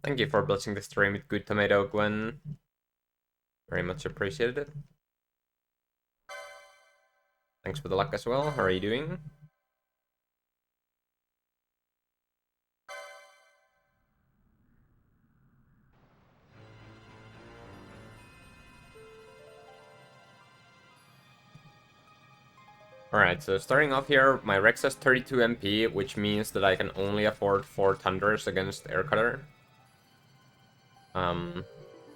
Thank you for blessing the stream with good tomato, Gwen. Very much appreciated. Thanks for the luck as well. How are you doing? Alright, so starting off here, my Rex has 32 MP, which means that I can only afford 4 Thunders against Aircutter. So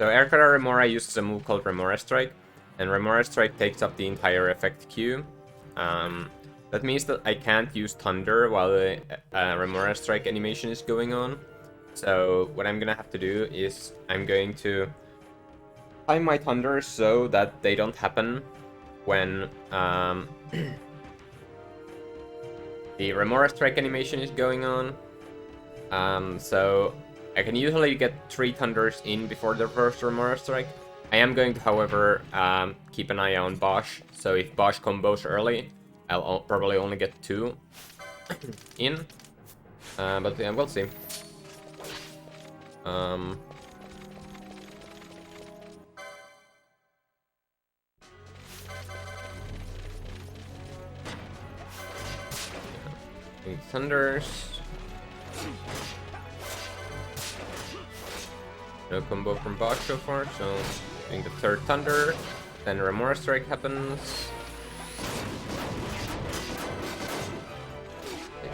Aircutter Remora uses a move called Remora Strike, and Remora Strike takes up the entire effect queue. That means that I can't use Thunder while the Remora Strike animation is going on. So what I'm gonna have to do is I'm going to time my Thunders so that they don't happen when the Remora Strike animation is going on. So I can usually get 3 Thunders in before the first Remora Strike. I am going to, however, keep an eye on Bosch, so if Bosch combos early, I'll probably only get 2 in. But yeah, we'll see. Thunders. No combo from Bosch so far, so doing the third Thunder, then Remora Strike happens.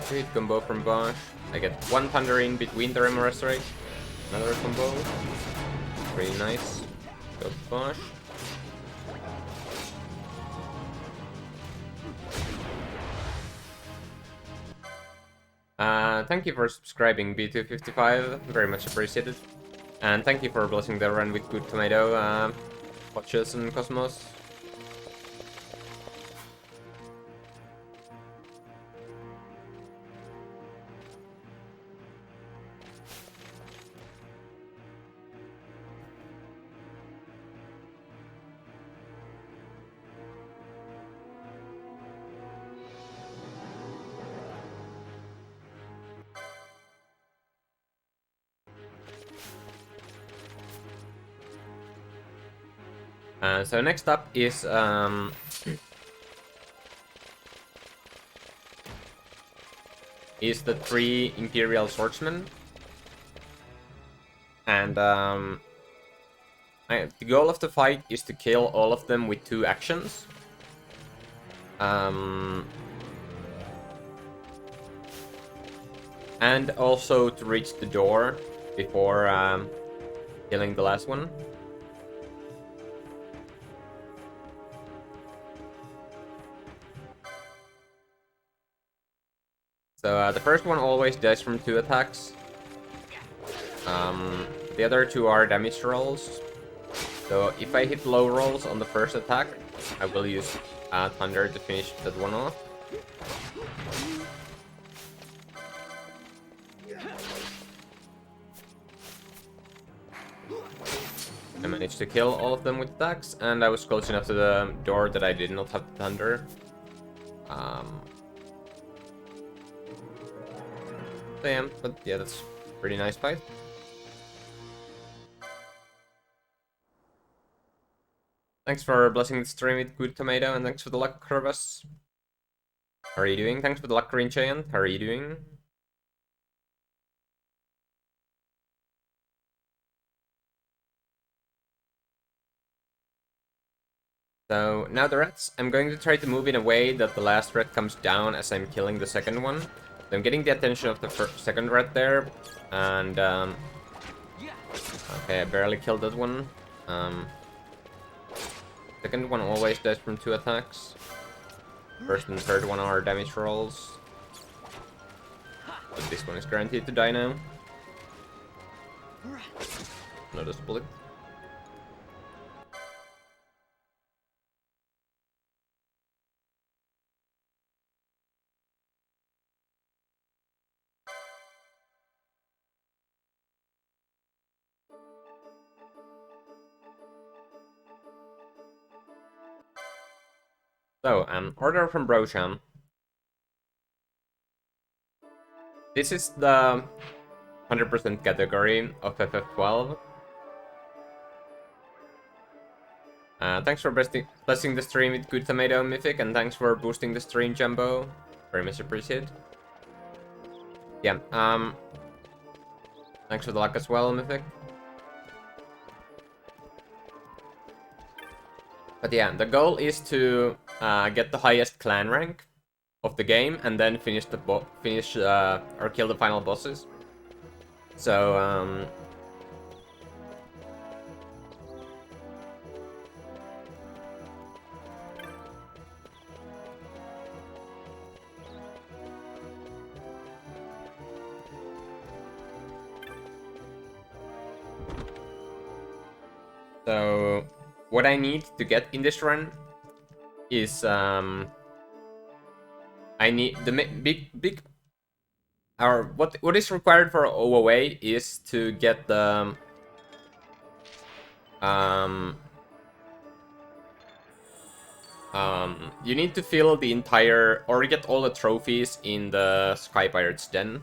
Great combo from Bosch. I get 1 Thunder in between the Remora Strike. Another combo. Pretty nice. Go Bosch. Thank you for subscribing, B255. Very much appreciated. And thank you for blessing the run with good tomato, Watches and Cosmos. So next up is the 3 Imperial Swordsmen, and the goal of the fight is to kill all of them with 2 actions. And also to reach the door before killing the last one. So the first one always dies from 2 attacks. The other 2 are damage rolls. So if I hit low rolls on the first attack, I will use Thunder to finish that one off. I managed to kill all of them with attacks, and I was close enough to the door that I did not have the Thunder. Damn, but yeah, that's a pretty nice fight. Thanks for blessing the stream with good tomato, and thanks for the luck, Curvus. How are you doing? Thanks for the luck, Green Giant. How are you doing? So now the rats, I'm going to try to move in a way that the last rat comes down as I'm killing the second one. So I'm getting the attention of the second rat there, and okay, I barely killed that one. Second one always dies from 2 attacks. First and third one are damage rolls. But this one is guaranteed to die now. Not a split. So, order from Ambrosia. This is the 100% category of FF12. Thanks for blessing the stream with good tomato, Mythic, and thanks for boosting the stream, Jumbo. Very much appreciated. Yeah, thanks for the luck as well, Mythic. But yeah, the goal is to get the highest clan rank of the game and then finish or kill the final bosses. So So what I need to get in this run is I need the big or what is required for OOA is to get the you need to fill the entire or get all the trophies in the Sky Pirates Den.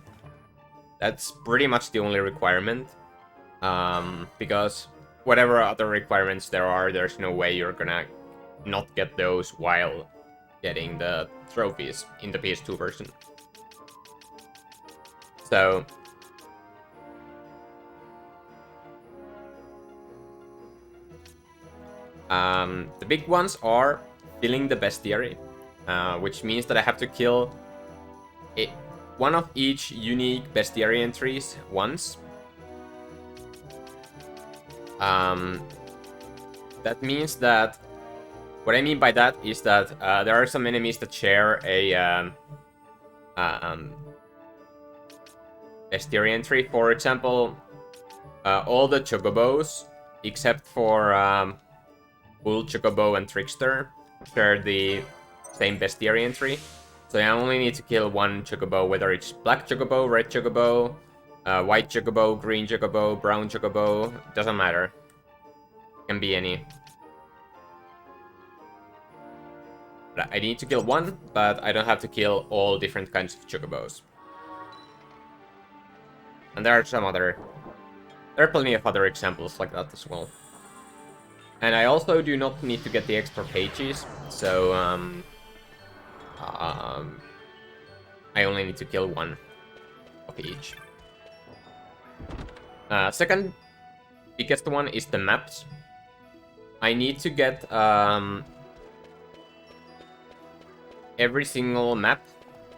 That's pretty much the only requirement. Because whatever other requirements there are, there's no way you're gonna not get those while getting the trophies in the PS2 version. So the big ones are filling the bestiary, which means that I have to kill one of each unique bestiary entries once. That means that what I mean by that is that there are some enemies that share a bestiary entry. For example, all the chocobos except for Bull Chocobo and Trickster share the same bestiary entry. So I only need to kill one chocobo, whether it's black chocobo, red chocobo, white chocobo, green chocobo, brown chocobo, doesn't matter. Can be any. But I need to kill one, but I don't have to kill all different kinds of chocobos. And there are plenty of other examples like that as well. And I also do not need to get the extra pages, so I only need to kill one of each. Second biggest one is the maps. I need to get every single map.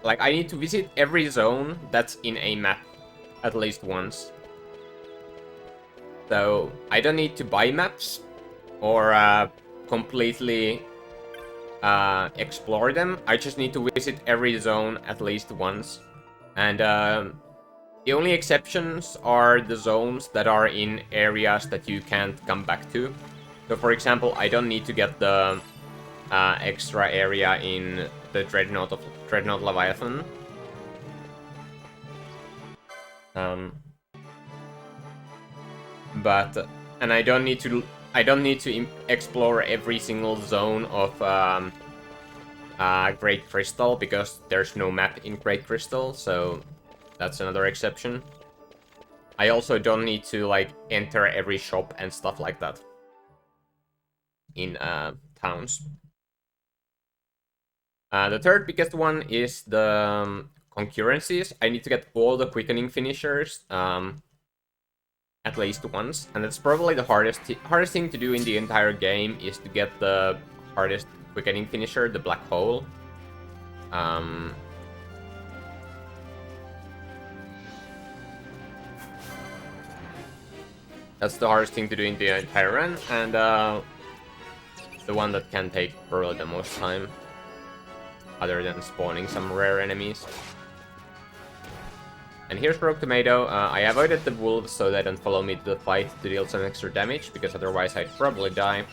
Like, I need to visit every zone that's in a map at least once. So I don't need to buy maps or completely explore them. I just need to visit every zone at least once. And the only exceptions are the zones that are in areas that you can't come back to. So for example, I don't need to get the extra area in the Dreadnought Leviathan. And I don't need to explore every single zone of Great Crystal because there's no map in Great Crystal, so that's another exception. I also don't need to like enter every shop and stuff like that in towns. The third biggest one is the concurrencies. I need to get all the quickening finishers at least once, and that's probably the hardest thing to do in the entire game is to get the hardest quickening finisher, the black hole. That's the hardest thing to do in the entire run, and the one that can take probably the most time, other than spawning some rare enemies. And here's Rogue Tomato. I avoided the wolves so they don't follow me to the fight to deal some extra damage, because otherwise I'd probably die.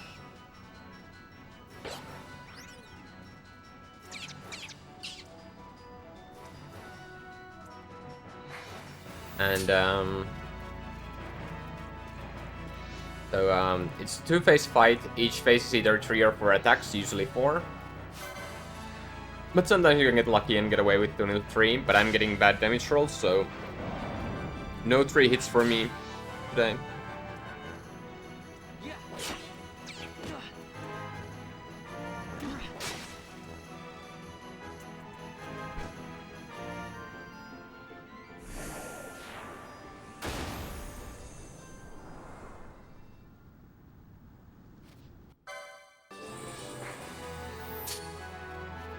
And it's a two-phase fight. Each phase is either 3 or 4 attacks, usually 4. But sometimes you can get lucky and get away with 2 3, but I'm getting bad damage rolls, so No 3 hits for me today.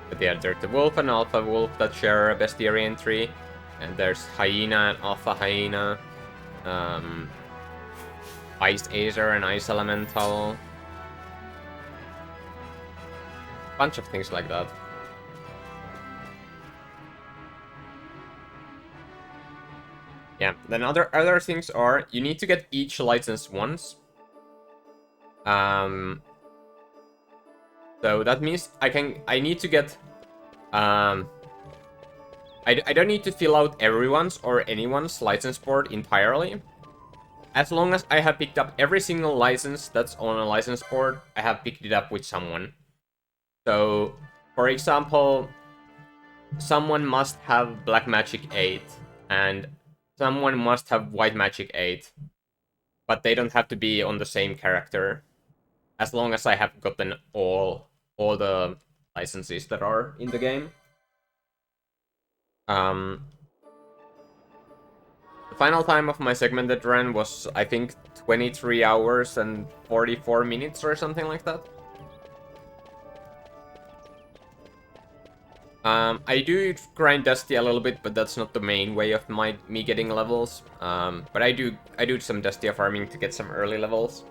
But yeah, there's the Wolf and Alpha Wolf that share a Bestiarian tree. And there's Hyena and Alpha Hyena. Ice Acer and Ice Elemental. Bunch of things like that. Yeah, then other things are, you need to get each license once. So that means I need to get, I don't need to fill out everyone's or anyone's license board entirely. As long as I have picked up every single license that's on a license board, I have picked it up with someone. So, for example, someone must have Black Magic 8, and someone must have White Magic 8. But they don't have to be on the same character. As long as I have gotten all the licenses that are in the game. The final time of my segmented run was, I think, 23 hours and 44 minutes or something like that. I do grind Dusty a little bit, but that's not the main way of me getting levels. But I do some Dusty farming to get some early levels.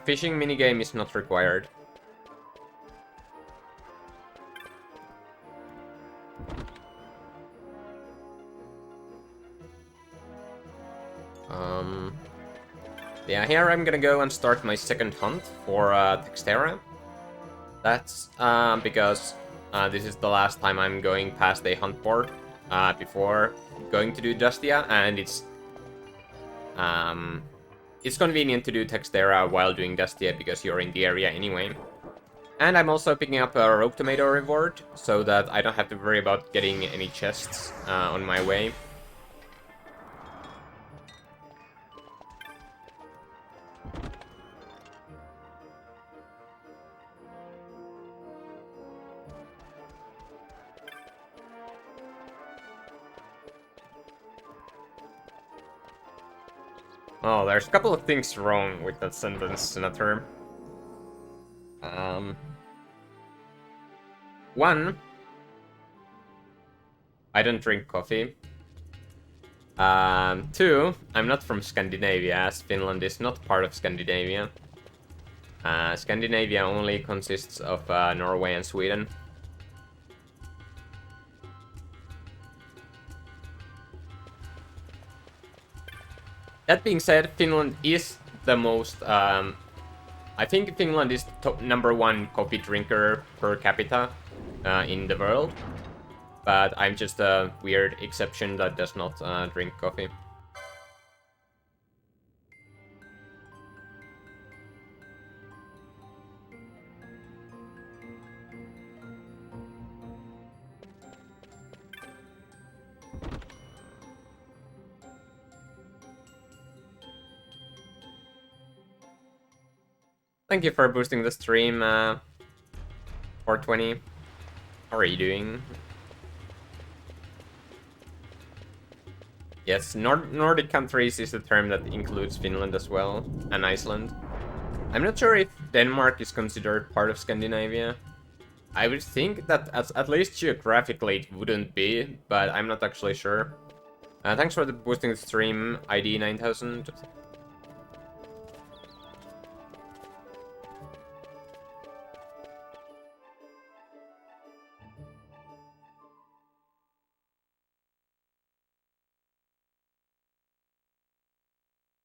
Fishing minigame is not required. Yeah, here I'm gonna go and start my second hunt for Textera. That's because this is the last time I'm going past a hunt board before going to do Dustia, and it's convenient to do Textera while doing Dustia because you're in the area anyway. And I'm also picking up a Rogue Tomato reward, so that I don't have to worry about getting any chests on my way. Oh, there's a couple of things wrong with that sentence, Nutter. One, I don't drink coffee. Two, I'm not from Scandinavia, as Finland is not part of Scandinavia. Scandinavia only consists of Norway and Sweden. That being said, Finland is the most... I think Finland is top #1 coffee drinker per capita in the world. But I'm just a weird exception that does not drink coffee. Thank you for boosting the stream, 420. How are you doing? Yes, Nordic countries is the term that includes Finland as well, and Iceland. I'm not sure if Denmark is considered part of Scandinavia. I would think that at least geographically it wouldn't be, but I'm not actually sure. Thanks for boosting the stream, ID 9000.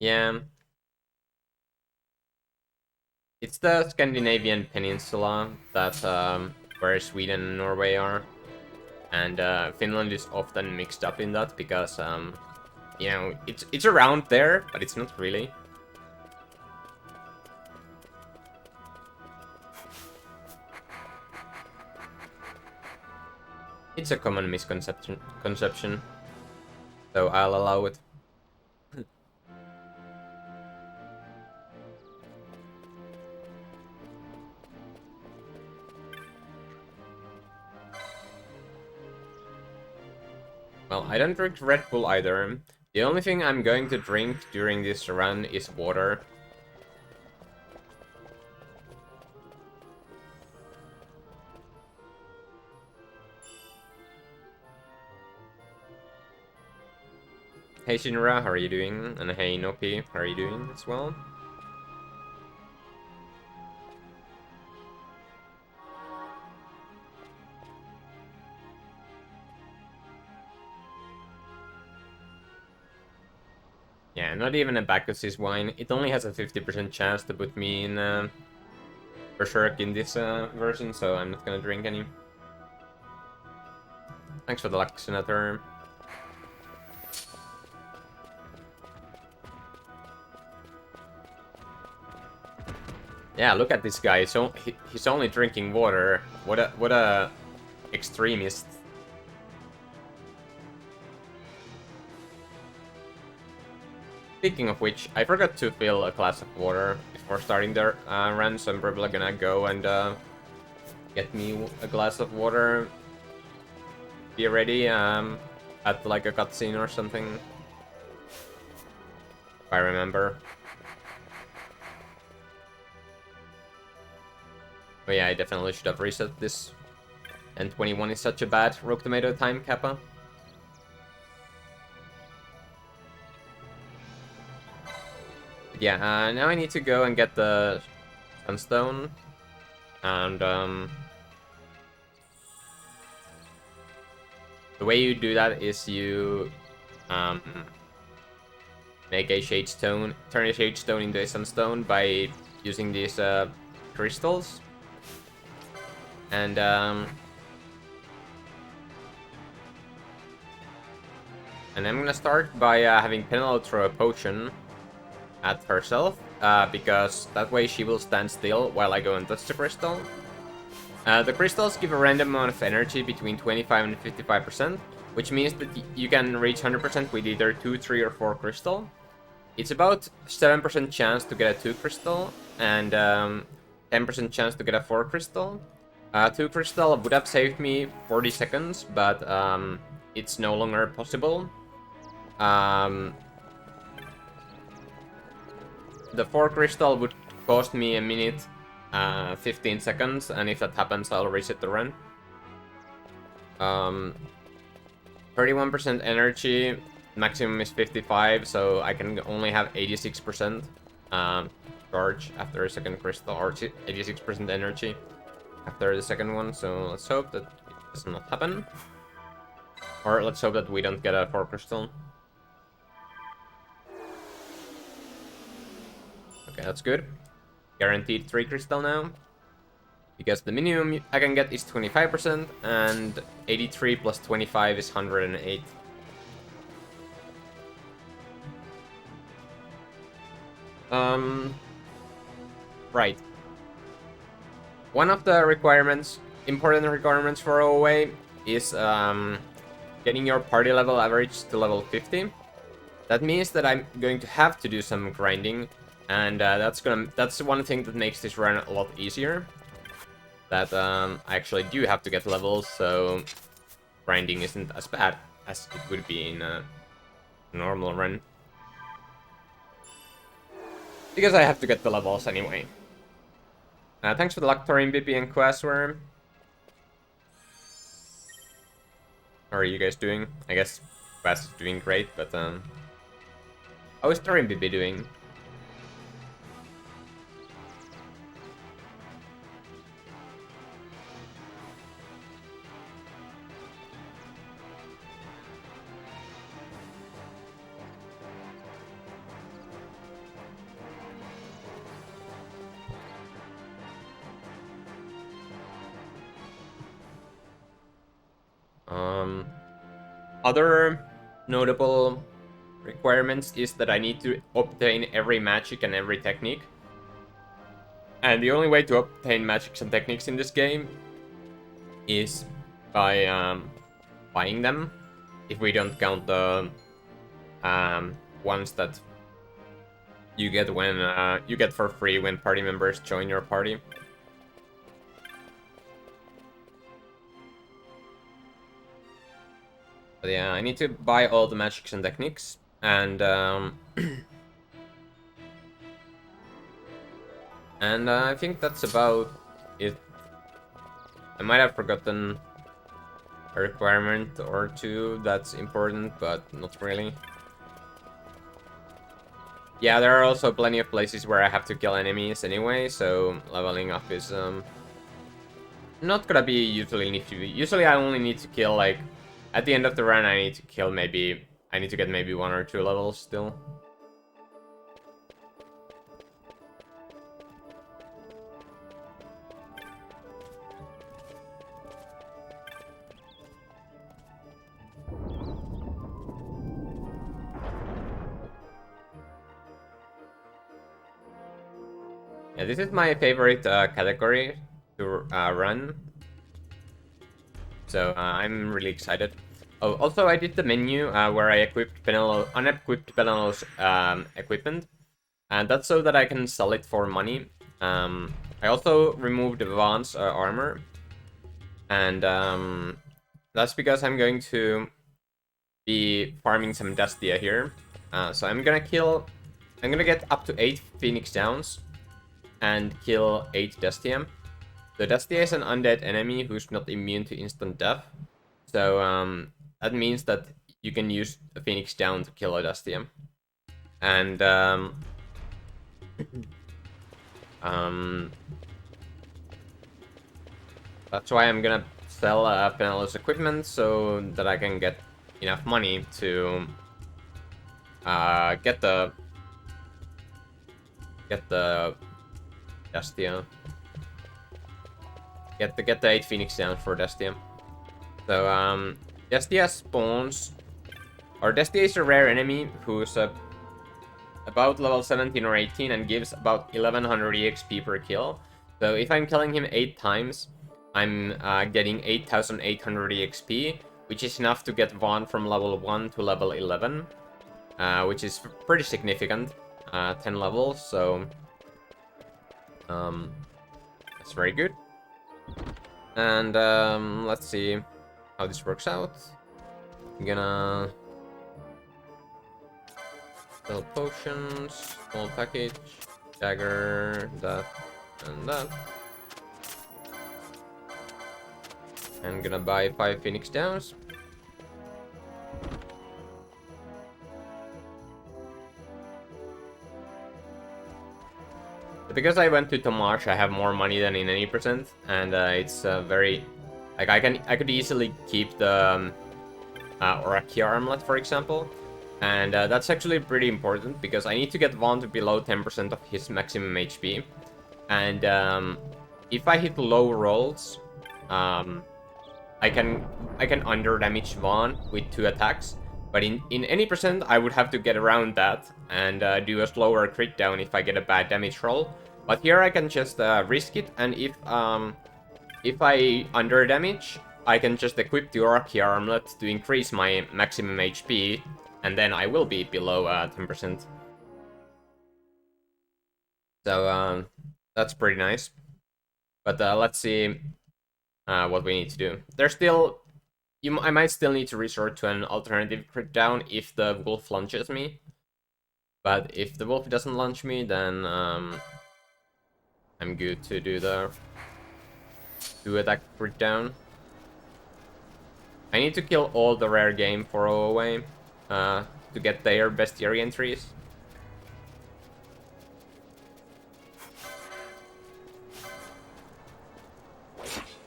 Yeah. It's the Scandinavian peninsula that where Sweden and Norway are. And Finland is often mixed up in that because you know, it's around there, but it's not really. It's a common misconception. so I'll allow it. Well, I don't drink Red Bull either. The only thing I'm going to drink during this run is water. Hey Shinra, how are you doing? And hey Nopi, how are you doing as well? Yeah, not even a Bacchus's wine. It only has a 50% chance to put me in Berserk in this version, so I'm not gonna drink any. Thanks for the luck, Senator. Yeah, look at this guy. So he's only drinking water. What a extremist. Speaking of which, I forgot to fill a glass of water before starting the run, so I'm probably gonna go and get me a glass of water. Be ready at like a cutscene or something, if I remember. But yeah, I definitely should have reset this. And 21 is such a bad Rogue Tomato time, Kappa. But yeah, now I need to go and get the Sunstone. And the way you do that is you make a Shade Stone, turn a Shade Stone into a Sunstone by using these crystals. And I'm gonna start by having Penelope throw a potion at herself, because that way she will stand still while I go and touch the crystal. The crystals give a random amount of energy between 25 and 55%, which means that you can reach 100% with either 2, 3, or 4 crystal. It's about 7% chance to get a 2 crystal, and 10% chance to get a 4 crystal. 2 crystal would have saved me 40 seconds, but it's no longer possible. The 4 crystal would cost me a minute, 15 seconds, and if that happens, I'll reset the run. 31% energy, maximum is 55, so I can only have 86% charge after a second crystal, or 86% energy after the second one, so let's hope that it does not happen. Or let's hope that we don't get a 4 crystal. Okay, that's good. Guaranteed 3 crystal now. Because the minimum I can get is 25%, and 83 plus 25 is 108. Right. One of the requirements, important requirements for OOA is getting your party level average to level 50. That means that I'm going to have to do some grinding, and that's one thing that makes this run a lot easier. That I actually do have to get levels, so grinding isn't as bad as it would be in a normal run. Because I have to get the levels anyway. Thanks for the luck, Torin, BP, and Quasworm. How are you guys doing? I guess Quas is doing great, but how is Torin BP doing? Other notable requirements is that I need to obtain every magic and every technique. And the only way to obtain magics and techniques in this game is by buying them, if we don't count the ones that you get when you get for free when party members join your party. But yeah, I need to buy all the magics and techniques, and and I think that's about it. I might have forgotten a requirement or two that's important, but not really. Yeah, there are also plenty of places where I have to kill enemies anyway, so leveling up is not gonna be usually need to be. Usually I only need to kill, like, at the end of the run I need to kill maybe, I need to get maybe 1 or 2 levels still. Yeah, this is my favorite category to run. So I'm really excited. Oh, also I did the menu where I equipped unequipped Penelo's equipment. And that's so that I can sell it for money. I also removed Vaughn's armor. And that's because I'm going to be farming some Destia here. So I'm gonna get up to 8 Phoenix Downs and kill 8 Destia. The Destia is an undead enemy who's not immune to instant death. So that means that you can use a Phoenix Down to kill a Destia. And that's why I'm gonna sell Penelo's equipment so that I can get enough money to get the Destia. Get the 8 Phoenix down for Destia. So Destia spawns, or Destia is a rare enemy who's about level 17 or 18 and gives about 1100 EXP per kill. So if I'm killing him 8 times, I'm getting 8800 EXP, which is enough to get Vaughn from level 1 to level 11, which is pretty significant, 10 levels, so that's very good. And let's see how this works out. I'm gonna sell potions, small package, dagger, that, and that. I'm gonna buy 5 Phoenix Downs. Because I went to Tomash, I have more money than in any percent, and it's very, like, I could easily keep the Orakia armlet, for example, and that's actually pretty important because I need to get Vaughn to below 10% of his maximum HP, and if I hit low rolls, I can under damage Vaughn with 2 attacks, but in any percent I would have to get around that and do a slower crit down if I get a bad damage roll. But here I can just risk it, and if I under damage, I can just equip the Orakia armlet to increase my maximum HP, and then I will be below 10%. So that's pretty nice. But let's see what we need to do. There's still, I might still need to resort to an alternative crit down if the wolf launches me. But if the wolf doesn't launch me, then I'm good to do the 2-attack crit down. I need to kill all the rare game for away to get their bestiary entries.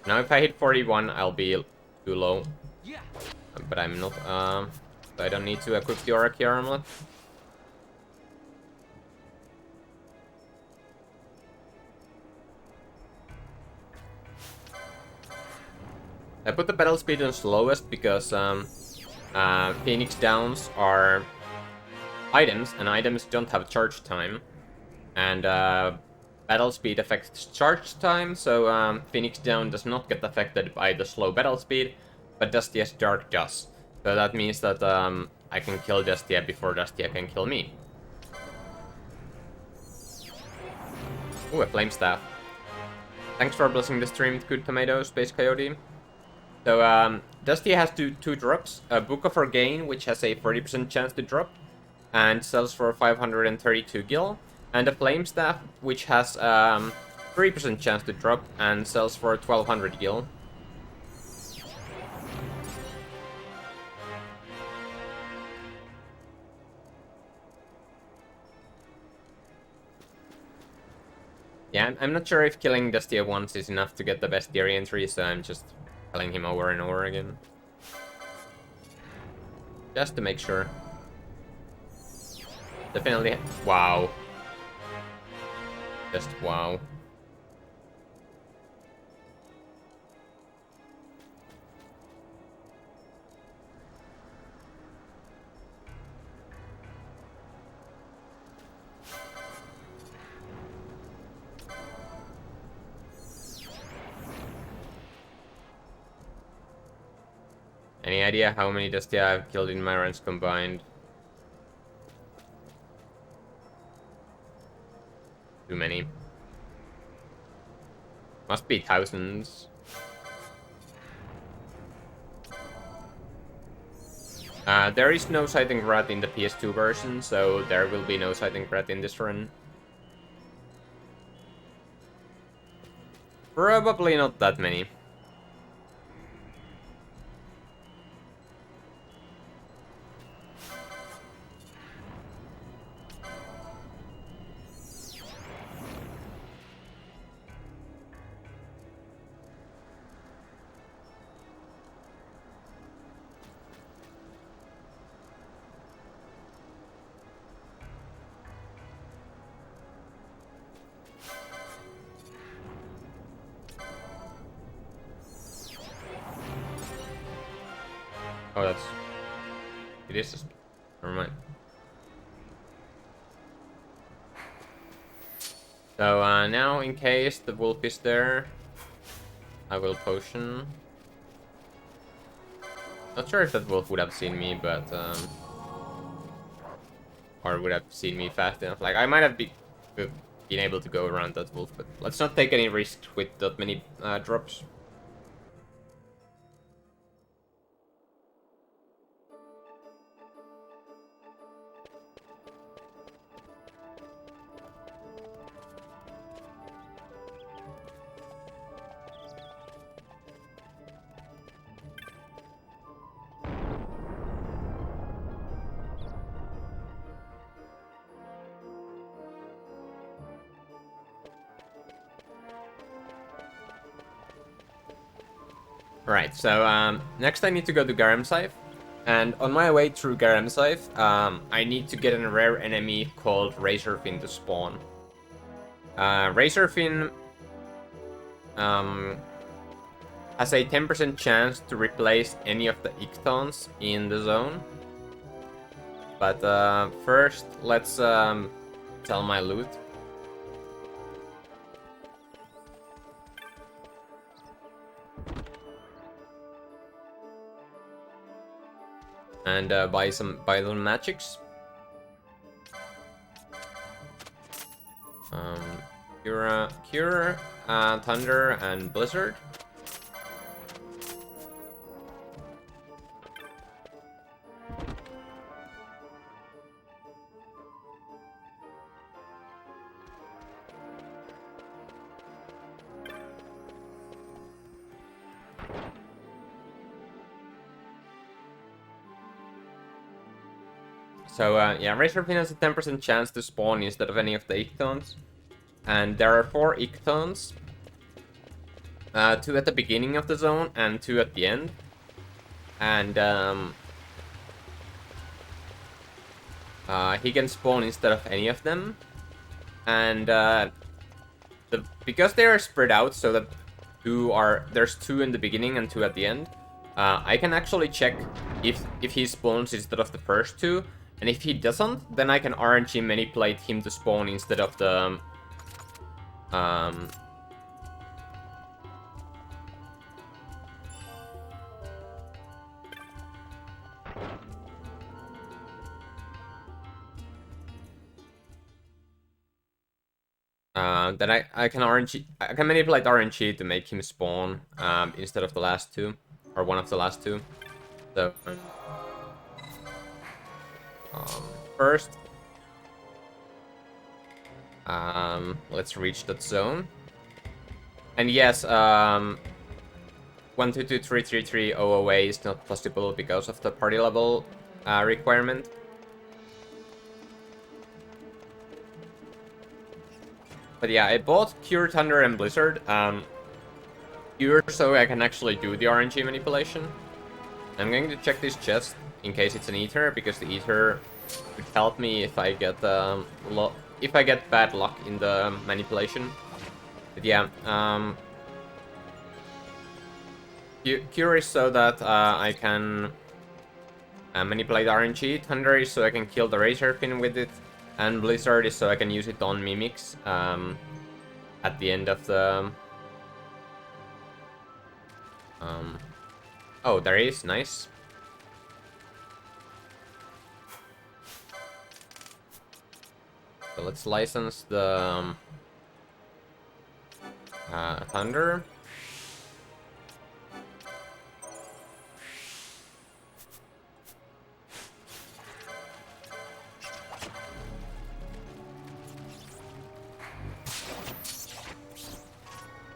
Now if I hit 41, I'll be too low. But I'm not, so I don't need to equip the Orakia armlet. I put the battle speed on slowest because Phoenix Downs are items, and items don't have charge time. And battle speed affects charge time, so Phoenix Down does not get affected by the slow battle speed, but Dusty's Dark does. So that means that I can kill Destia before Destia can kill me. Ooh, a flame staff. Thanks for blessing the stream with good tomatoes, Space Coyote. So, Destia has two drops. A Book of Orgain, which has a 40% chance to drop, and sells for 532 gil. And a Flame Staff, which has 3% chance to drop, and sells for 1200 gil. Yeah, I'm not sure if killing Destia once is enough to get the best tier entry, so I'm just killing him over and over again. Just to make sure. Definitely. Wow. Just wow. Any idea how many Destia I've killed in my runs combined? Too many. Must be thousands. There is no sighting rat in the PS2 version, so there will be no sighting rat in this run. Probably not that many. Oh, that's... It is just... Never mind. So, now, in case the wolf is there, I will potion. Not sure if that wolf would have seen me, but, or would have seen me fast enough. Like, I might have been able to go around that wolf, but let's not take any risks with that many drops. Right, so next I need to go to Garamscythe, and on my way through Garamscythe, I need to get a rare enemy called Razorfin to spawn. Razorfin has a 10% chance to replace any of the Ictons in the zone. But first, let's sell my loot. And buy some magics. Cure, Thunder, and Blizzard. So, yeah, Razorfin has a 10% chance to spawn instead of any of the Ictons. And there are 4 Ictons. 2 at the beginning of the zone and 2 at the end. And, he can spawn instead of any of them. And, because they are spread out so that there's 2 in the beginning and 2 at the end, I can actually check if he spawns instead of the first 2. And if he doesn't, then I can RNG manipulate him to spawn instead of the... Then I can RNG. I can manipulate RNG to make him spawn instead of the last two, or one of the last two. So first, let's reach that zone. And yes, 1223330 is not possible because of the party level requirement. But yeah, I bought Cure, Thunder, and Blizzard. Cure so I can actually do the RNG manipulation. I'm going to check this chest in case it's an ether, because the ether would help me if I get bad luck in the manipulation. But yeah, Cure is so that I can manipulate RNG. Thunder is so I can kill the Razor Pin with it. And Blizzard is so I can use it on Mimics at the end of the... Oh, there is. Nice. So let's license the Thunder.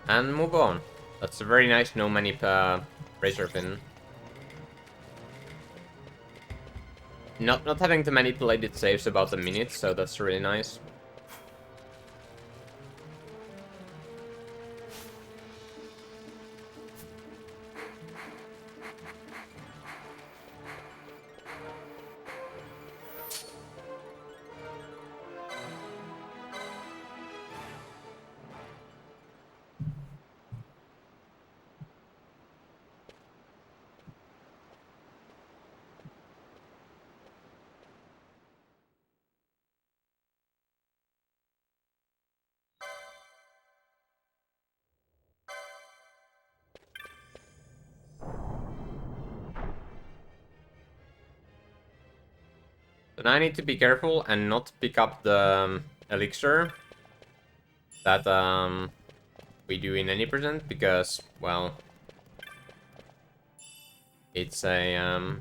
And move on. That's a very nice no manip Razor Pin. Not having to manipulate it saves about a minute, so that's really nice. Then I need to be careful and not pick up the elixir that we do in any percent, because, well, it's a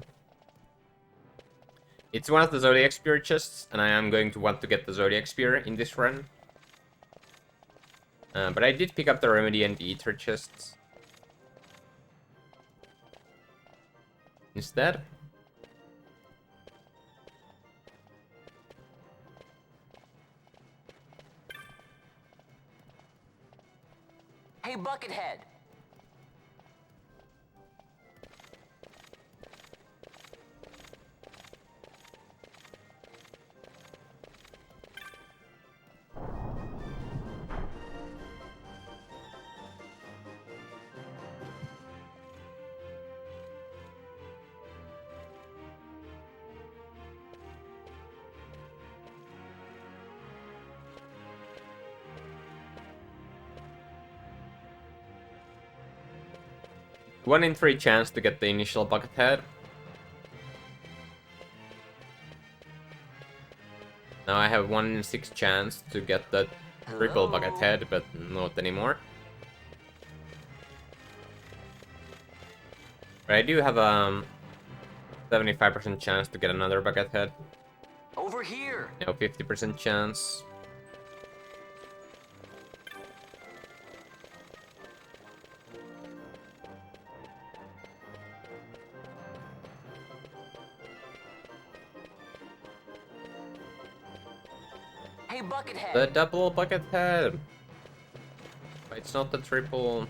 it's one of the Zodiac Spear chests, and I am going to want to get the Zodiac Spear in this run. But I did pick up the Remedy and the Ether chests instead. Hey, Buckethead! One in 3 chance to get the initial Buckethead. Now I have 1 in 6 chance to get the triple Buckethead, but not anymore. But I do have a 75% chance to get another Buckethead. Over here! No, 50% chance. Hey, Buckethead! The double Buckethead! It's not the triple.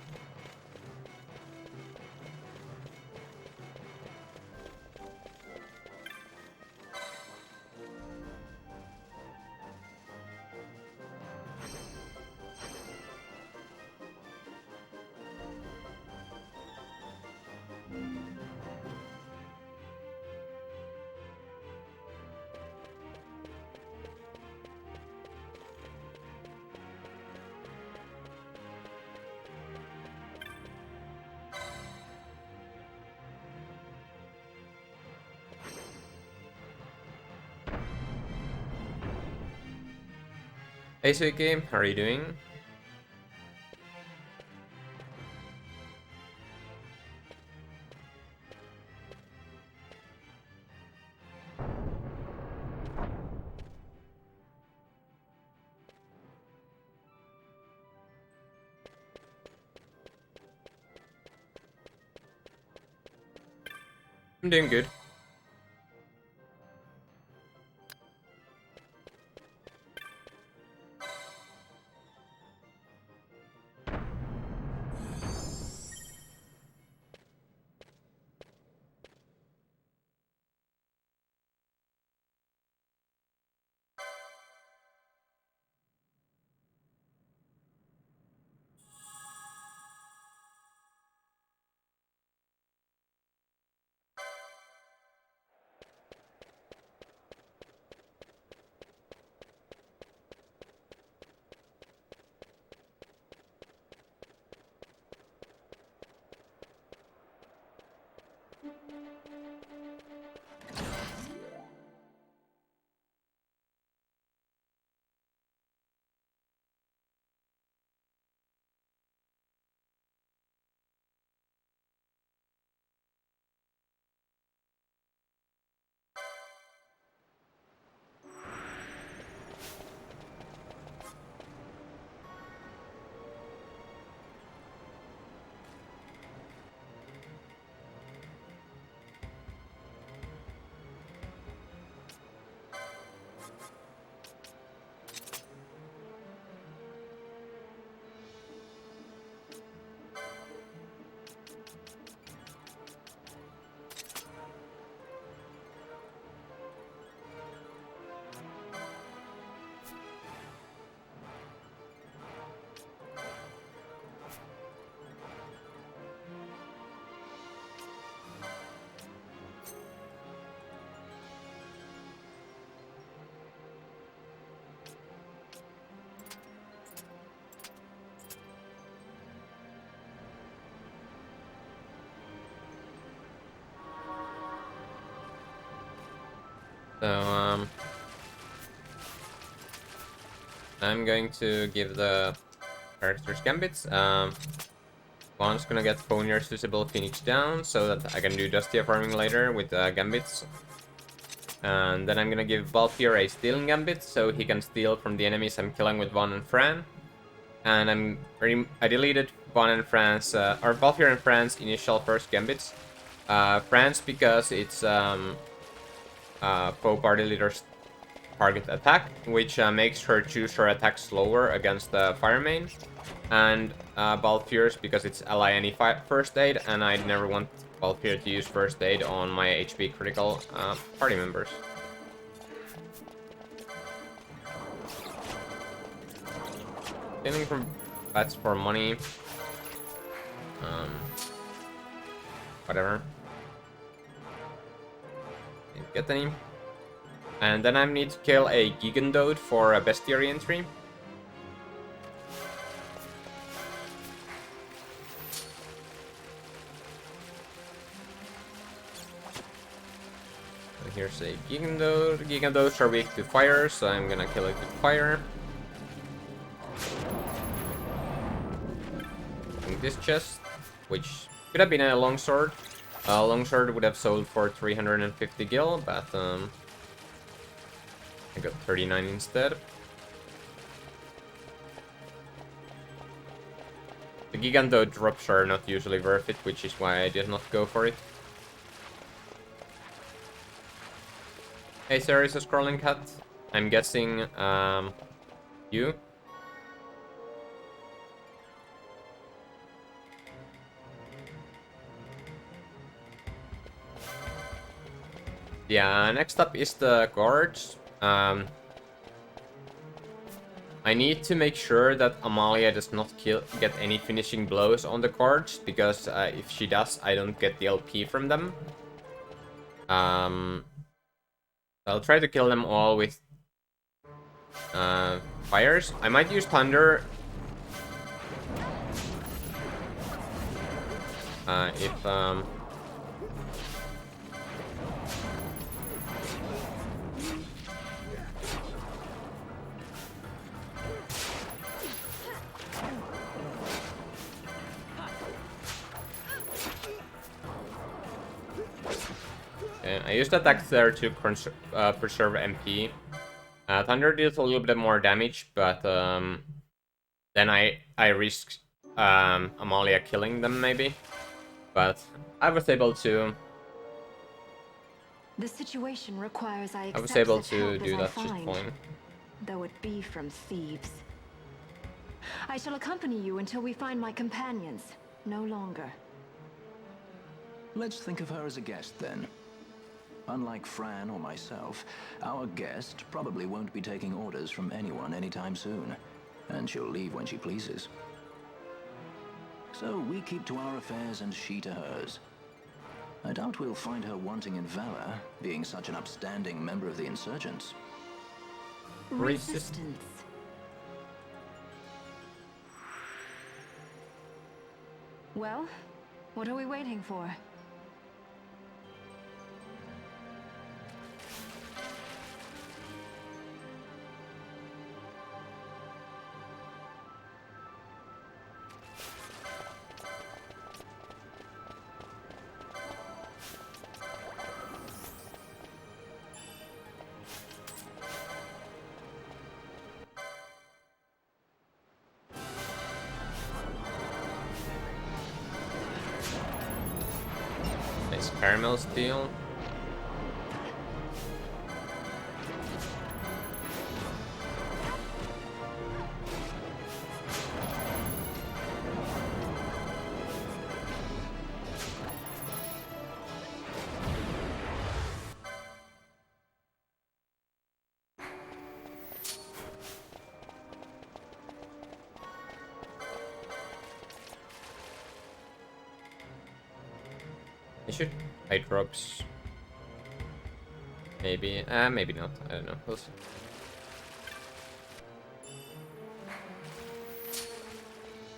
Hey Suiki, how are you doing? I'm doing good. So, I'm going to give the characters gambits. One's gonna get Ponyard's Visible Phoenix down, so that I can do Dustia farming later with gambits. And then I'm gonna give Balthier a stealing gambit, so he can steal from the enemies I'm killing with Von and Fran. And I deleted Von and Fran's, or Balthier and Fran's initial first gambits. Fran's because it's foe party leader's target attack, which makes her choose her attack slower against the fire main. And Balthier's because it's ally any first aid, and I never want Balthier to use first aid on my HP critical party members. Stealing from bats for money. Whatever. Didn't get any. And then I need to kill a Gigandode for a bestiary entry. So here's a Gigandode. Gigandodes are weak to fire, so I'm gonna kill it with fire. In this chest, which could have been a longsword. Longsword would have sold for 350 gil, but I got 39 instead. The Gigando drops are not usually worth it, which is why I did not go for it. Hey, there is a scrolling cat. I'm guessing you. Yeah, next up is the guards. I need to make sure that Amalia does not get any finishing blows on the guards, because if she does, I don't get the LP from them. I'll try to kill them all with fires. I might use thunder if I used attack there to preserve MP. Thunder deals a little bit more damage, but then I risked Amalia killing them maybe. But I was able to The situation requires I I was accept able such to help do as I that just find, fine. though it be from thieves. I shall accompany you until we find my companions. No longer. Let's think of her as a guest, then. Unlike Fran or myself, our guest probably won't be taking orders from anyone anytime soon, and she'll leave when she pleases. So we keep to our affairs and she to hers. I doubt we'll find her wanting in valor, being such an upstanding member of the insurgents. Resistance. Well, what are we waiting for? Nice caramel steel. I should hide ropes. Maybe. Maybe not. I don't know. We'll see.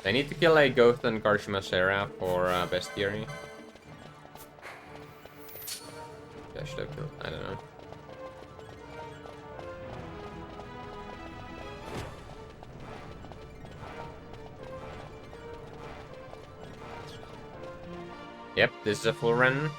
I need to kill a Goth and Garchimacera for bestiary. I should have killed. I don't know. Yep, this is a full run.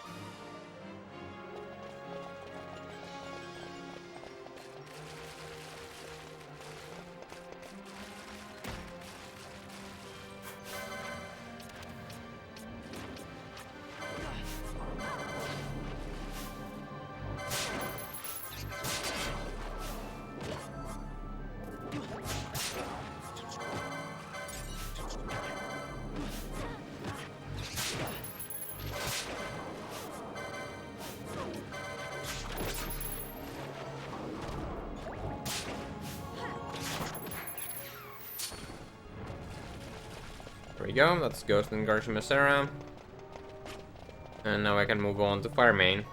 There we go, that's Ghost and Garchimacera. And now I can move on to Fire Main.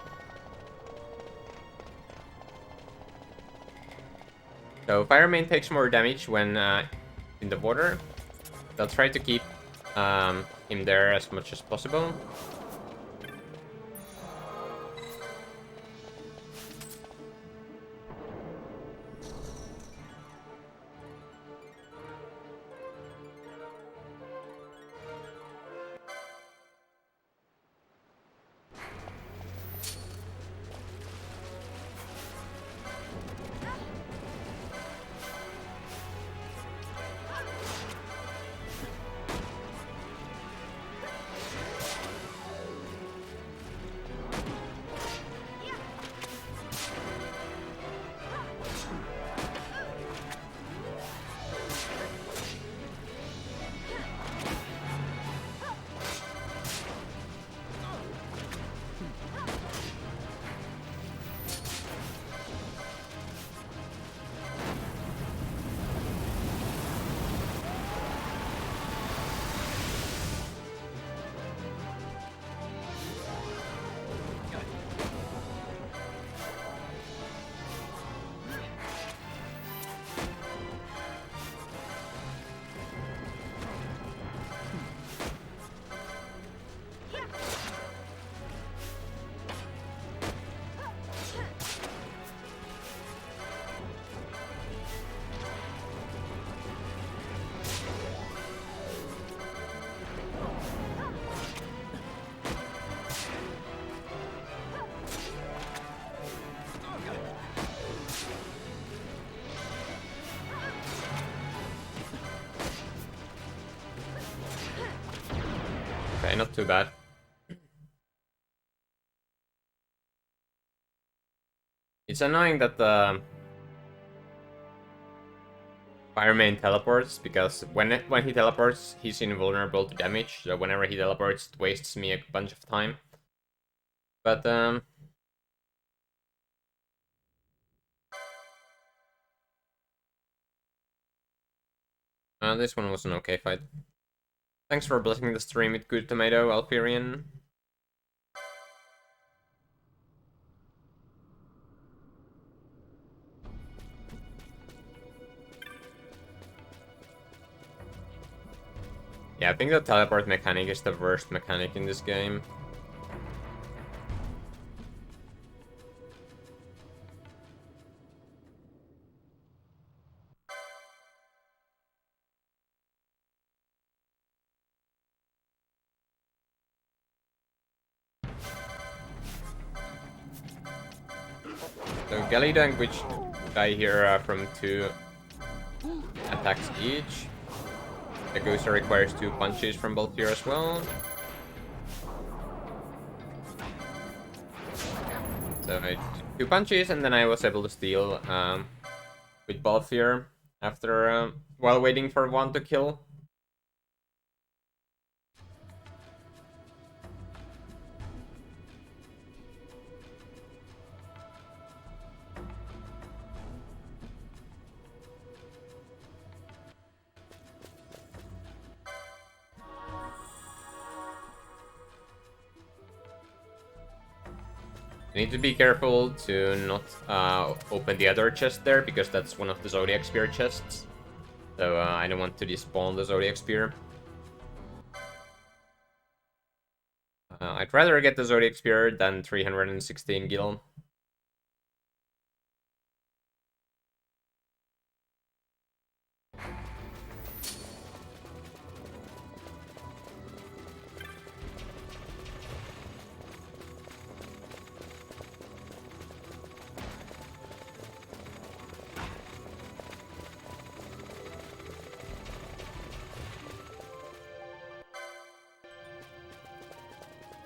So Fire Main takes more damage when in the water. I'll try to keep him there as much as possible. Okay, not too bad. It's annoying that the Fire main teleports, because when he teleports, he's invulnerable to damage, so whenever he teleports, it wastes me a bunch of time. But, this one was an okay fight. Thanks for blessing the stream with good tomato, Alfirian. Yeah, I think the teleport mechanic is the worst mechanic in this game. So Galidang, which die here from 2 attacks each. The Goose requires 2 punches from both here as well. So I 2 punches, and then I was able to steal with Balthier after while waiting for 1 to kill. You need to be careful to not open the other chest there, because that's one of the Zodiac Spear chests. So I don't want to despawn the Zodiac Spear. I'd rather get the Zodiac Spear than 316 gil.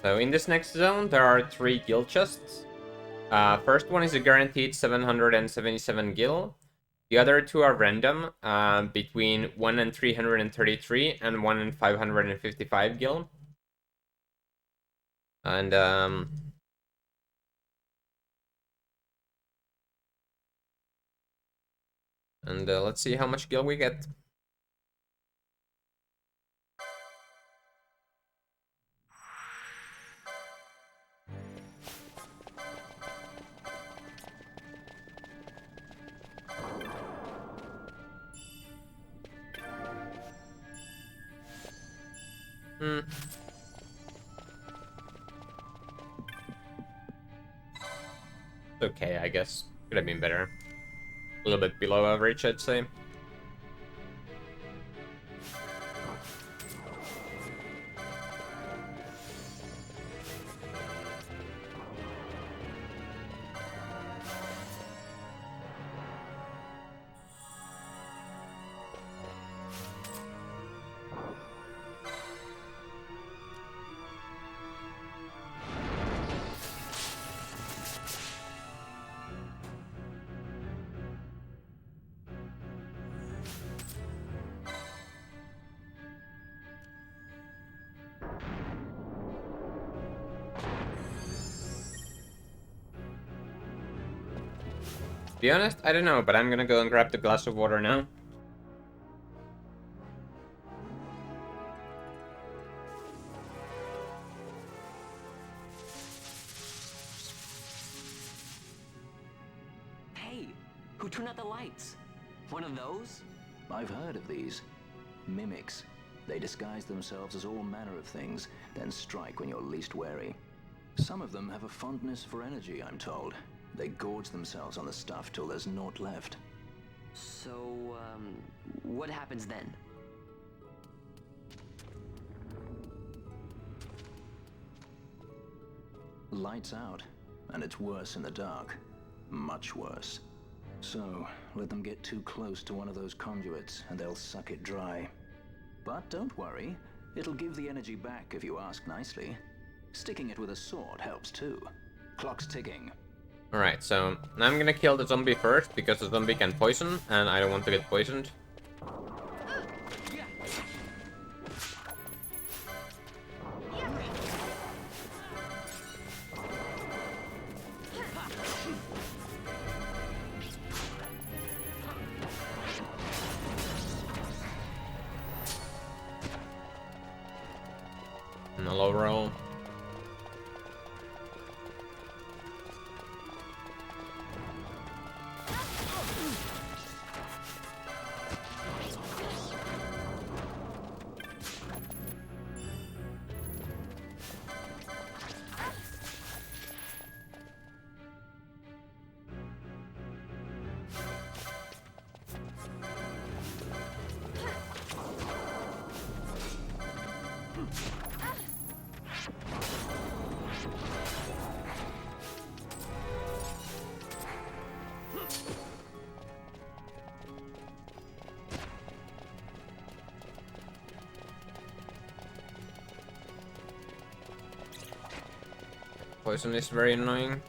So in this next zone, there are 3 gil chests. First one is a guaranteed 777 gil. The other 2 are random, between 1 and 333 and 1 and 555 gil. And let's see how much gil we get. Okay, I guess. Could have been better. A little bit below average, I'd say. To be honest, I don't know, but I'm gonna go and grab the glass of water now. Hey, who turned out the lights? One of those? I've heard of these. Mimics. They disguise themselves as all manner of things, then strike when you're least wary. Some of them have a fondness for energy, I'm told. They gorge themselves on the stuff till there's naught left. So, what happens then? Lights out, and it's worse in the dark. Much worse. So, let them get too close to one of those conduits, and they'll suck it dry. But don't worry, it'll give the energy back if you ask nicely. Sticking it with a sword helps too. Clock's ticking. Alright, so now I'm gonna kill the zombie first, because the zombie can poison, and I don't want to get poisoned. And a low roll. Poison is very annoying.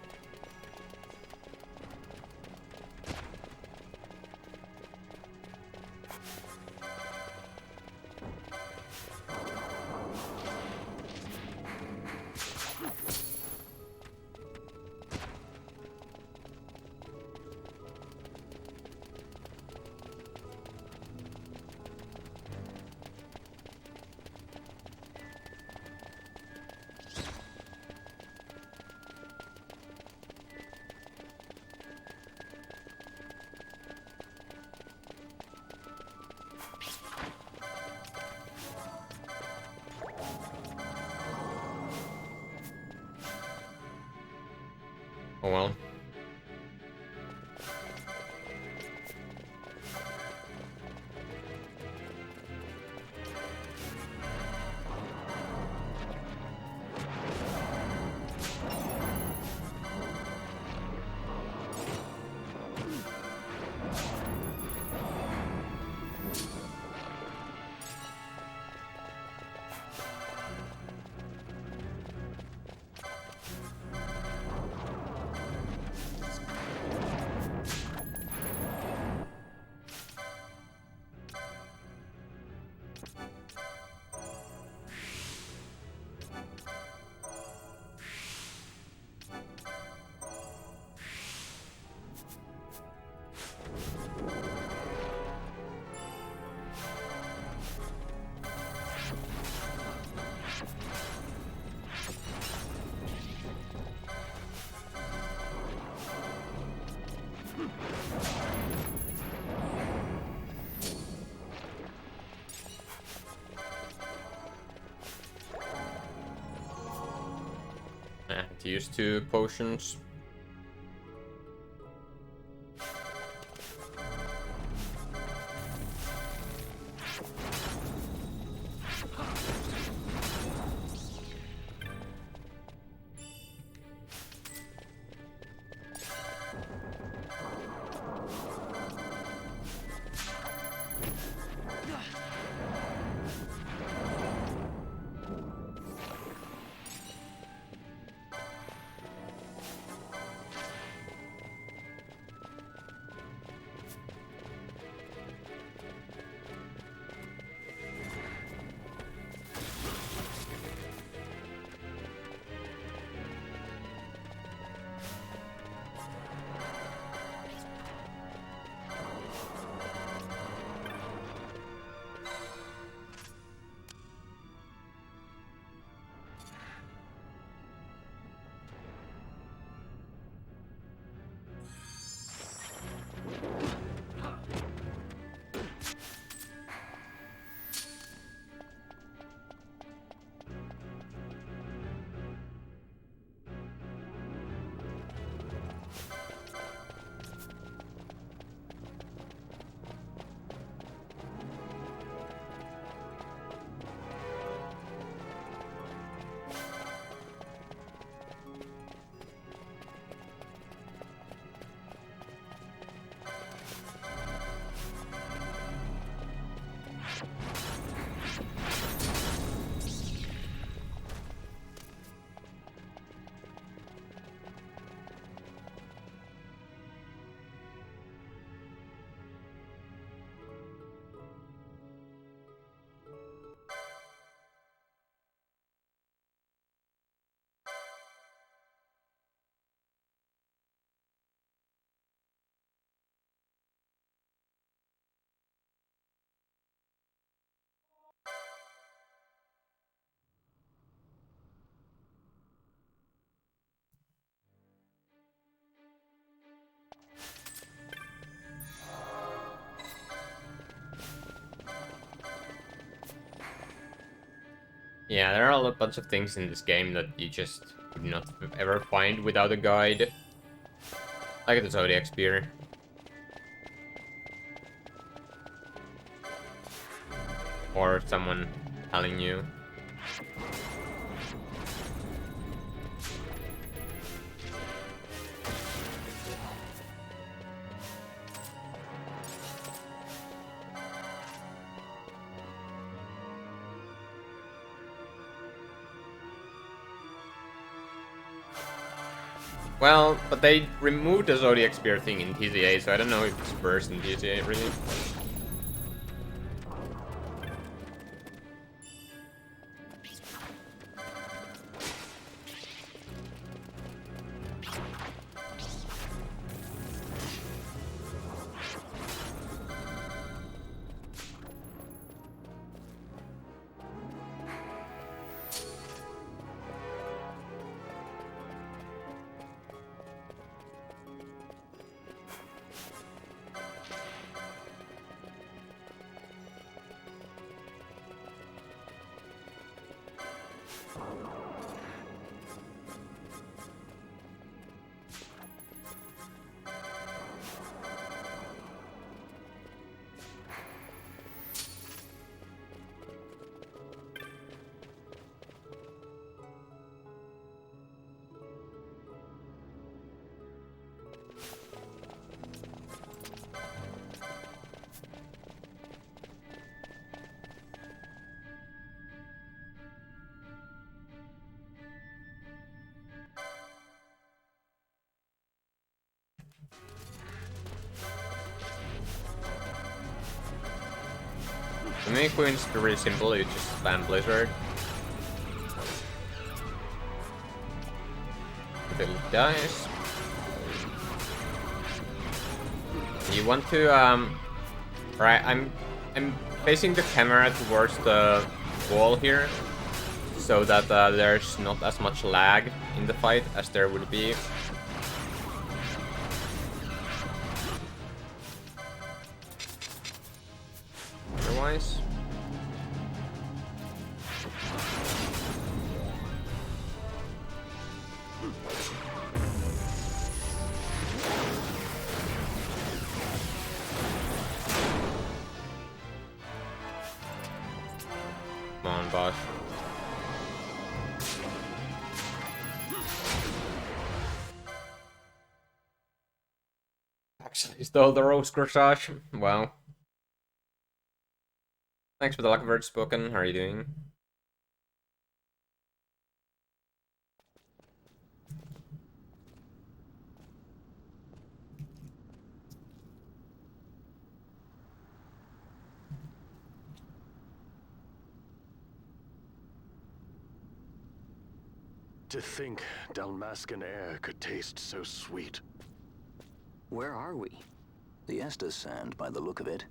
Oh well. To use 2 potions. Yeah, there are a bunch of things in this game that you just would not ever find without a guide. Like the Zodiac Spear. Or someone telling you. Well, but they removed the Zodiac Spear thing in TCA, so I don't know if it's worse in TCA, really. The main queen is really simple, you just spam Blizzard. Until it dies. You want to, right, I'm facing the camera towards the wall here, so that there's not as much lag in the fight as there would be. Otherwise. Come on, boss. Actually stole the Rose Corsage. Wow. Thanks for the luck word spoken. How are you doing? To think Dalmascan air could taste so sweet. Where are we? The Estes Sand, by the look of it.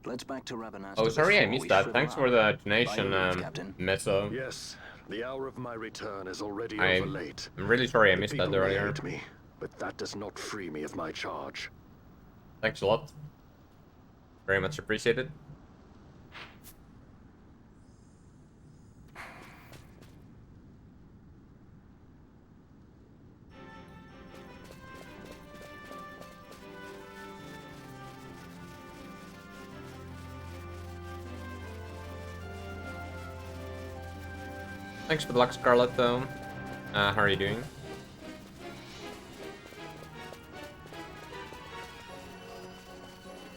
Let's back to Rabanastre. Oh, sorry, I before missed we that. shrivel Thanks up. for the By donation, your leave, Captain. Meso. Yes, the hour of my return is already I'm over late. really sorry I The missed that people may earlier. hate me, but that does not free me of my charge. Thanks a lot. Very much appreciated. Thanks for the luck, Scarlet, though. How are you doing?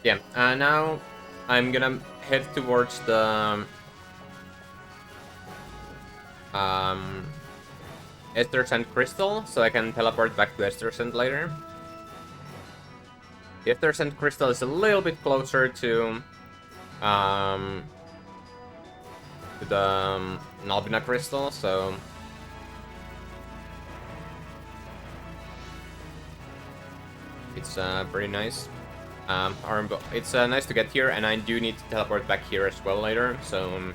Yeah, now I'm gonna head towards the Esther Sand Crystal, so I can teleport back to Esther Sand later. The Esther Sand Crystal is a little bit closer to the Nalbina Crystal, so it's pretty nice. It's nice to get here, and I do need to teleport back here as well later, so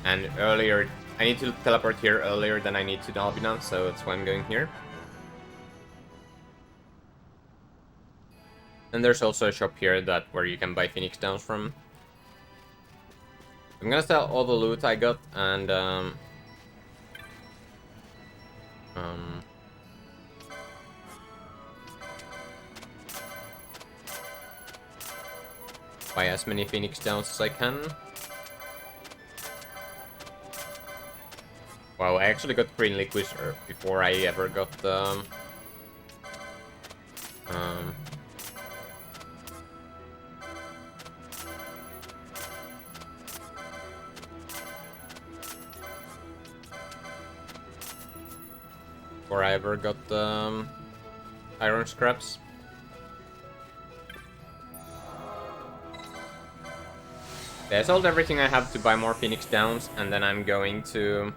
and earlier I need to teleport here earlier than I need to Nalbina, so that's why I'm going here. And there's also a shop here where you can buy Phoenix Downs from. I'm gonna sell all the loot I got and buy as many Phoenix Downs as I can. Wow, I actually got green liquid before I ever got the iron scraps. Yeah, I sold everything I have to buy more Phoenix Downs, and then I'm going to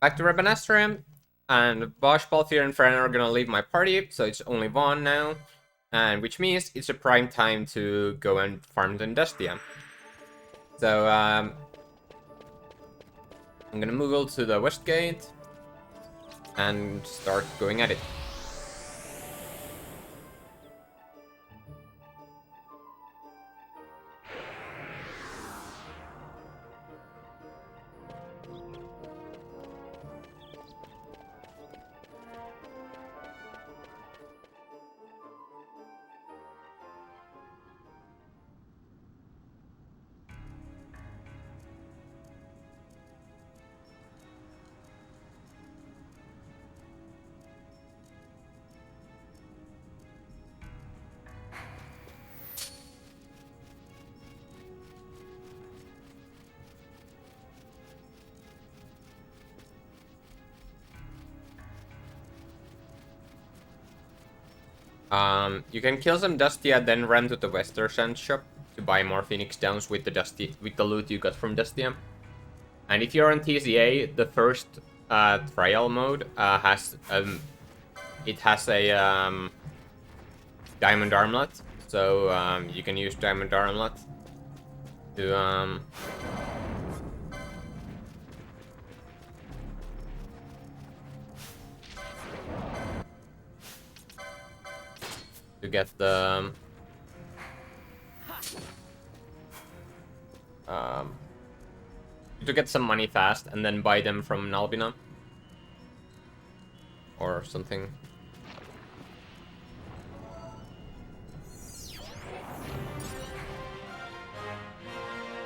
back to Rabanastra, and Bosch, Balthier, and Fran are gonna leave my party, so it's only Vaughn now, and which means it's a prime time to go and farm Dendestia. So I'm gonna move to the west gate and start going at it. You can kill some Dustia, then run to the Western shop to buy more Phoenix Downs with the loot you got from Dustia. And if you're on TCA, the first trial mode has a diamond armlet, so you can use diamond armlet to get the to get some money fast and then buy them from Nalbina or something.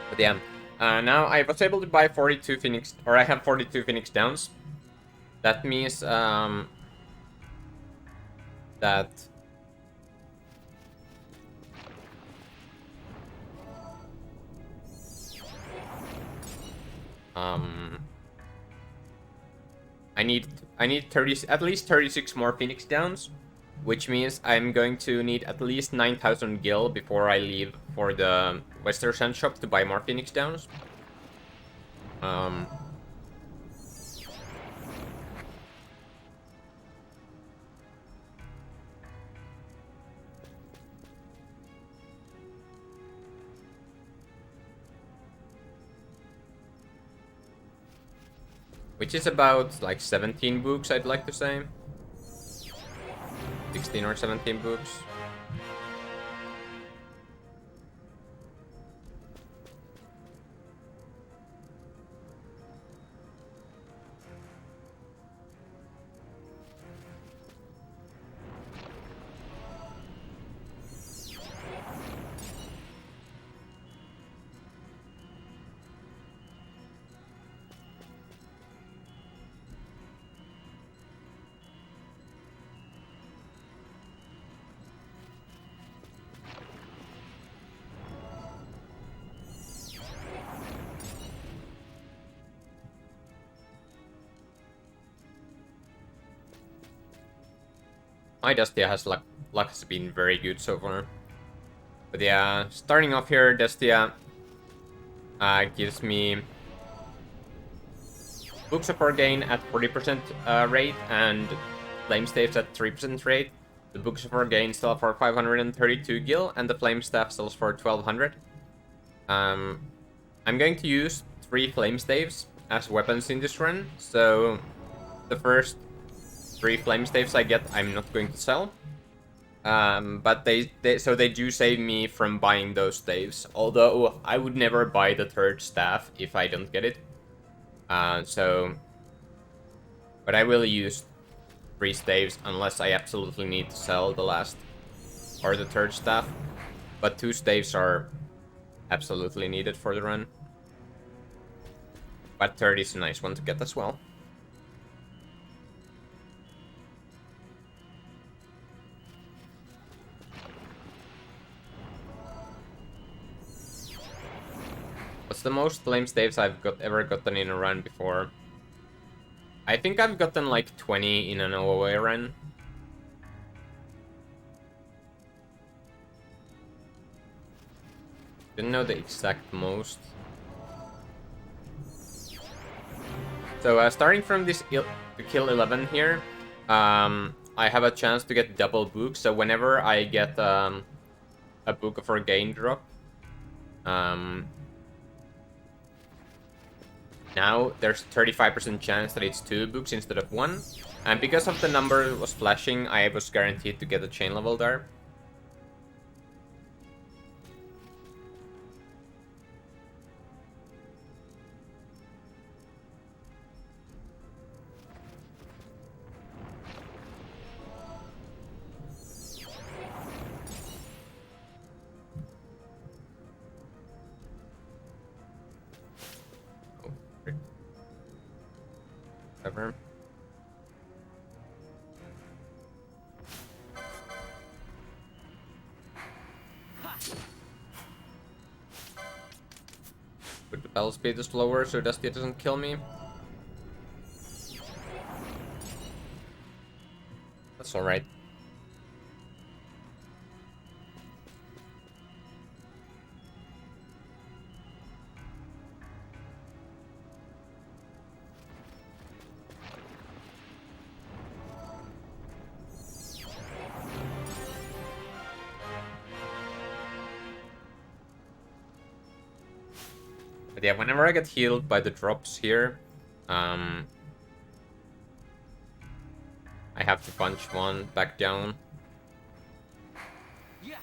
But yeah, now I was able to buy 42 Phoenix, or I have 42 Phoenix Downs. That means that I need 30, at least 36 more Phoenix Downs, which means I'm going to need at least 9,000 gil before I leave for the Western Sun shop to buy more Phoenix Downs. Which is about like 17 books, I'd like to say. 16 or 17 books. My Destia luck has been very good so far. But yeah, starting off here, Destia gives me Book Support gain at 40% rate and Flame Staves at 3% rate. The Book Support gain sells for 532 gil and the Flame Staff sells for 1200. I'm going to use 3 Flame Staves as weapons in this run, so the first 3 flame staves I get, I'm not going to sell. But so they do save me from buying those staves. Although I would never buy the 3rd staff if I don't get it. But I will use 3 staves unless I absolutely need to sell the last or the 3rd staff. But 2 staves are absolutely needed for the run. But 3rd is a nice one to get as well. What's the most flame staves I've ever gotten in a run before? I think I've gotten like 20 in an OOA run. Didn't know the exact most. So starting from this kill 11 here, I have a chance to get double books. So whenever I get a book of Orgain drop, now there's 35% chance that it's 2 books instead of 1. And because of the number was flashing, I was guaranteed to get a chain level there. Whatever. But the battle speed is lower, so Dusty doesn't kill me. That's alright. But yeah, whenever I get healed by the drops here, I have to punch one back down. Yeah.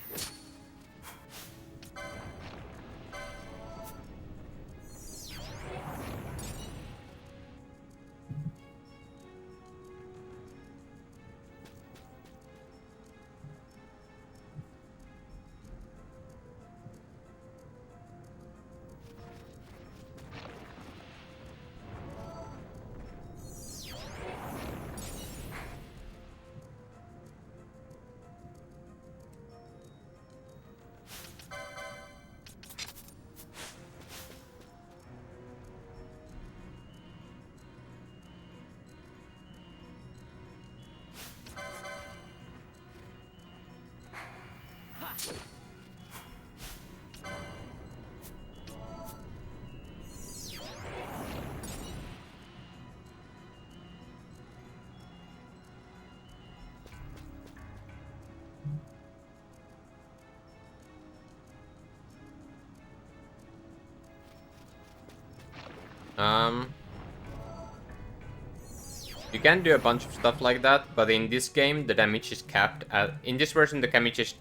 You can do a bunch of stuff like that, but in this game the damage is capped at... In this version the damage is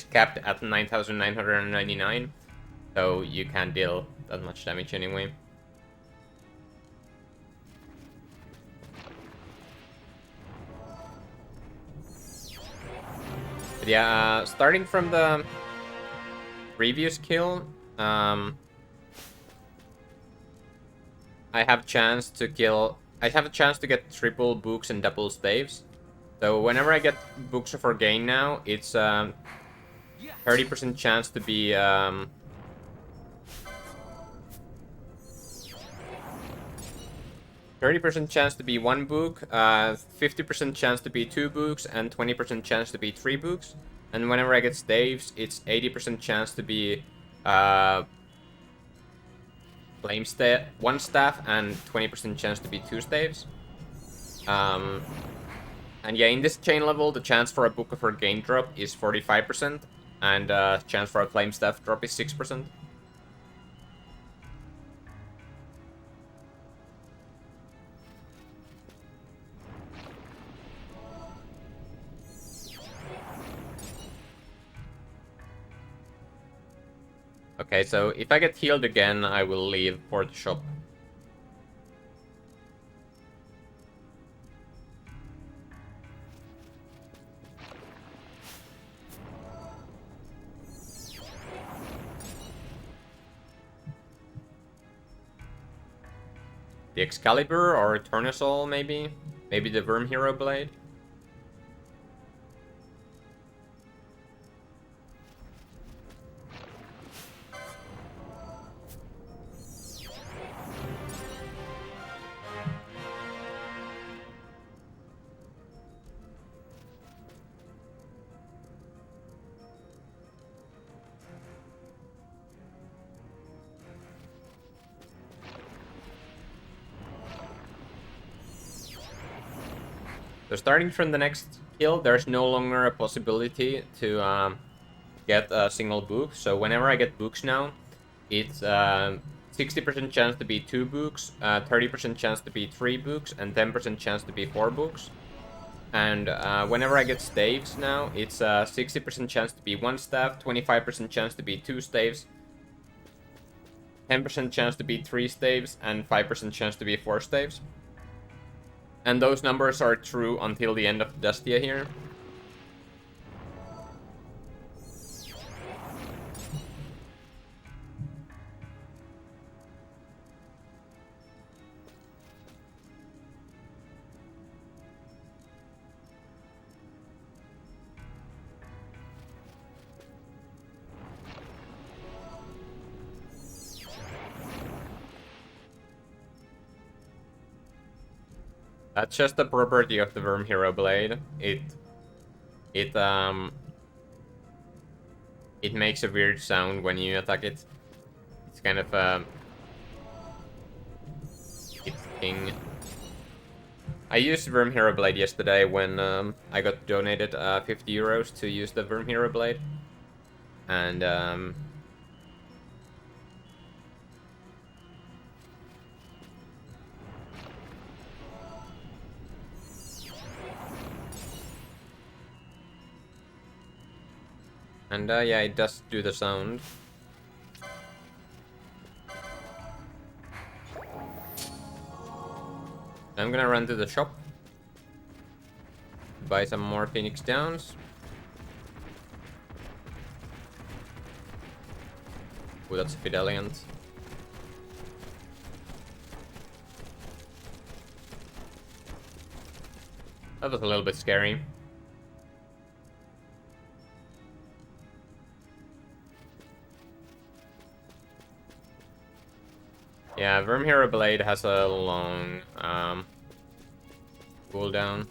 capped at 9,999, so you can't deal that much damage anyway. But yeah, starting from the previous kill, I have chance to kill... I have a chance to get triple books and double staves. So whenever I get books of Orgain now, it's 30% chance to be 30% chance to be 1 book, 50% chance to be 2 books, and 20% chance to be 3 books. And whenever I get staves, it's 80% chance to be flame 1 staff and 20% chance to be 2 staves. And yeah, in this chain level, the chance for a book of Orgain drop is 45%, and chance for a flame staff drop is 6%. Okay, so if I get healed again, I will leave for the shop. The Excalibur or Tournesol, maybe? Maybe the Worm Hero Blade? So starting from the next kill, there's no longer a possibility to get a single book. So whenever I get books now, it's 60% chance to be 2 books, 30% chance to be 3 books, and 10% chance to be 4 books. And whenever I get staves now, it's 60% chance to be 1 staff, 25% chance to be 2 staves, 10% chance to be 3 staves, and 5% chance to be 4 staves. And those numbers are true until the end of the Destia here. That's just a property of the Worm Hero Blade. It makes a weird sound when you attack it. It's kind of its thing. I used Worm Hero Blade yesterday when I got donated 50 euros to use the Worm Hero Blade. And yeah, it does do the sound. I'm gonna run to the shop. Buy some more Phoenix Downs. Ooh, that's Fideliant. That was a little bit scary. Yeah, Worm Hero Blade has a long cooldown.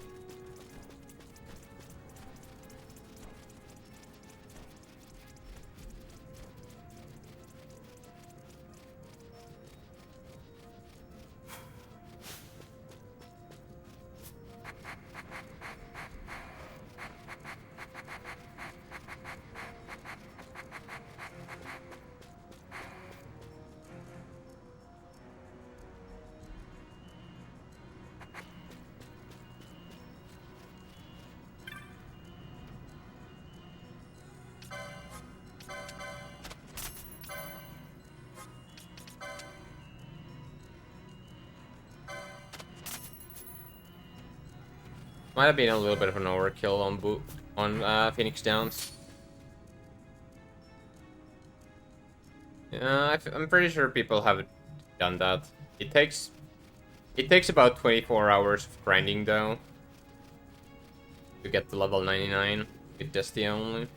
Might have been a little bit of an overkill on Phoenix Downs. Yeah, I'm pretty sure people have done that. It takes about 24 hours of grinding though to get to level 99 with Destia only.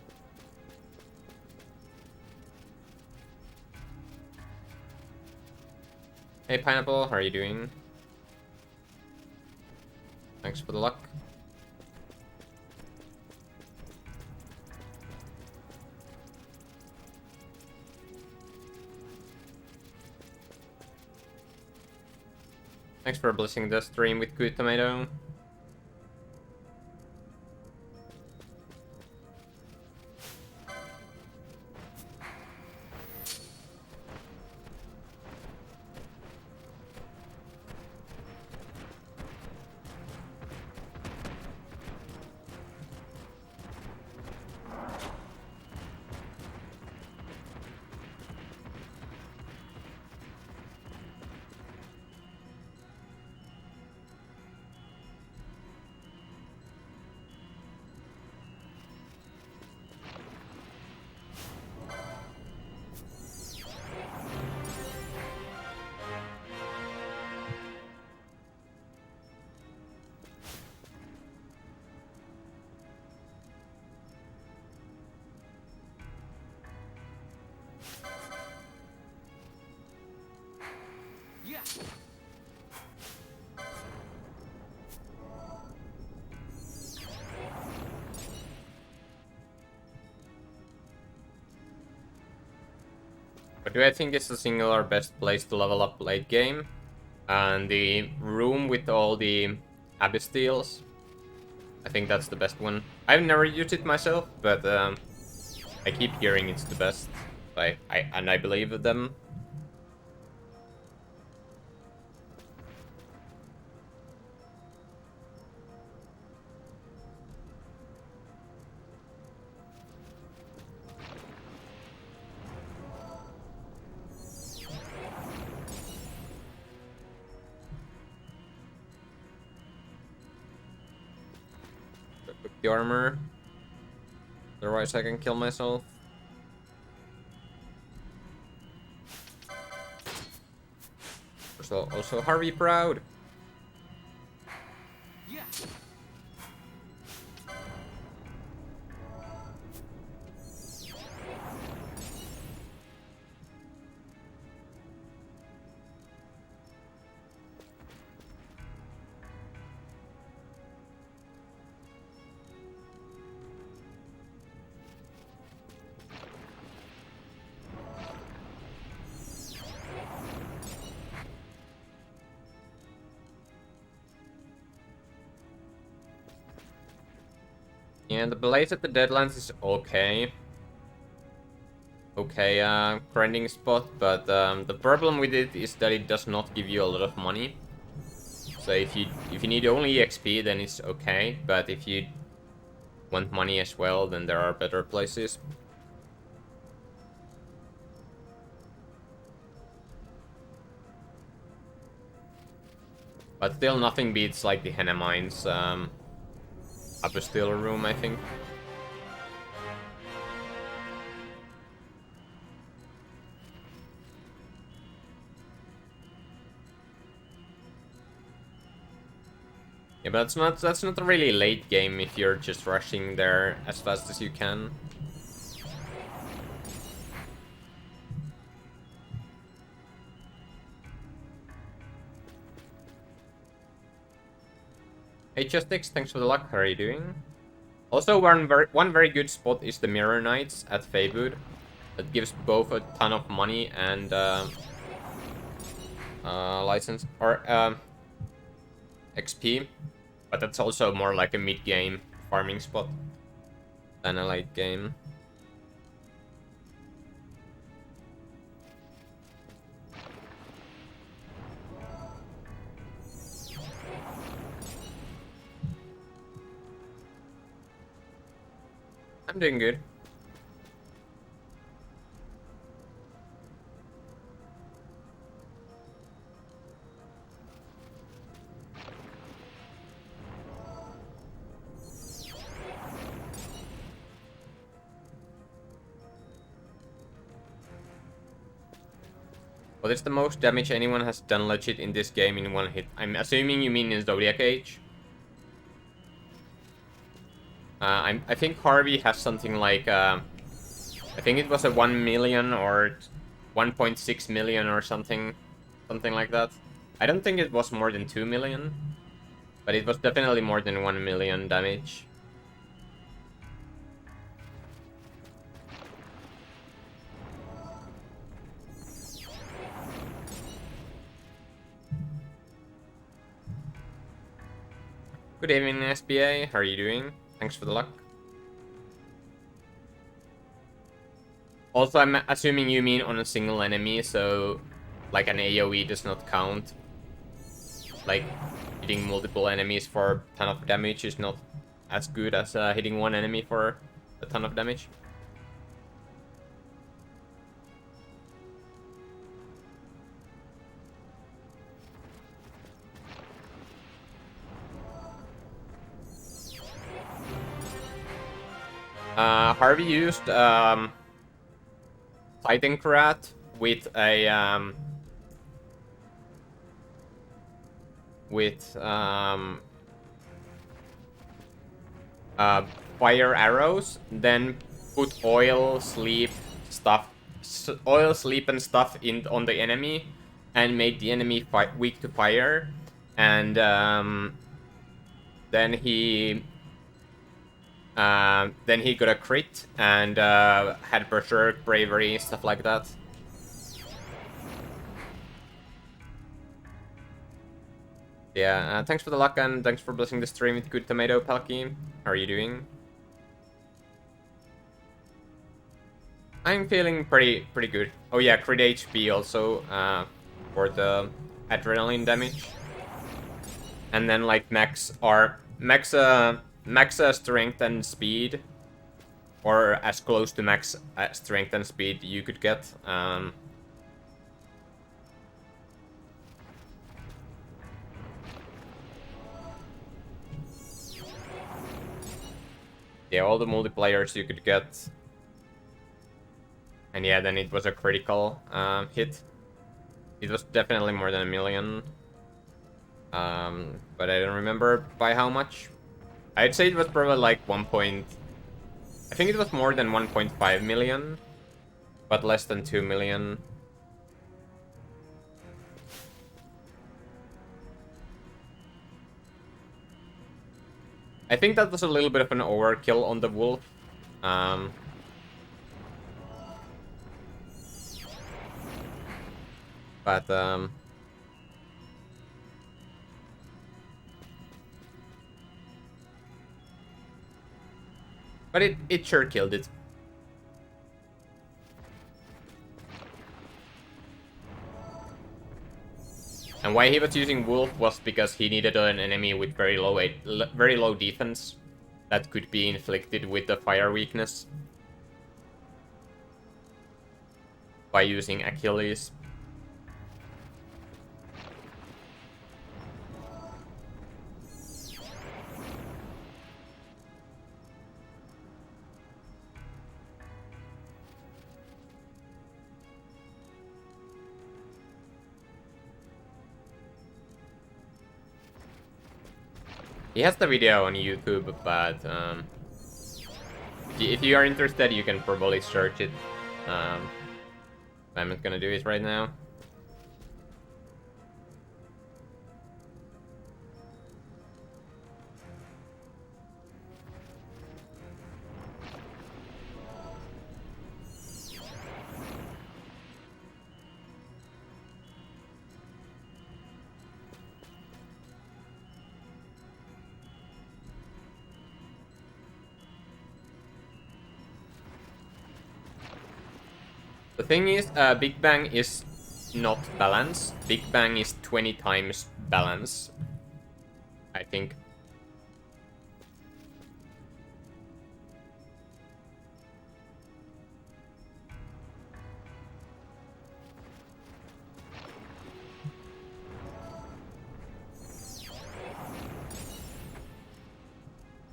Hey Pineapple, how are you doing? Thanks for the luck. Thanks for blessing the stream with good tomato. But do I think it's the singular best place to level up late game? And the room with all the Abyss steals, I think that's the best one. I've never used it myself, but I keep hearing it's the best. I believe them. Equip the armor. Otherwise I can kill myself. Also Harvey proud. Yeah. Yeah, the Blaze at the Deadlands is okay. Okay, grinding spot, but the problem with it is that it does not give you a lot of money. So if you need only XP, then it's okay. But if you want money as well, then there are better places. But still, nothing beats like the Henna Mines upper steel room, I think. Yeah, but that's not really late game if you're just rushing there as fast as you can. Hey Justix, thanks for the luck. How are you doing? Also, one very good spot is the Mirror Knights at Feywood. That gives both a ton of money and license or XP. But that's also more like a mid-game farming spot than a late game. I'm doing good. What is the most damage anyone has done legit in this game in one hit? I'm assuming you mean in Zodiac Age. I think Harvey has something like I think it was a 1 million or 1.6 million or something like that. I don't think it was more than 2 million, but it was definitely more than 1 million damage. Good evening, SBA. How are you doing? Thanks for the luck. Also, I'm assuming you mean on a single enemy, so like an AoE does not count. Like hitting multiple enemies for a ton of damage is not as good as hitting one enemy for a ton of damage. Harvey used Titan Karat with a fire arrows, then put oil, sleep, and stuff in on the enemy, and made the enemy weak to fire, and then he got a crit and had Berserk, Bravery, stuff like that. Yeah, thanks for the luck and thanks for blessing the stream with good tomato, Palki. How are you doing? I'm feeling pretty good. Oh yeah, crit HP also for the adrenaline damage. And then like max strength and speed, or as close to max strength and speed you could get. Yeah, all the multiplayers you could get. And yeah, then it was a critical hit. It was definitely more than 1 million. But I don't remember by how much. I'd say it was probably like 1 point... I think it was more than 1.5 million. But less than 2 million. I think that was a little bit of an overkill on the wolf. But it sure killed it. And why he was using wolf was because he needed an enemy with very low defense that could be inflicted with the fire weakness by using Achilles. He has the video on YouTube, but if you are interested, you can probably search it. I'm not gonna do it right now. The thing is, Big Bang is not balance. Big Bang is 20 times balance, I think.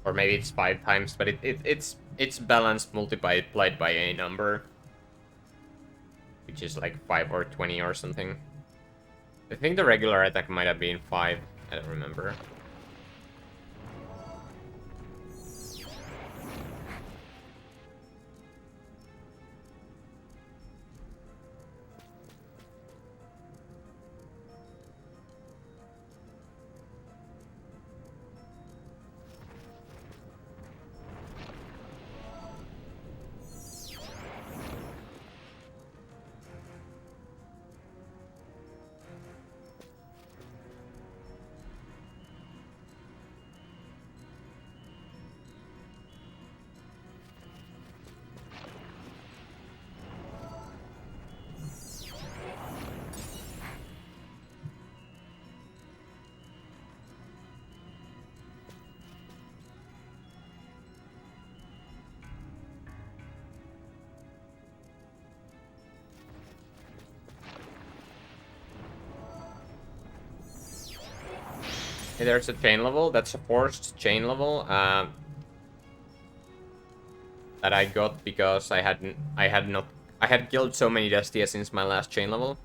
Or maybe it's 5 times, but it's balanced multiplied by a number. Which is like 5 or 20 or something. I think the regular attack might have been 5. I don't remember. Hey, there's a chain level. That's a forced chain level that I got because I had killed so many Destia since my last chain level.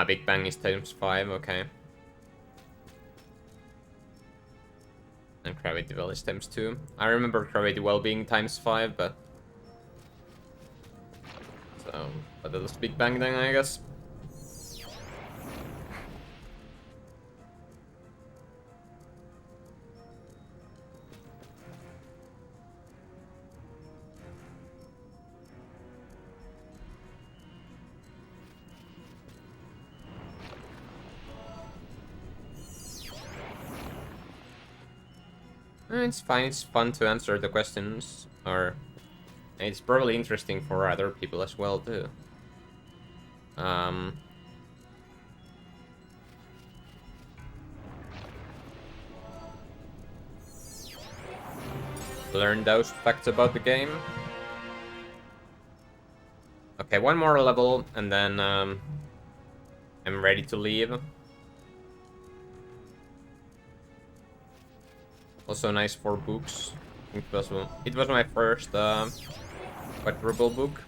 Big Bang is times 5, okay. And Gravity Well is times 2. I remember Gravity Well being times 5, but... So, but that was Big Bang then, I guess. It's fine, it's fun to answer the questions, or it's probably interesting for other people as well, too. Learn those facts about the game. Okay, one more level, and then I'm ready to leave. Also nice for books. I think it was my first quadruple book.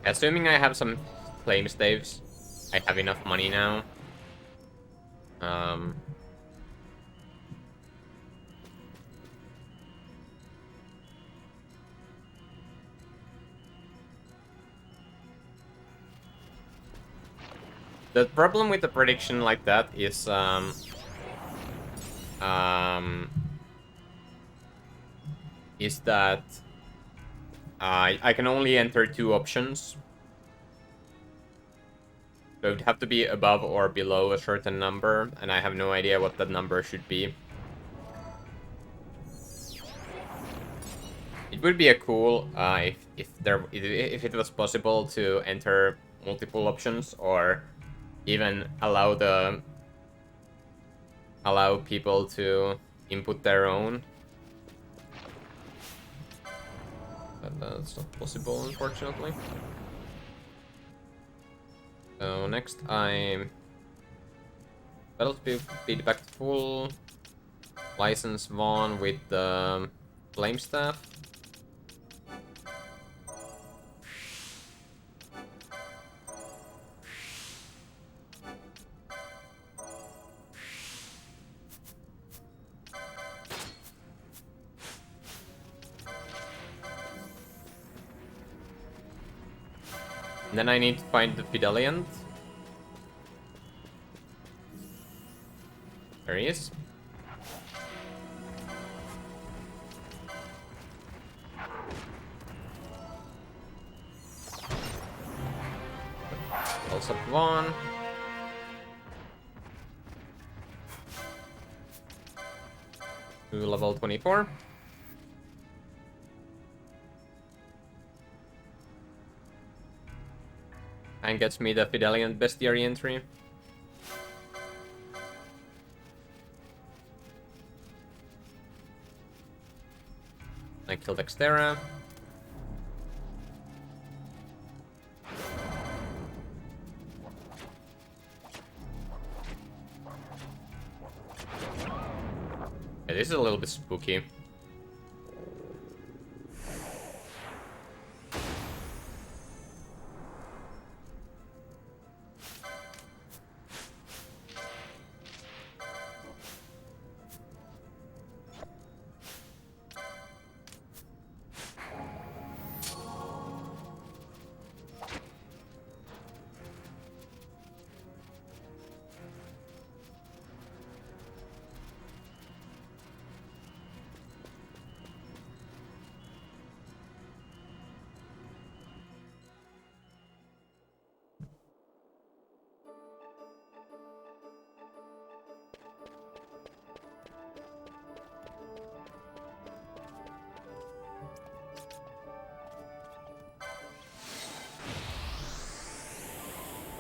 Assuming I have some claim staves, I have enough money now. The problem with a prediction like that is that I can only enter 2 options. So it would have to be above or below a certain number, and I have no idea what that number should be. It would be a cool if it was possible to enter multiple options, or even allow people to input their own. But that's not possible, unfortunately. So next I'm Battlefield back to full. License Vaughn with the Flame Staff. And then I need to find the Fideliant. There he is. Also Vaughn. To level 24. And gets me the Fideliant Bestiary entry. I killed Dextera. Yeah, this is a little bit spooky.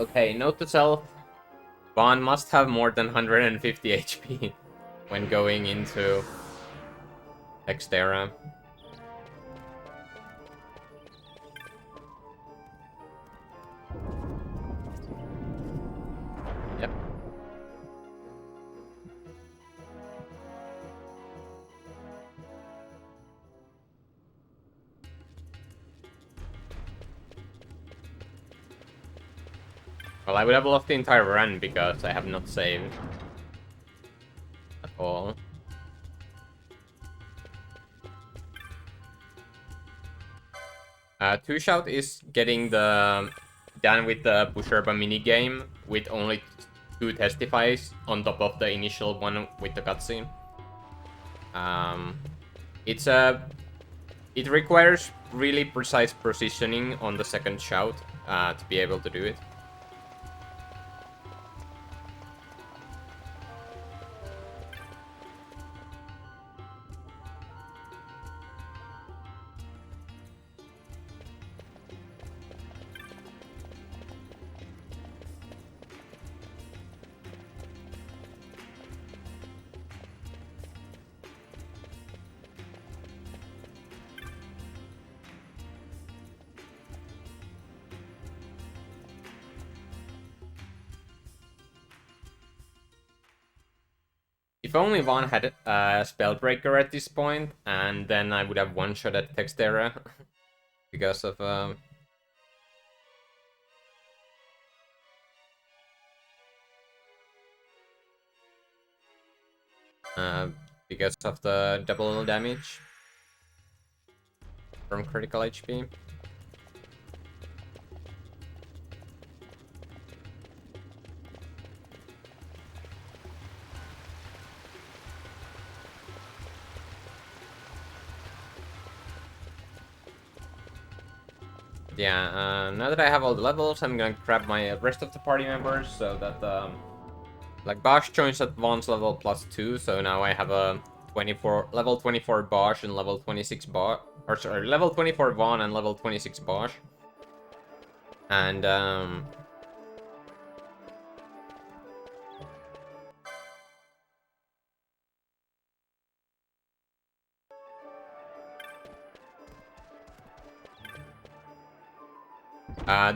Okay, note to self. Vaughn must have more than 150 HP when going into Textera. Yep. Well, I would have lost the entire run because I have not saved at all. Two Shout is getting the done with the Pusherba minigame with only 2 testifies on top of the initial one with the cutscene. It's it requires really precise positioning on the second shout to be able to do it. If only Vaughn had a Spellbreaker at this point, and then I would have one-shot at Textera because of because of the double damage from critical HP. Yeah, now that I have all the levels, I'm gonna grab my rest of the party members so that like Bosch joins at Vaughn's level +2, so now I have a level 24 Bosch and level 26 Bosch, or sorry, level 24 Vaughn and level 26 Bosch. And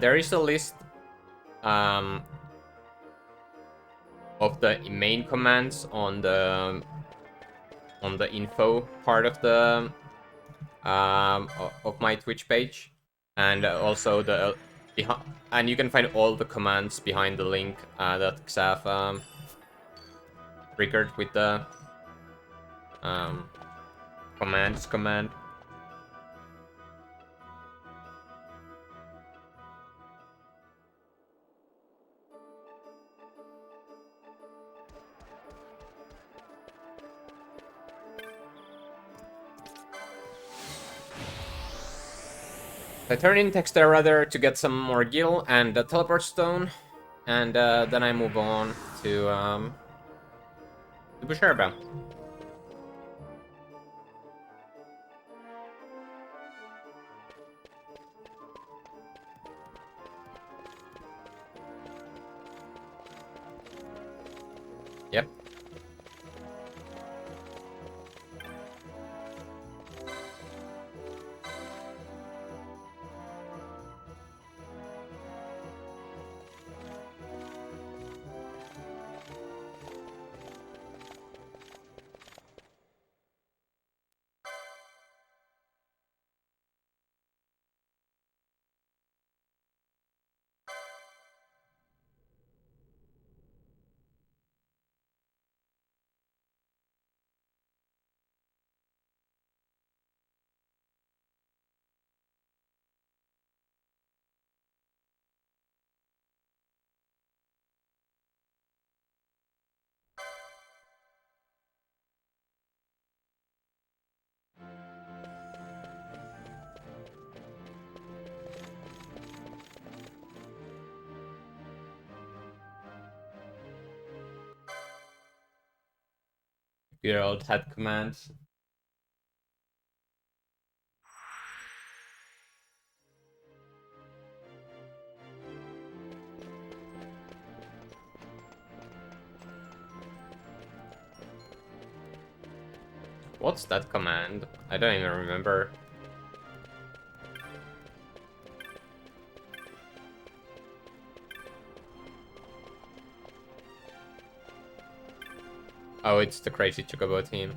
there is a list of the main commands on the info part of the of my Twitch page, and also the and you can find all the commands behind the link that Xaf triggered with the commands command. I turn in Textera there to get some more gil and the teleport stone, and then I move on to Busherba. Yep. Good old head commands. What's that command? I don't even remember. Oh, it's the crazy Chocobo team.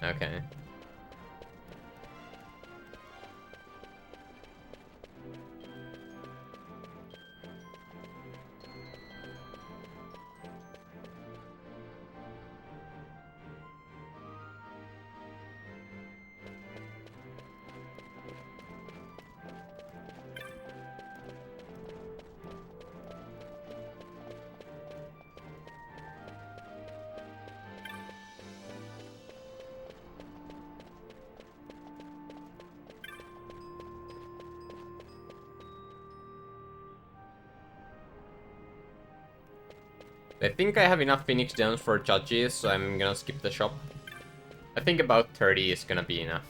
Okay. I think I have enough Phoenix Downs for judges, so I'm gonna skip the shop. I think about 30 is gonna be enough.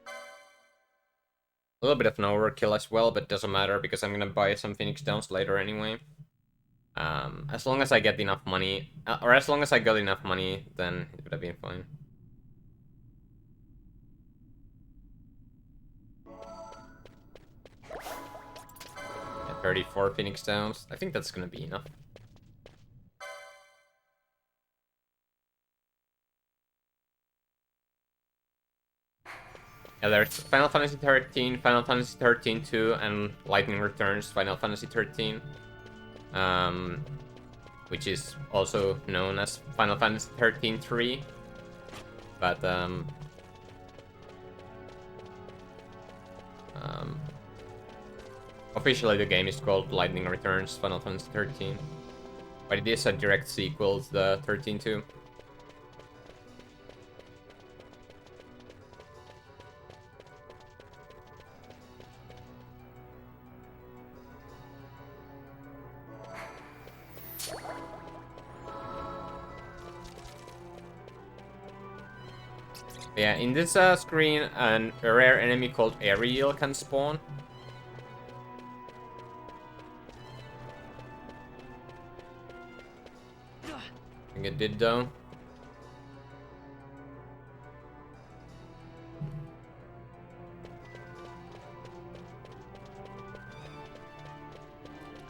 A little bit of an overkill as well, but doesn't matter because I'm gonna buy some Phoenix Downs later anyway. As long as I get enough money, or as long as I got enough money, then it would have been fine. 34 Phoenix Downs. I think that's gonna be enough. Yeah, there's Final Fantasy 13, Final Fantasy 13 2, and Lightning Returns Final Fantasy 13. Which is also known as Final Fantasy 13 3. But, officially the game is called Lightning Returns Final Fantasy 13. But it is a direct sequel to the 13 2. Yeah, in this screen, a rare enemy called Ariel can spawn. I think it did though.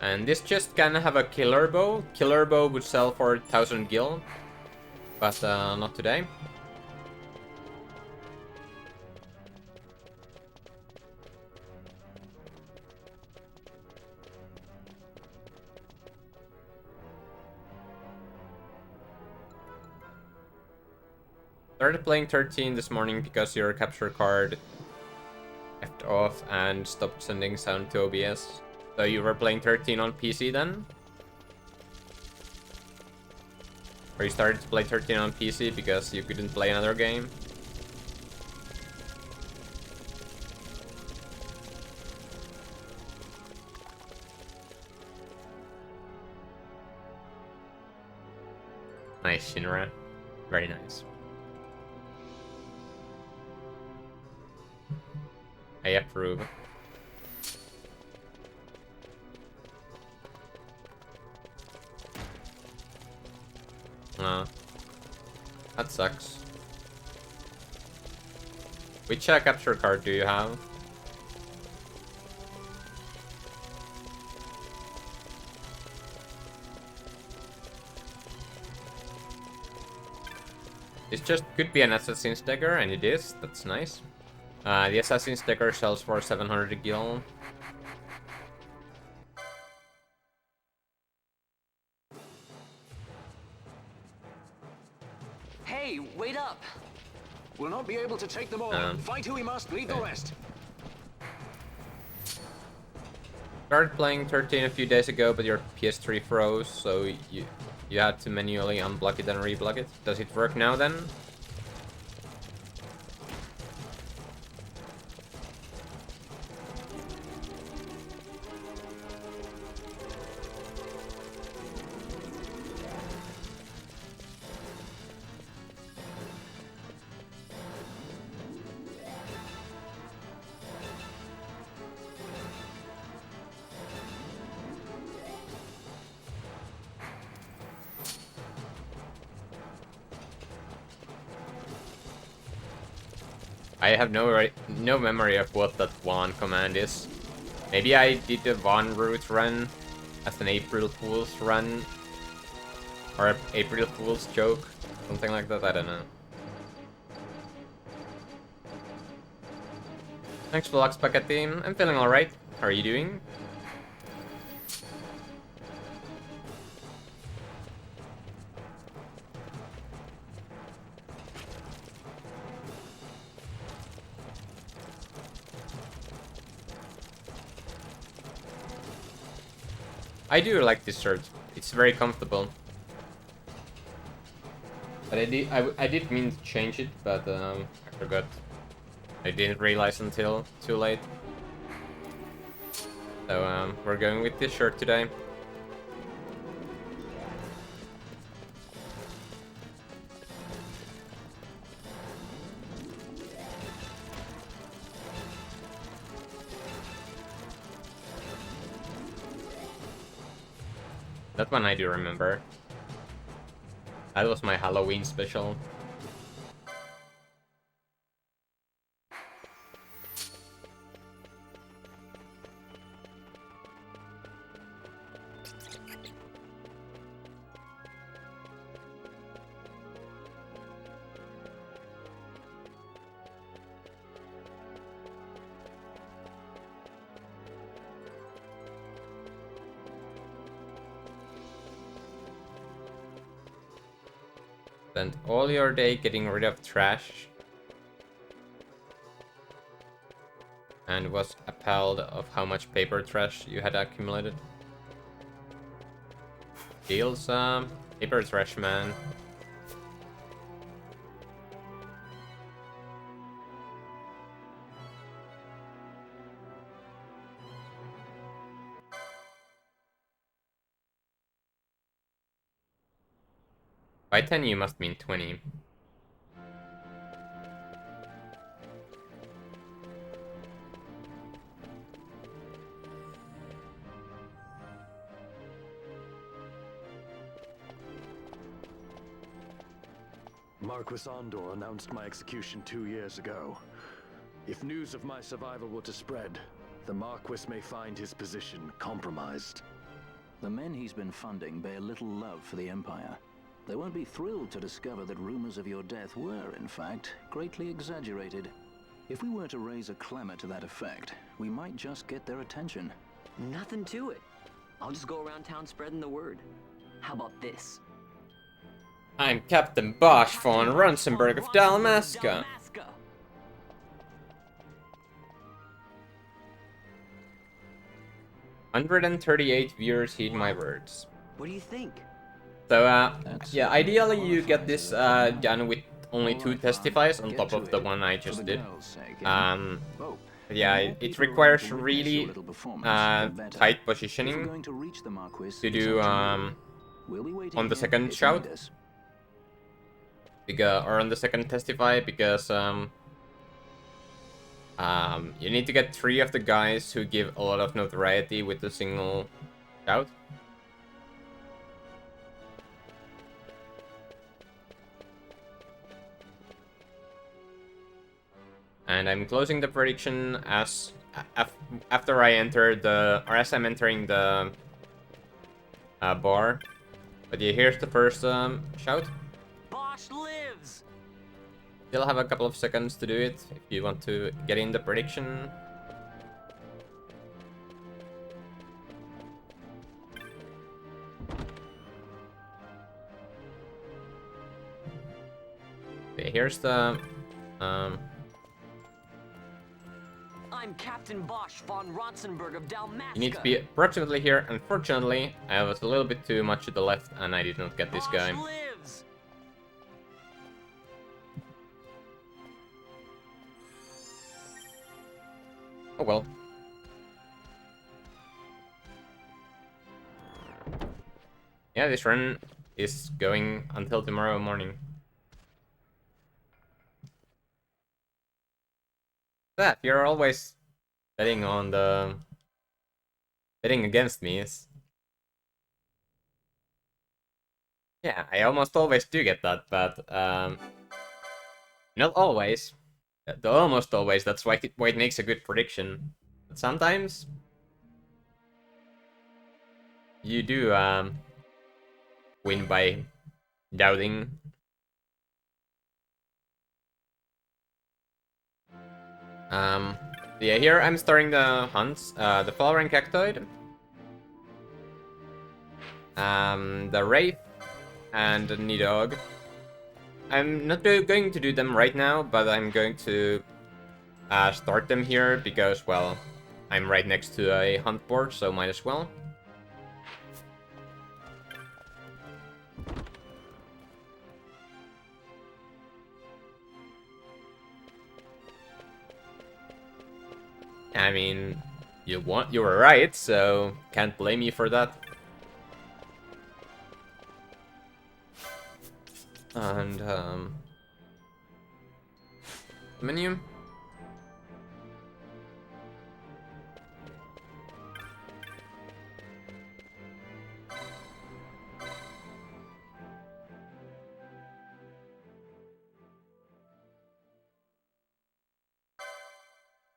And this just can have a killer bow. Killer bow would sell for 1000 gil, but not today. Started playing 13 this morning because your capture card left off and stopped sending sound to OBS. So you were playing 13 on PC then? Or you started to play 13 on PC because you couldn't play another game? Nice, Shinra. Very nice. I approve. That sucks. Which capture card do you have? This just could be an Assassin's Dagger, and it is. That's nice. The Assassin's Dagger sells for 700 gil. Hey, wait up! We'll not be able to take them all. Fight who we must, leave the rest. Started playing 13 a few days ago, but your PS3 froze, so you had to manually unblock it and reblock it. Does it work now then? I have no memory of what that one command is. Maybe I did the one route run as an April Fool's run. Or an April Fool's joke. Something like that, I don't know. Thanks for Lux Spaghetti. I'm feeling alright. How are you doing? I do like this shirt. It's very comfortable. But I did mean to change it, but I forgot. I didn't realize until too late. So we're going with this shirt today. That one I do remember. That was my Halloween special. Spent all your day getting rid of trash and was appalled of how much paper trash you had accumulated. Feels paper trash, man. By 10 you must mean 20. Marquis Andor announced my execution 2 years ago. If news of my survival were to spread, the Marquis may find his position compromised. The men he's been funding bear little love for the Empire. They won't be thrilled to discover that rumors of your death were, in fact, greatly exaggerated. If we were to raise a clamor to that effect, we might just get their attention. Nothing to it. I'll just go around town spreading the word. How about this? I'm Captain Bosch von Runsenberg of Dalmasca. 138 viewers heed my words. What do you think? So, yeah, ideally you get this done with only 2 testifies on top of the one I just did. Yeah, it requires really tight positioning to do on the second shout. Or on the second testify, because you need to get 3 of the guys who give a lot of notoriety with a single shout. And I'm closing the prediction as after I enter the, or as I'm entering the bar. But yeah, here's the first shout. Bosch lives. Still have a couple of seconds to do it if you want to get in the prediction. Okay, here's the I'm Captain Bosch von Ronsenberg of Dalmasca. you need to be approximately here. Unfortunately, I was a little bit too much to the left and I did not get this guy. Bosch lives. Oh well. Yeah, this run is going until tomorrow morning. That you're always betting on the betting against me is, yeah, I almost always do get that, but not always. Almost always, that's why it makes a good prediction. But sometimes you do win by doubting. Yeah, here I'm starting the hunts. The flowering cactoid, the wraith, and the Nidog. I'm not going to do them right now, but I'm going to start them here because, well, I'm right next to a hunt board, so might as well. I mean, you were right, so can't blame you for that. And menu.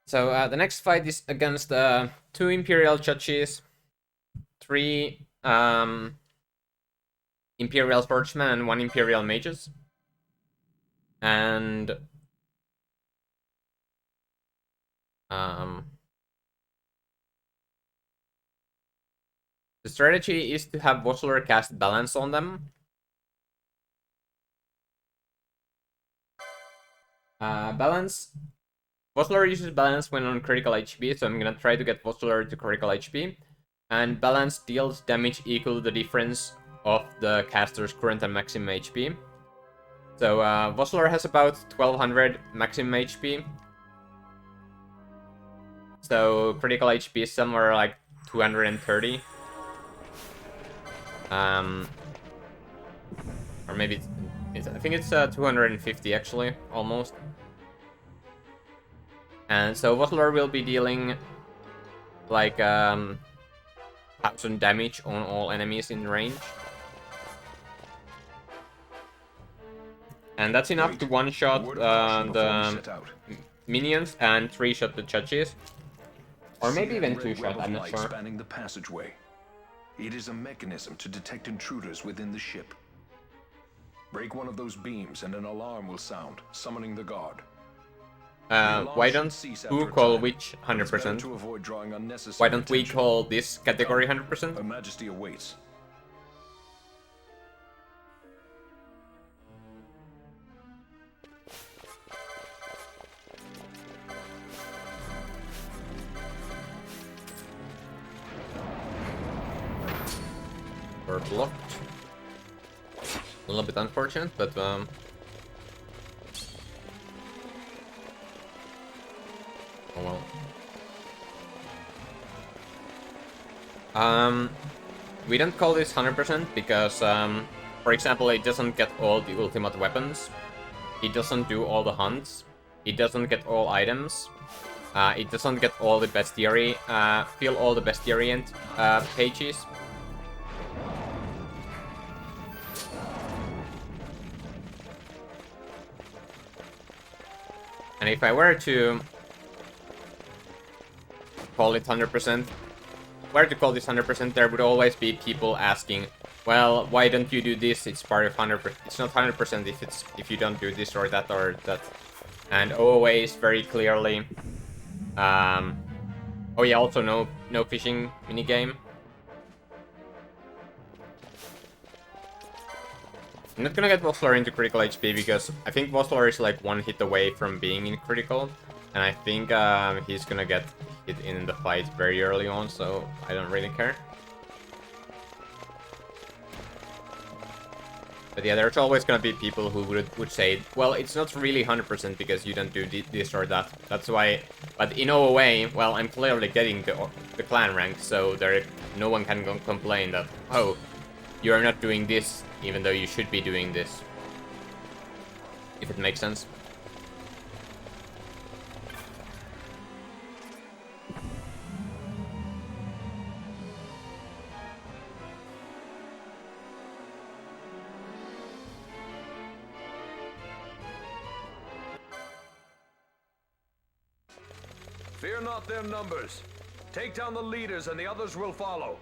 So the next fight is against 2 Imperial Judges, 3 Imperial Swordsmen, and 1 Imperial Mages. And the strategy is to have Vossler cast balance on them. Balance. Vossler uses balance when on critical HP, so I'm gonna try to get Vossler to critical HP. And balance deals damage equal to the difference of the caster's current and maximum HP. So Vossler has about 1200 maximum HP. So critical HP is somewhere like 230. Or maybe I think it's 250 actually, almost. And so Vossler will be dealing like 1000 damage on all enemies in range. And that's enough to one-shot the minions and 3-shot the judges. Or maybe even 2-shot, I'm not sure. Spanning the passageway. It is a mechanism to detect intruders within the ship. Break one of those beams and an alarm will sound, summoning the guard. Why don't who call which 100%? Why don't we call this category 100%? Her Majesty awaits. We're blocked. A little bit unfortunate, but oh well. We don't call this 100% because, for example, it doesn't get all the ultimate weapons. It doesn't do all the hunts. It doesn't get all items. It doesn't get all the bestiary, fill all the bestiary pages. And if I were to call it 100%, call this 100%, there would always be people asking, well, why don't you do this? It's part of 100%. It's not 100% if you don't do this or that or that. And OOA is very clearly. Oh yeah, also no fishing minigame. I'm not gonna get Vossler into critical HP because I think Vossler is like 1 hit away from being in critical. And I think he's gonna get hit in the fight very early on, so I don't really care. But yeah, there's always gonna be people who would say, well, it's not really 100% because you don't do this or that. That's why, but in OOA, well, I'm clearly getting the clan rank, so no one can complain that, oh, you're not doing this, even though you should be doing this. If it makes sense. Fear not their numbers. Take down the leaders and the others will follow.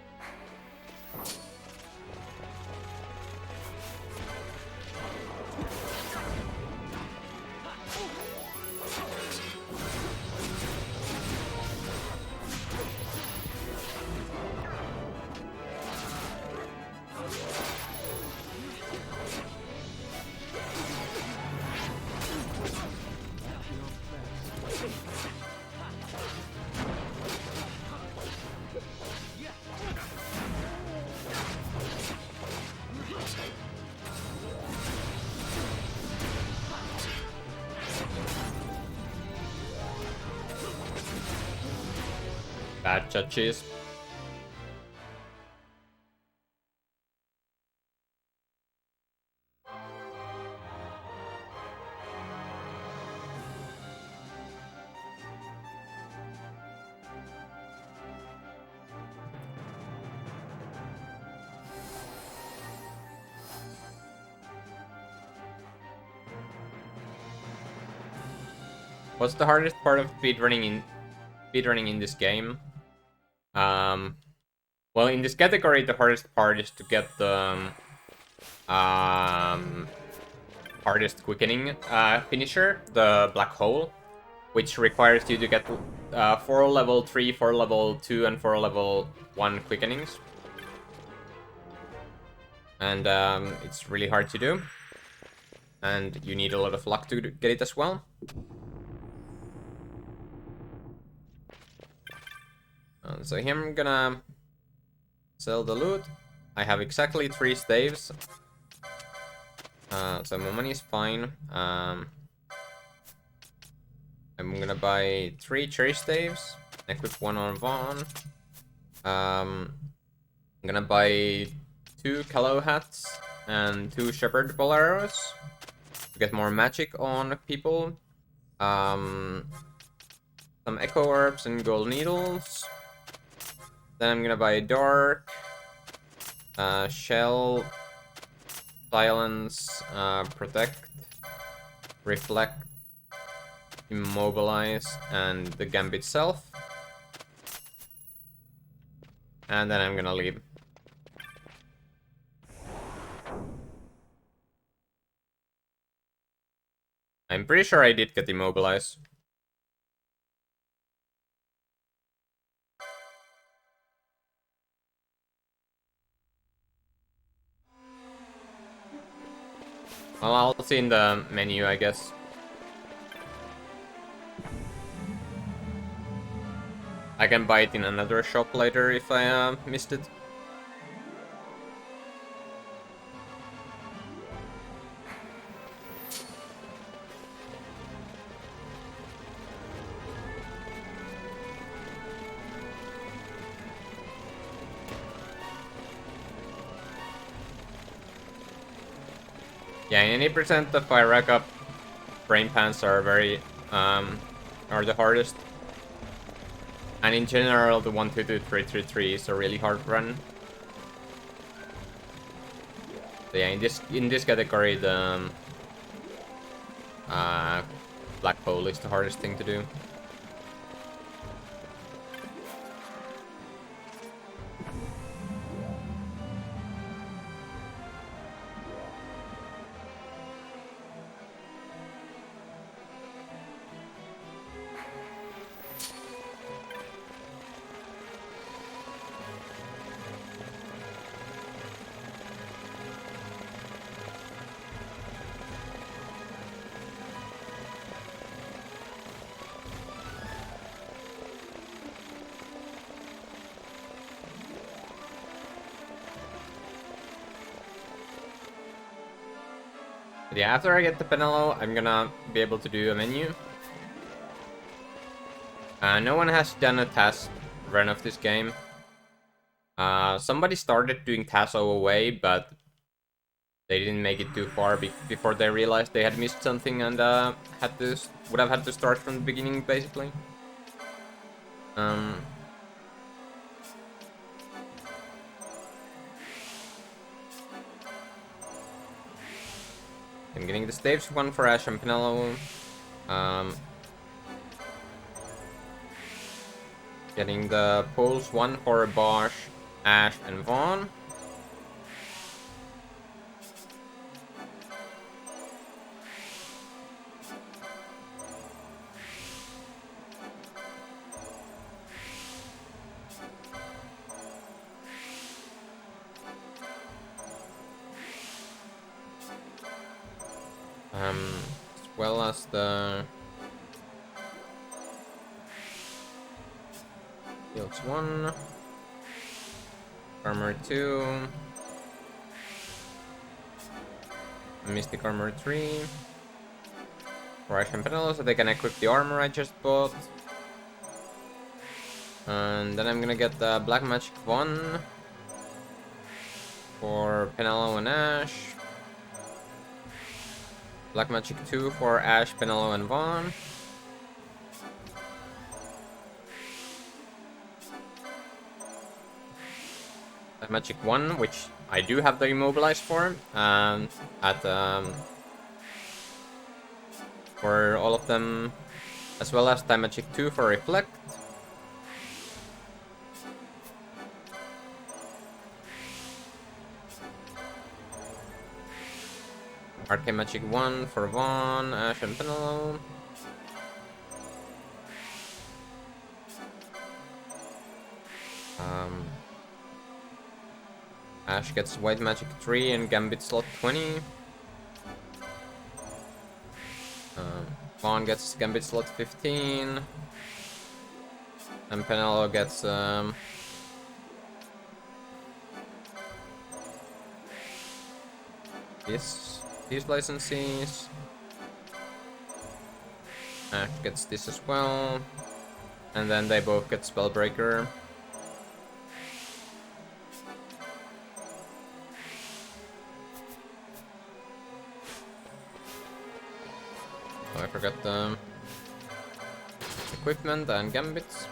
Bad judges. What's the hardest part of speedrunning in this game? Well, in this category, the hardest part is to get the hardest quickening finisher, the black hole, which requires you to get 4 level 3, 4 level 2, and 4 level 1 quickenings. And it's really hard to do. And you need a lot of luck to get it as well. So here I'm gonna sell the loot. I have exactly 3 staves. So my money is fine. I'm gonna buy 3 cherry staves, equip 1 on Vaughn. I'm gonna buy 2 Callow hats and 2 shepherd bow arrows to get more magic on people. Some echo orbs and gold needles. Then I'm gonna buy a dark, shell, silence, protect, reflect, immobilize, and the gambit itself. And then I'm gonna leave. I'm pretty sure I did get immobilize. Well, I'll see in the menu, I guess. I can buy it in another shop later if I missed it. Yeah, 80% of I rack up brain pants are very are the hardest. And in general the 1, 2, 2, 3, 3, 3 is a really hard run. So yeah, in this category the black hole is the hardest thing to do. But yeah, after I get the Penelo, I'm gonna be able to do a menu. No one has done a task run of this game. Somebody started doing tasks all away, but they didn't make it too far before they realized they had missed something and would have had to start from the beginning, basically. I'm getting the staves, 1 for Ash and Penelo. Getting the pulse 1 for Bosch, Ash, and Vaughn. As well as the Fields 1, Armor 2, Mystic Armor 3, for Ash and Penelope, so they can equip the armor I just bought. And then I'm gonna get the Black Magic 1 for Penelope and Ash. Black Magic 2 for Ash, Penelope, and Vaughn. Black Magic 1, which I do have the Immobilize for, for all of them, as well as Time Magic 2 for Reflect. Arcane Magic 1 for Vaughn, Ash, and Penelope. Ash gets White Magic 3 and Gambit slot 20. Vaughn gets Gambit slot 15. And Penelope gets these licenses. Ash gets this as well. And then they both get Spellbreaker. Oh, I forgot the equipment and gambits.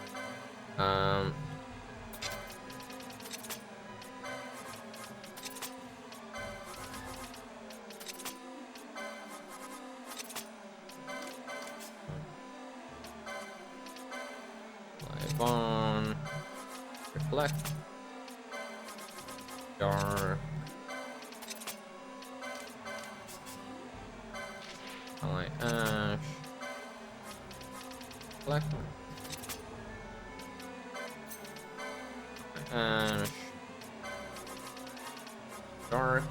Live on. Reflect. Dark. Ash. Black. Ash. Dark.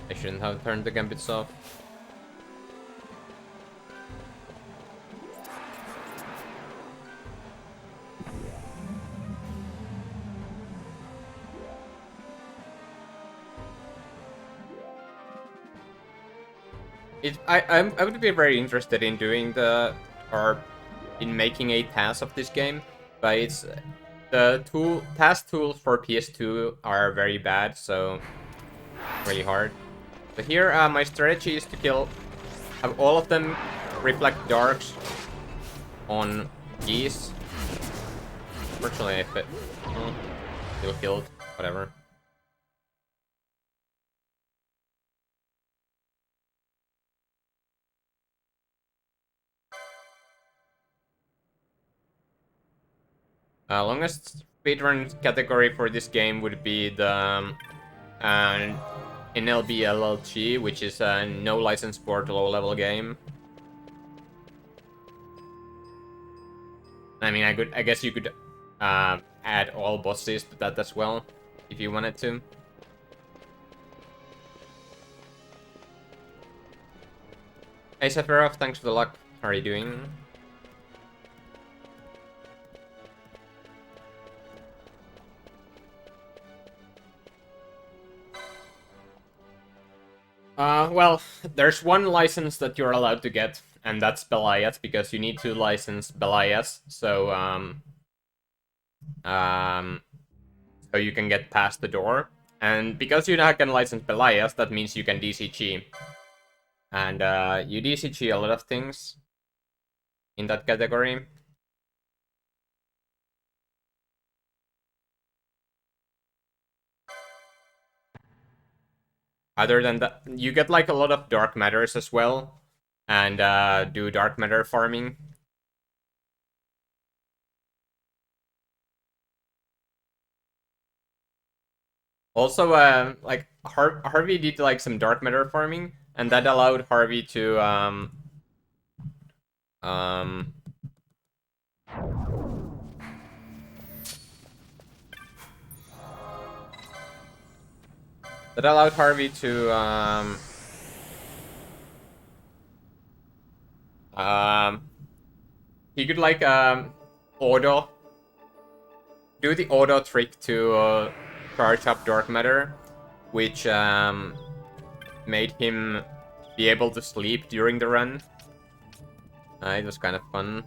I shouldn't have turned the gambits off. I would be very interested in doing in making a task of this game, but it's the task tools for PS2 are very bad, so really hard. So here, my strategy is to have all of them reflect darks on geese. Unfortunately, if it still killed, whatever. Longest speedrun category for this game would be the NLB LLG, which is a no license sport low level game. I mean, I guess you could add all bosses to that as well if you wanted to. Hey Sephiroth, thanks for the luck. How are you doing? Well, there's one license that you're allowed to get, and that's Belias, because you need to license Belias, so you can get past the door. And because you now can license Belias, that means you can DCG. And you DCG a lot of things in that category. Other than that, you get like a lot of dark matters as well, and do dark matter farming. Also, like Harvey did like some dark matter farming, and that allowed Harvey to um that allowed Harvey to he could like auto do the auto trick to charge up dark matter, which made him be able to sleep during the run. It was kind of fun.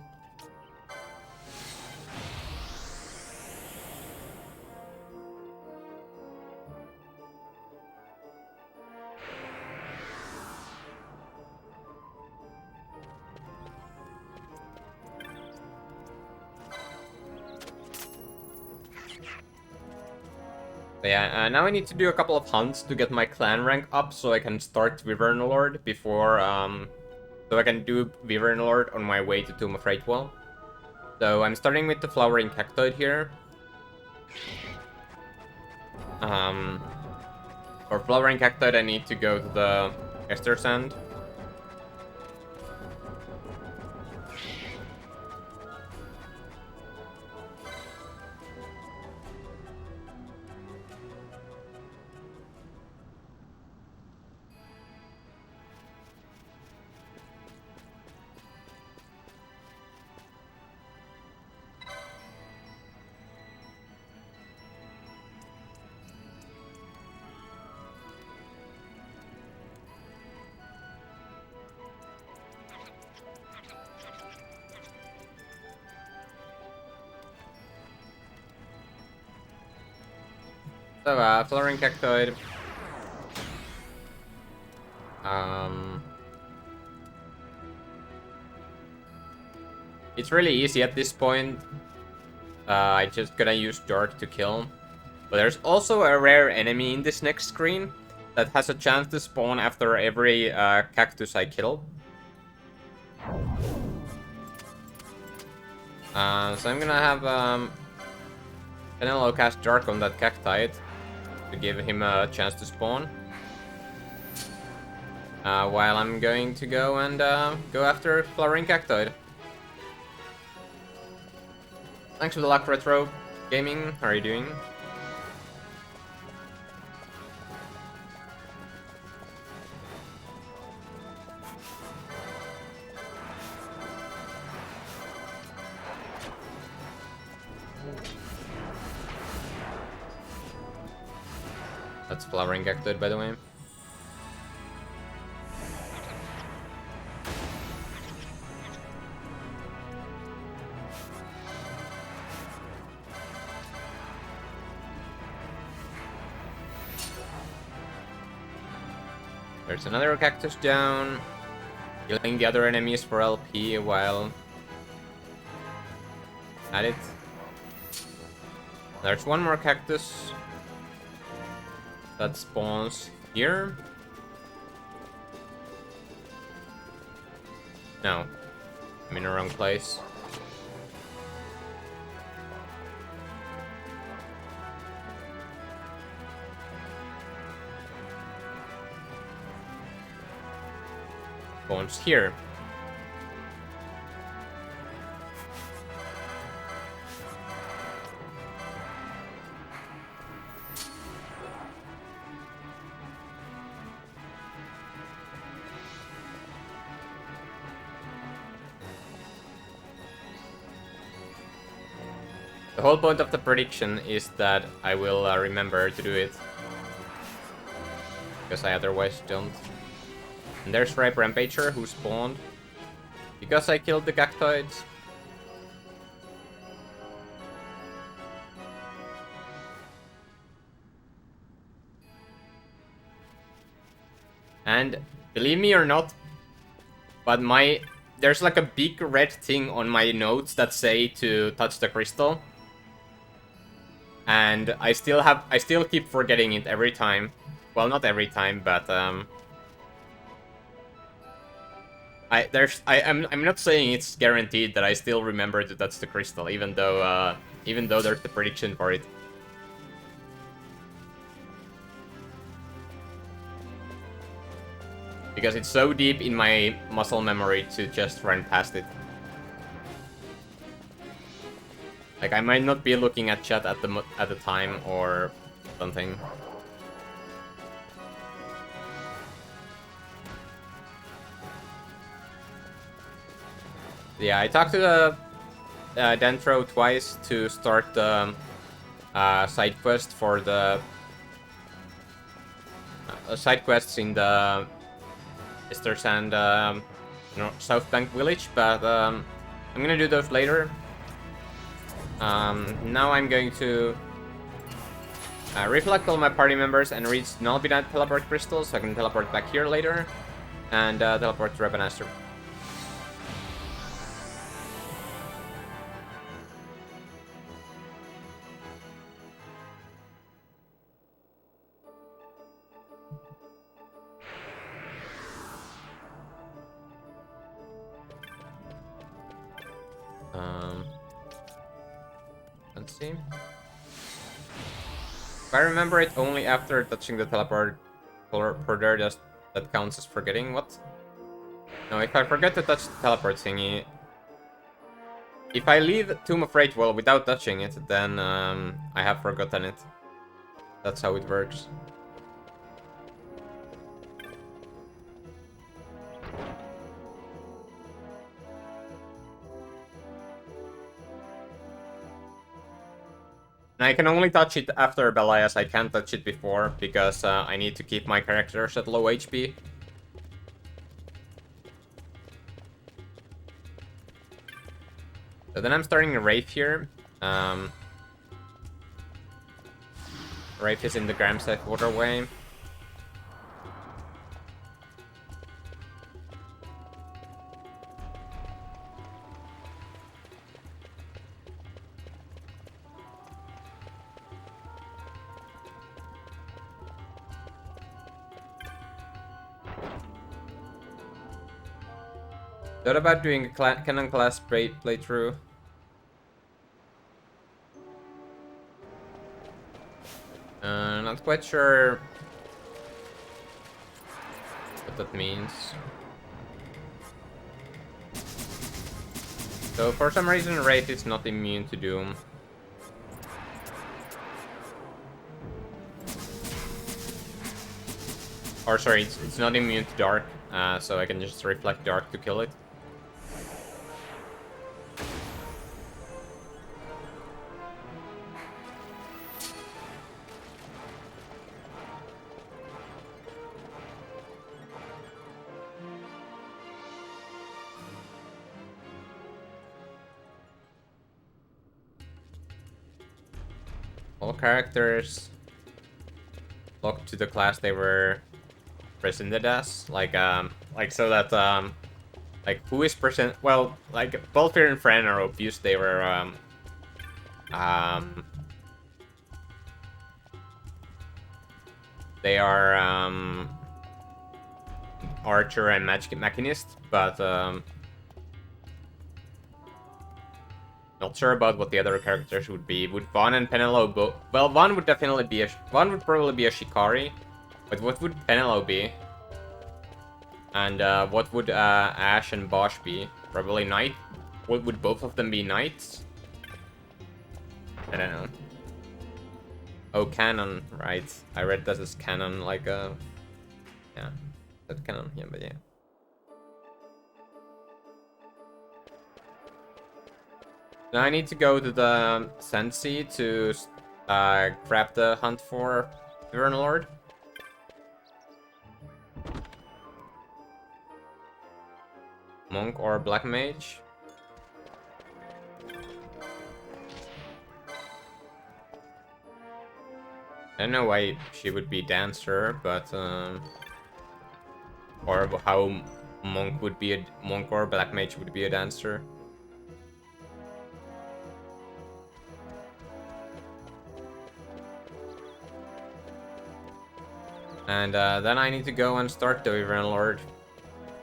But yeah, now I need to do a couple of hunts to get my clan rank up so I can start Wyvern Lord before, so I can do Wyvern Lord on my way to Tomb of Raidwell. So I'm starting with the Flowering Cactoid here. For Flowering Cactoid I need to go to the Ester Sand. So, Flowering Cactoid. It's really easy at this point. I just gotta use Dark to kill. But there's also a rare enemy in this next screen that has a chance to spawn after every cactus I kill. So I'm gonna have Penelo cast Dark on that Cactite to give him a chance to spawn. While I'm going to go and go after Flowering Cactoid. Thanks for the luck, Retro Gaming. How are you doing? That's Flowering Cactoid, by the way. There's another cactus down, killing the other enemies for LP while at it. There's one more cactus that spawns here. No, I'm in the wrong place. Spawns here. The whole point of the prediction is that I will remember to do it. Because I otherwise don't. And there's Ripe Rampager who spawned. Because I killed the cactoids. And believe me or not, but there's like a big red thing on my notes that say to touch the crystal. And I still keep forgetting it every time. well, not every time, but I'm not saying it's guaranteed that I still remember that that's the crystal, even though there's the prediction for it. Because it's so deep in my muscle memory to just run past it. Like, I might not be looking at chat at the time or something. Yeah, I talked to the Dentro twice to start the side quest for the side quests in the Mr. Sand South Bank village, but I'm gonna do those later. Now I'm going to reflect all my party members and reach Nullbidant teleport crystals so I can teleport back here later and teleport to Rebanaster. Let's see. If I remember it, only after touching the teleporter that counts as forgetting. What? No, if I forget to touch the teleport thingy, if I leave Tomb of Rage Well without touching it, then I have forgotten it. That's how it works. And I can only touch it after Belias. I can't touch it before because I need to keep my characters at low HP. So then I'm starting a Wraith here. Wraith is in the Gramseth waterway. Thought about doing a Canon class playthrough. Not quite sure what that means. So for some reason Wraith is not immune to Doom. Or sorry, it's not immune to Dark, so I can just reflect Dark to kill it. All characters locked to the class they were presented as, like so that like who is present. Well, like Balthier and Fran are obvious. They were they are Archer and Machinist, but not sure about what the other characters would be. Would Vaughn and Penelope both? Well, Vaughn would definitely be Vaughn would probably be a Shikari, but what would Penelope be? And what would Ash and Bosch be? Probably Knight. Would both of them be Knights? I don't know. Oh, canon, right? I read that as canon, like yeah, that's canon. Yeah, but yeah. Now I need to go to the Sensi to grab the hunt for Vern Lord. Monk or Black Mage. I don't know why she would be Dancer, but or how Monk would be Monk or Black Mage would be a Dancer. And then I need to go and start the Wyvern Lord.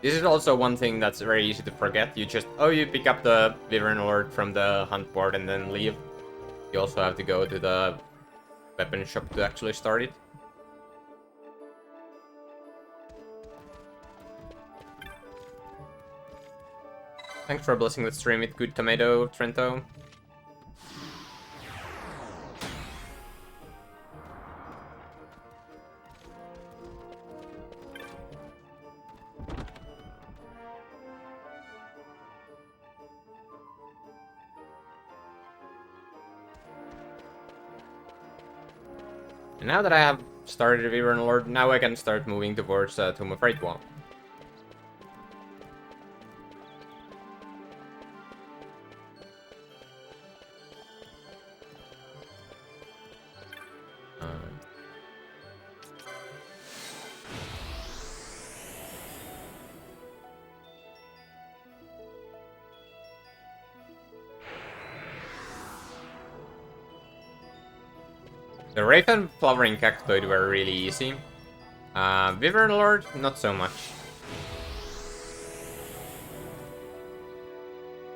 This is also one thing that's very easy to forget. You just, oh, you pick up the Wyvern Lord from the hunt board and then leave. You also have to go to the weapon shop to actually start it. Thanks for blessing the stream with good tomato, Trento. And now that I have started Wyvern Lord, now I can start moving towards Tomb of Wraithwall. The Wraith and Flowering Cactoid were really easy. Wyvern Lord, not so much.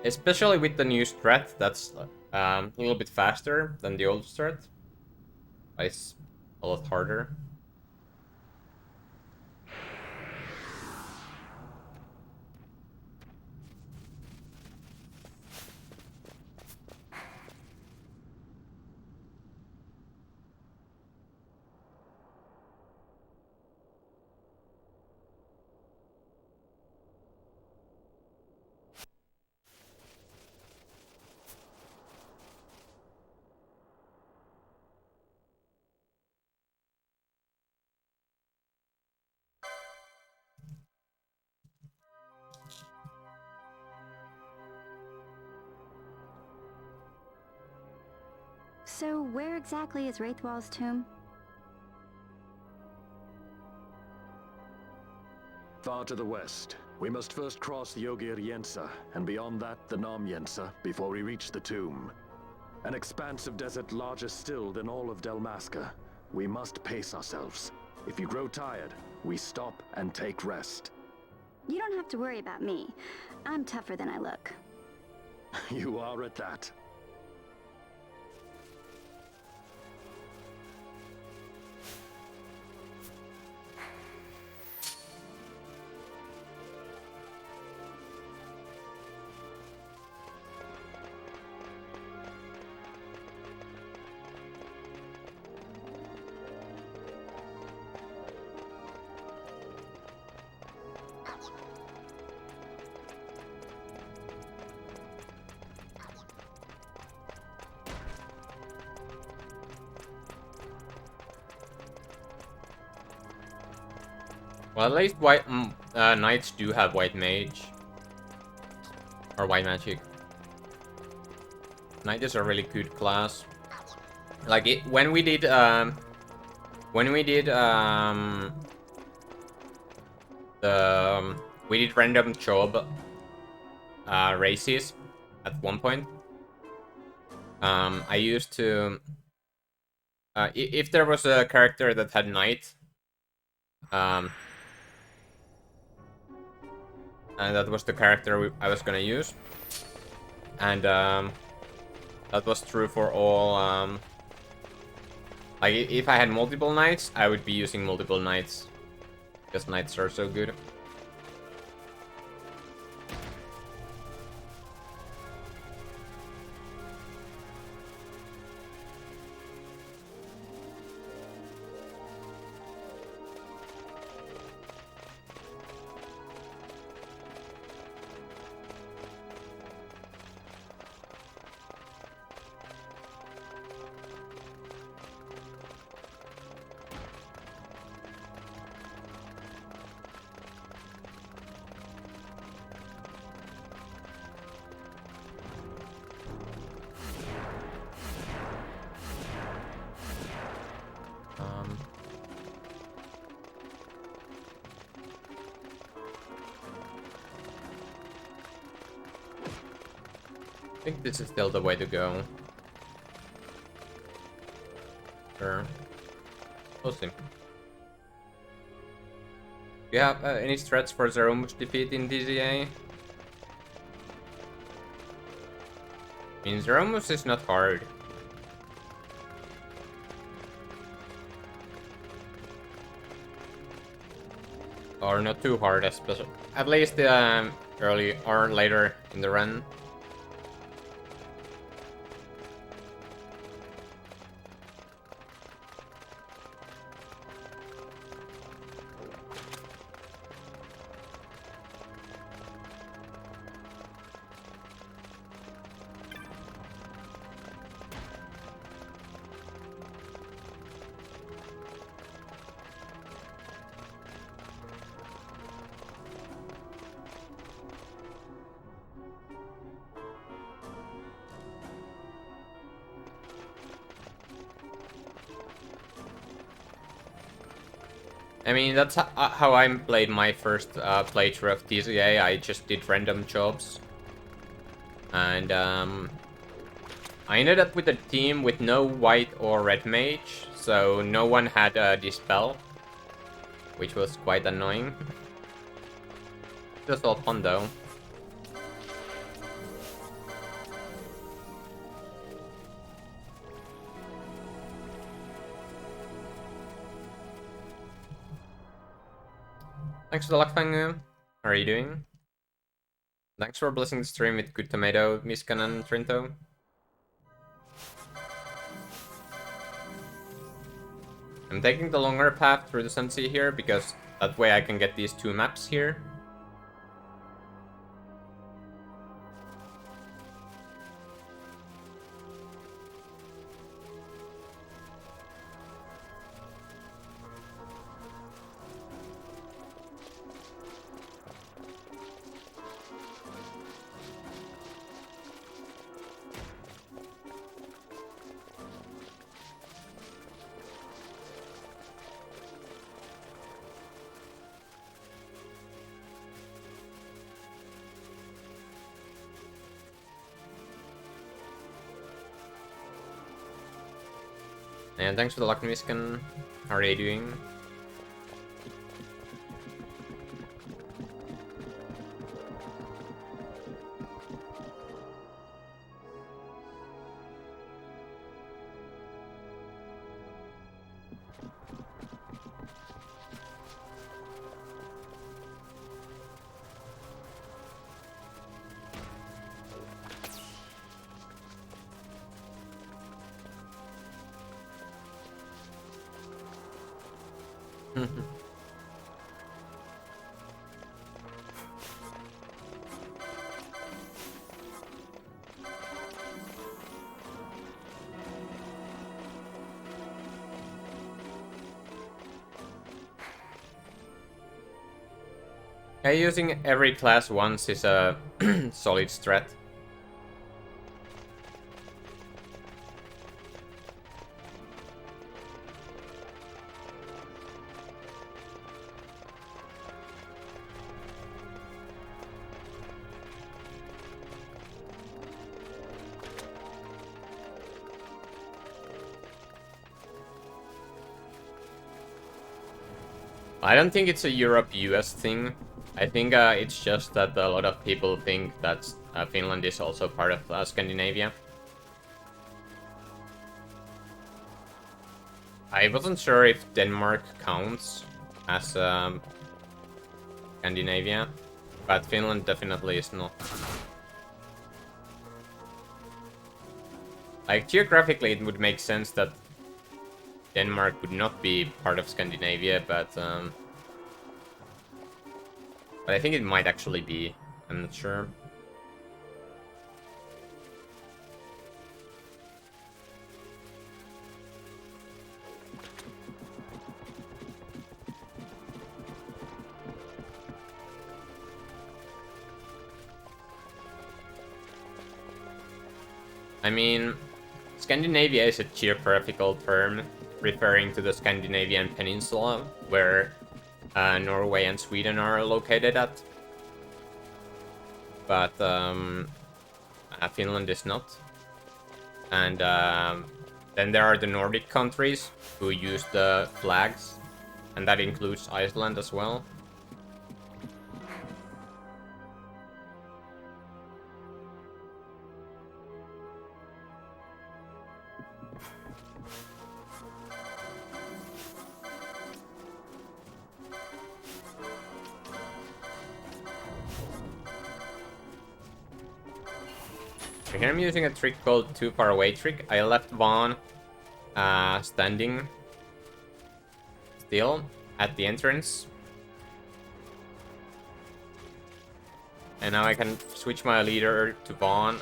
Especially with the new strat, that's a little bit faster than the old strat. It's a lot harder. So, where exactly is Wraithwall's tomb? Far to the west. We must first cross the Yogir Yensa, and beyond that, the Nam Yensa, before we reach the tomb. An expanse of desert larger still than all of Delmasca. We must pace ourselves. If you grow tired, we stop and take rest. You don't have to worry about me. I'm tougher than I look. You are at that. Well, at least white knights do have white mage. Or white magic. Knight is a really good class. Like when we did we did random job races at one point. I used to if there was a character that had knight, and that was the character I was gonna use, and that was true for all. Like if I had multiple knights, I would be using multiple knights because knights are so good. I think this is still the way to go. Sure. We'll see. Do you have any threats for Zeromus defeat in DZA? I mean, Zeromus is not hard. Or not too hard, especially at least early or later in the run. I mean, that's how I played my first playthrough of TCA. I just did random jobs. And I ended up with a team with no white or red mage, so no one had Dispel, which was quite annoying. It was all fun though. Thanks for the luck, Fangu. How are you doing? Thanks for blessing the stream with good tomato, Miskan and Trinto. I'm taking the longer path through the Sunsea here, because that way I can get these two maps here. And thanks for the luck, Miskan. How are you doing? Yeah, using every class once is a solid strat. I don't think it's a Europe-US thing. I think it's just that a lot of people think that Finland is also part of Scandinavia. I wasn't sure if Denmark counts as Scandinavia, but Finland definitely is not. Like, geographically it would make sense that Denmark would not be part of Scandinavia, but I think it might actually be. I'm not sure. I mean, Scandinavia is a geographical term referring to the Scandinavian peninsula, where Norway and Sweden are located at. But Finland is not. And then there are the Nordic countries who use the flags, and that includes Iceland as well. Here I'm using a trick called Too Far Away trick. I left Vaughn standing still at the entrance. And now I can switch my leader to Vaughn.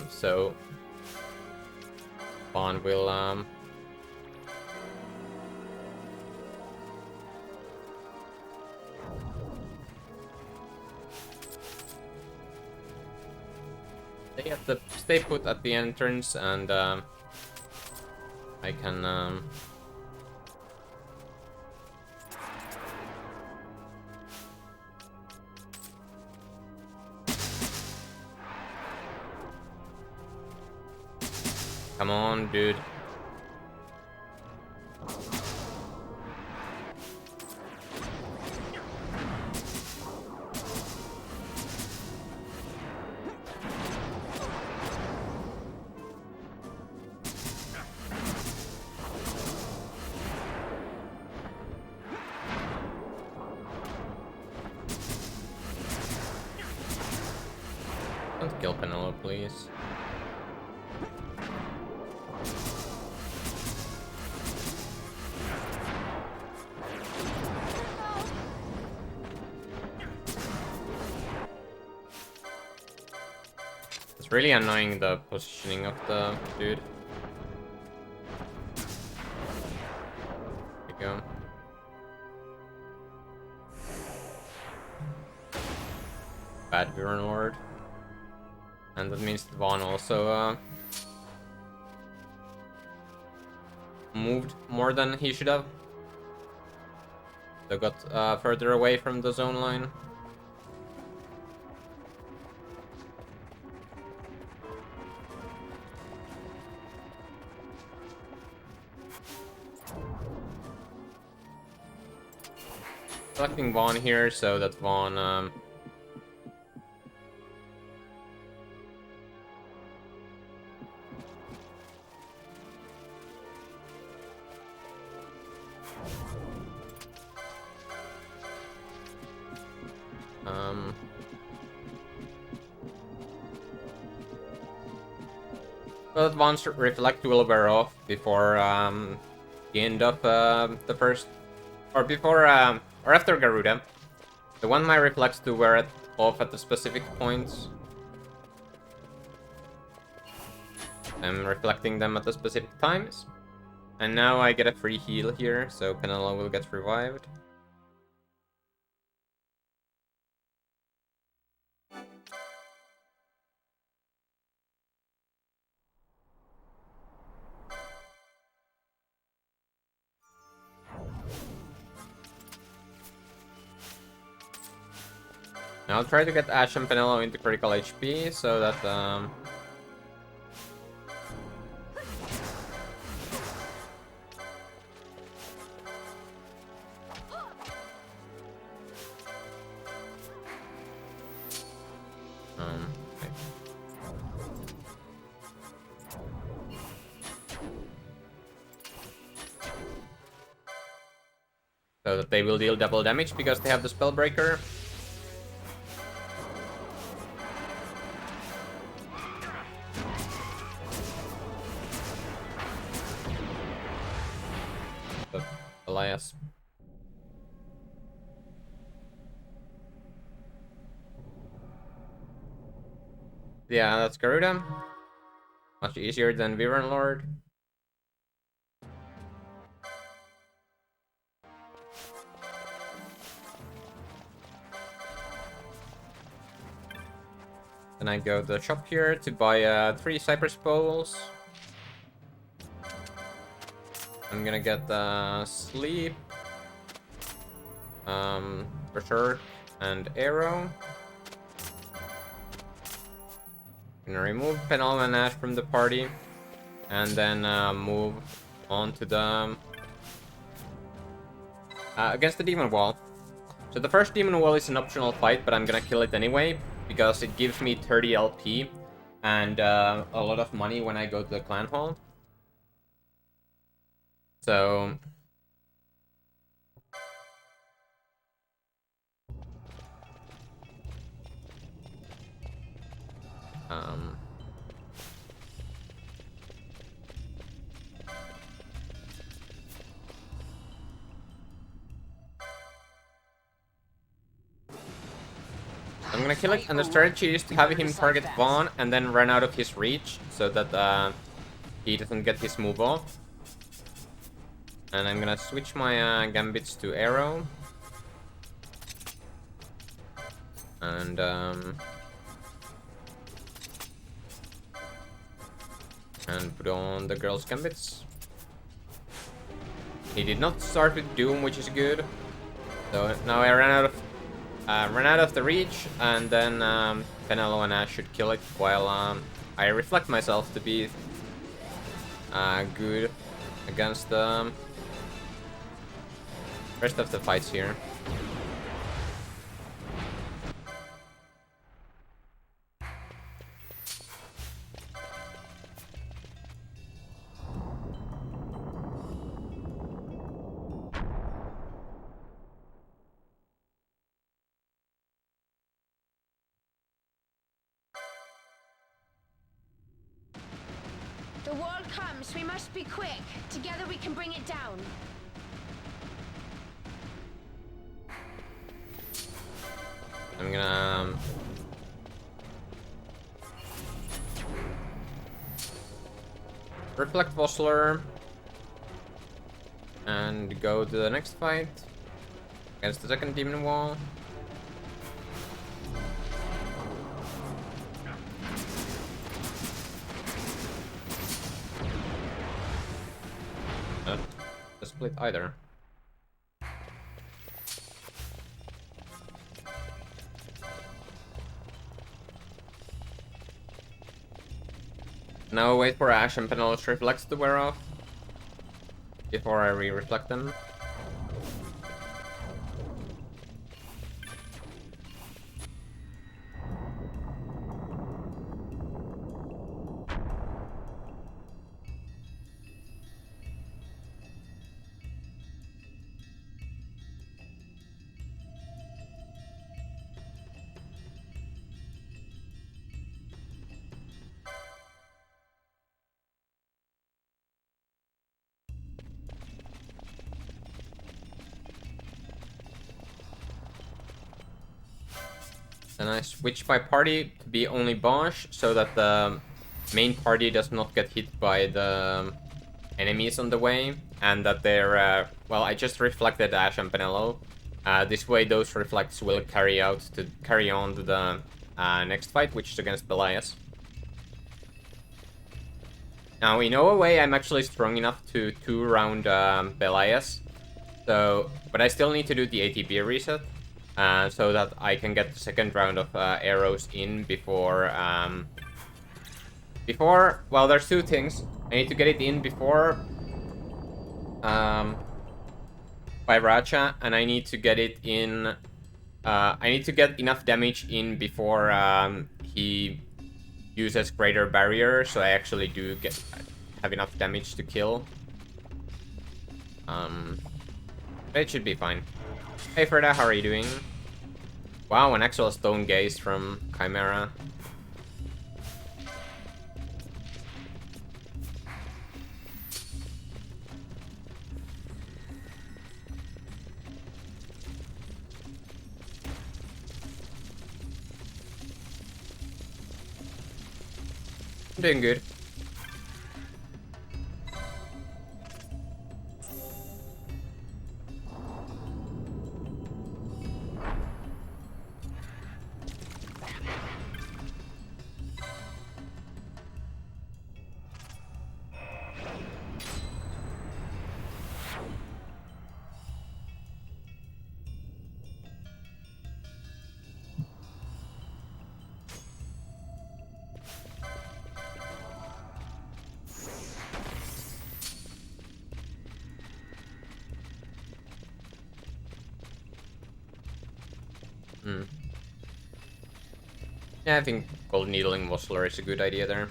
So Vaughn will stay put at the entrance, and I can come on, dude. Don't kill Penelope, please. It's really annoying, the positioning of the dude. There you go. Bad Viren Lord. And that means that Vaughn also moved more than he should have. So got further away from the zone line. Selecting Vaughn here so that Vaughn well, that Vaughn's reflect will wear off before the end of the first, or before or after Garuda. The one my reflex to wear it off at the specific points. I'm reflecting them at the specific times. And now I get a free heal here, so Penelo will get revived. Now I'll try to get Ash and Penelo into critical HP so that okay. So that they will deal double damage because they have the Spellbreaker. Elias. Yeah, that's Garuda. Much easier than Viren Lord. Then I go to the shop here to buy 3 Cypress Bowls. I'm gonna get Sleep, Berserk, and Arrow. Gonna remove Penal and Ash from the party, and then move on to the against the Demon Wall. So the first Demon Wall is an optional fight, but I'm gonna kill it anyway because it gives me 30 LP and a lot of money when I go to the Clan Hall. So Um, I'm gonna kill it, and the strategy is to have him target Vaughn and then run out of his reach so that he doesn't get his move off. And I'm gonna switch my gambits to arrow. And put on the girl's gambits. He did not start with Doom, which is good. So now I ran out of the reach, and then Penelo and Ash should kill it while I reflect myself to be good against the rest of the fights here. The wall comes. We must be quick. Together we can bring it down. I'm gonna reflect Vossler and go to the next fight against the second demon wall. Not the split either. Now wait for Ash and Penelo's reflex to wear off before I re-reflect them. And I switch my party to be only Bosch so that the main party does not get hit by the enemies on the way, and that they're well, I just reflected Ash and Penelo. This way those reflects will carry on to the next fight, which is against Belias. Now in no way I'm actually strong enough to 2-round Belias, so but I still need to do the ATB reset. So that I can get the second round of arrows in before, well, there's two things. I need to get it in before, by Racha, and I need to get it in, I need to get enough damage in before, he uses Greater Barrier, so I actually do have enough damage to kill. But it should be fine. Hey Freda, how are you doing? Wow, an actual stone gaze from Chimera. I'm doing good. Yeah, I think gold needling Vossler is a good idea there.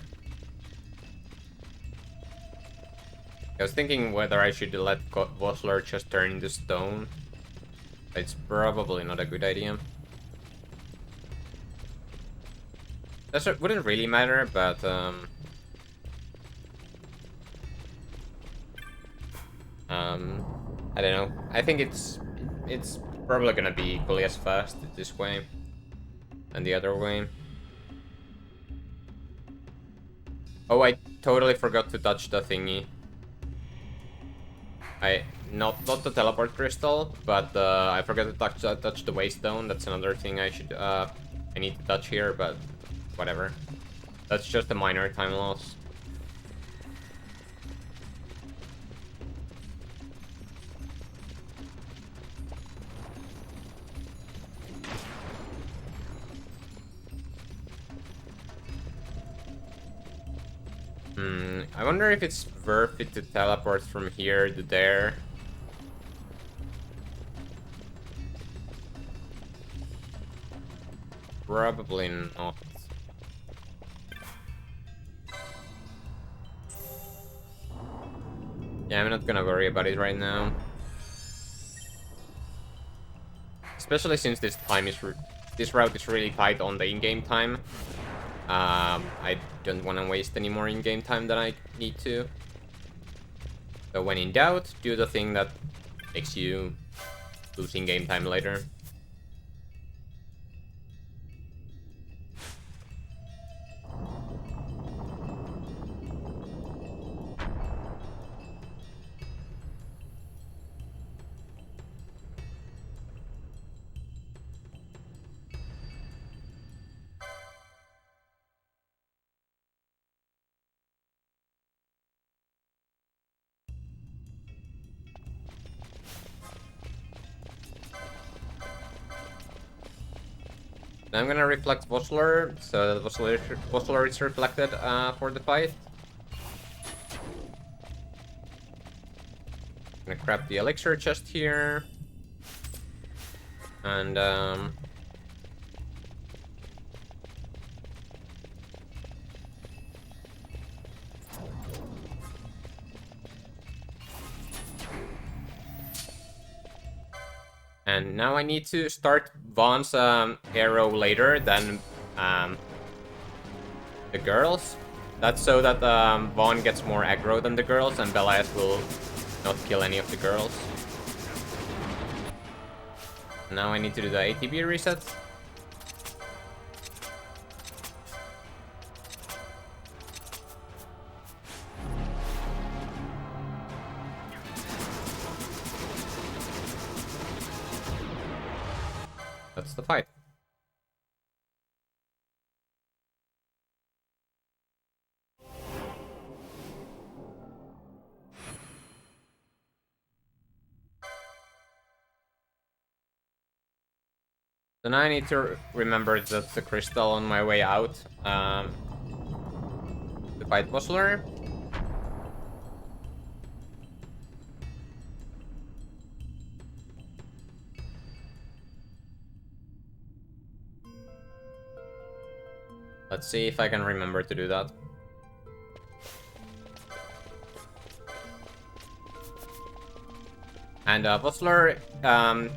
I was thinking whether I should let Vossler just turn into stone. It's probably not a good idea. That wouldn't really matter, but I don't know. I think it's probably gonna be equally as fast this way and the other way. Oh, I totally forgot to touch the thingy. Not the teleport crystal, but I forgot to touch the waystone. That's another thing I need to touch here, but whatever. That's just a minor time loss. I wonder if it's worth it to teleport from here to there. Probably not. Yeah, I'm not gonna worry about it right now. Especially since this route is really tight on the in-game time. I don't want to waste any more in-game time than I need to. So when in doubt, do the thing that makes you lose in-game time later. Now I'm gonna reflect Vossler, so that Vossler is reflected for the fight. Gonna grab the elixir chest here. And now I need to start Vaughn's arrow later than the girls. That's so that Vaughn gets more aggro than the girls, and Belias will not kill any of the girls. Now I need to do the ATB reset. That's the fight. So now I need to remember that's the crystal on my way out to fight Vossler. Let's see if I can remember to do that. And Vossler,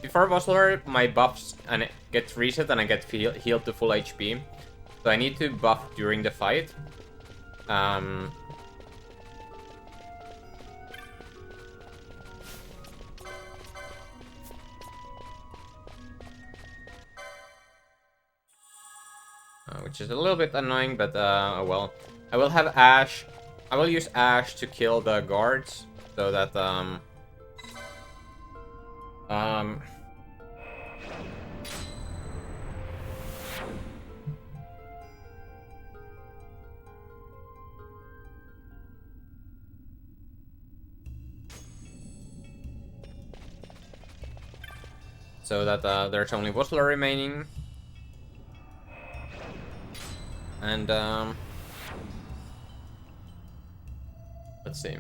before Vossler, my buffs and get reset and I get healed to full HP. So I need to buff during the fight. Which is a little bit annoying, but oh well. I will have Ash. I will use Ash to kill the guards, so that there's only Vossler remaining. And let's see.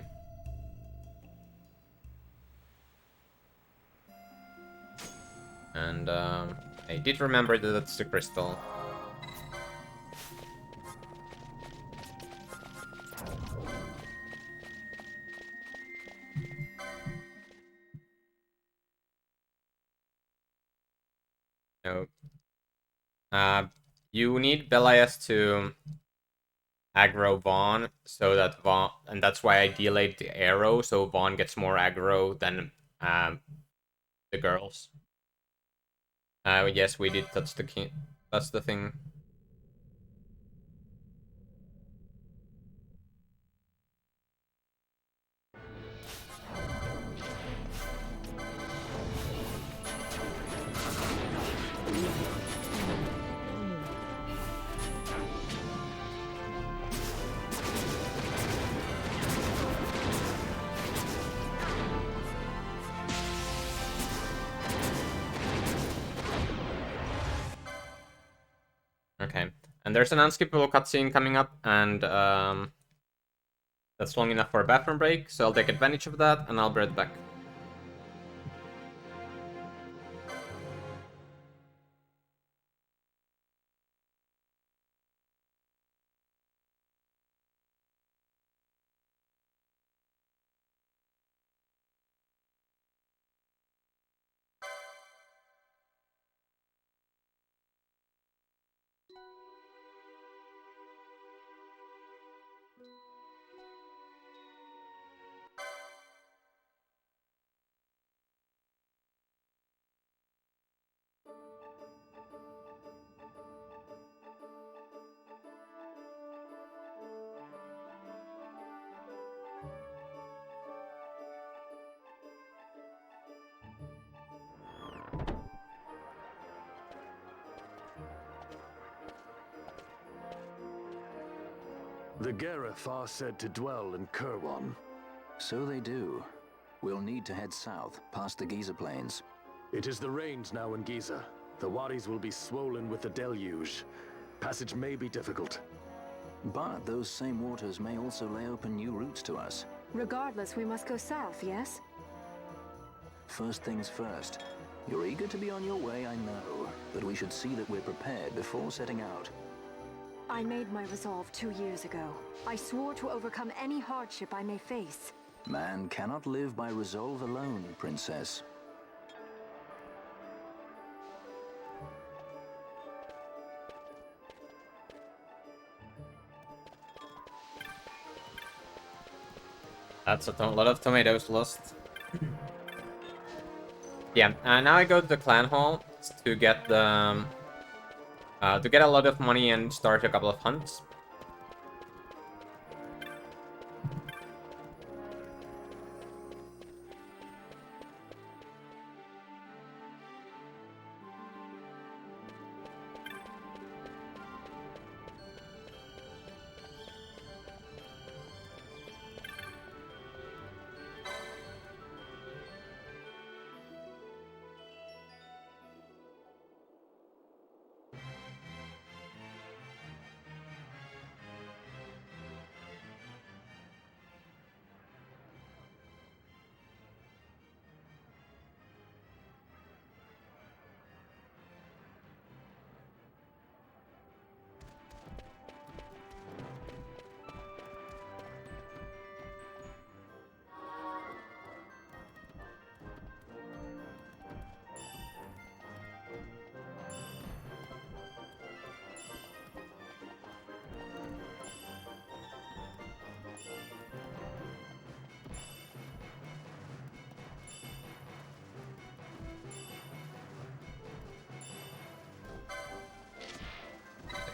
And I did remember that that's the crystal. No. You need Belias to aggro Vaughn, so that Vaughn, and that's why I delayed the arrow, so Vaughn gets more aggro than the girls. Yes, we did touch the key. That's the thing. Okay, and there's an unskippable cutscene coming up, and that's long enough for a bathroom break, so I'll take advantage of that, and I'll be right back. The Gareth are said to dwell in Kirwan. So they do. We'll need to head south, past the Giza Plains. It is the rains now in Giza. The wadis will be swollen with the deluge. Passage may be difficult. But those same waters may also lay open new routes to us. Regardless, we must go south, yes? First things first. You're eager to be on your way, I know. But we should see that we're prepared before setting out. I made my resolve 2 years ago. I swore to overcome any hardship I may face. Man cannot live by resolve alone, Princess. That's a lot of tomatoes lost. Yeah, now I go to the clan hall to get the to get a lot of money and start a couple of hunts.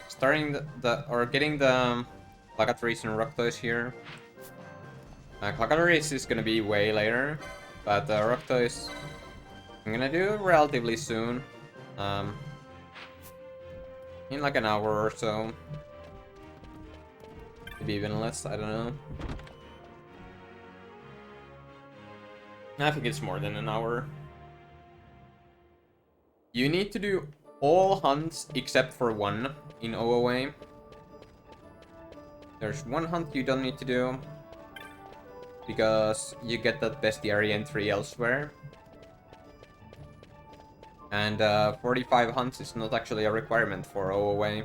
Starting getting the Clacatoris and Roctois here. Clacatoris is gonna be way later, but Roctois I'm gonna do relatively soon. In like an hour or so. Maybe even less, I don't know. I think it's more than an hour. You need to do all hunts except for one in OOA. There's one hunt you don't need to do because you get that bestiary entry elsewhere. And 45 hunts is not actually a requirement for OOA.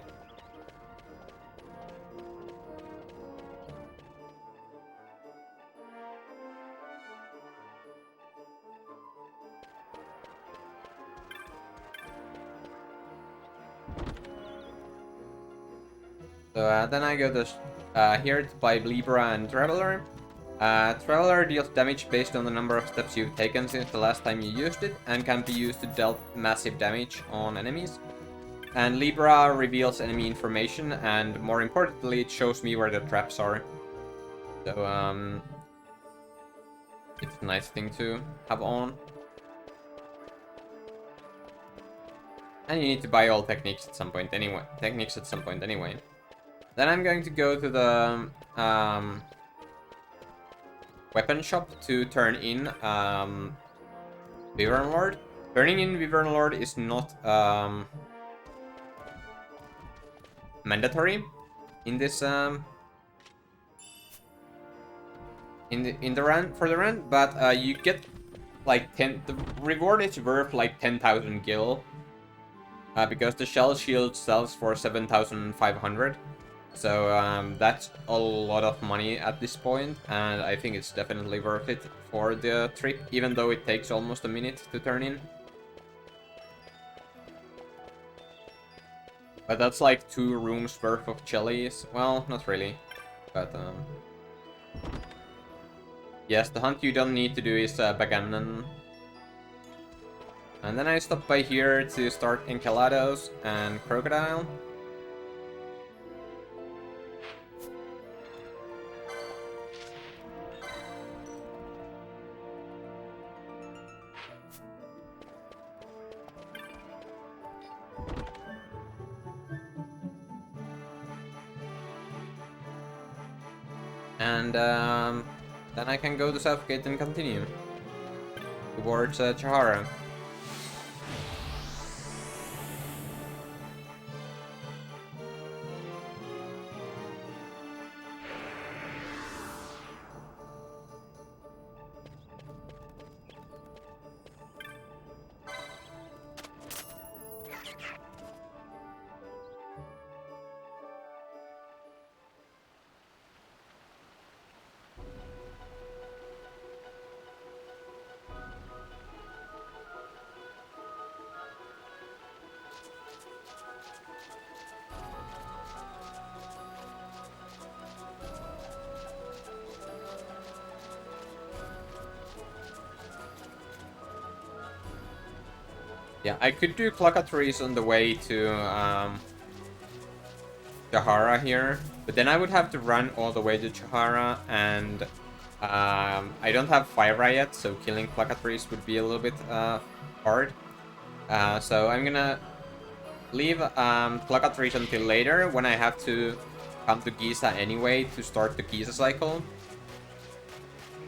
So then I go to here to buy Libra and Traveler. Traveler deals damage based on the number of steps you've taken since the last time you used it, and can be used to deal massive damage on enemies. And Libra reveals enemy information, and more importantly, it shows me where the traps are. So, it's a nice thing to have on. And you need to buy all techniques at some point anyway. Then I'm going to go to the weapon shop to turn in Wyvern Lord. Turning in Wyvern Lord is not mandatory in this in the run for the run, but you get like the reward is worth like 10,000 gil. Because the shell shield sells for 7,500. So that's a lot of money at this point, and I think it's definitely worth it for the trip, even though it takes almost a minute to turn in. But that's like 2 rooms worth of chilies. Well, not really, but yes, the hunt you don't need to do is Bagamnon. And then I stop by here to start Encalados and Crocodile. And then I can go to Southgate and continue towards Chahara. Yeah, I could do Clockatrice on the way to Chahara here, but then I would have to run all the way to Chahara, and I don't have Fire yet, so killing Clockatrice would be a little bit hard. So I'm gonna leave Clockatrice until later, when I have to come to Giza anyway to start the Giza cycle.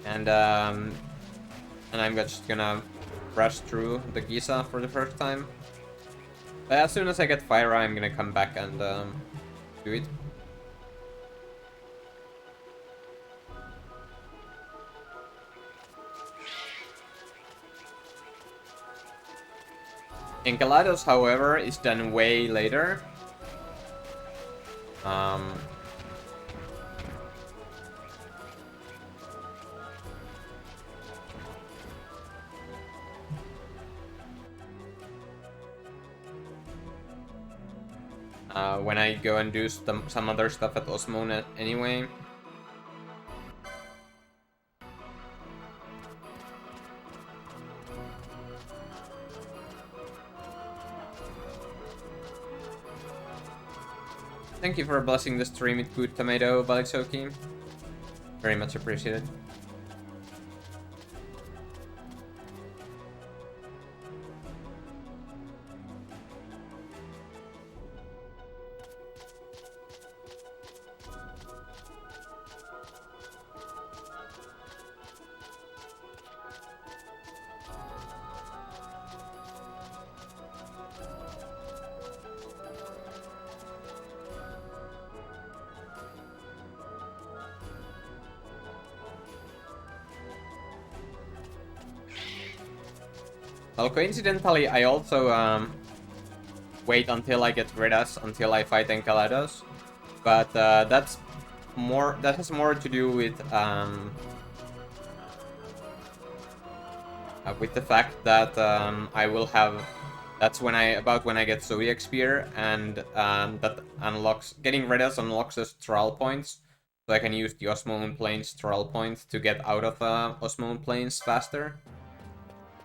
And I'm just gonna rush through the Giza for the first time. But as soon as I get Fire, I'm gonna come back and do it. Encalados, however, is done way later. When I go and do some other stuff at Osmone anyway. Thank you for blessing the stream with good tomato, Baliksoki. Very much appreciated. Well, coincidentally, I also wait until I get Redas until I fight Encalados, but that has more to do with the fact that I will have That's when I get Zodiac Spear, and that unlocks, getting Redas unlocks us Thrall points, so I can use the Osmoon Plains Thrall point to get out of Osmoon Plains faster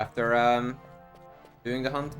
after doing the hunt.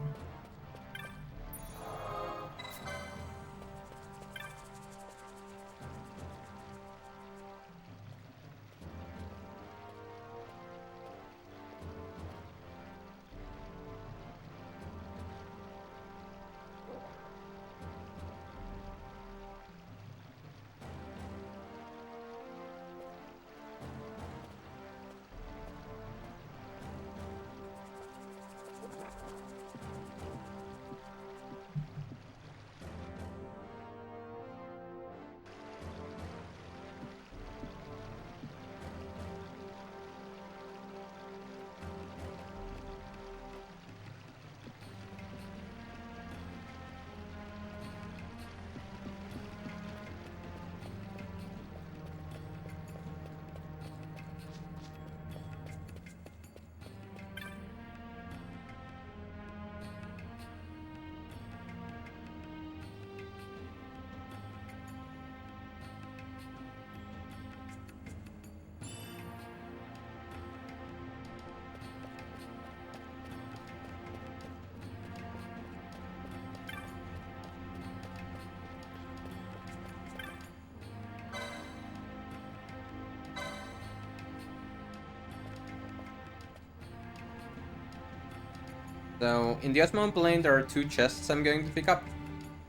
So in the Osmoon Plain there are 2 chests I'm going to pick up,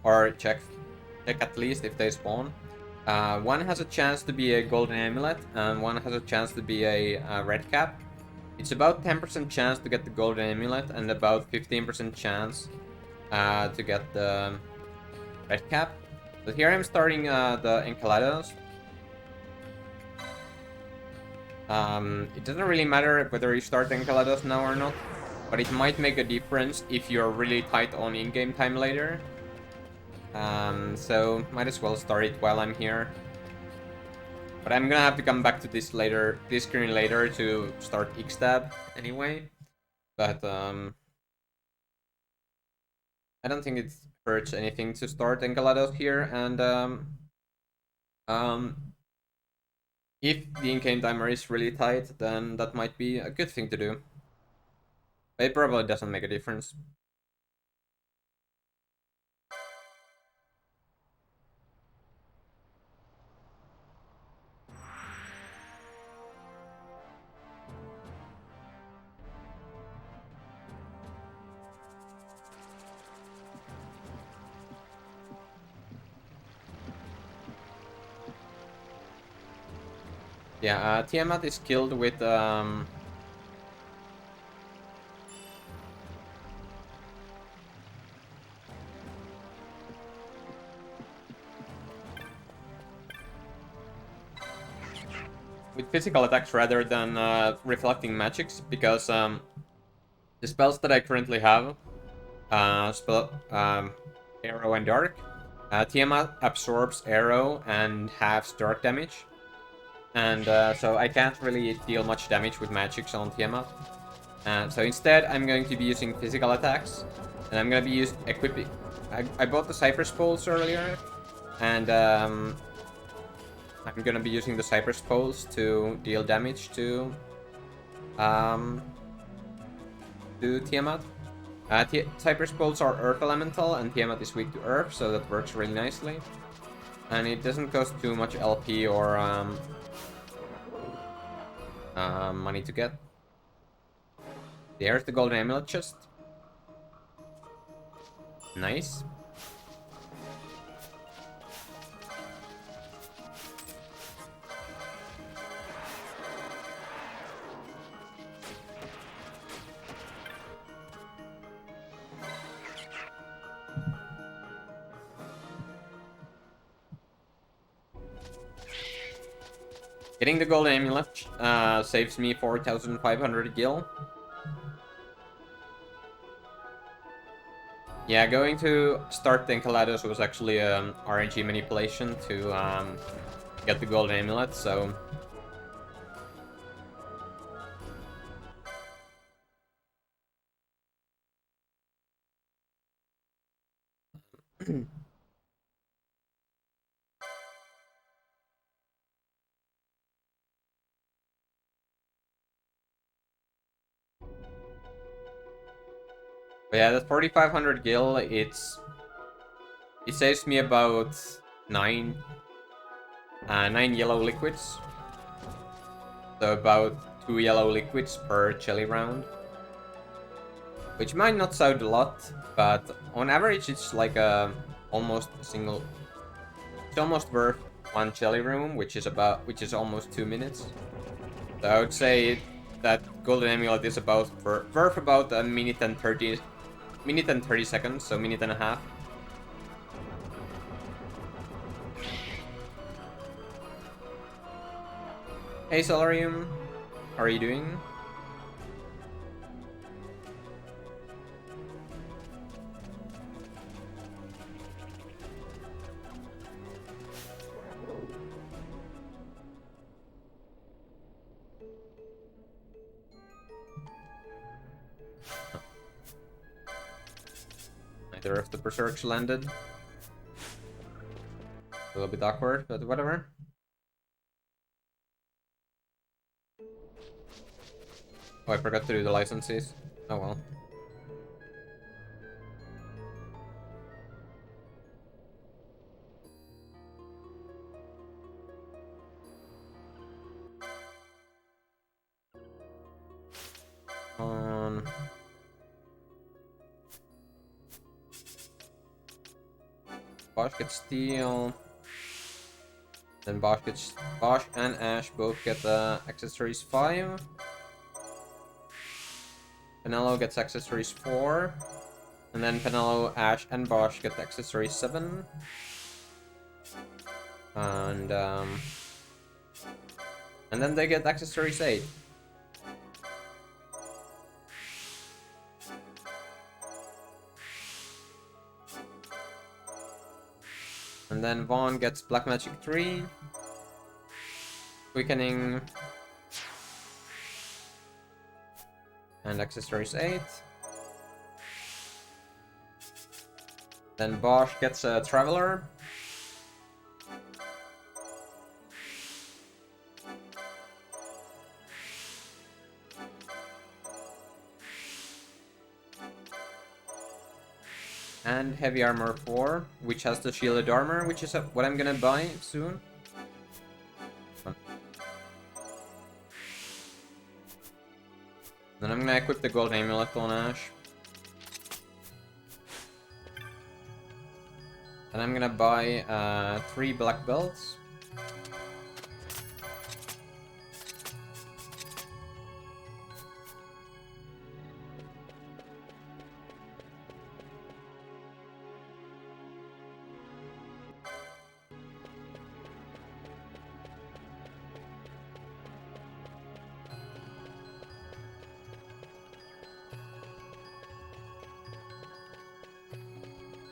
or check at least if they spawn. One has a chance to be a golden amulet, and one has a chance to be a red cap. It's about 10% chance to get the golden amulet, and about 15% chance to get the red cap. So here I'm starting the Enceladus. It doesn't really matter whether you start Enceladus now or not, but it might make a difference if you're really tight on in-game time later. So might as well start it while I'm here. But I'm gonna have to come back to this screen later to start Ixtab anyway. But I don't think it hurts anything to start Enceladus here, and if the in-game timer is really tight, then that might be a good thing to do. But it probably doesn't make a difference. Yeah, Tiamat is killed with physical attacks rather than reflecting magics, because the spells that I currently have, Arrow and Dark, Tiamat absorbs Arrow and halves Dark damage, and so I can't really deal much damage with magics on Tiamat. So instead, I'm going to be using physical attacks, and I'm going to be equipping. I bought the Cypress Poles earlier, and I'm gonna be using the Cypress Poles to deal damage to Tiamat. Cypress Poles are Earth Elemental, and Tiamat is weak to Earth, so that works really nicely. And it doesn't cost too much LP or money to get. There's the golden amulet chest. Nice. Getting the golden amulet saves me 4,500 gil. Yeah, going to start the Enceladus was actually an RNG manipulation to get the golden amulet, so But yeah, that 4500 gil, it saves me about 9 yellow liquids. So about 2 yellow liquids per jelly round. Which might not sound a lot, but on average it's like almost a single. It's almost worth 1 jelly room, which is almost 2 minutes. So I would say that golden amulet is worth about a minute and 30 seconds, so minute and a half. Hey Solarium, how are you doing? Neither of the berserks landed. A little bit awkward, but whatever. Oh, I forgot to do the licenses. Oh well. Bosch gets steel. Then Bosch and Ash both get accessories 5. Penelo gets accessories 4. And then Penelo, Ash, and Bosch get accessories 7. And then they get accessories 8. And then Vaughn gets Black Magic 3. Quickening. And accessories 8. Then Bosch gets a Traveler. And Heavy Armor 4, which has the Shielded Armor, which is what I'm gonna buy soon. Then I'm gonna equip the Gold Amulet on Ash. And I'm gonna buy 3 Black Belts.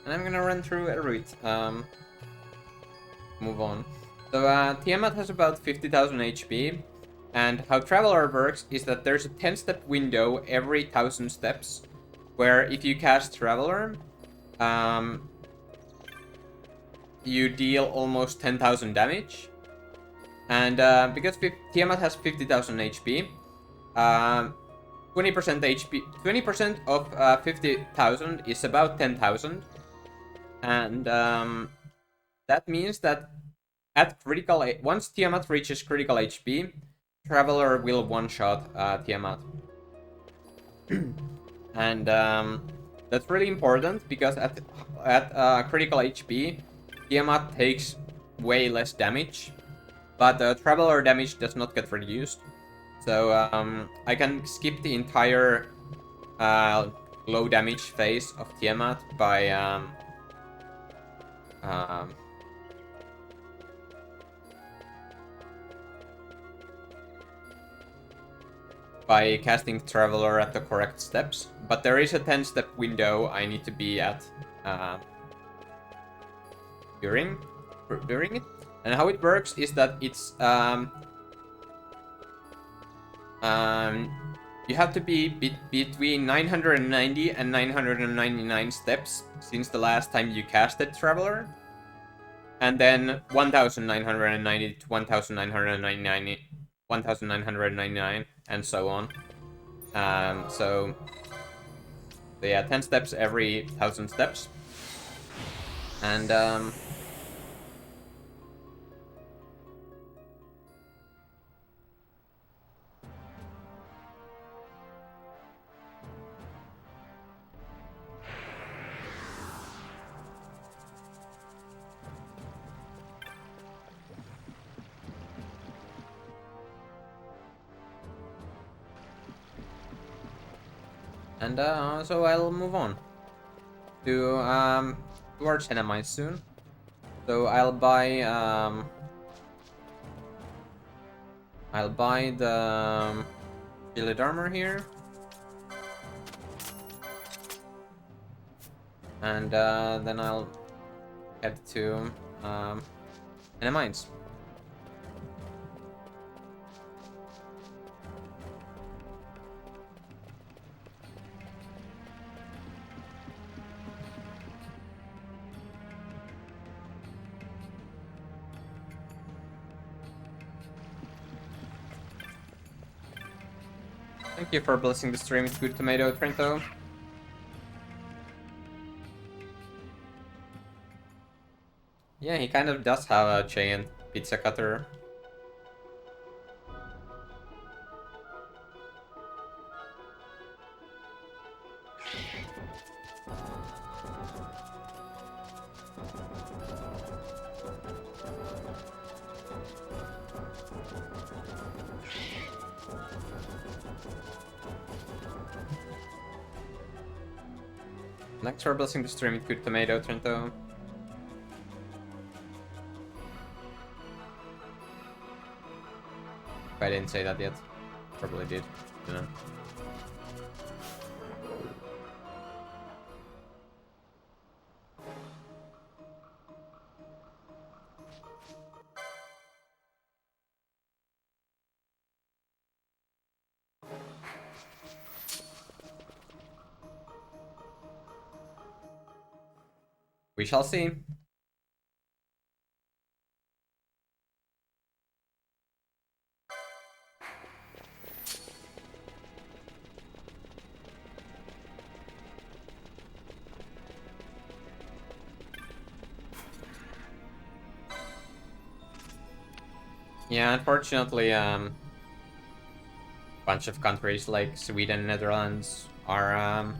And I'm gonna run through a route. Move on. So Tiamat has about 50,000 HP, and how Traveler works is that there's a 10-step window every 1,000 steps, where if you cast Traveler, you deal almost 10,000 damage. And because Tiamat has 50,000 HP, 20% HP, 20% of 50,000 is about 10,000. And that means that at once Tiamat reaches critical HP, Traveler will one-shot Tiamat. And that's really important because at critical HP, Tiamat takes way less damage, but Traveler damage does not get reduced. So I can skip the entire low damage phase of Tiamat by casting Traveler at the correct steps, but there is a 10-step window I need to be at during it. And how it works is that it's You have to be between 990 and 999 steps since the last time you casted Traveler. And then 1990 to 1999, 1999, and so on. So yeah, 10 steps every 1000 steps. And so I'll move on to towards Henamites soon. So I'll buy the shielded armor here, and then I'll head to Henamites. Thank you for blessing the stream with good tomato, Trento. Yeah, he kind of does have a giant pizza cutter. Thanks for blessing the stream with good tomato, Trento. If I didn't say that yet, probably did. You know. We shall see. Yeah, unfortunately, bunch of countries like Sweden, Netherlands are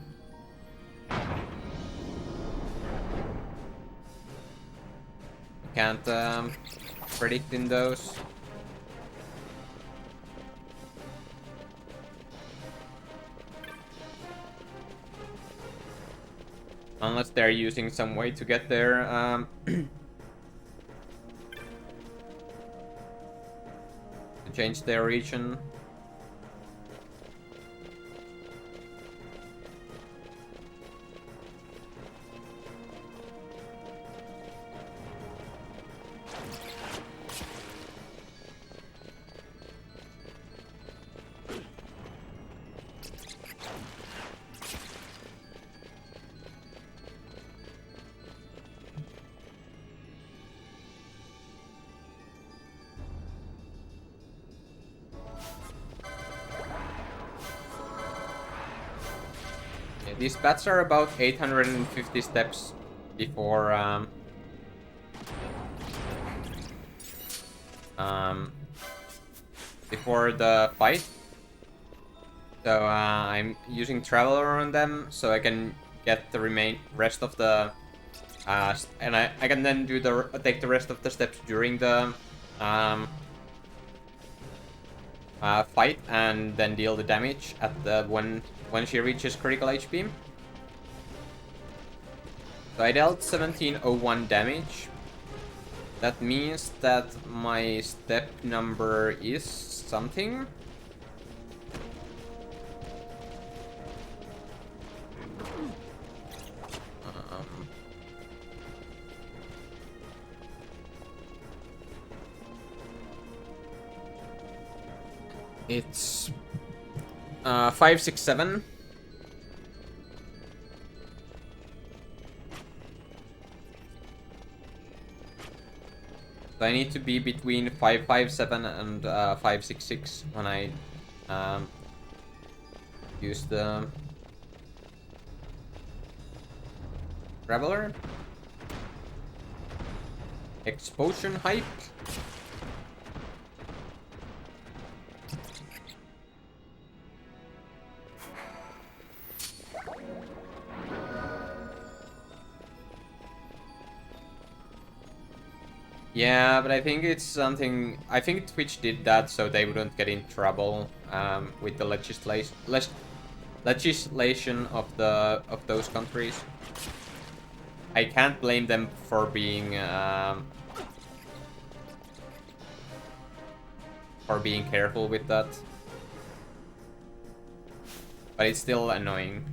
can't predict in those. Unless they're using some way to get there. To change their region. These bats are about 850 steps before before the fight. So I'm using Traveler on them so I can get the rest of the and I can then do take the rest of the steps during the fight and then deal the damage at the when she reaches critical HP. So I dealt 1701 damage. That means that my step number is something. It's 5, 6, 7. So I need to be between 5, 5, 7 and 5, 6, 6 when I use the Traveler. Explosion hype. Yeah, but I think it's something... I think Twitch did that so they wouldn't get in trouble with the legislation of those countries. I can't blame them for being careful with that, but it's still annoying.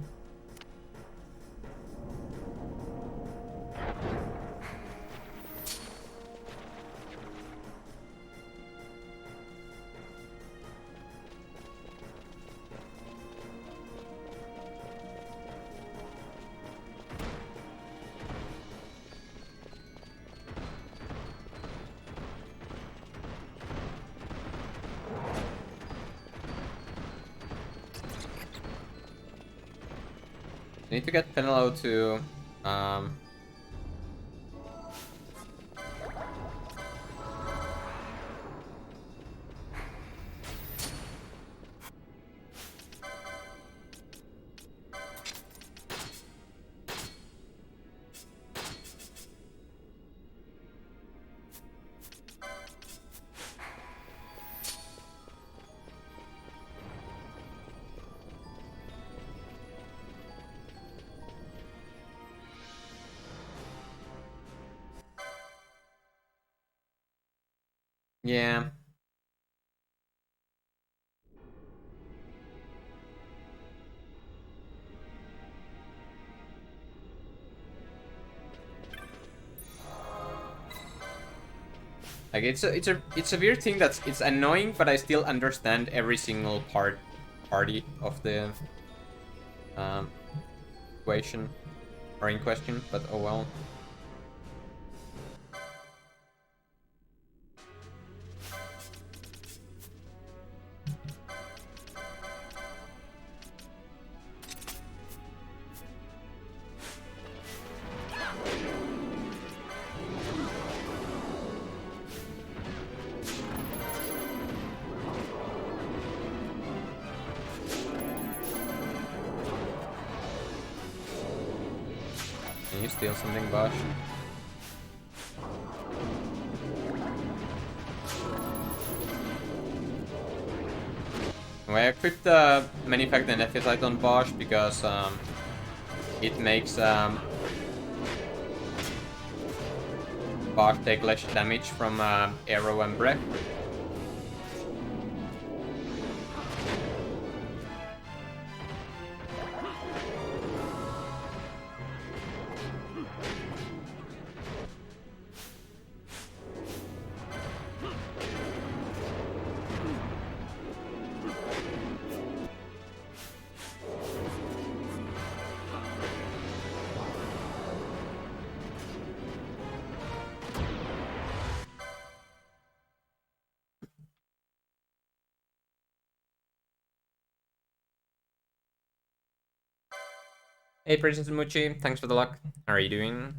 I need to get Penelo to yeah. Like it's a weird thing that's it's annoying, but I still understand every single party of the equation or in question, but oh well. Can you steal something, Bosch? Well, I equipped the Manifact and Epithite on Bosch because it makes Bosch take less damage from arrow and breath. Hey Princess Muchi, thanks for the luck. How are you doing?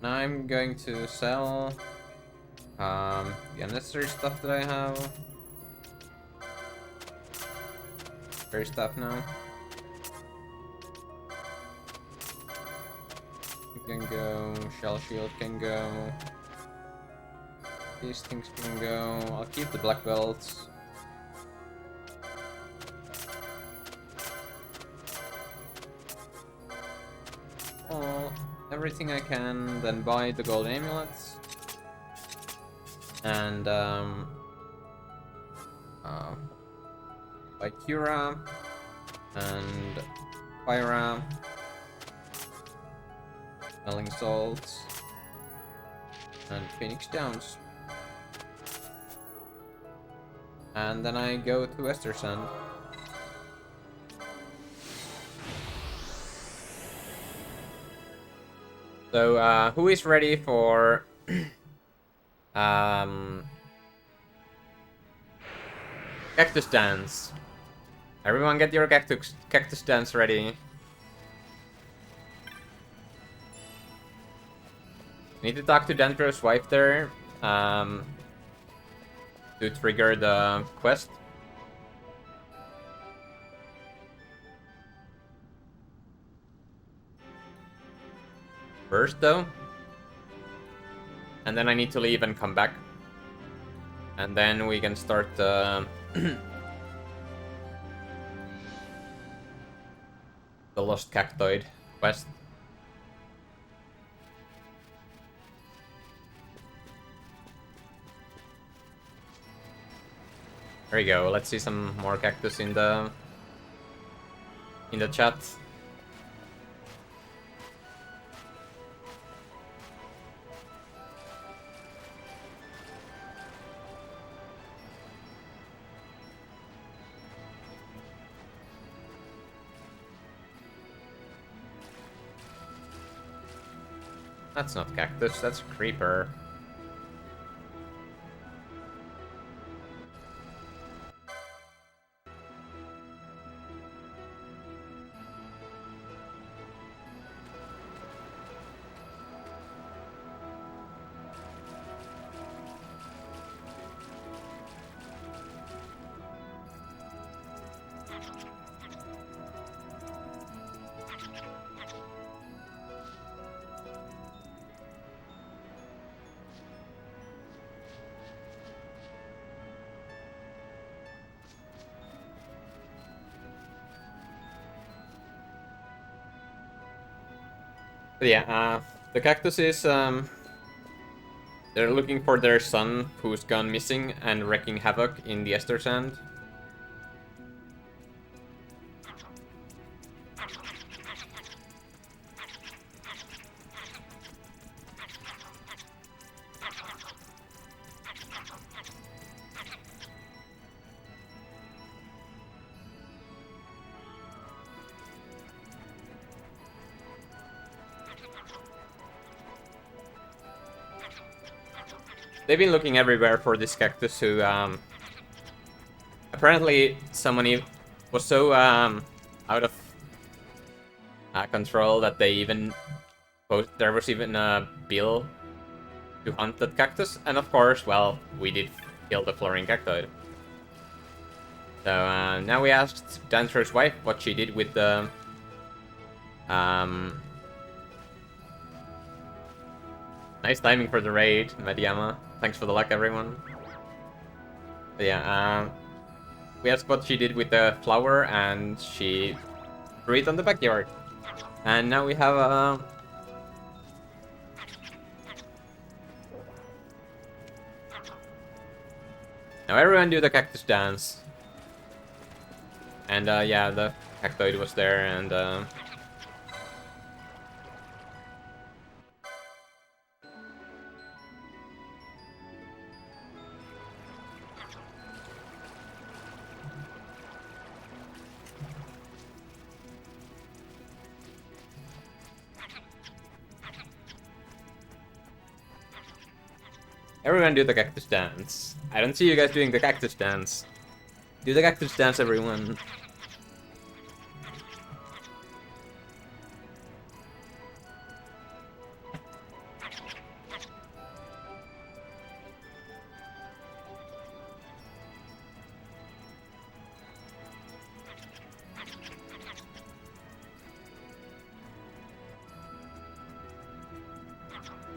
Now I'm going to sell the unnecessary stuff that I have. Very stuff now. You can go, Shell Shield can go. These things can go. I'll keep the black belts. everything I can, then buy the golden amulets. And, buy Cura, and Pyra, smelling salts, and Phoenix Downs. And then I go to Estersand. So, who is ready for cactus dance? Everyone get your cactus dance ready. Need to talk to Dantro's wife there to trigger the quest. First though. And then I need to leave and come back. And then we can start the Lost Cactoid quest. There you go. Let's see some more cactus in the chat. That's not cactus, that's a creeper. But yeah, the cactus is, they're looking for their son, who's gone missing and wreaking havoc in the Estersand. They've been looking everywhere for this cactus who, apparently somebody was so, out of control that they even, there was even a bill to hunt that cactus, and of course, well, we did kill the fluorine cactoid. So, now we asked Dancer's wife what she did with the, nice timing for the raid, Mediama. Thanks for the luck, everyone. But yeah, we asked what she did with the flower, and she threw it on the backyard. And now we have now everyone do the cactus dance. And yeah, the cactoid was there, and everyone do the cactus dance. I don't see you guys doing the cactus dance. Do the cactus dance, everyone.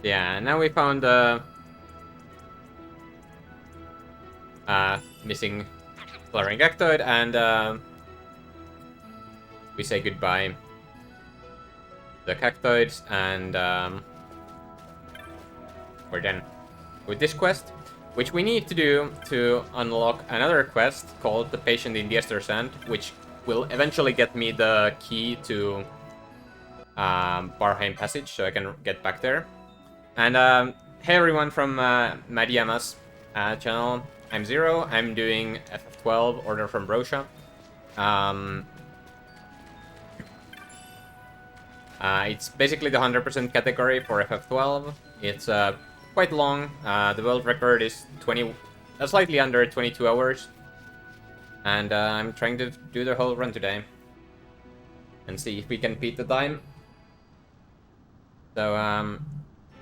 Yeah, now we found missing fluorine cactoid, and we say goodbye. the cactoids, and we're done with this quest, which we need to do to unlock another quest called The Patient in the Ester Sand, which will eventually get me the key to Barheim Passage, so I can get back there. And hey everyone from Madiyama's channel, I'm Zero. I'm doing FF12, Order from Ambrosia. It's basically the 100% category for FF12. It's quite long. The world record is slightly under 22 hours. And I'm trying to do the whole run today. And see if we can beat the time. So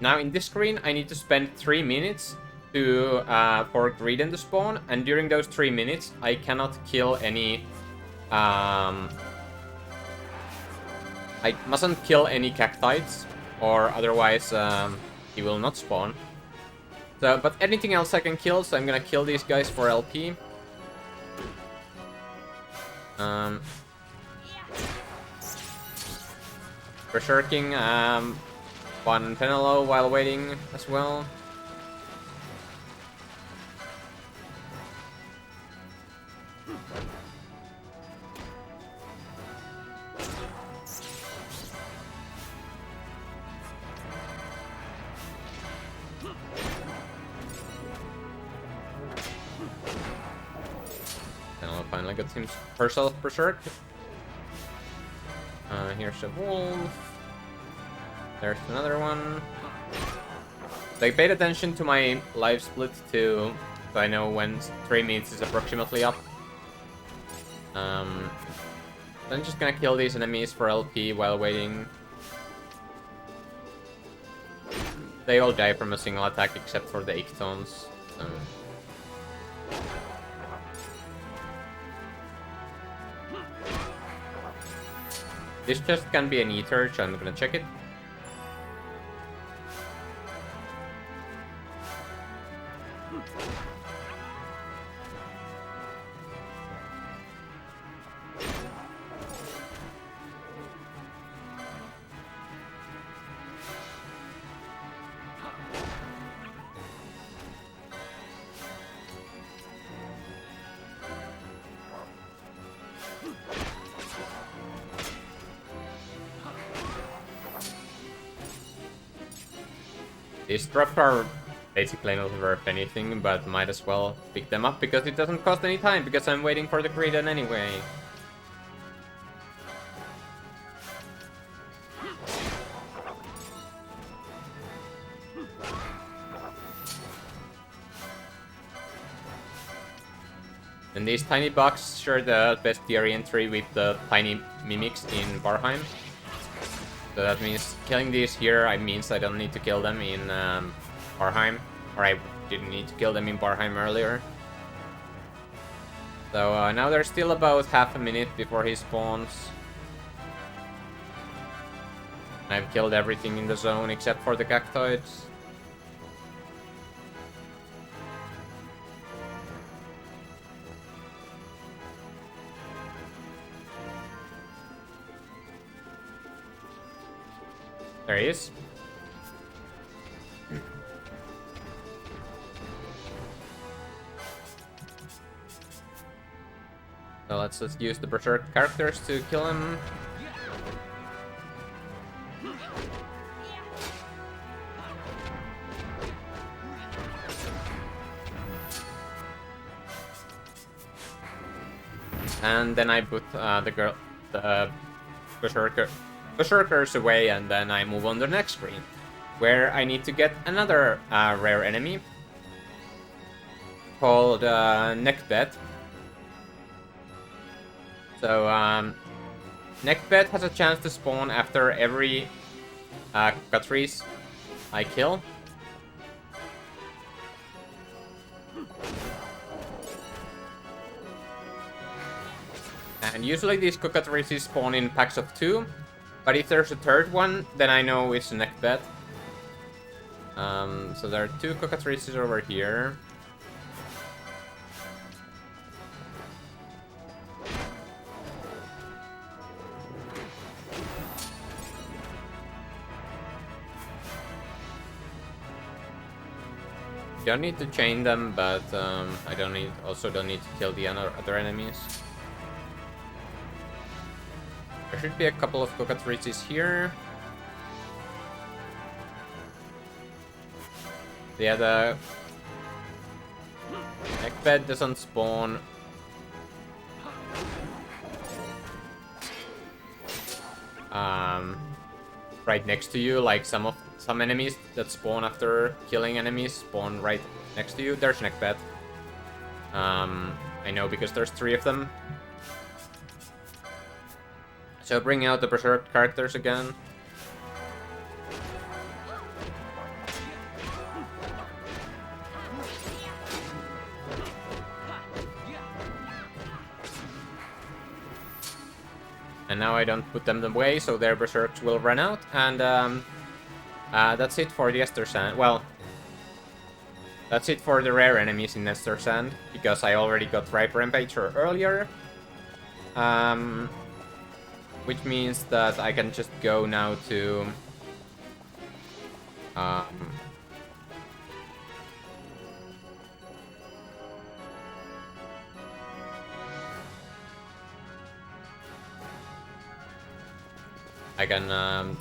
now in this screen, I need to spend 3 minutes for Greeden to spawn. And during those 3 minutes, I cannot kill any... I mustn't kill any cactites, or otherwise he will not spawn. So, but anything else I can kill, so I'm gonna kill these guys for LP. Berserking one Penelo while waiting as well. Finally got herself berserk. Here's a wolf. There's another one. So I paid attention to my live split too, so I know when 3 minutes is approximately up. So I'm just gonna kill these enemies for LP while waiting. They all die from a single attack except for the Ictons. So. This chest can be an ether, so I'm gonna check it. These drops are basically not worth anything, but might as well pick them up because it doesn't cost any time, because I'm waiting for the Greeden anyway. And these tiny bugs share the bestiary entry with the tiny mimics in Barheim. So that means killing these here, means I don't need to kill them in Barheim. Or I didn't need to kill them in Barheim earlier. So now there's still about half a minute before he spawns. I've killed everything in the zone except for the cactoids. There he is. So let's just use the Berserk characters to kill him. And then I put the Berserkers away, and then I move on to the next screen, where I need to get another rare enemy called Neckbed. So Neckbed has a chance to spawn after every Cockatrice I kill. And usually these Cockatrices spawn in packs of 2. But if there's a third one, then I know it's a Neckbed. So there are 2 Cockatrices over here. don't need to chain them, but I also don't need to kill the other enemies. There should be a couple of cockatrices here. Yeah, the neck bed doesn't spawn. Right next to you, like some enemies that spawn after killing enemies spawn right next to you. There's neckbed. I know because there's 3 of them. So bring out the berserk characters again. And now I don't put them away, so their berserks will run out. And that's it for the Ester Sand. Well, that's it for the rare enemies in Ester Sand, because I already got Ripe Rampager earlier. Which means that I can just go now to... I can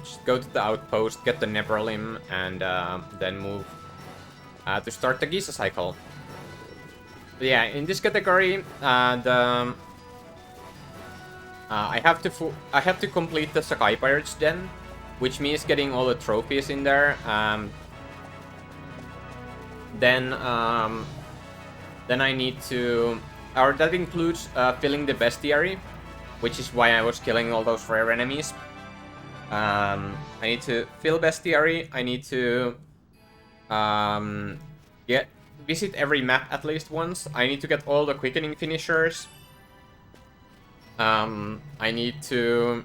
just go to the outpost, get the Nebralim, and then move to start the Giza cycle. But yeah, in this category, I have to complete the Sakai Pirates Den, which means getting all the trophies in there. Then I need to, or that includes filling the bestiary, which is why I was killing all those rare enemies. I need to fill bestiary. I need to visit every map at least once. I need to get all the quickening finishers. I need to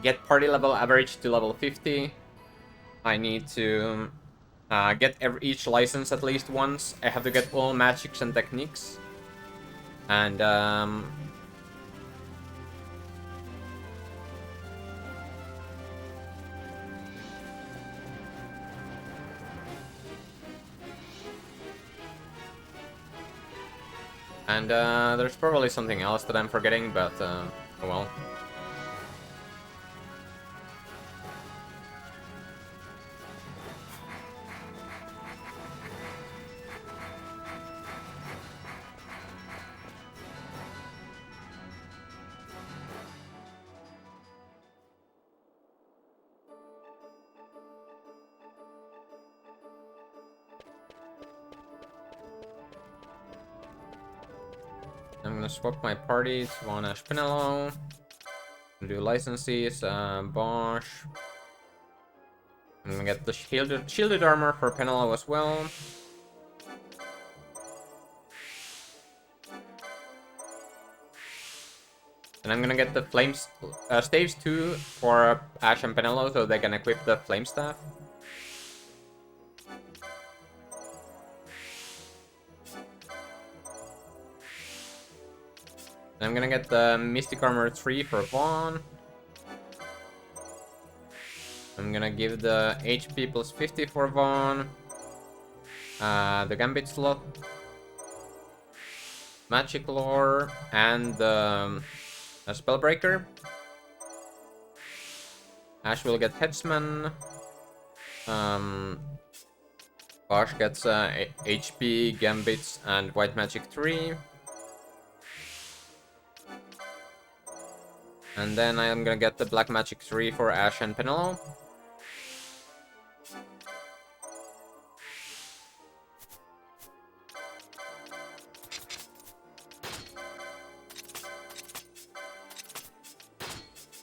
get party level average to level 50. I need to get each license at least once. I have to get all magics and techniques. And there's probably something else that I'm forgetting, but oh well. I'm gonna swap my party to Von Ash Penelo. Do licenses, Bosch. I'm gonna get the shielded armor for Penelo as well. And I'm gonna get the flames staves 2 for Ash and Penelo so they can equip the flame staff. And I'm gonna get the Mystic Armor 3 for Vaughn. I'm gonna give the HP plus 50 for Vaughn. The Gambit slot. Magic Lore. And a Spellbreaker. Ash will get Headsman. Bosch gets HP, Gambits, and White Magic 3. And then I'm gonna get the Black Magic 3 for Ash and Penelo.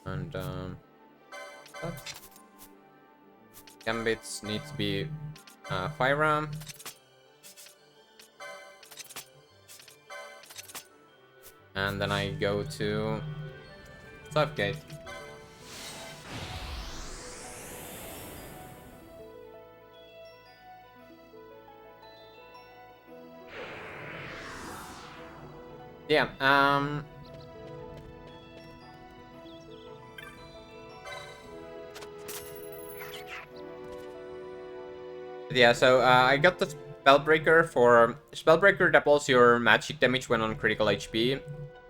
And Gambits need to be Fyra. And then I go to Southgate. Yeah, But yeah, so I got the Spellbreaker for... Spellbreaker doubles your magic damage when on critical HP.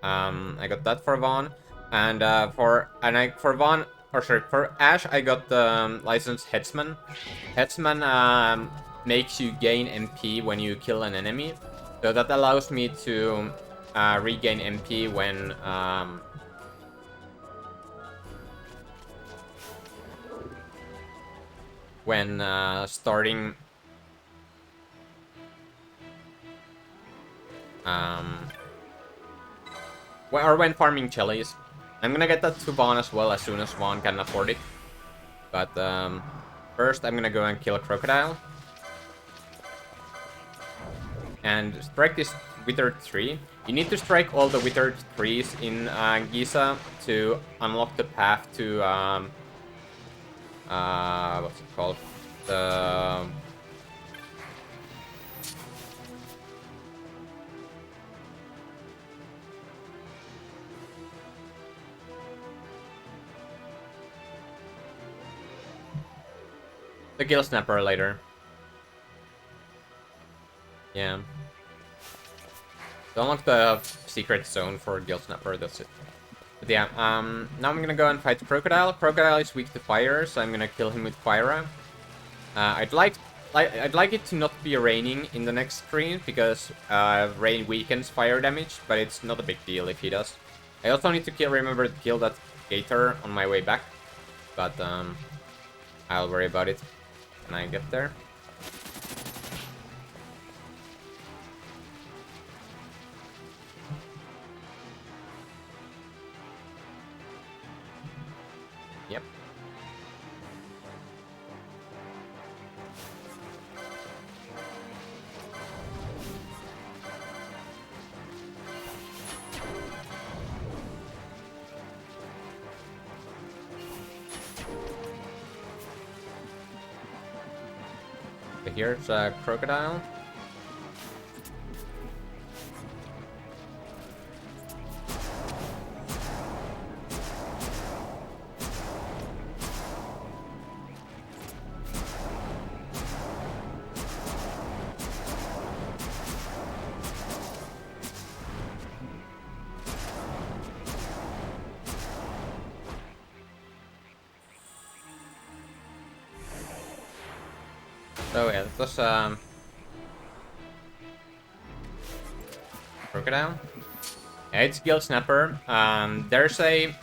I got that for Vaughn. And for Vaughn... Or sorry, for Ash, I got the licensed Headsman. Headsman makes you gain MP when you kill an enemy. So that allows me to regain MP when starting or when farming jellies. I'm gonna get that to Vaughn as well as soon as Vaughn can afford it. But first I'm gonna go and kill a crocodile. And strike this withered tree. You need to strike all the withered trees in Giza to unlock the path to what's it called? The Gill Snapper later. Yeah. So unlock the secret zone for Gill Snapper, that's it. But yeah, now I'm gonna go and fight Crocodile. Crocodile is weak to fire, so I'm gonna kill him with Pyra. I'd like it to not be raining in the next screen, because rain weakens fire damage, but it's not a big deal if he does. I also need to remember to kill that Gator on my way back, but I'll worry about it when I get there. Yep. Okay, here's a crocodile. So yeah, that was crocodile. Yeah, it's Gill Snapper. There's a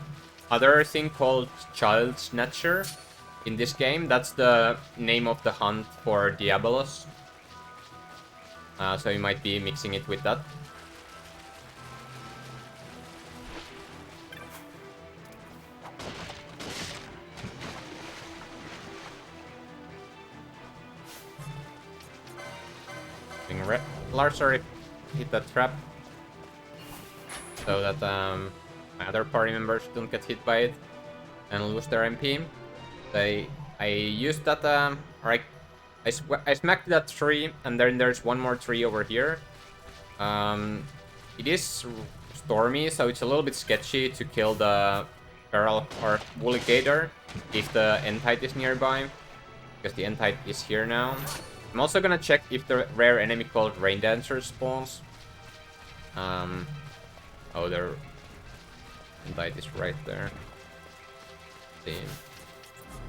other thing called Child Snatcher in this game. That's the name of the hunt for Diabolos. So you might be mixing it with that. Lars already hit that trap, so that my other party members don't get hit by it and lose their MP. I used that, or I smacked that tree, and then there's one more tree over here. It is stormy, so it's a little bit sketchy to kill the feral or woolly gator if the Entite is nearby, because the Entite is here now. I'm also gonna check if the rare enemy called Rain Dancer spawns. Oh, their Entite is right there. See.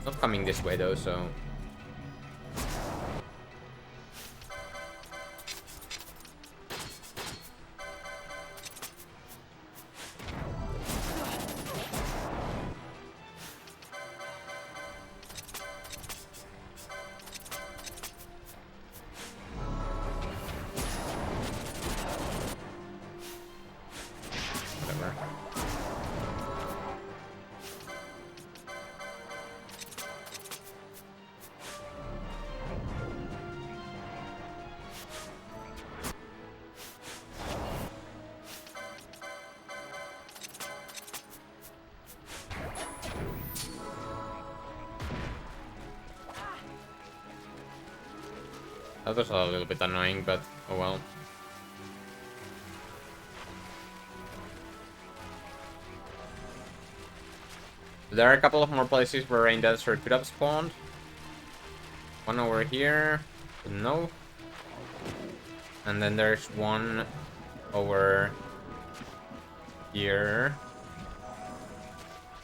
Not coming this way though, so... That was a little bit annoying, but oh well. There are a couple of more places where Rain Dancer could have spawned. One over here. No. And then there's one over here.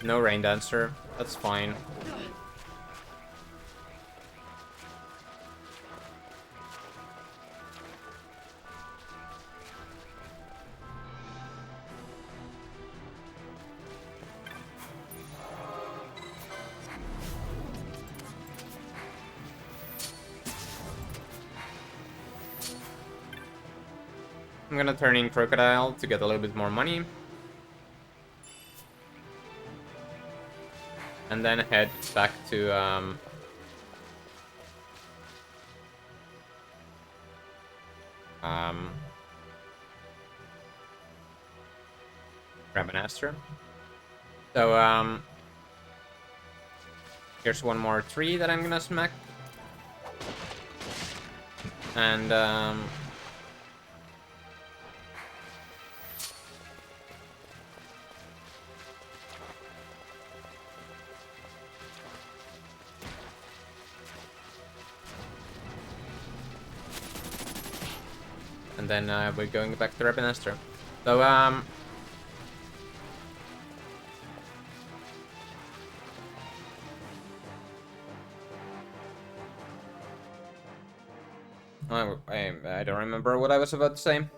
No rain dancer. That's fine. I'm gonna turn in Crocodile to get a little bit more money. And then head back to grab an Astra. So here's one more tree that I'm gonna smack. And then we're going back to Rabanastra. So I don't remember what I was about to say.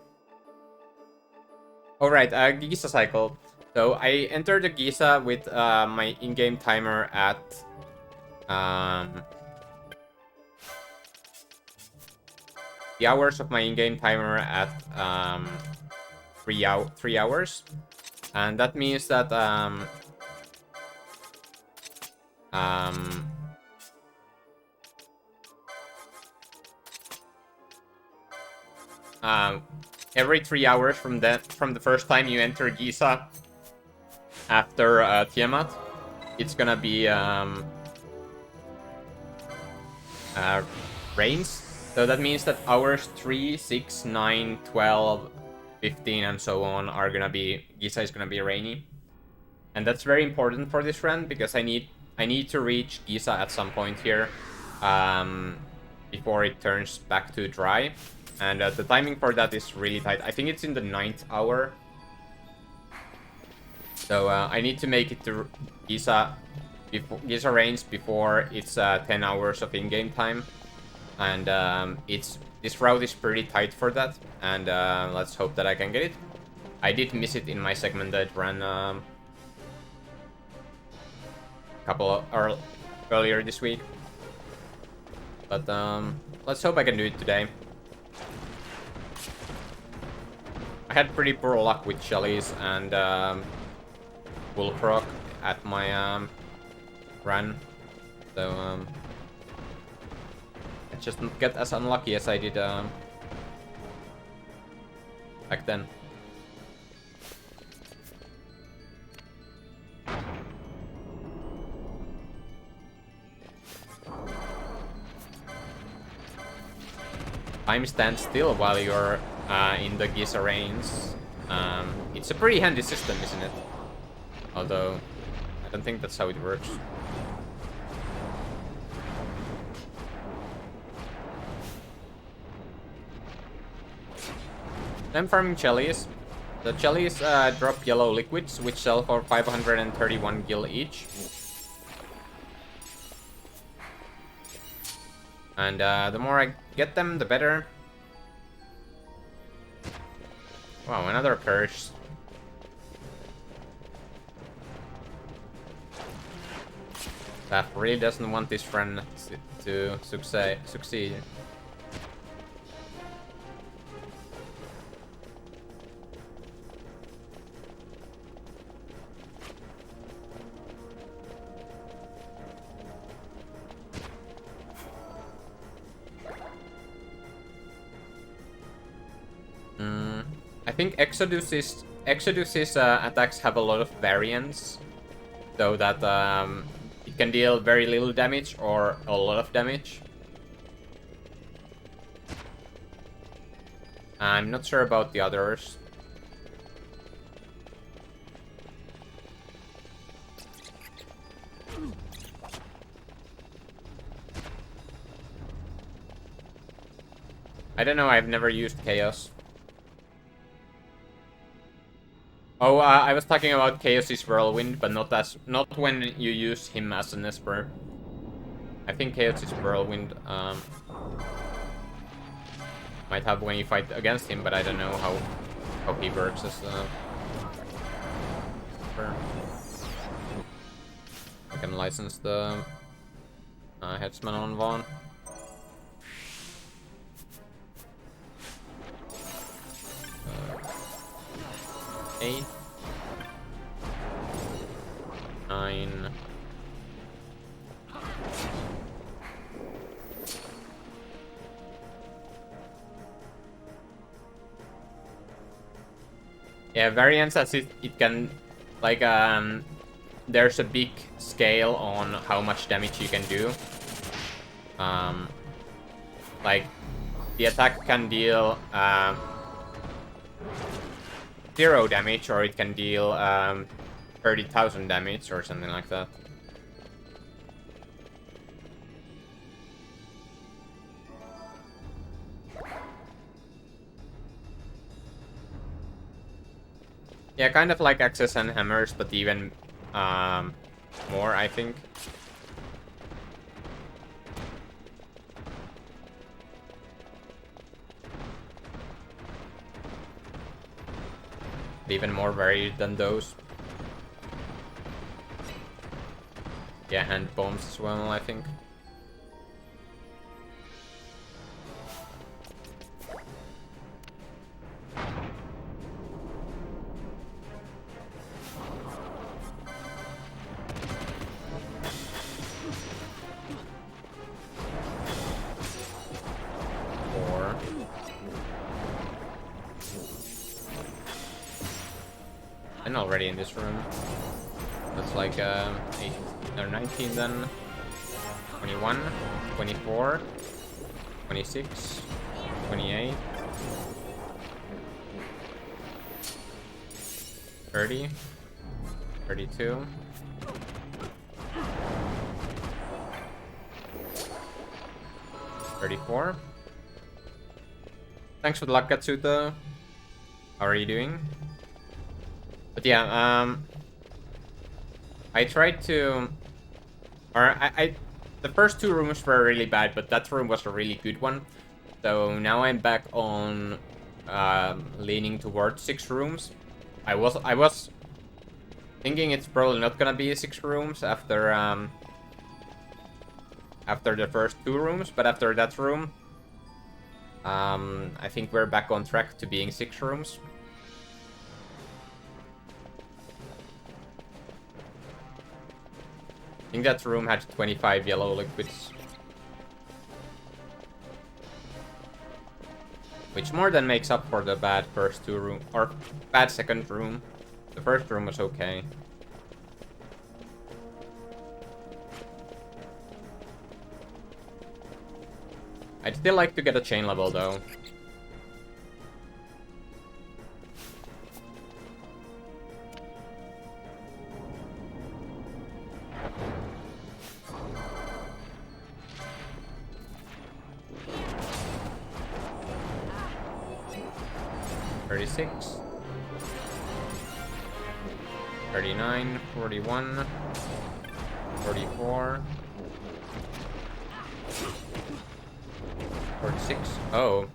Oh right, Giza cycle. So I entered the Giza with my in-game timer at the hours of my in-game timer at 3 hours, and that means that every 3 hours from the first time you enter Giza after Tiamat, it's gonna be rains. So that means that hours 3, 6, 9, 12, 15, and so on are gonna be... Giza is gonna be rainy. And that's very important for this run, because I need to reach Giza at some point here before it turns back to dry. And the timing for that is really tight. I think it's in the 9th hour. So I need to make it to Giza rains before it's 10 hours of in-game time. And this route is pretty tight for that, and let's hope that I can get it. I did miss it in my segmented run earlier this week, but let's hope I can do it today. I had pretty poor luck with Shelly's and Bullfrog at my run, so just get as unlucky as I did back then. Time stands still while you're in the Giza Rains. It's a pretty handy system, isn't it? Although, I don't think that's how it works. I'm farming jellies. The jellies drop yellow liquids, which sell for 531 gil each. And the more I get them, the better. Wow, another curse. That really doesn't want this run to succeed. I think Exodus's attacks have a lot of variance, so that it can deal very little damage or a lot of damage. I'm not sure about the others. I don't know, I've never used Chaos. Oh, I was talking about Chaos's Whirlwind, but not when you use him as an Esper. I think Chaos's Whirlwind might have when you fight against him, but I don't know how he works as Esper. I can license the Headsman on Vaughn. Eight. 9. Yeah, variance as it can, like, there's a big scale on how much damage you can do. Like, the attack can deal 0 damage, or it can deal 30,000 damage, or something like that. Yeah, kind of like Axes and Hammers, but even more, I think. Even more varied than those. Yeah, hand bombs as well, I think. And already in this room. That's like 8 or 19 then. 21, 24, 26, 28, 30, 32. $34. Thanks for the luck, Katsuta. How are you doing? But yeah, I tried to, or the first 2 rooms were really bad, but that room was a really good one. So now I'm back on leaning towards 6 rooms. I was thinking it's probably not gonna be 6 rooms after the first 2 rooms, but after that room, I think we're back on track to being 6 rooms. I think that room had 25 yellow liquids. Which more than makes up for the bad first 2 room, or bad second room. The first room was okay. I'd still like to get a chain level though. $36, 39, 41, 44, 46. Oh.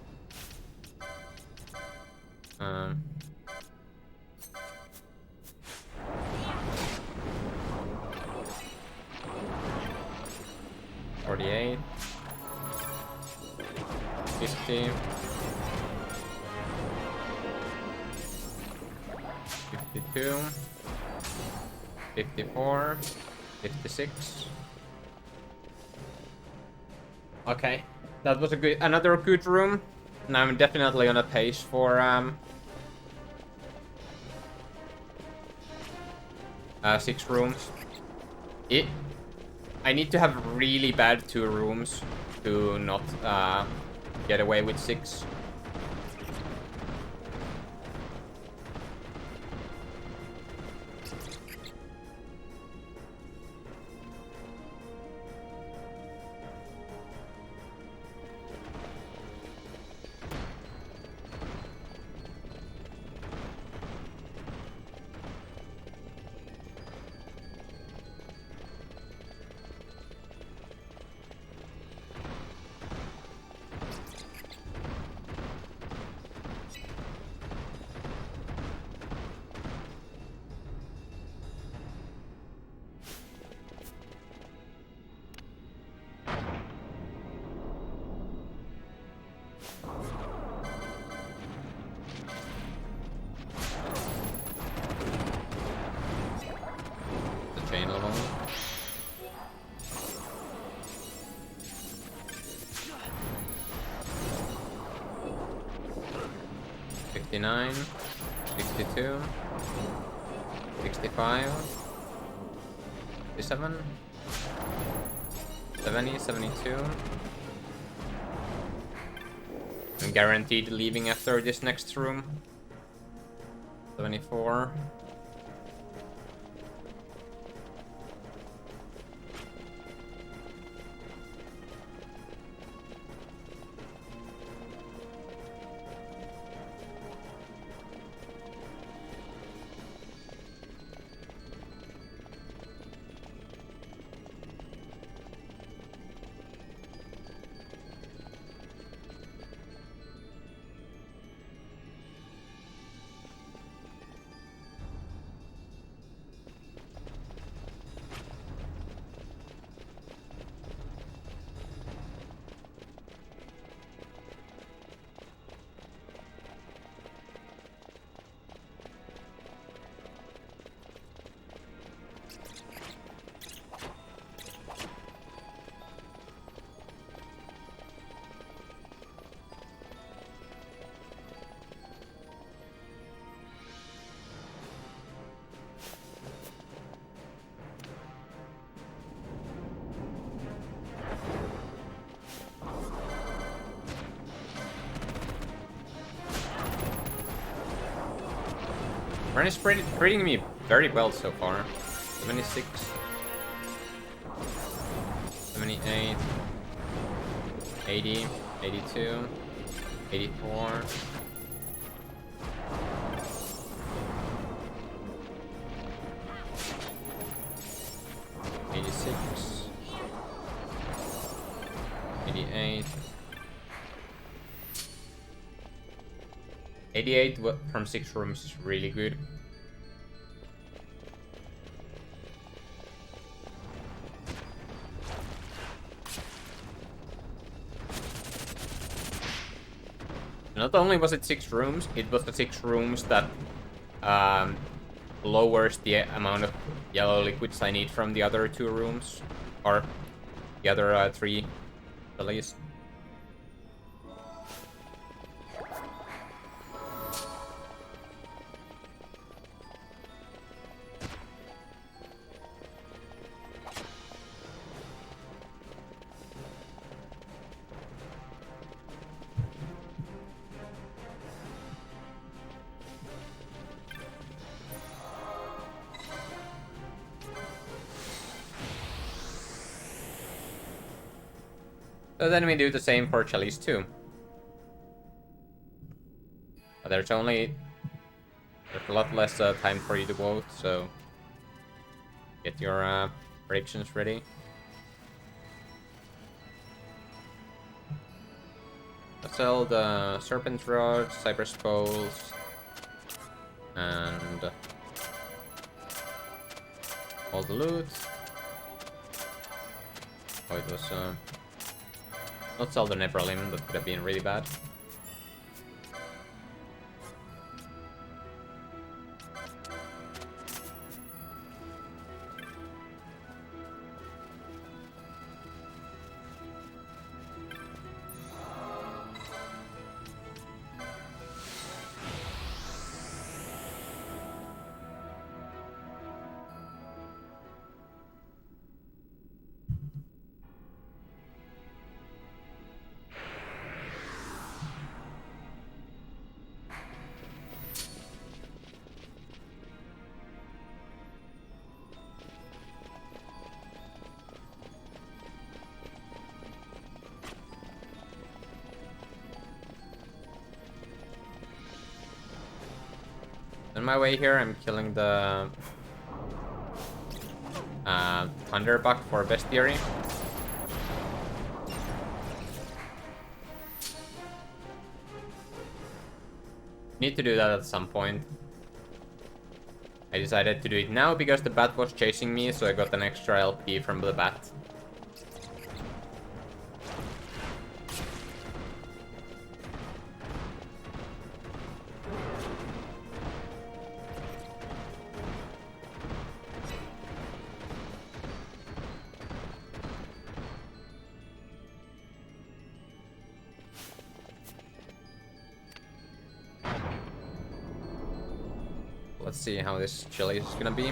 $48, 50. 52, 54, 56. Okay, that was another good room. Now I'm definitely on a pace for 6 rooms. I need to have really bad 2 rooms to not get away with 6. 59, 62, 65, 67, 70, 72. I'm guaranteed leaving after this next room. 74. Run is treating me very well so far. 76, 78, 80, 82, 84. '86, 88, 88 from 6 rooms is really good. Not only was it 6 rooms, it was the 6 rooms that lowers the amount of yellow liquids I need from the other 2 rooms, or the other 3 at least. So then we do the same for Chalice too. But there's a lot less time for you to vote, so get your predictions ready. Let's sell the Serpent Rod, Cypress Poles, and all the loot. Oh, it was not sell the Nebralim, that could have been really bad. On my way here, I'm killing the Thunderbuck for Bestiary. Need to do that at some point. I decided to do it now because the bat was chasing me, so I got an extra LP from the bat. let's see how this chili is gonna be.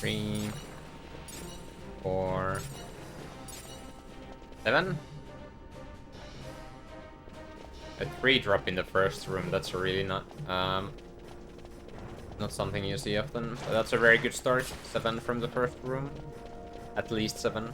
Three, 4, 7. A 3 drop in the first room. That's really not something you see often. But that's a very good start. 7 from the first room. At least 7.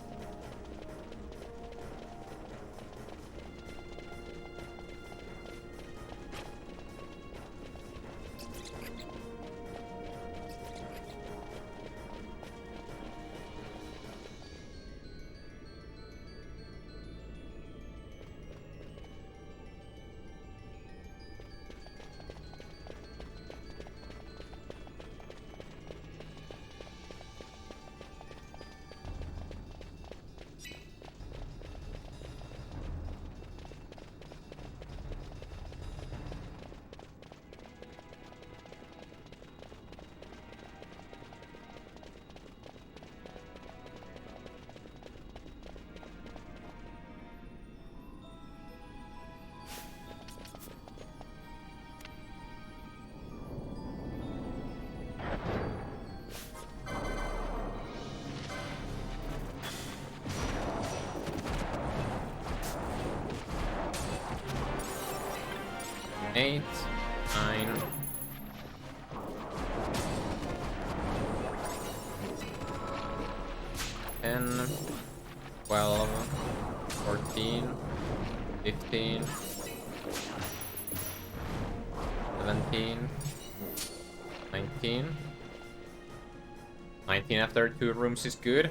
Eight, 9, 10, 12, 14, 15, 17, 19. 19 after 2 rooms is good.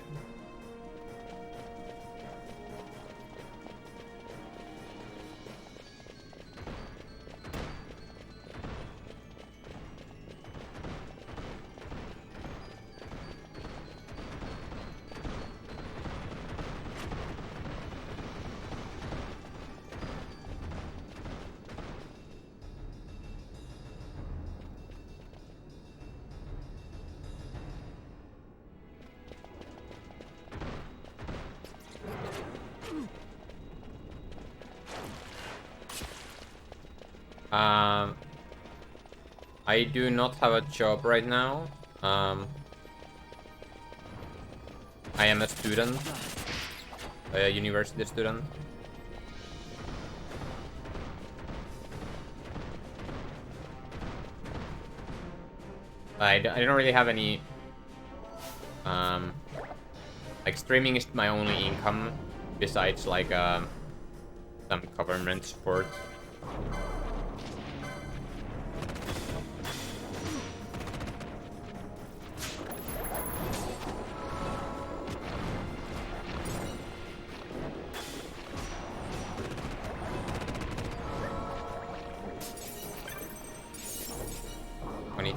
I do not have a job right now. I am a student, a university student. I don't really have any, like streaming is my only income besides like some government support.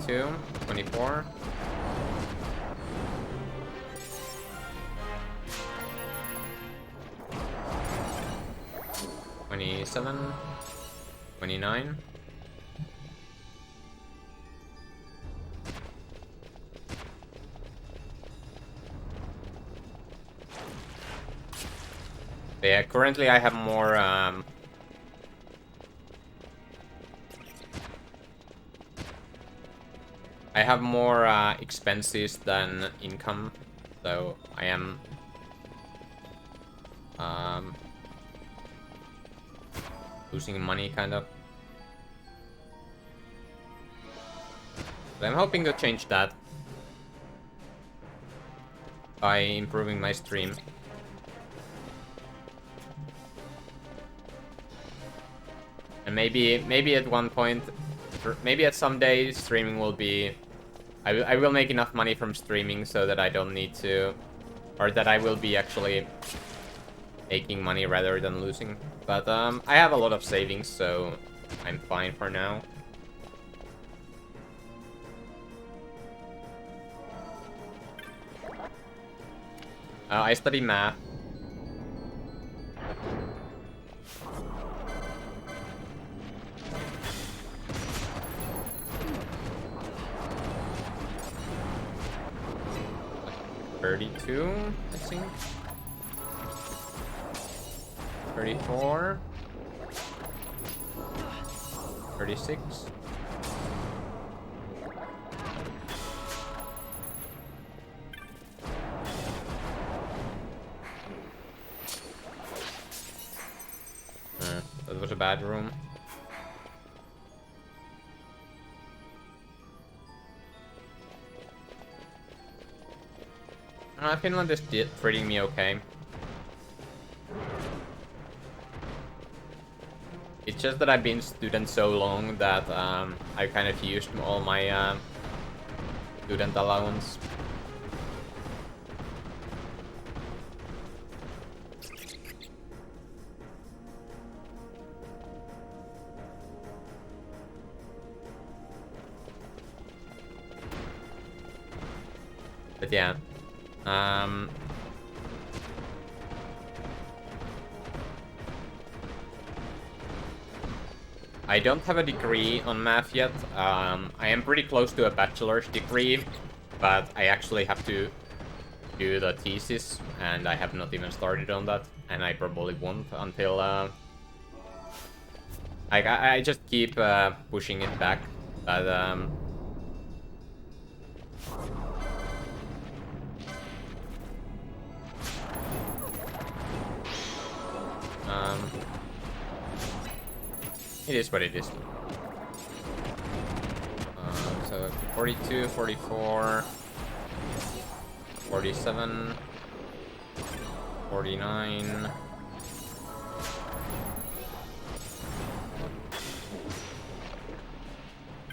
Two, 24. $27, 29. But yeah, currently I have more expenses than income, so I am losing money kind of. But I'm hoping to change that by improving my stream. And maybe at one point, maybe at some day, streaming will be... I will make enough money from streaming so that I don't need to... Or that I will be actually making money rather than losing. But I have a lot of savings, so I'm fine for now. I study math. $32, I think. 34. 36. That was a bad room. Finland is treating me okay. It's just that I've been student so long that I kind of used all my student allowance. But yeah, I don't have a degree on math yet. I am pretty close to a bachelor's degree, but I actually have to do the thesis, and I have not even started on that, and I probably won't until I just keep pushing it back, but it is what it is. So 42, 44, 47, 49.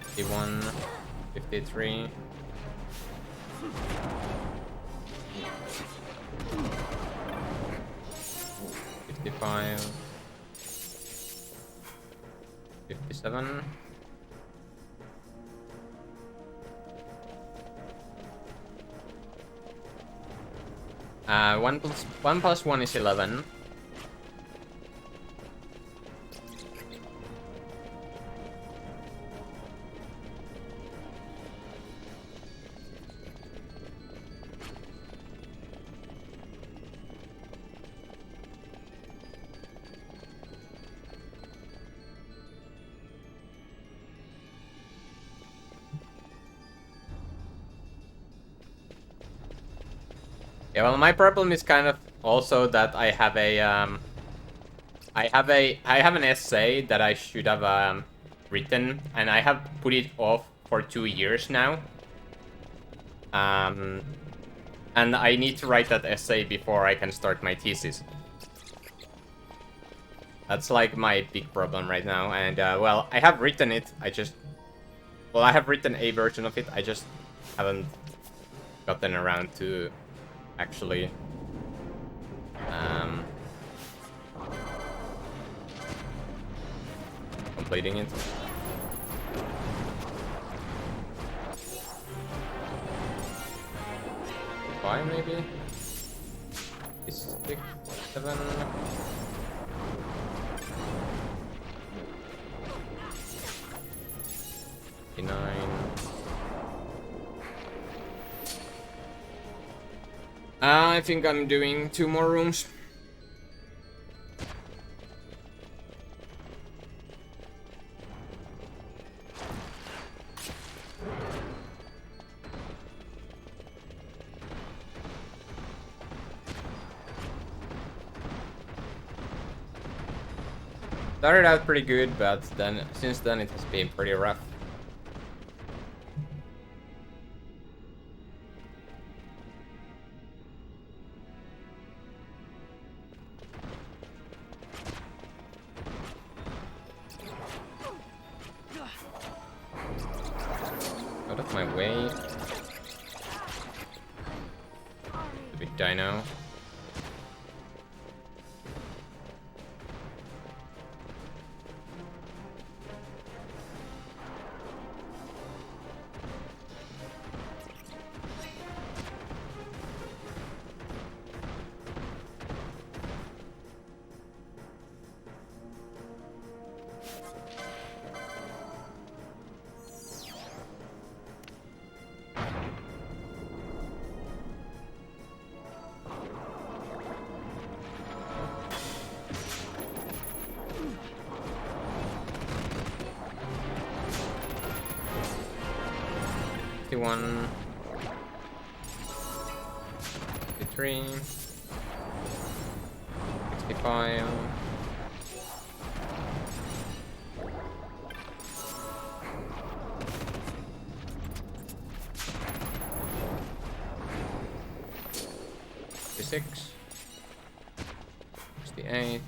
51, 53. 55. 57. 1 plus 1 is 11. Yeah, well, my problem is kind of also that I have a I have an essay that I should have written, and I have put it off for 2 years now. And I need to write that essay before I can start my thesis. That's like my big problem right now, and well, I have written it. I have written a version of it. I just haven't gotten around to actually completing it. Five maybe? 6, 7. I think I'm doing 2 more rooms. Started out pretty good, but then since then it has been pretty rough. Out of my way. The big dino. 61, 63, 65. Six, 68.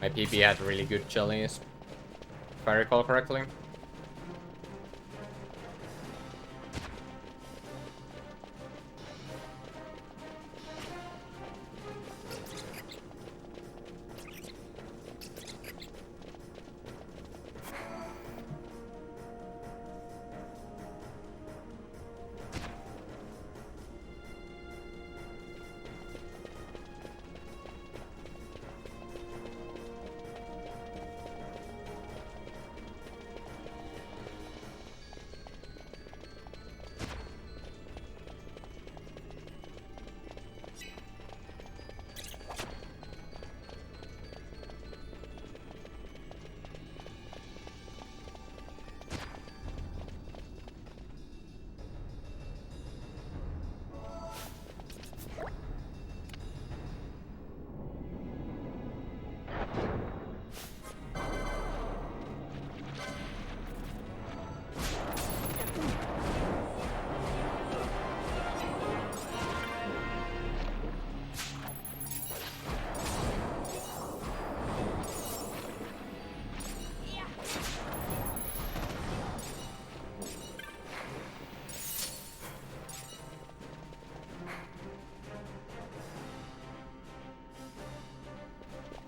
My PP had really good chilies, if I recall correctly.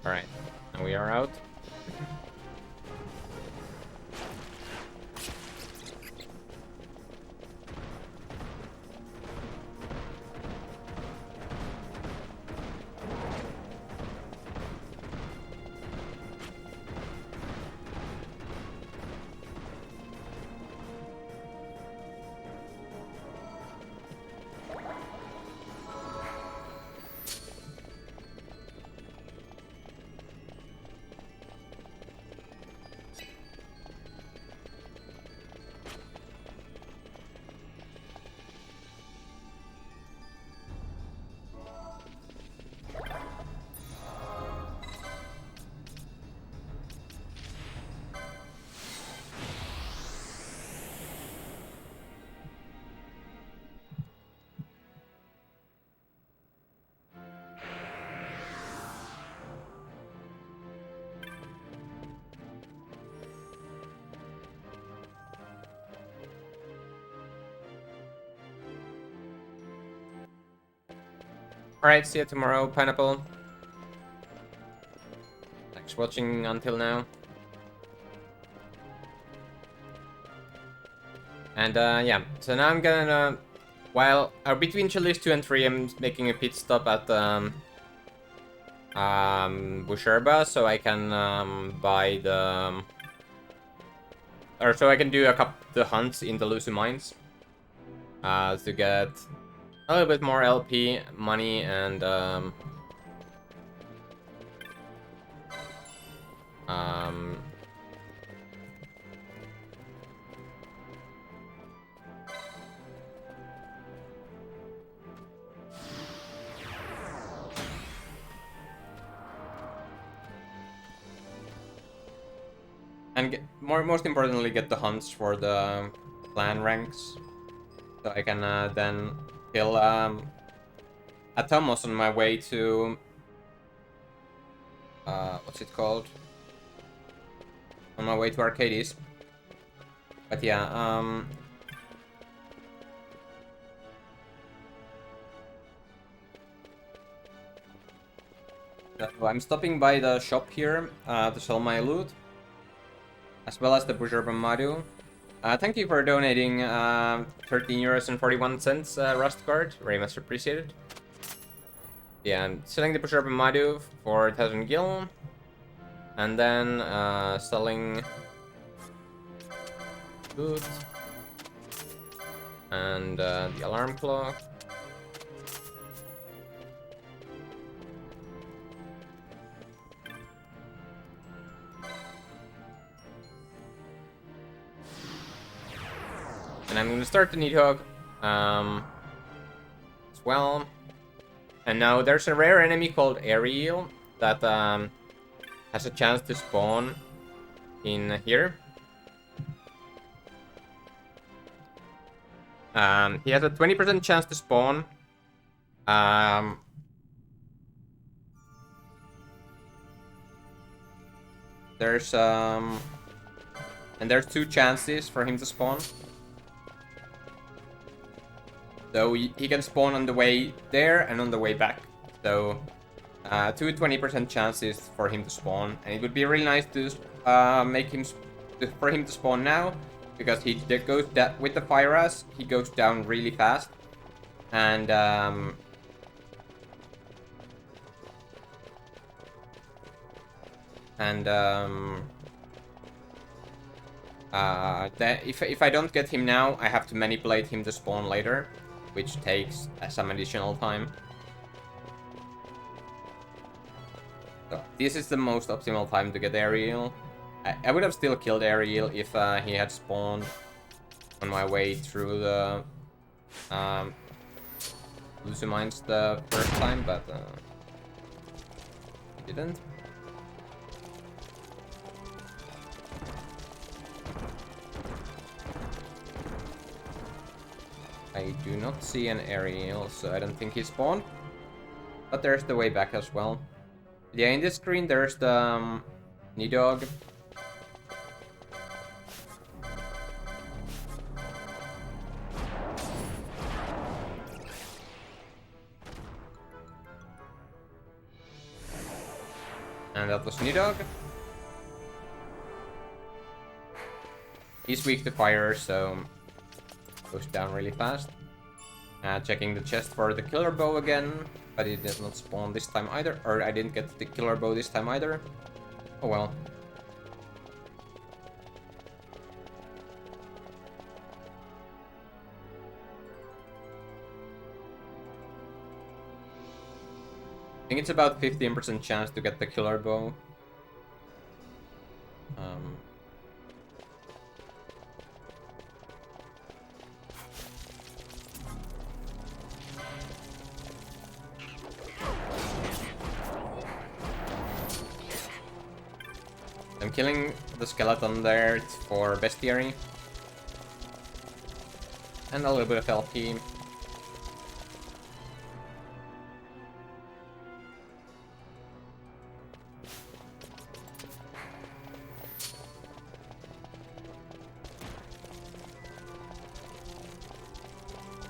Alright, and we are out. Alright, see you tomorrow, Pineapple. Thanks for watching until now. And yeah, so now I'm gonna, while between chilies 2 and 3, I'm making a pit stop at Busherba, so I can buy the, or so I can do a couple the hunts in the Lucy Mines to get a little bit more LP money and get most importantly get the hunts for the clan ranks, so I can then kill Atomos on my way to what's it called? On my way to Arcades. But yeah, so I'm stopping by the shop here to sell my loot, as well as the Bujerba Madu. Thank you for donating 13.41 €, Rustguard. Very much appreciated. Yeah, I'm selling the Bujerba Madu for 1000 gil. And then selling Good. And the alarm clock. And I'm gonna start the Nidhogg as well. And now there's a rare enemy called Ariel that has a chance to spawn in here. He has a 20% chance to spawn. There's and there's 2 chances for him to spawn. So he can spawn on the way there and on the way back. So 2 20% chances for him to spawn, and it would be really nice to for him to spawn now, because he goes with the fire ass. He goes down really fast, and if I don't get him now, I have to manipulate him to spawn later, which takes some additional time. So this is the most optimal time to get Ariel. I would have still killed Ariel if he had spawned on my way through the Lucy Mines the first time, but he didn't. I do not see an Ariel, so I don't think he spawned. But there's the way back as well. Yeah, in this screen there's the Nidhogg. And that was Nidhogg. He's weak to fire, so goes down really fast. Checking the chest for the killer bow again, but it did not spawn this time either, or I didn't get the killer bow this time either. Oh well. I think it's about 15% chance to get the killer bow. I'm killing the skeleton there for bestiary. And a little bit of LP.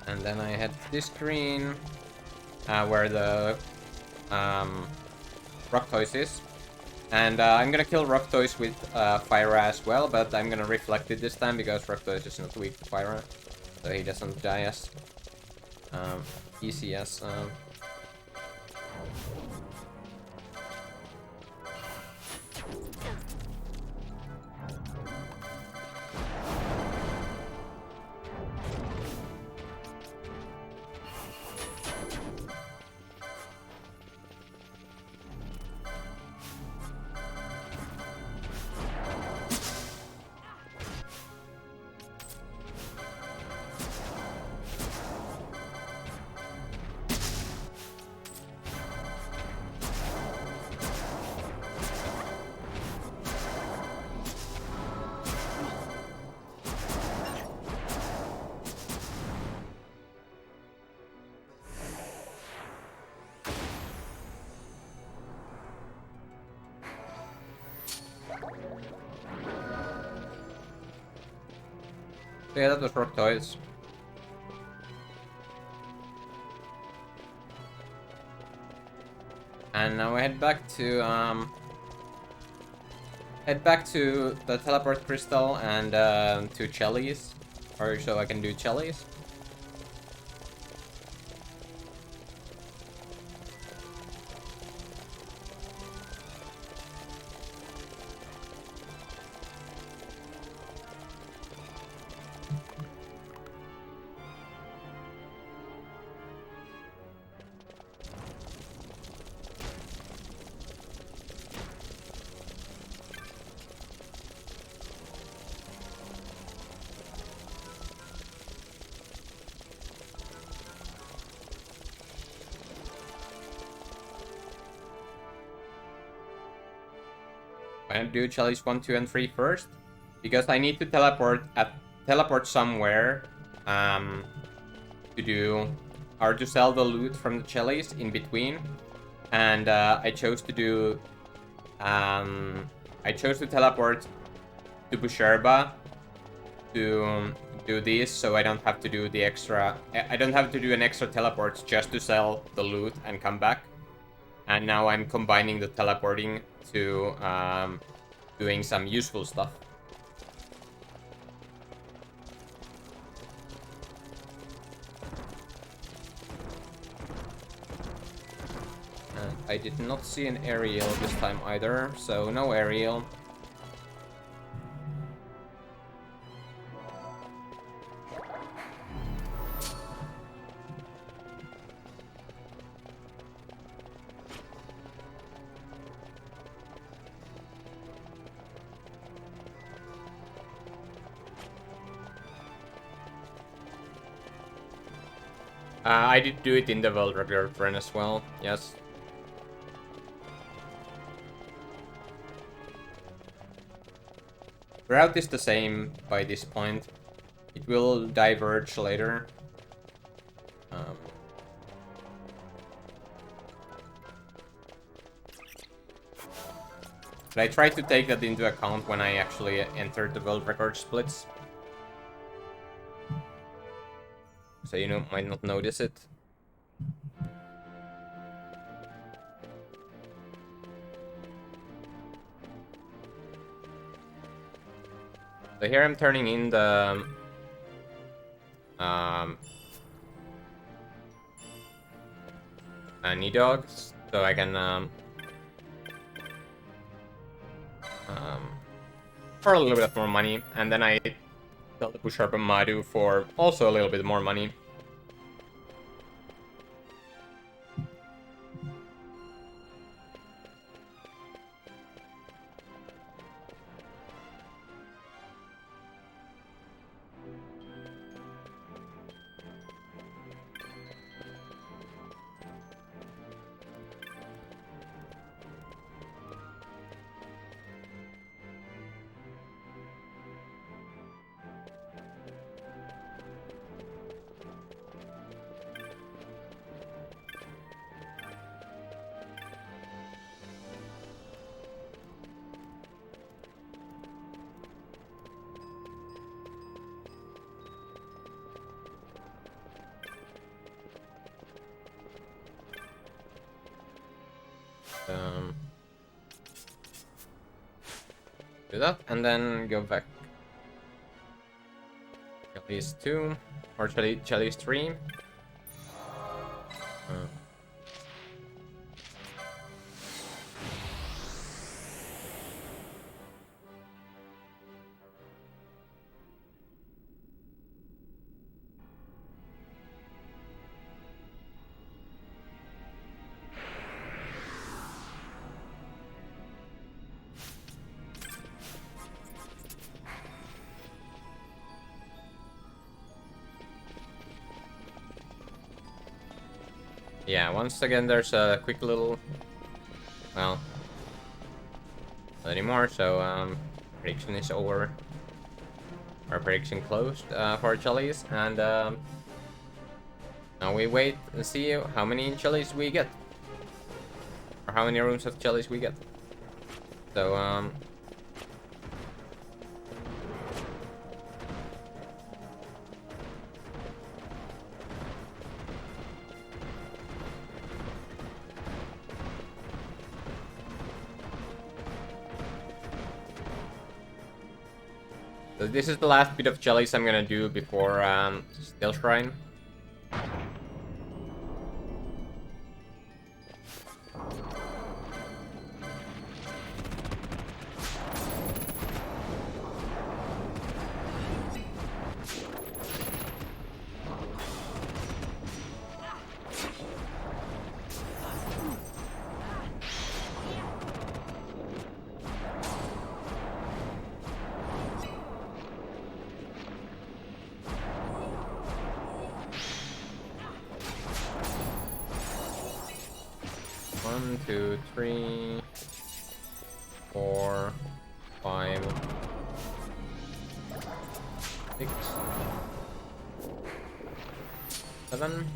And then I head to this screen where the Rock Toys is. And I'm gonna kill Rock Toys with Fire as well, but I'm gonna reflect it this time because Rock Toys is not weak to Fire, so he doesn't die as easy as yeah, that was Rock Toys. And now I head back to the teleport crystal and to Chellies, or so I can do Chellies. I'm gonna do chalice 1, 2, and 3 first, because I need to teleport somewhere to do or to sell the loot from the chalice in between, and I chose to do I chose to teleport to Busherba to do this, so I don't have to do the extra. I don't have to do an extra teleport just to sell the loot and come back. And now I'm combining the teleporting to doing some useful stuff. And I did not see an aerial this time either, so no aerial. I did do it in the world record run as well, yes. Route is the same by this point. It will diverge later. But I tried to take that into account when I actually entered the world record splits. So you might not notice it. So here I'm turning in the knee dogs, so I can for a little bit more money, and then I sell the Busharp and Madu for also a little bit more money. Do that and then go back. Chalice 2 or Chalice 3. Yeah, once again there's a quick little, well, not anymore, so prediction is over, or prediction closed for Chalice, and now we wait and see how many Chalice we get, or how many rooms of Chalice we get. So so this is the last bit of Chalice I'm gonna do before Still Shrine. One, two, three. 4, 5, 6, 7.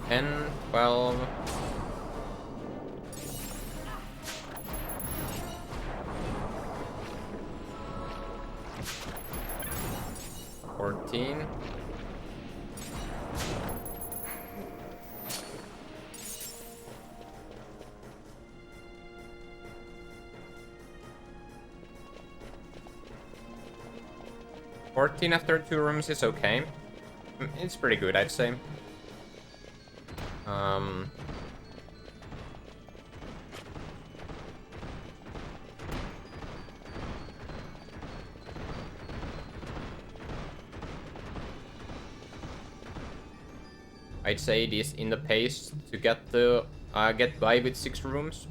And 12. 14. 14 after 2 rooms is okay. It's pretty good, I'd say. I'd say it is in the pace to get by with 6 rooms.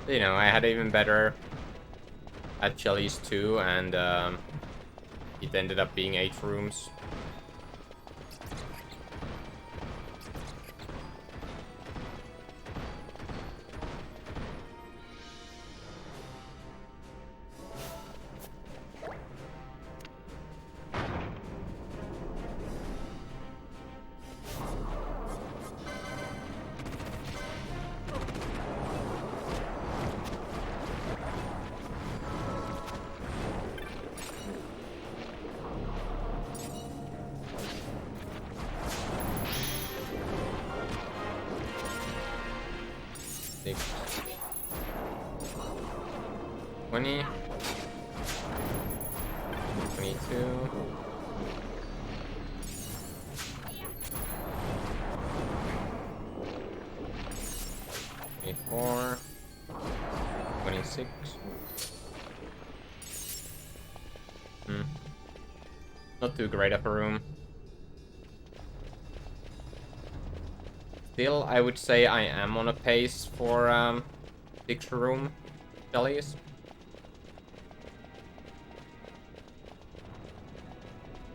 You know, I had even better at Jellies 2, and it ended up being 8 rooms. Six. 20. 22. 24. 26. Not too great of a room. Still, I would say I am on a pace for 6 room jellies.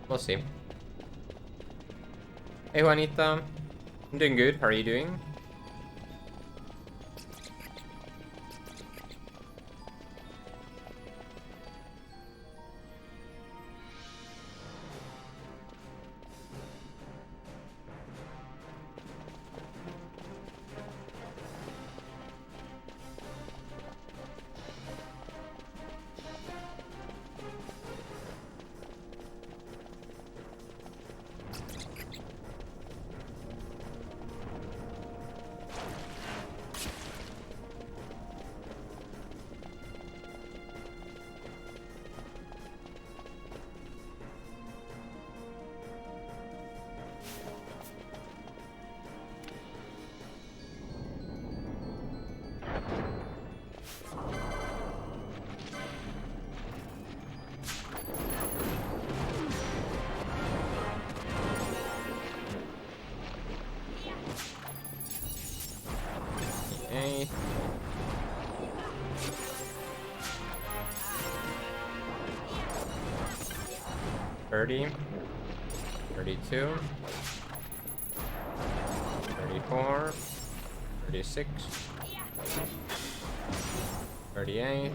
We'll see. Hey Juanita, I'm doing good. How are you doing? 30, 32, 34, 36, 38,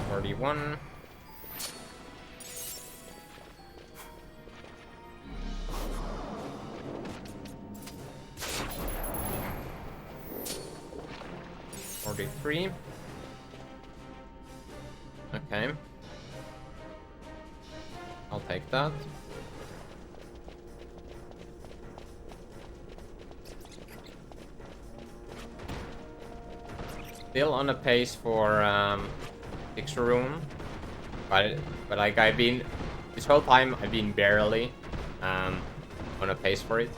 41, 43. Okay. I'll take that. Still on a pace for 6 room, but like I've been this whole time I've been barely on a pace for it.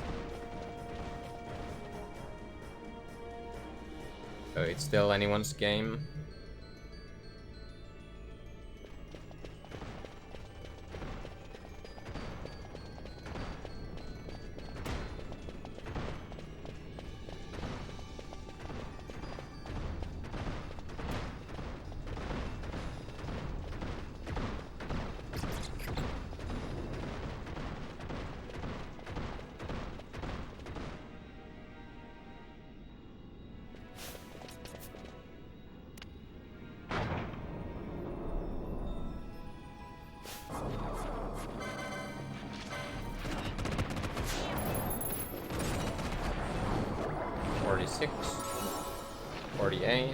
So it's still anyone's game. Six, 48,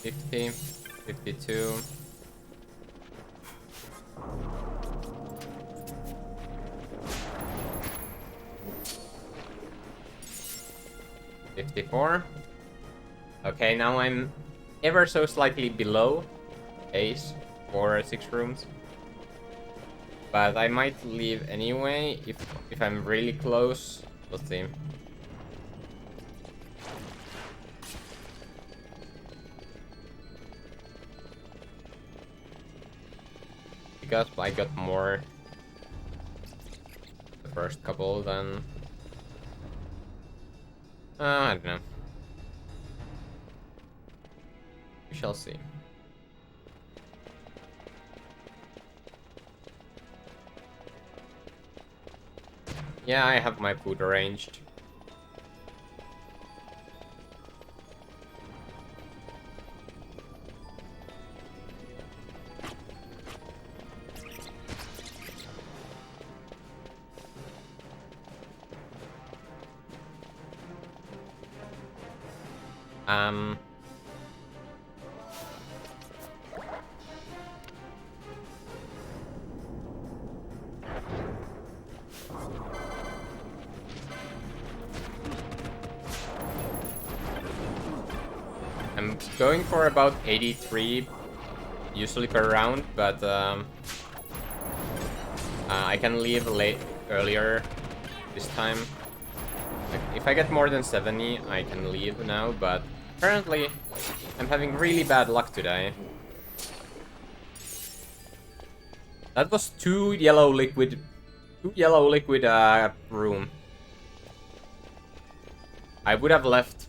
50, 52, 54. Okay, now I'm ever so slightly below ace for 6 rooms. But I might leave anyway if I'm really close. Let's see. Because I got more the first couple than I don't know. We shall see. Yeah, I have my food arranged. I'm going for about 83 usually per round, but I can leave earlier this time. Like, if I get more than 70, I can leave now, but apparently I'm having really bad luck today. That was two yellow liquid room. I would have left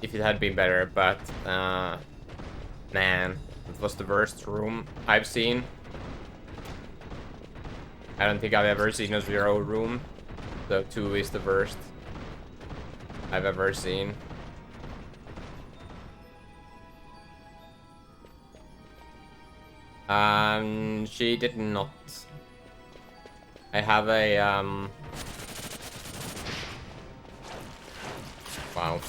if it had been better, but man, it was the worst room I've seen. I don't think I've ever seen a 0 room, so 2 is the worst I've ever seen. She did not. I have a wow.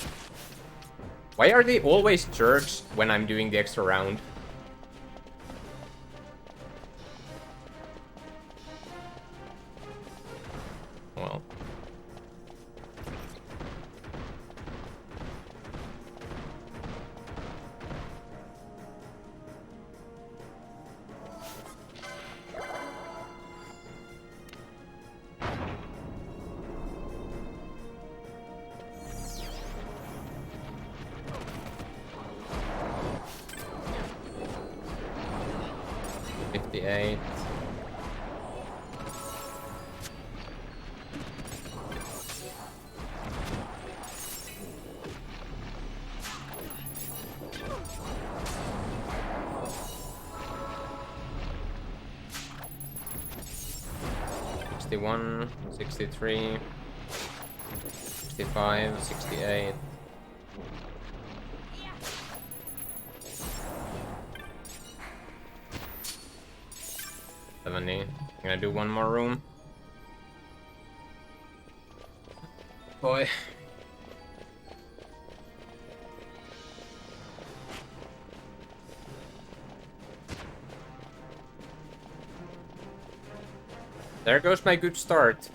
Why are they always jerks when I'm doing the extra round? Well. 68. '61, 63, 65, 68. I'm gonna do one more room. Boy. There goes my good start.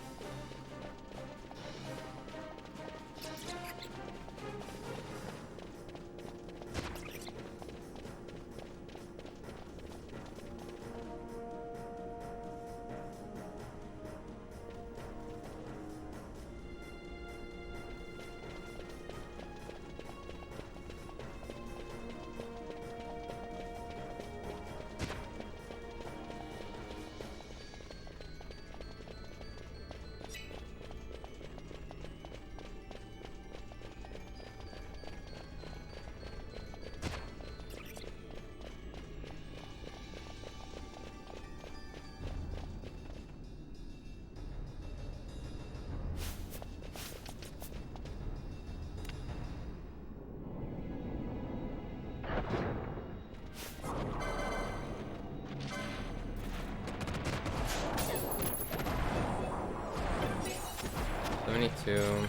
'22,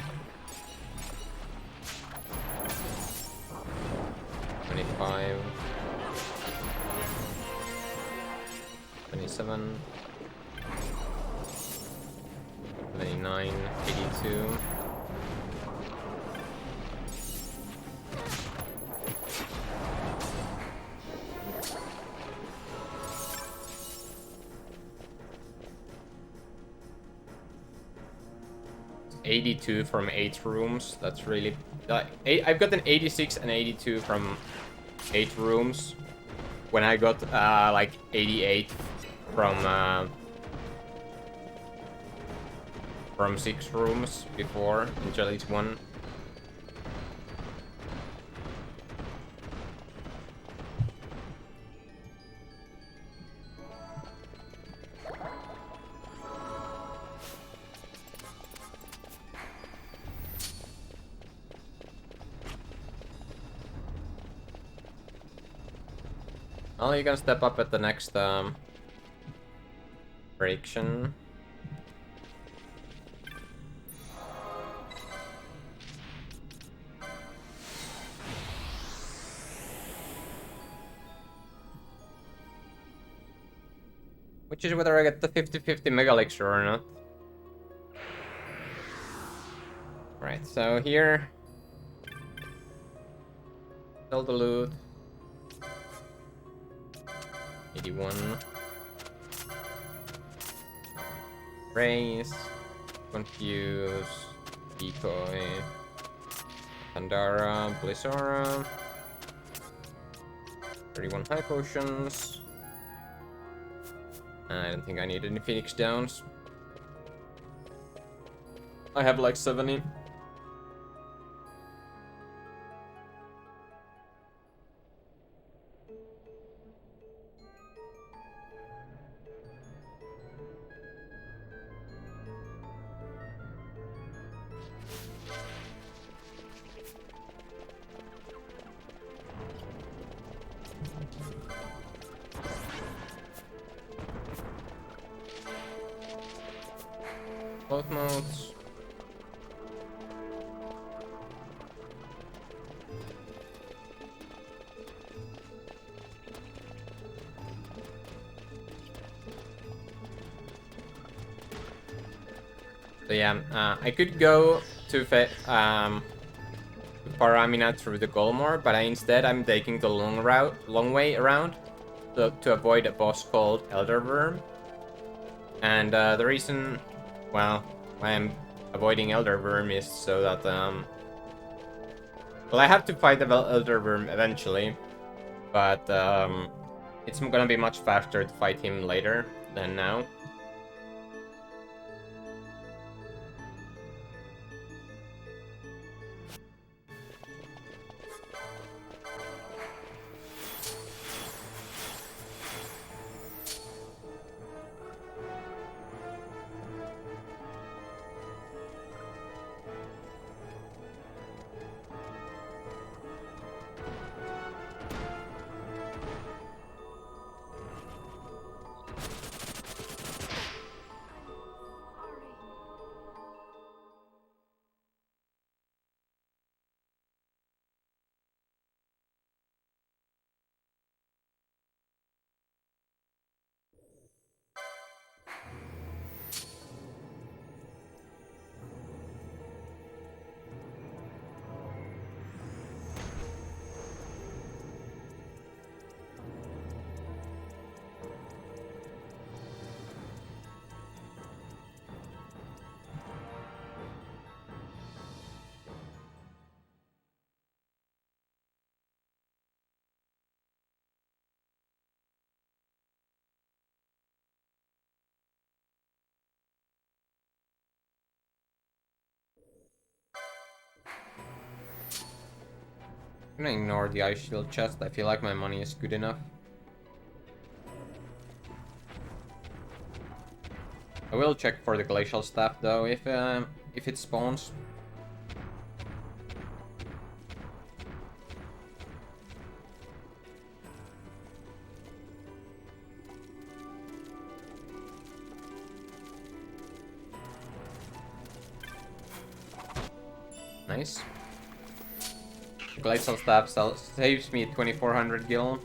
25, 27, 29, 82. '82 from 8 rooms. That's really... I've got an 86 and 82 from 8 rooms. When I got like 88 from 6 rooms before in Jelly's 1. Well, you can step up at the next breaction. Which is whether I get the 50-50 Mega Elixir or not. Right, so here... Sell the loot. 81. Raise. Confuse. Decoy. Pandara. Blissora. 31 high potions. I don't think I need any Phoenix Downs. I have like 70. Both modes. So yeah, I could go to Paramina through the Golmore, but I'm taking the long way around to avoid a boss called Elder Worm. And the reason, well, why I'm avoiding Elder Worm is so that well, I have to fight the Elder Worm eventually, but it's gonna be much faster to fight him later than now. I'm gonna ignore the ice shield chest. I feel like my money is good enough. I will check for the glacial staff though if it spawns. Nice. The glacial staff saves me 2400 gil.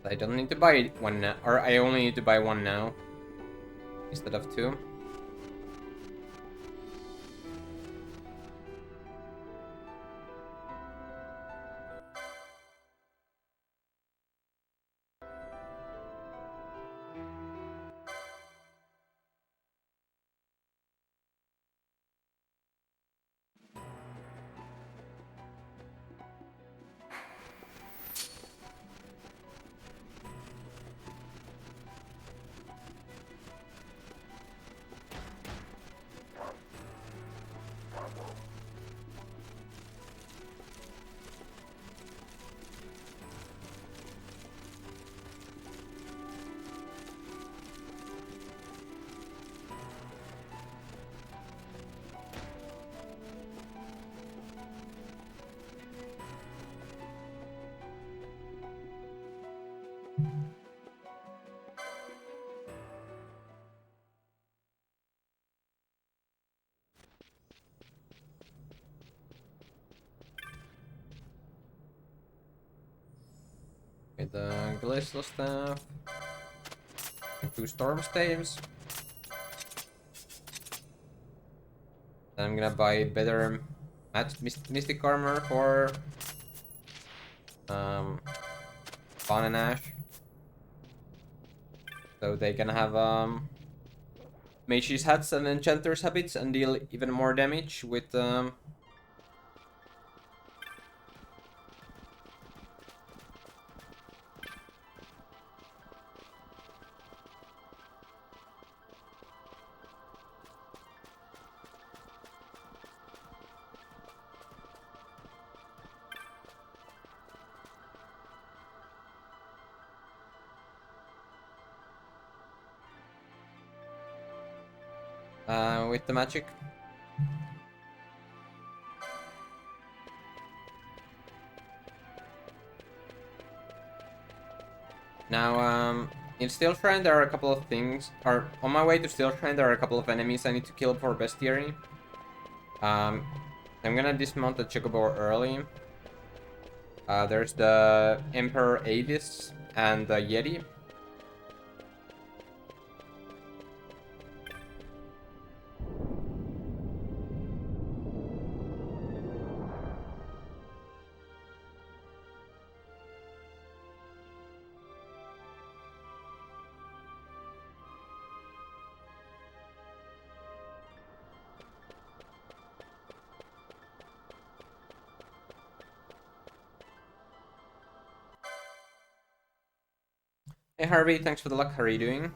I don't need to buy one now, or I only need to buy one now instead of two. With the glacial staff and 2 storm staves. Then I'm gonna buy better mystic armor for Fawn and Ash, so they can have mages hats and enchanters habits and deal even more damage with with the magic. Now, in Steel Shrine there are a couple of things, or on my way to Steel Shrine there are a couple of enemies I need to kill for bestiary. I'm gonna dismount the Chocobo early. There's the Emperor Aedis and the Yeti. Hey Harvey, thanks for the luck. How are you doing?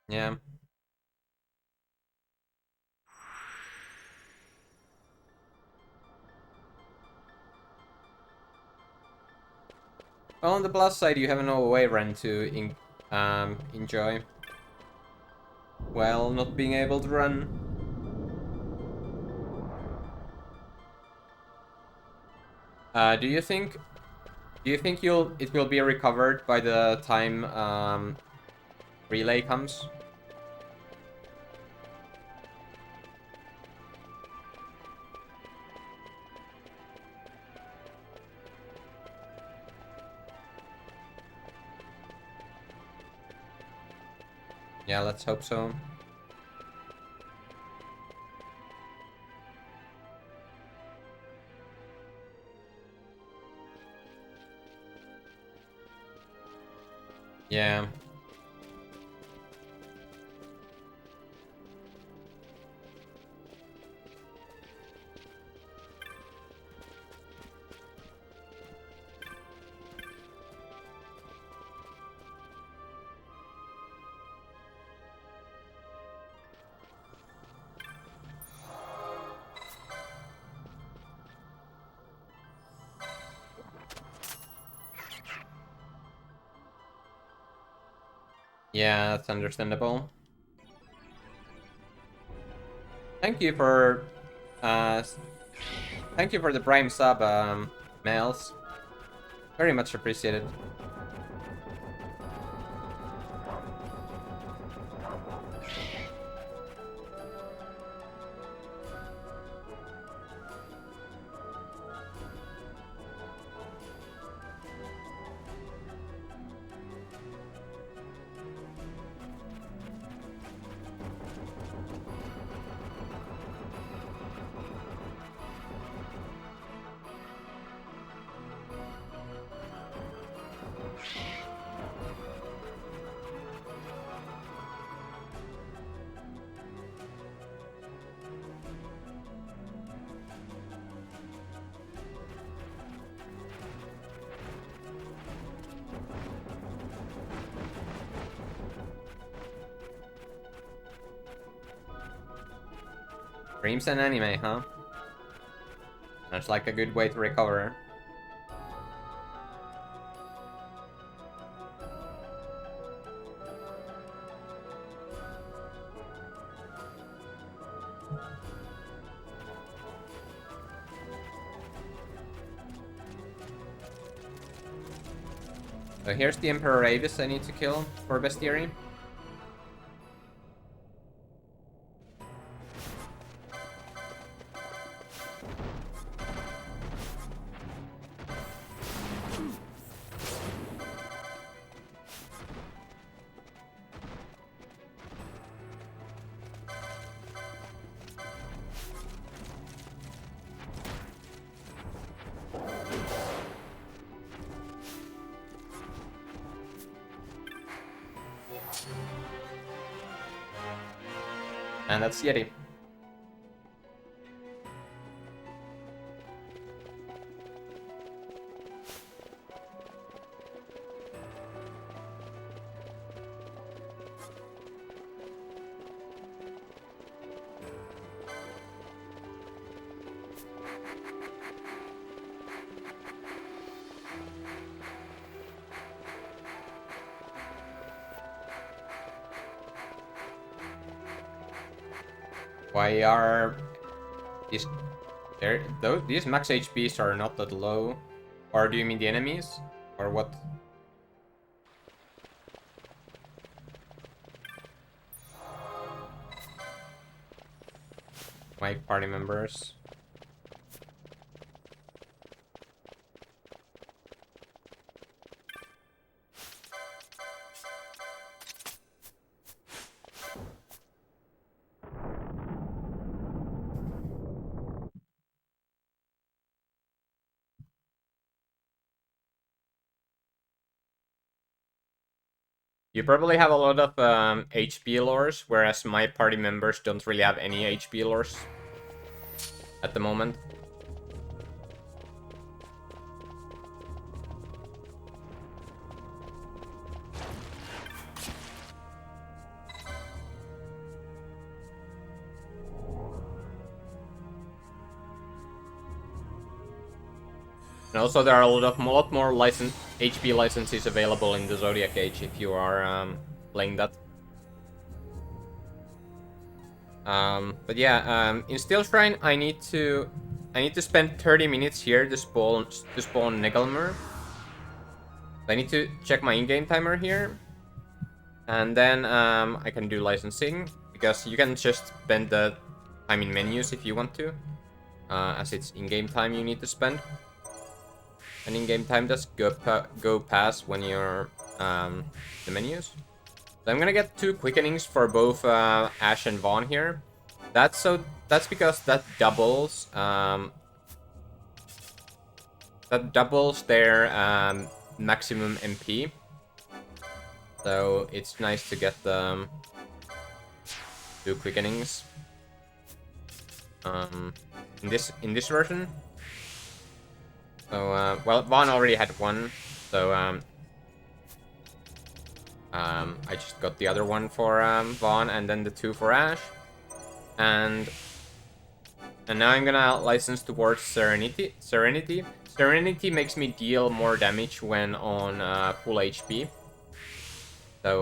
Yeah. Well, on the plus side, you have an away run to enjoy. While not being able to run. Do you think it will be recovered by the time relay comes? Yeah, let's hope so. Yeah. Yeah, that's understandable. Thank you for uh thank you for the Prime sub, Males. Very much appreciated. Dreams and anime, huh? That's like a good way to recover. So here's the Emperor Avis I need to kill for bestiary. And that's Yeti. Why are these these max HPs are not that low? Or do you mean the enemies? Or what? My party members. You probably have a lot of HP lores, whereas my party members don't really have any HP lores at the moment. And also there are a lot more HP licenses available in the Zodiac Age if you are playing that. But yeah, in Steel Shrine I need to spend 30 minutes here to spawn Negalmur. I need to check my in-game timer here, and then I can do licensing, because you can just spend the time in menus if you want to, as it's in-game time you need to spend. And in-game time does go past when you're the menus. So I'm gonna get 2 quickenings for both Ash and Vaughn here. That's because that doubles their maximum MP. So it's nice to get the 2 quickenings in this version. So well, Vaughn already had 1, so I just got the other 1 for Vaughn, and then the 2 for Ash, and now I'm gonna license towards Serenity. Serenity makes me deal more damage when on full HP. So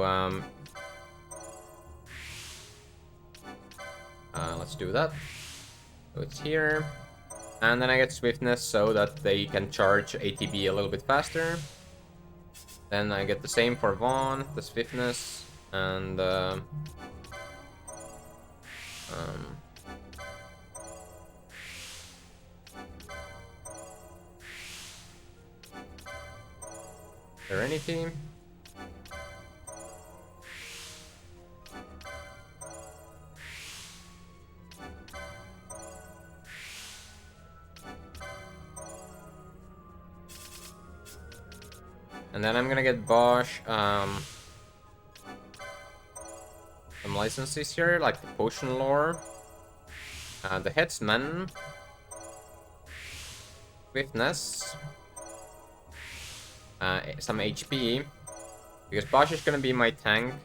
let's do that. So it's here. And then I get Swiftness so that they can charge ATB a little bit faster. Then I get the same for Vaughn, the Swiftness, and Serenity. And then I'm gonna get Bosch some licenses here, like the Potion Lore, the Headsman, Swiftness, some HP, because Bosch is gonna be my tank.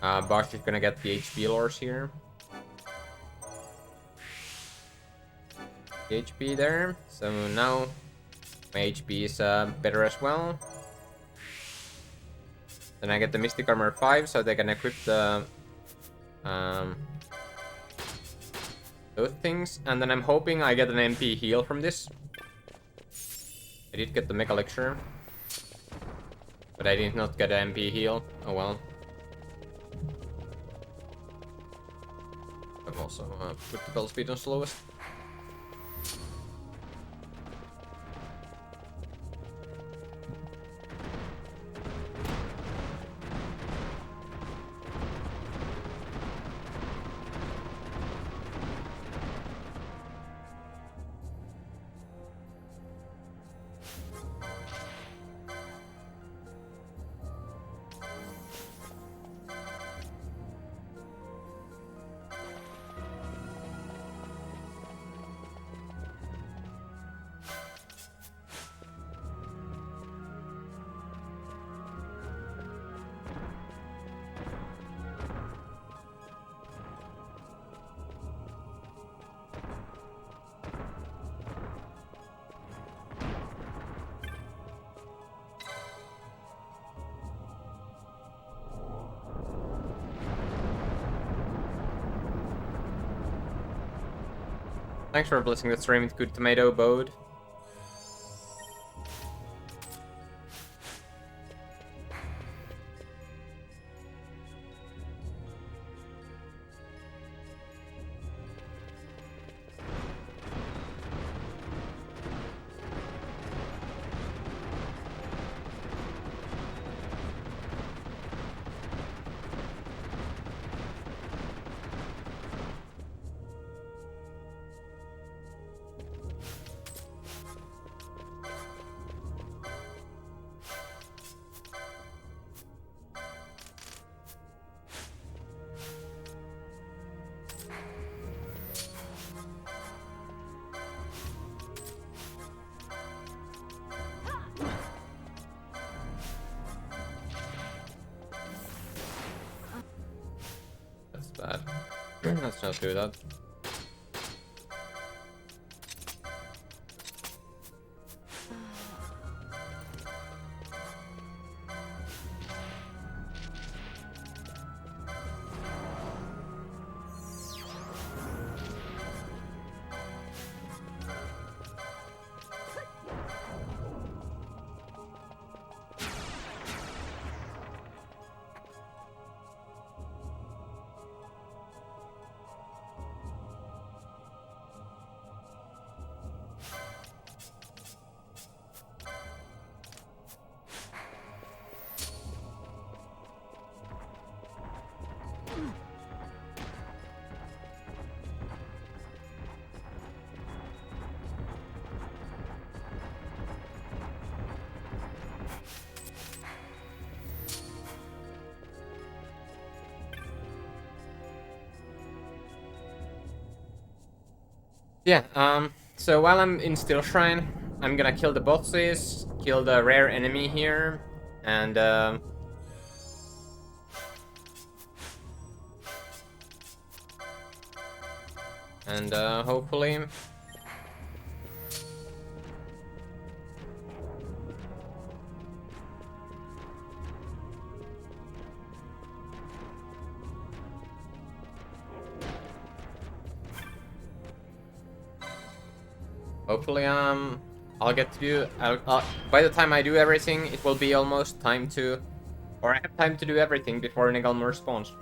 Bosch is gonna get the HP lores here. HP there, so now my HP is better as well. Then I get the Mystic Armor 5, so they can equip the those things, and then I'm hoping I get an MP heal from this. I did get the Mega Lecture, but I did not get an MP heal. Oh well. I've also put the bell speed on slowest. Thanks for blessing the stream with good tomato, Bode. that. Let's not do that. Yeah, so while I'm in Steel Shrine, I'm gonna kill the bosses, kill the rare enemy here, and hopefully I'll get to do. By the time I do everything, it will be almost time to, or I have time to do everything before Nigalmur spawns.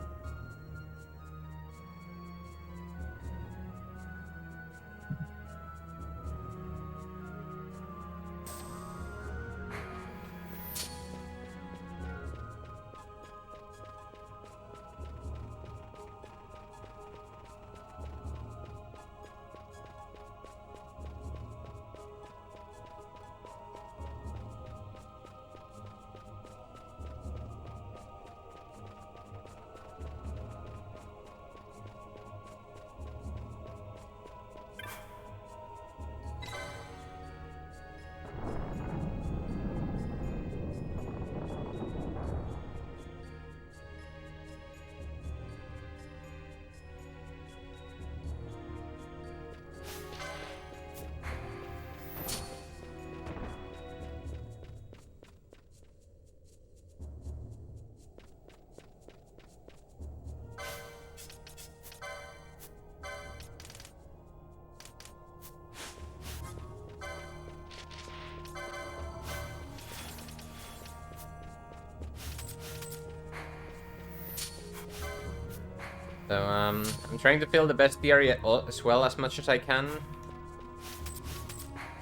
So, I'm trying to fill the bestiary as well as much as I can.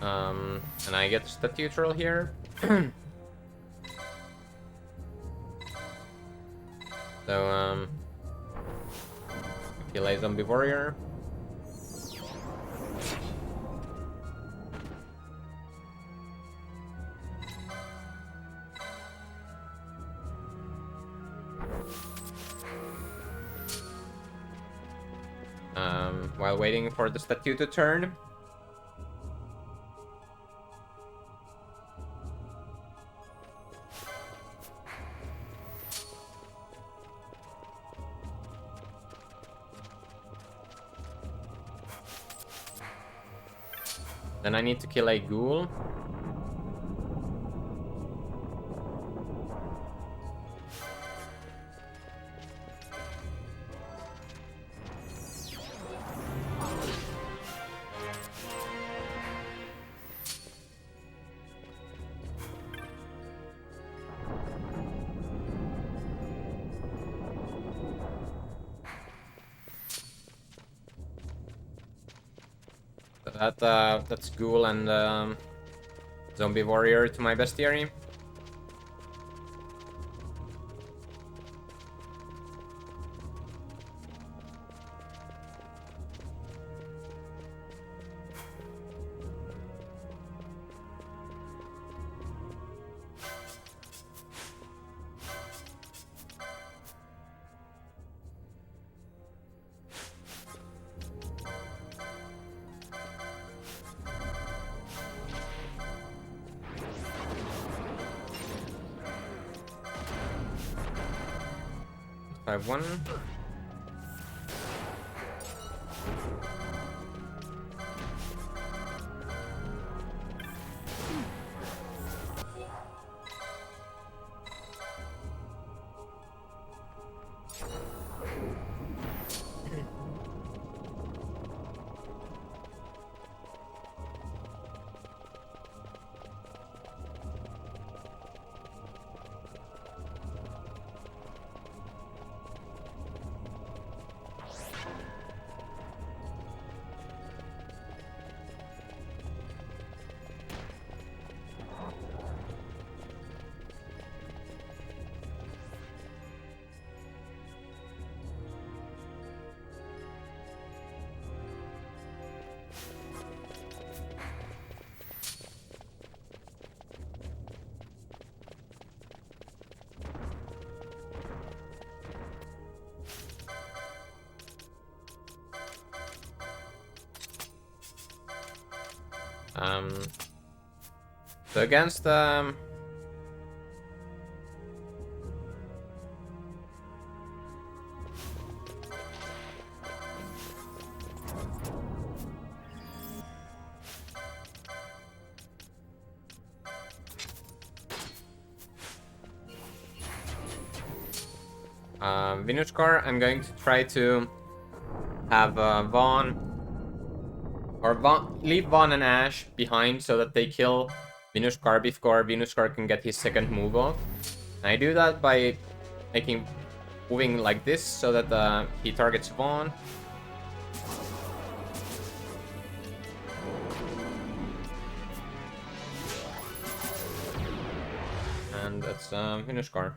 And I get the tutorial here. So, kill a zombie warrior. While waiting for the statue to turn. Then I need to kill a ghoul. That's ghoul and zombie warrior to my bestiary. I have one. So against Venuskar, I'm going to try to have Vaughn leave Vaughn and Ash behind so that they kill Venuskar before Venuskar can get his second move off. And I do that by moving like this so that he targets Vaughn. And that's Venuskar.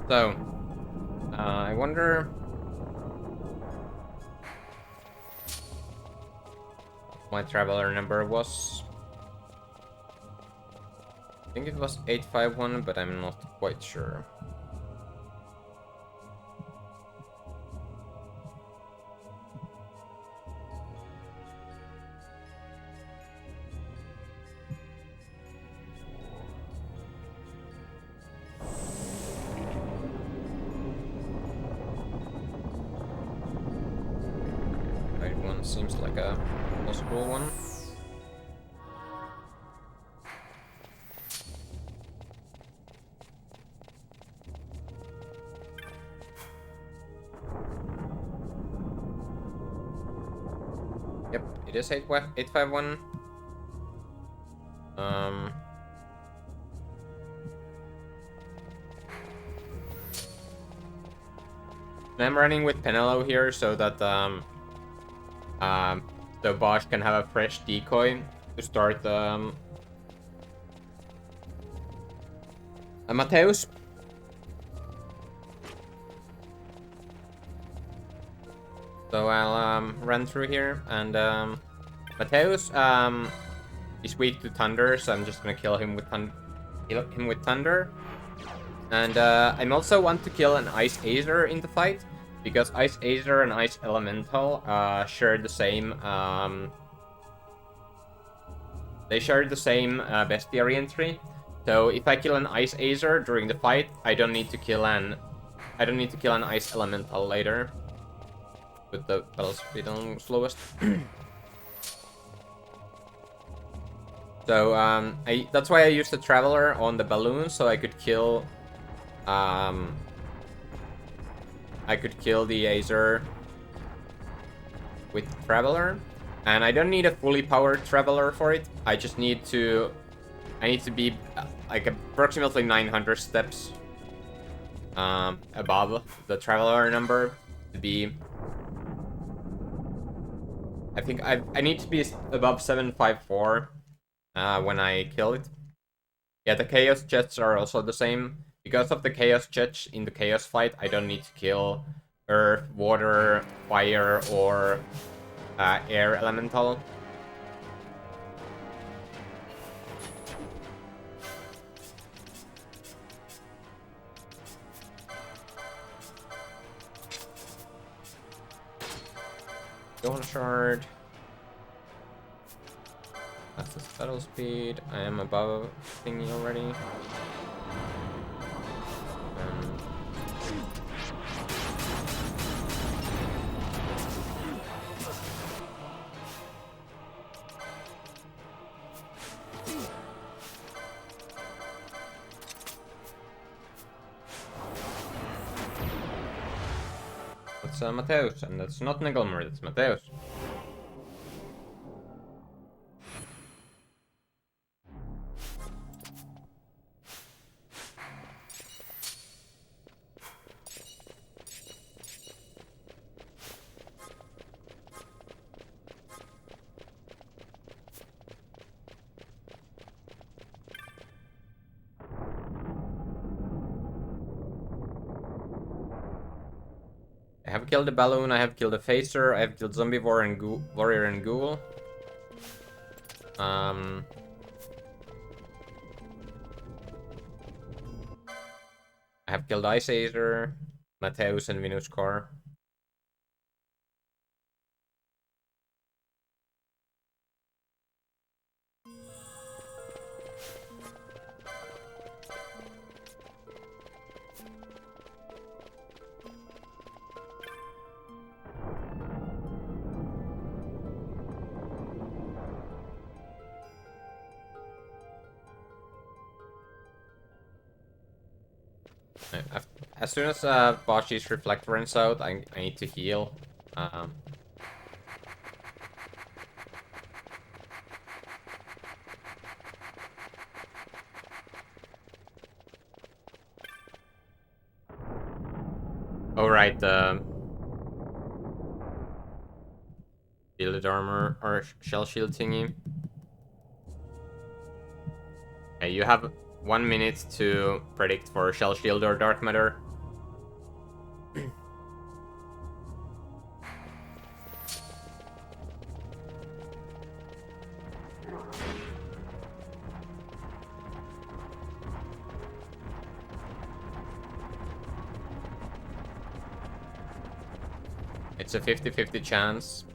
So, I wonder what my traveler number was. I think it was 851, but I'm not quite sure. Seems like a possible one. Yep, it is 851. I'm running with Penelo here so that so Bosch can have a fresh decoy to start Mateus. So I'll run through here, and Mateus is weak to thunder, so I'm just gonna kill him with thunder. And I also want to kill an Ice Aether in the fight, because Ice Aether and Ice Elemental share the same bestiary tree. So if I kill an Ice Aether during the fight, I don't need to kill an Ice Elemental later. With the battle speed on slowest. So that's why I used the Traveler on the balloon, so I could kill the Aether with Traveler. And I don't need a fully powered Traveler for it. I need to be like approximately 900 steps above the Traveler number to be. I think I need to be above 754 when I kill it. Yeah, the Chaos Jets are also the same. Because of the Chaos Jets in the Chaos fight, I don't need to kill Earth, Water, Fire, or Air Elemental. Dawn Shard. That's the battle speed. I am above thingy already. that's Mateus, and that's not Nigelmer, that's Mateus. I have killed a balloon, I have killed a phaser, I have killed zombie warrior and ghoul. I have killed Ice Acer, Mateus, and Venus Car. As soon as Boschi's Reflect runs out, I need to heal. Oh right, shielded armor or shell shield thingy. Okay, you have 1 minute to predict for shell shield or dark matter. It's a 50-50 chance.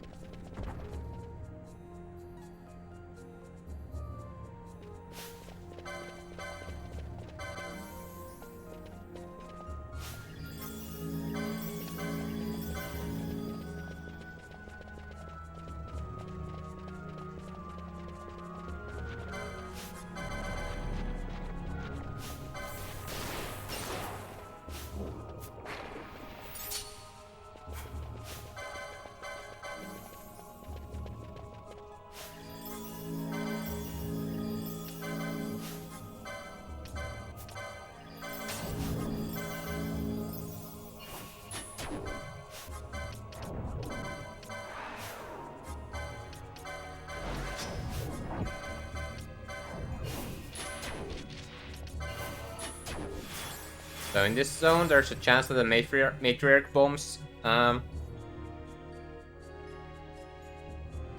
So in this zone, there's a chance that the matriarch bombs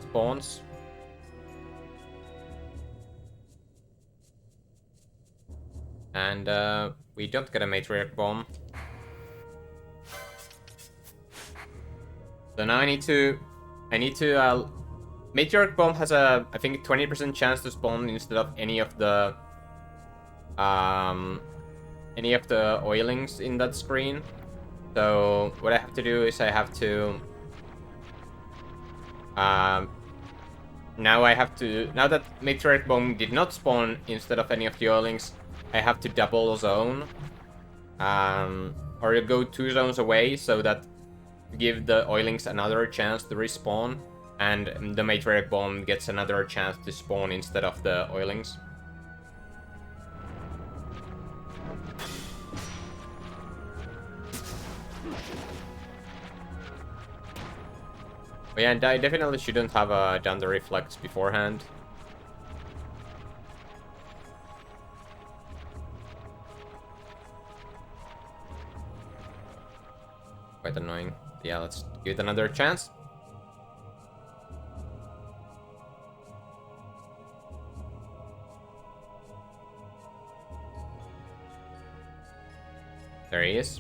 spawns. And we don't get a matriarch bomb. So now I need to matriarch bomb has a, I think, 20% chance to spawn instead of any of the oilings in that screen. So what I have to do is I have to now that matriarch bomb did not spawn instead of any of the oilings, I have to double zone or go 2 zones away so that to give the oilings another chance to respawn, and the matriarch bomb gets another chance to spawn instead of the oilings. But yeah, and I definitely shouldn't have done the reflex beforehand. Quite annoying. Yeah, let's give it another chance. There he is.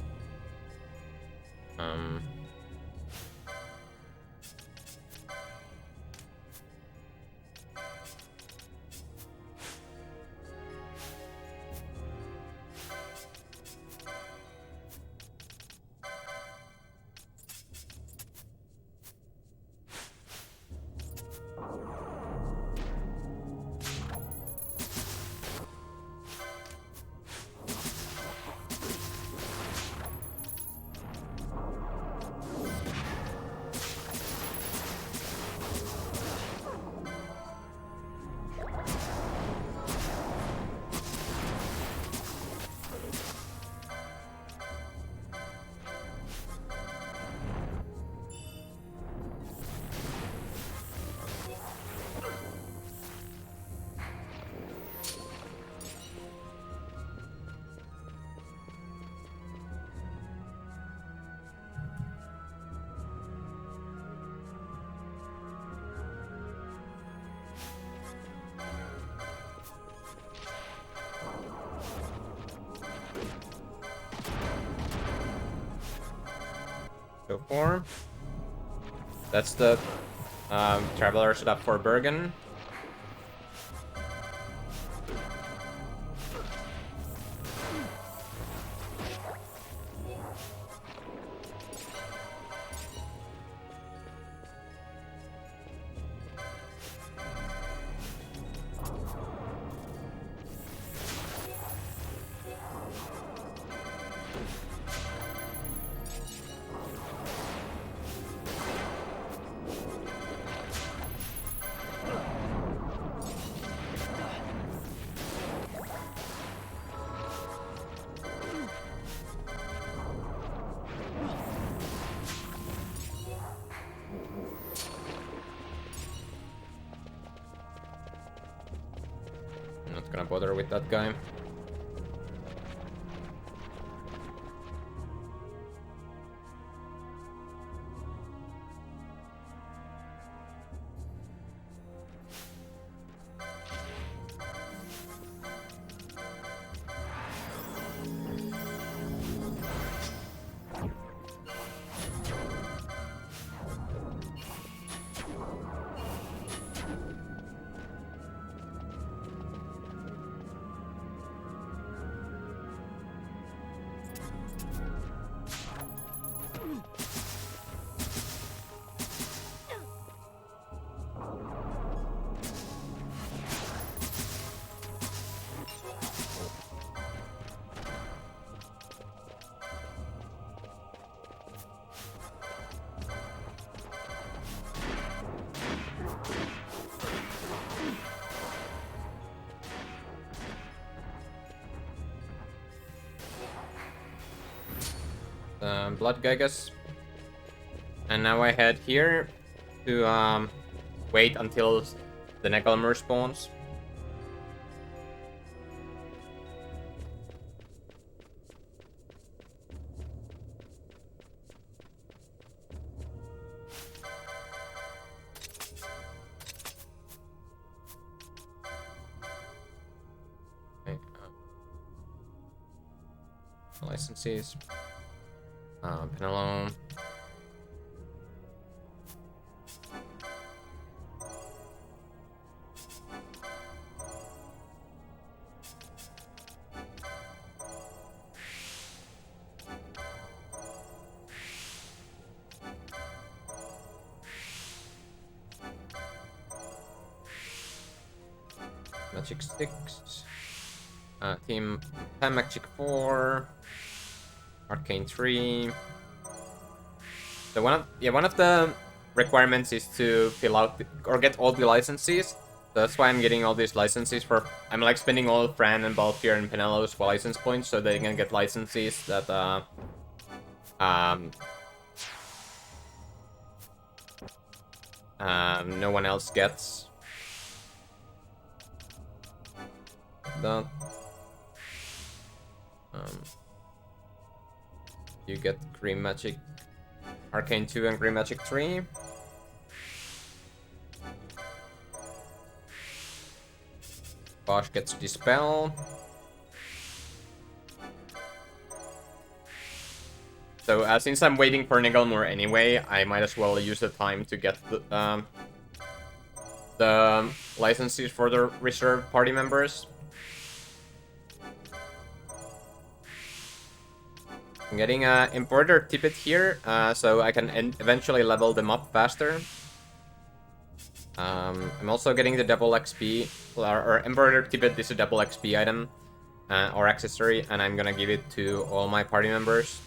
Go for. That's the traveler setup for Bergen. Not gonna bother with that guy. Blood Gigas. And now I head here to wait until the Necalmer spawns. Okay, licenses. Penelone. Magic 6. Team Magic 4. Arcane 3. So one of the requirements is to fill out or get all the licenses. So that's why I'm getting all these licenses for. I'm like spending all Fran and Balthier and Penelo's license points so they can get licenses that no one else gets. That. You get Green Magic, Arcane 2 and Green Magic 3. Bosch gets Dispel. So since I'm waiting for Nigalmur anyway, I might as well use the time to get the licenses for the reserved party members. I'm getting an Importer Tippet here, so I can eventually level them up faster. I'm also getting the double XP, or Importer Tippet is a double XP item, or accessory, and I'm gonna give it to all my party members.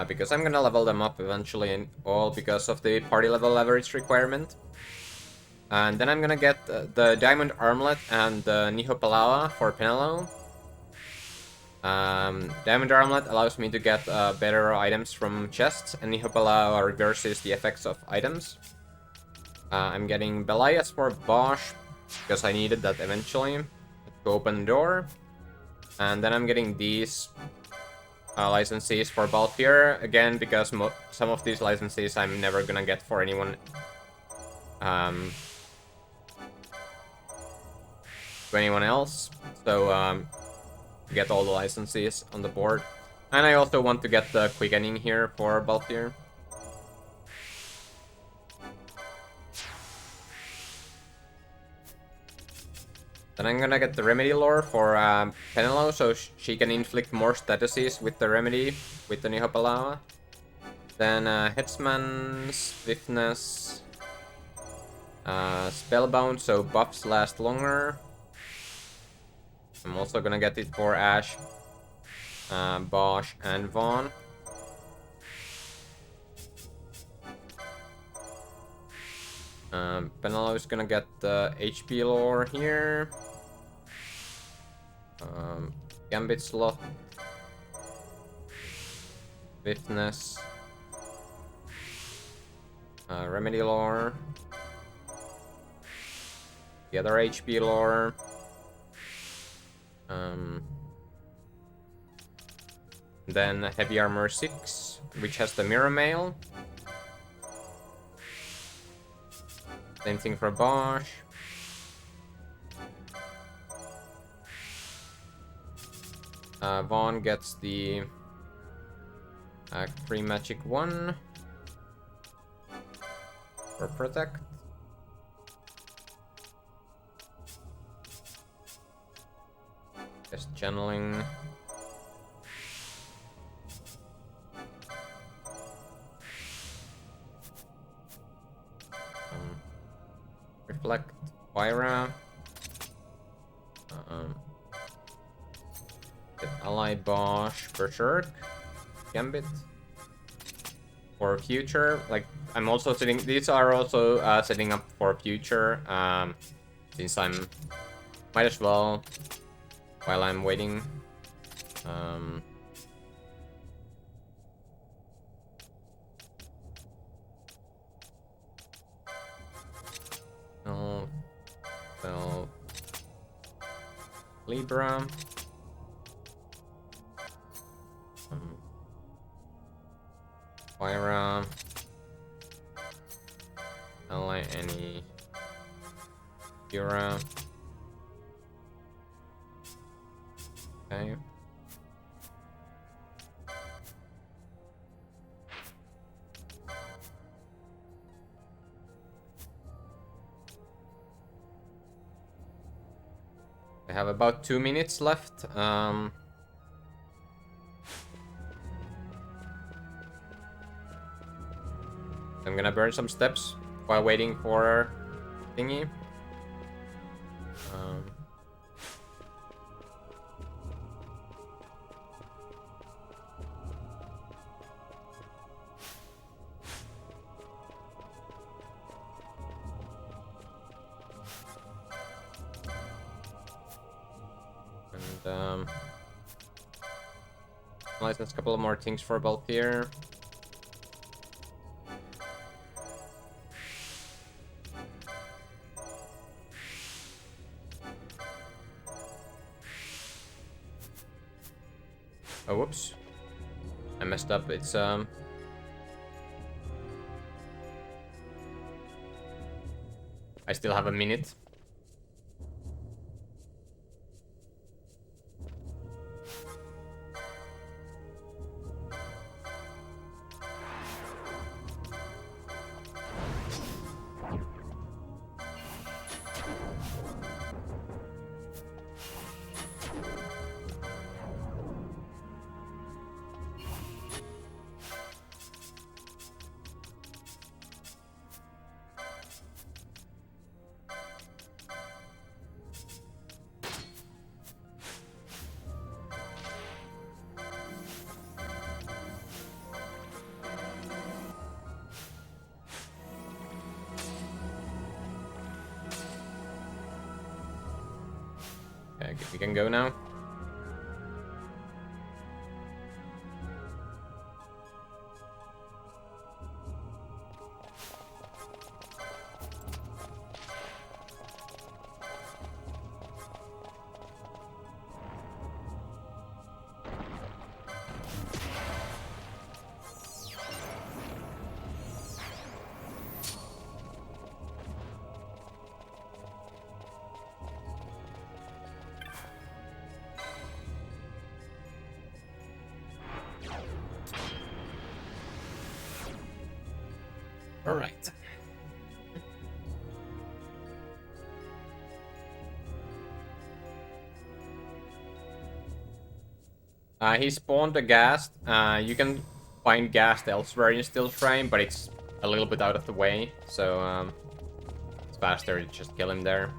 Because I'm gonna level them up eventually, and all because of the party level leverage requirement. And then I'm gonna get the Diamond Armlet and the Nihopalawa for Penelo. Diamond Armlet allows me to get better items from chests, and Nihopalawa reverses the effects of items. I'm getting Belias for Bosch, because I needed that eventually to open the door. And then I'm getting these licenses for Balthier, again, because some of these licenses I'm never gonna get for anyone. To anyone else. So, get all the licenses on the board. And I also want to get the quickening here for Balthier. Then I'm gonna get the remedy lore for Penelo, so she can inflict more statuses with the remedy, with the Nihopalawa. Then Headsman, Swiftness, Spellbound, so buffs last longer. I'm also gonna get it for Ash, Bosch, and Vaughn. Penelo is gonna get the HP lore here. Gambit slot. Swiftness. Remedy lore. The other HP lore. Then Heavy Armor 6, which has the Mirror Mail. Same thing for Bosch. Vaughn gets the free magic 1 for Protect. Just channeling. Reflect, Pyra. Get Ally, Bosch, Berserk, Gambit. For future, like I'm also setting. These are also setting up for future. Since I'm might as well while I'm waiting. So Libra. Pyra. Ally, any Pura. Okay. I have about 2 minutes left. I'm gonna burn some steps while waiting for thingy. License a couple of more things for Balthier. Oh, whoops. I messed up. It's I still have a minute. Okay, we can go now. Alright. He spawned a ghast. You can find ghast elsewhere in Still Shrine, but it's a little bit out of the way, so it's faster to just kill him there.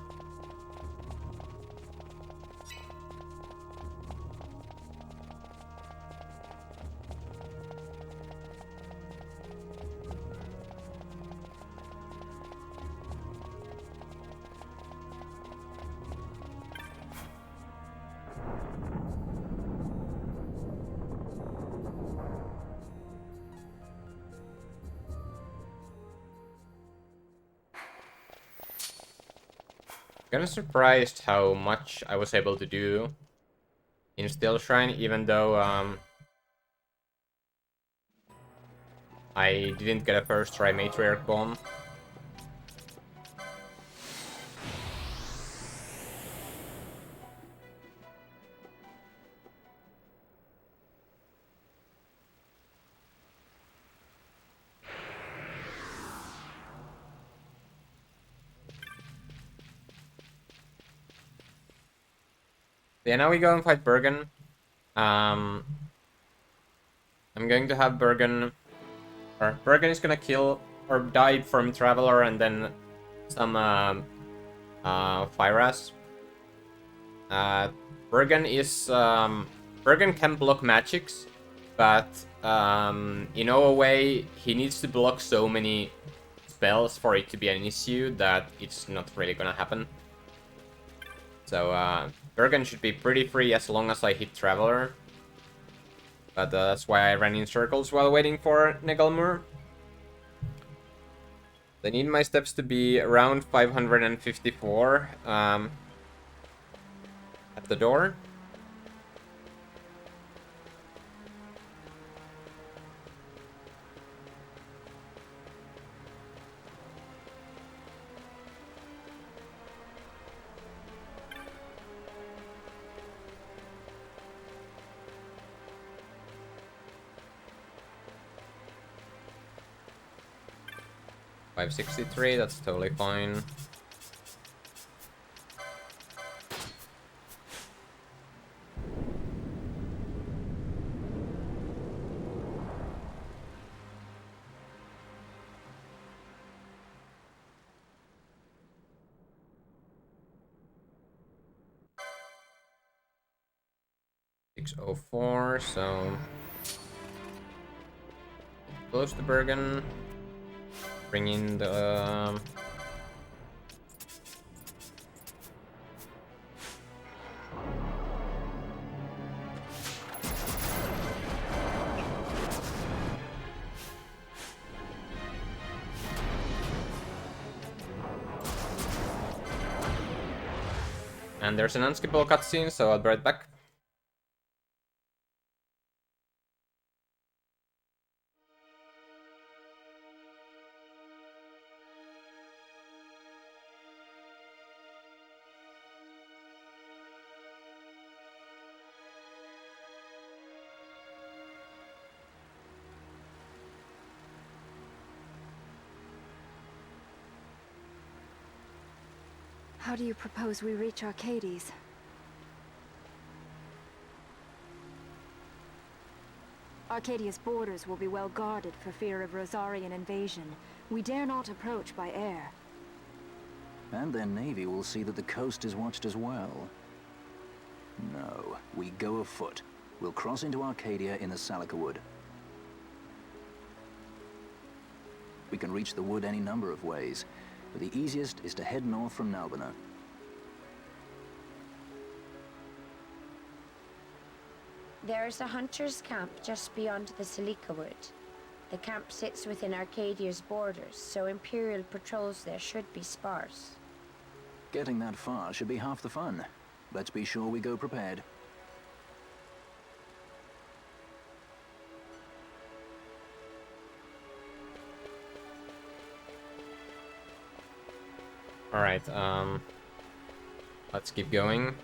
Kinda surprised how much I was able to do in Still Shrine, even though I didn't get a first try Matriarch bomb. Yeah, now we go and fight Bergen. I'm going to have Bergen... Or Bergen is gonna kill or die from Traveler and then some Fyras. Bergen is... Bergen can block magics, but in a way he needs to block so many spells for it to be an issue that it's not really gonna happen. So Bergen should be pretty free as long as I hit Traveler. But that's why I ran in circles while waiting for Negalmur. I need my steps to be around 554 at the door. $563, that's totally fine. $604, so close to Bergen. Bring in the... And there's an unskippable cutscene, so I'll be right back. How do you propose we reach Arcades? Arcadia's borders will be well guarded for fear of Rosarian invasion. We dare not approach by air. And their navy will see that the coast is watched as well. No, we go afoot. We'll cross into Arcadia in the Salika Wood. We can reach the wood any number of ways, but the easiest is to head north from Nalbina. There's a hunter's camp just beyond the Salika Wood. The camp sits within Arcadia's borders, so Imperial patrols there should be sparse. Getting that far should be half the fun. Let's be sure we go prepared. Alright, let's keep going.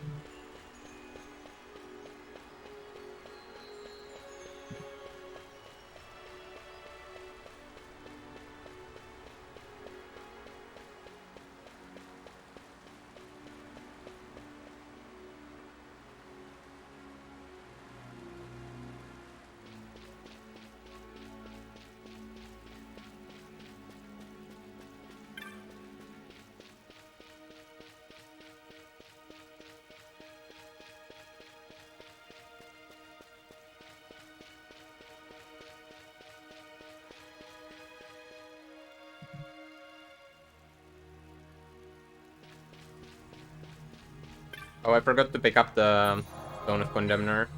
Oh, I forgot to pick up the Stone of Condemner.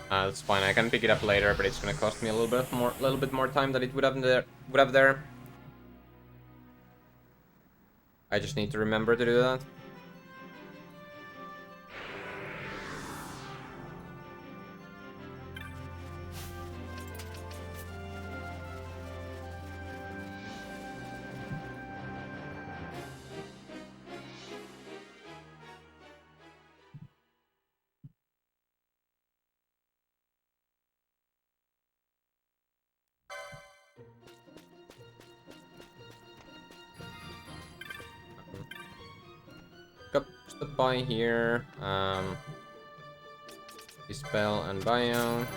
That's fine. I can pick it up later, but it's gonna cost me a little bit more time than it would have there. I just need to remember to do that. Stop by here. Dispel and Bio.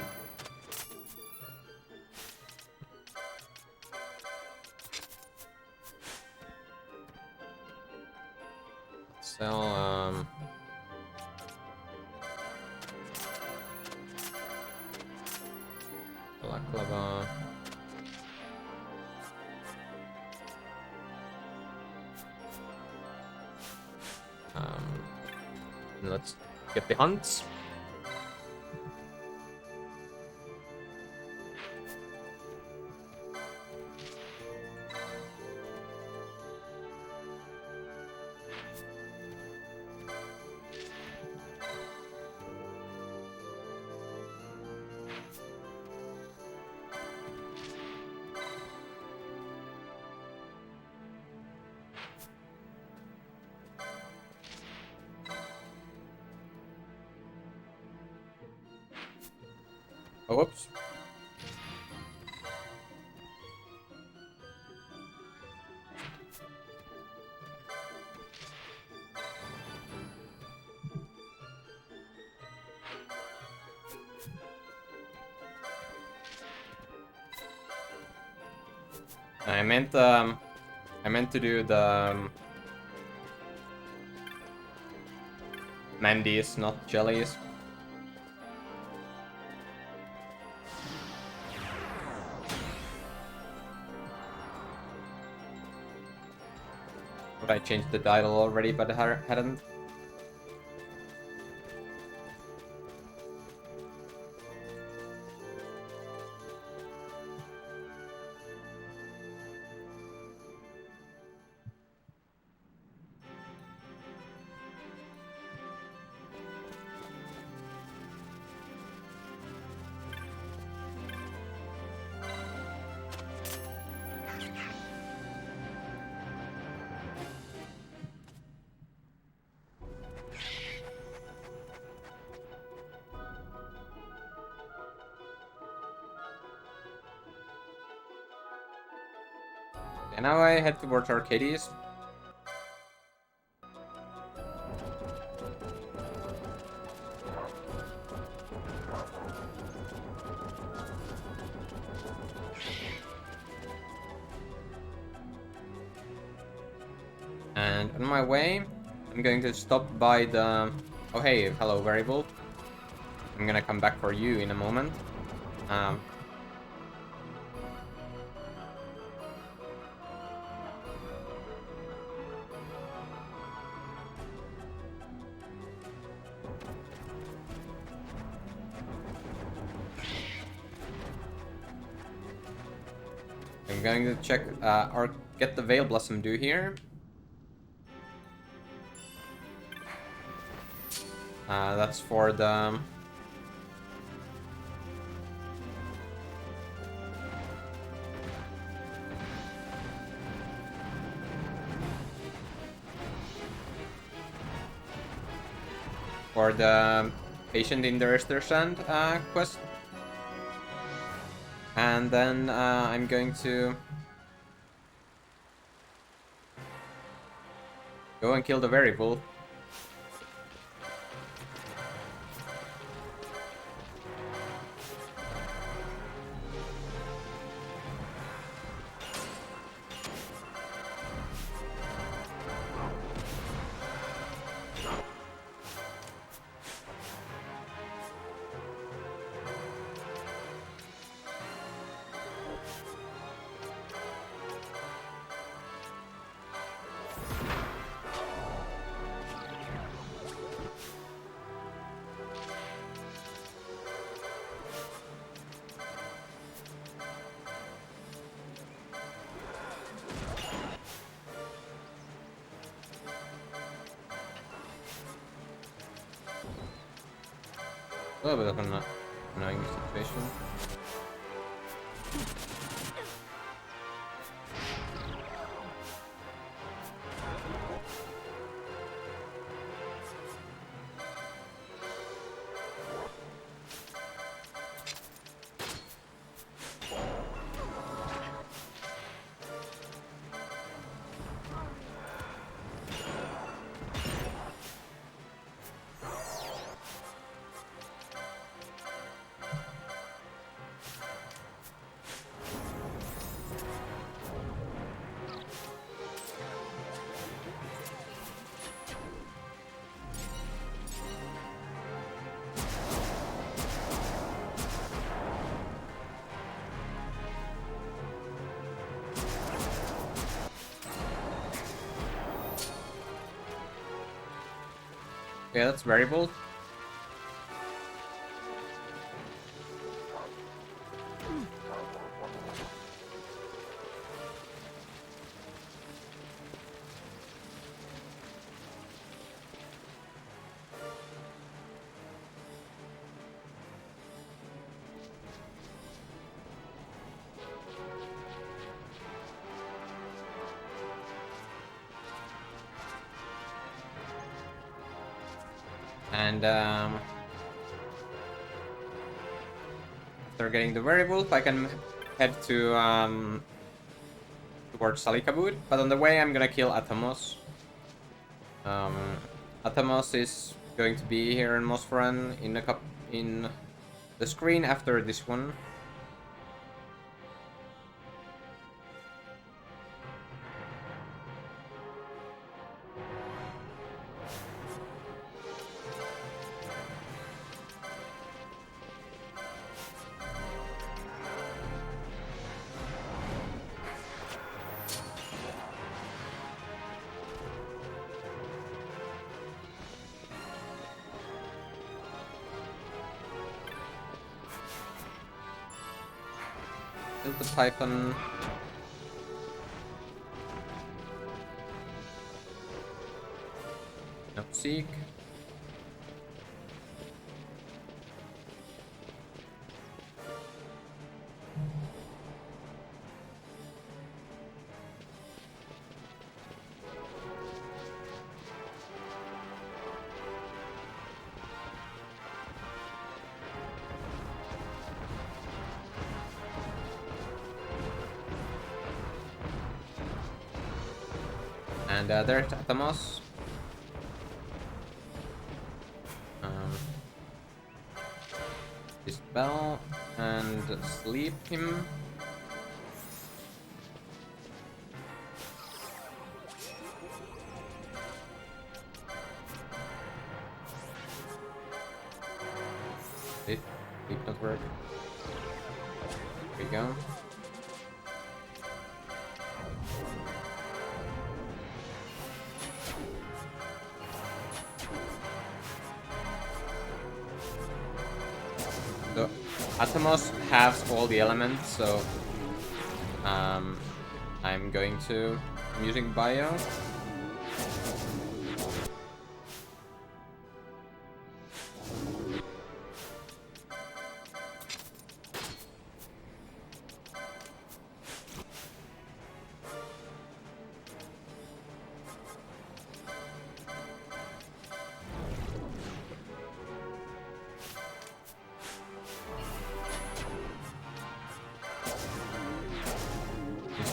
Sell Baklava. Let's get the hunts. Oh, whoops. I meant to do the Mandies, not jellies. But I changed the title already, but I hadn't. And now I head towards Arcades. And on my way, I'm going to stop by the... Oh hey, hello Variable. I'm gonna come back for you in a moment. I'm going to check or get the Veil Blossom Dew here. That's for the... For the Patient in the Eastersand quest. And then I'm going to go and kill the Variable. A little bit of an annoying situation. Yeah, that's variable. And after getting the variable, I can head to towards Salikabud. But on the way, I'm gonna kill Atomos. Atomos is going to be here in Mosforan in the screen after this one. Build the Python. No seek. And there's Atomos. Dispel and sleep him. It did not work. Here we go. So Atomos has all the elements, so I'm using Bio.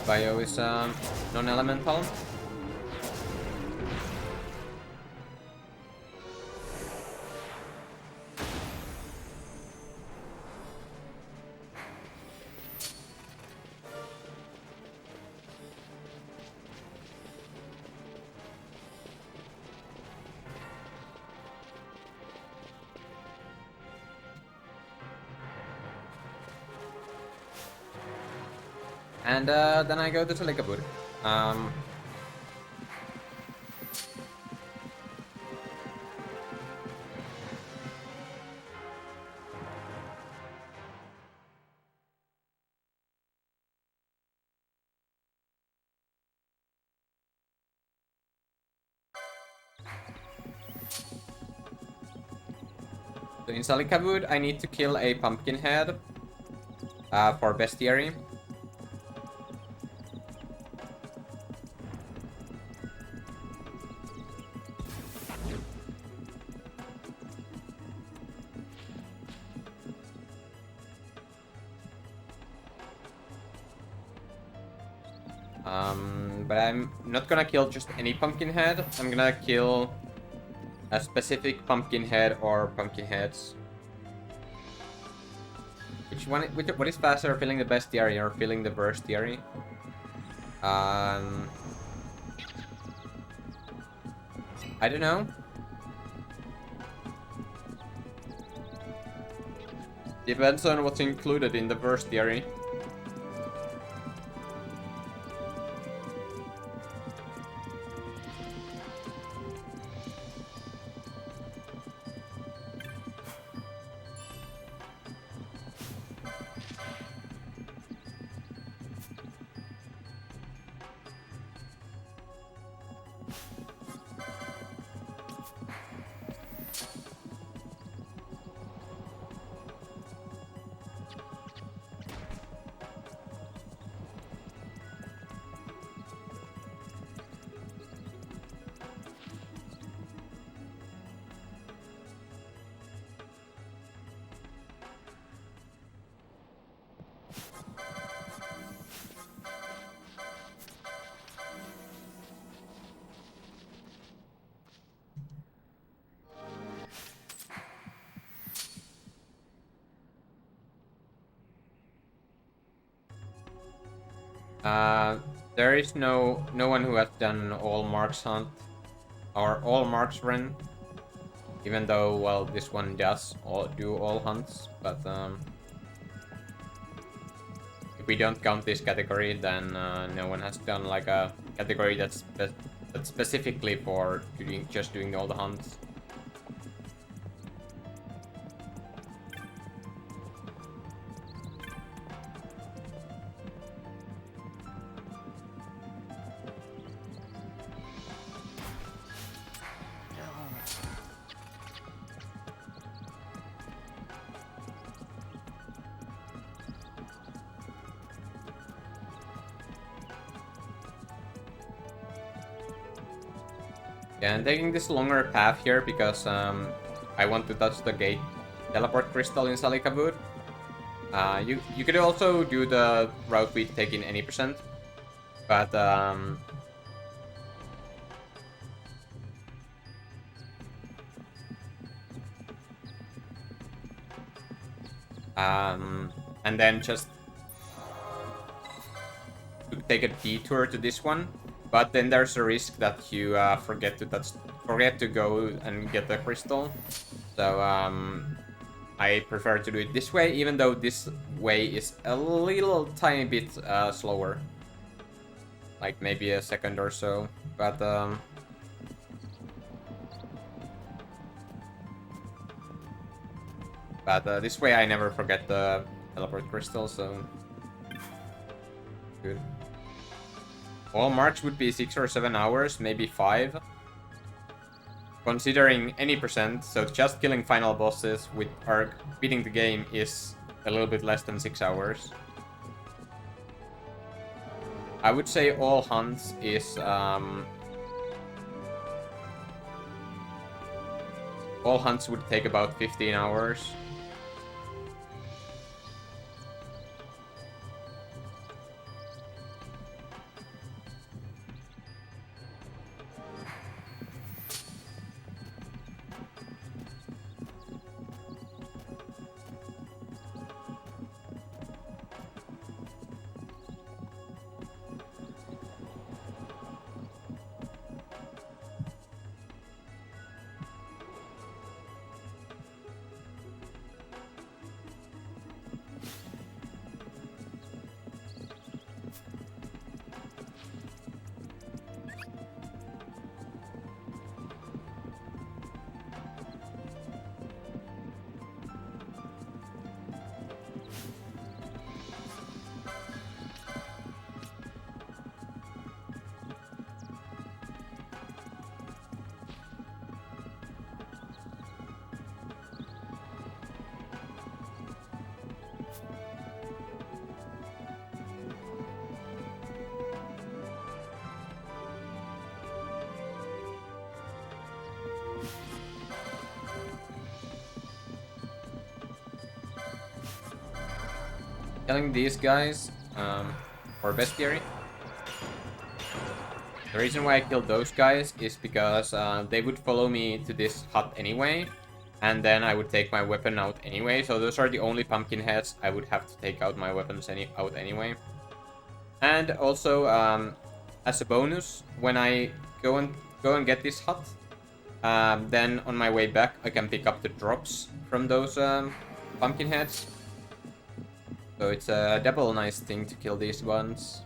Bio is non-elemental. And then I go to Salikabud. So in Salikavud, I need to kill a pumpkin head for bestiary. But I'm not gonna kill just any pumpkin head. I'm gonna kill a specific pumpkin head or pumpkin heads. What is faster, filling the bestiary or filling the burstiary? I don't know. Depends on what's included in the burstiary. There is no one who has done all marks hunt or all marks run, even though, well, this one does do all hunts, but if we don't count this category, then no one has done like a category that's specifically for just doing all the hunts. Yeah, I'm taking this longer path here because I want to touch the gate teleport crystal in Salikavud. You could also do the route with taking any percent, but and then just take a detour to this one. But then there's a risk that you forget to go and get the crystal. So I prefer to do it this way, even though this way is a little tiny bit slower, like maybe a second or so. But this way I never forget the teleport crystal, so good. All marks would be 6 or 7 hours, maybe 5. Considering any percent, so just killing final bosses with Arc, beating the game is a little bit less than 6 hours. I would say all hunts is all hunts would take about 15 hours. killing these guys for bestiary. The reason why I killed those guys is because they would follow me to this hut anyway, and then I would take my weapon out anyway. So those are the only pumpkin heads I would have to take out my weapons out anyway. And also, as a bonus, when I go and get this hut, then on my way back I can pick up the drops from those pumpkin heads. So it's a double nice thing to kill these ones.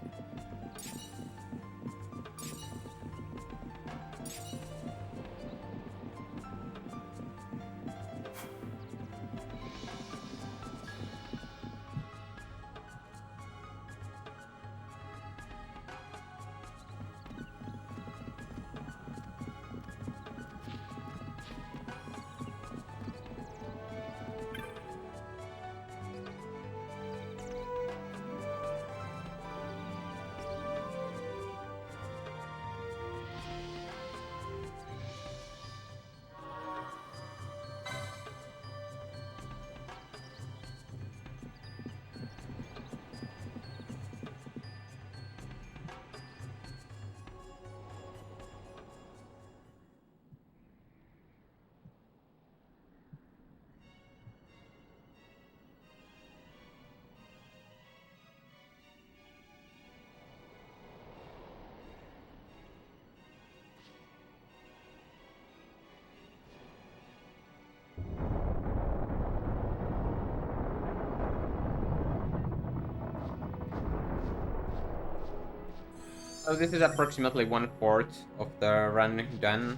So this is approximately 1/4 of the run done.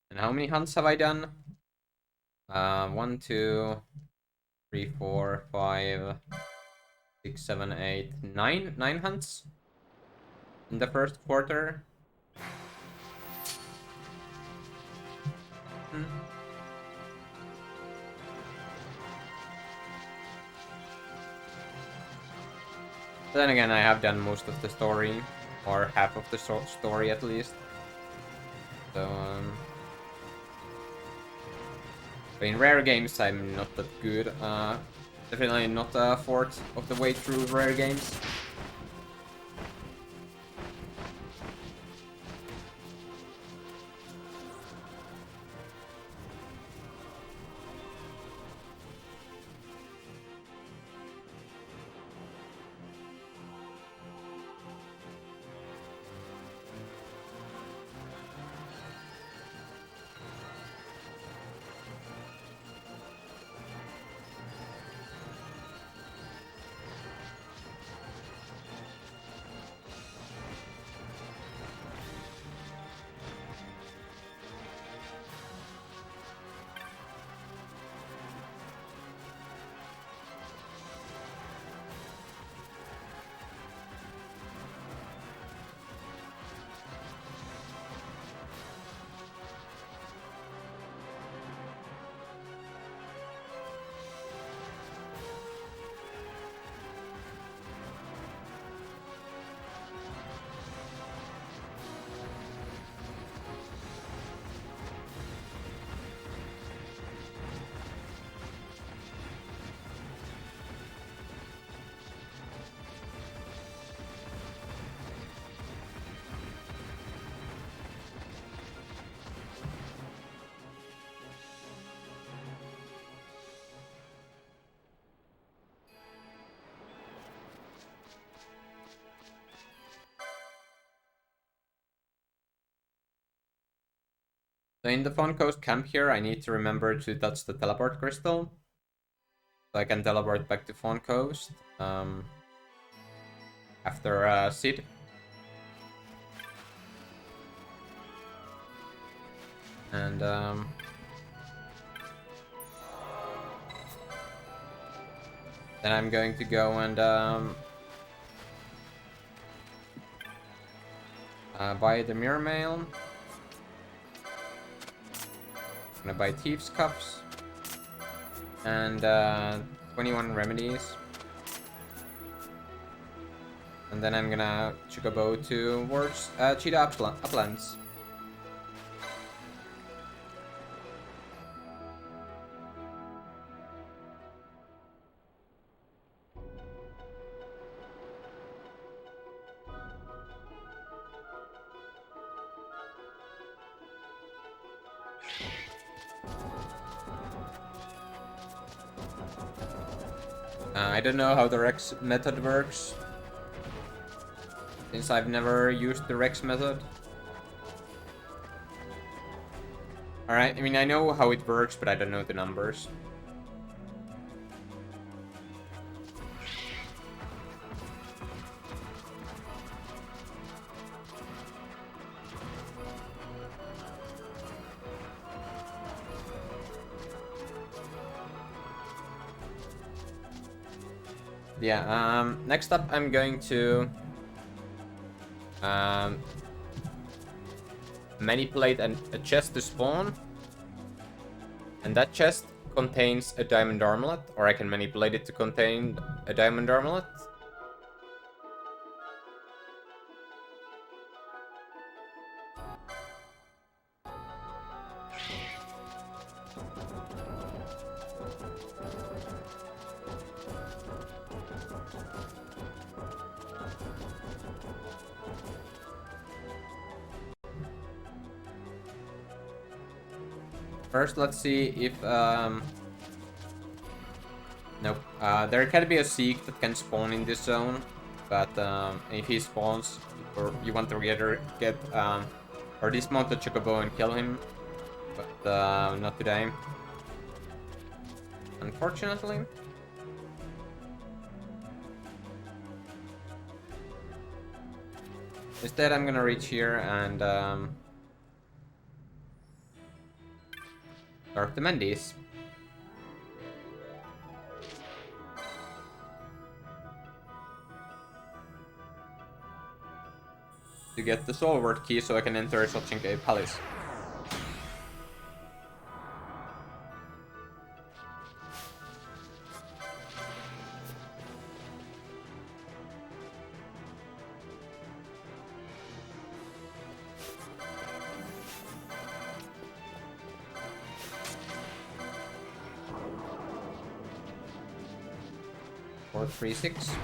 And how many hunts have I done? 1, 2, 3, 4, 5, 6, 7, 8, 9. 9 hunts in the first quarter. But then again, I have done most of the story, or half of the story at least. So, but in rare games, I'm not that good. Definitely not a fourth of the way through rare games. So in the Fawn Coast camp here, I need to remember to touch the teleport crystal. So I can teleport back to Fawn Coast after Sid. And then I'm going to go and buy the mirror mail. I'm gonna buy Thieves' Cups. And 21 remedies. And then I'm gonna Chocobo towards Cheetah Uplands. I don't know how the Rex method works, since I've never used the Rex method. Alright, I mean, I know how it works, but I don't know the numbers. Yeah, next up I'm going to manipulate a chest to spawn. And that chest contains a diamond armlet, or I can manipulate it to contain a diamond armlet. First, let's see if nope. There can be a Seek that can spawn in this zone, but if he spawns, or you want to get or dismount the Chocobo and kill him, but not today, unfortunately. Instead, I'm gonna reach here and start the Mendes. To get the soul word key so I can enter Sochinke Palace. Or 3-6.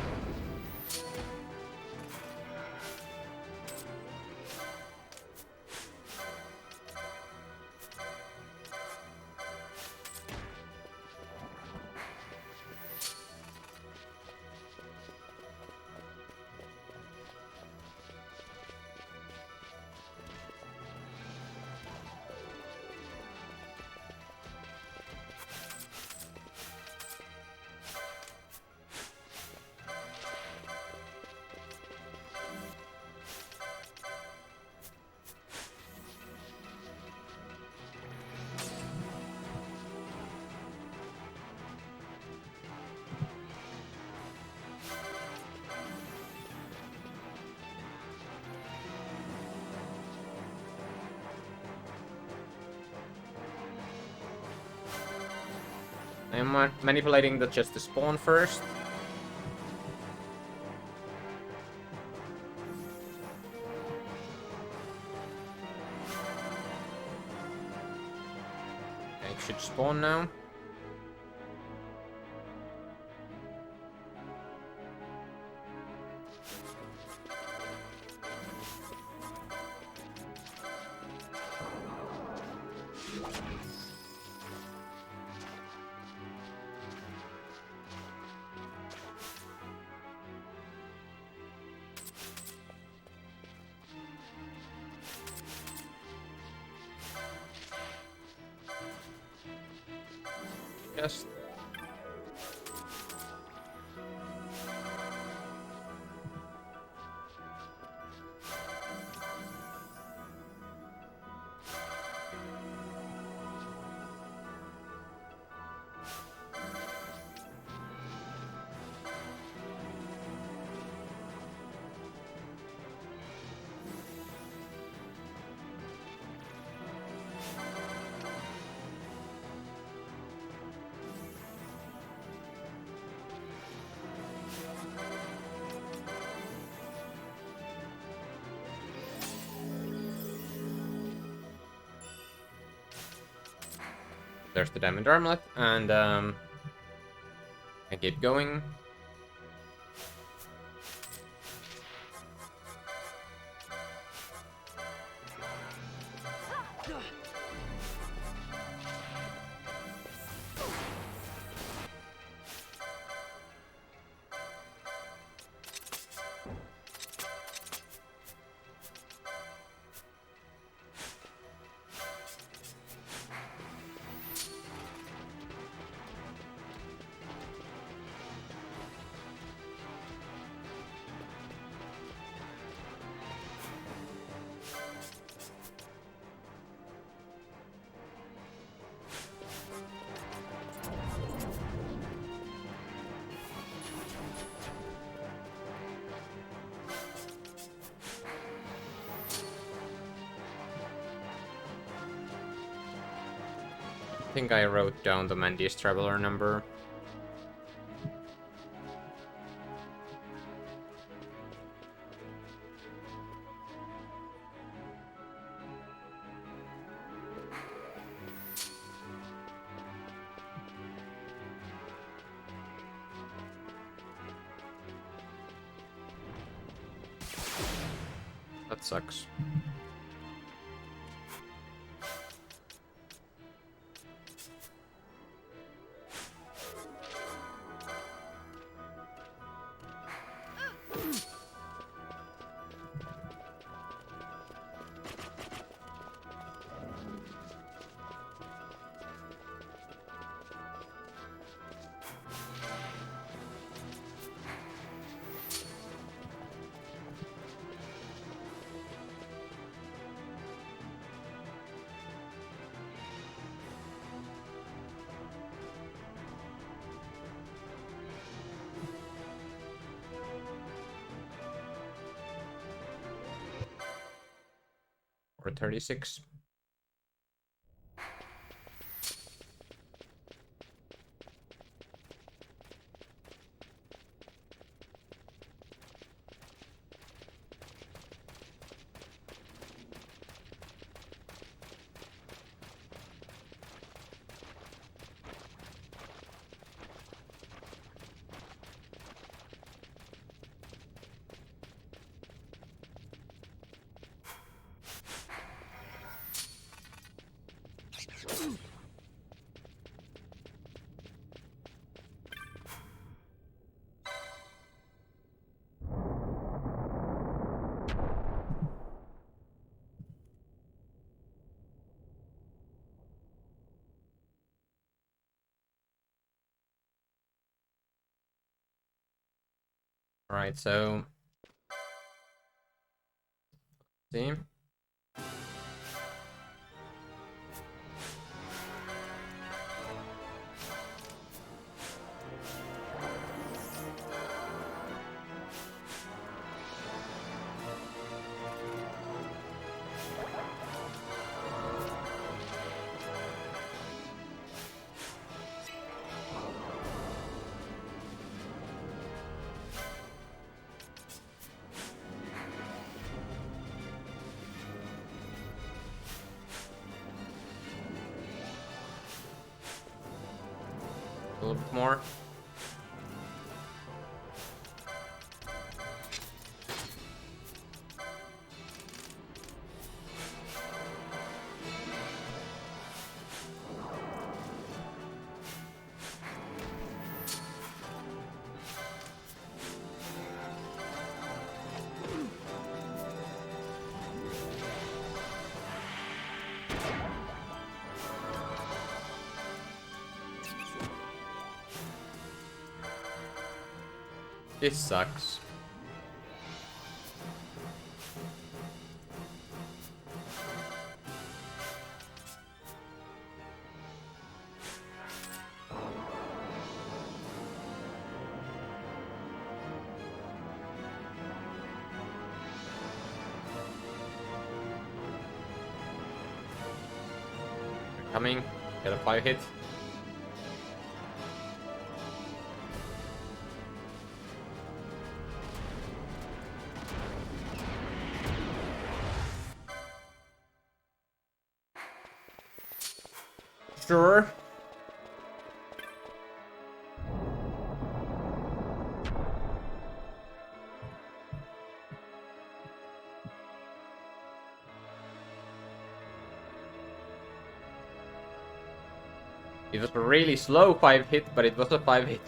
I'm manipulating the chest to spawn first. Okay, it should spawn now. Yes. There's the Diamond Armlet, and I keep going. I think I wrote down the Mandy's Traveler number. That sucks. Or 36. Alright, so see. A little bit more. This sucks. They're coming. Get a 5 hit. Sure. It was a really slow 5-hit, but it was a 5-hit.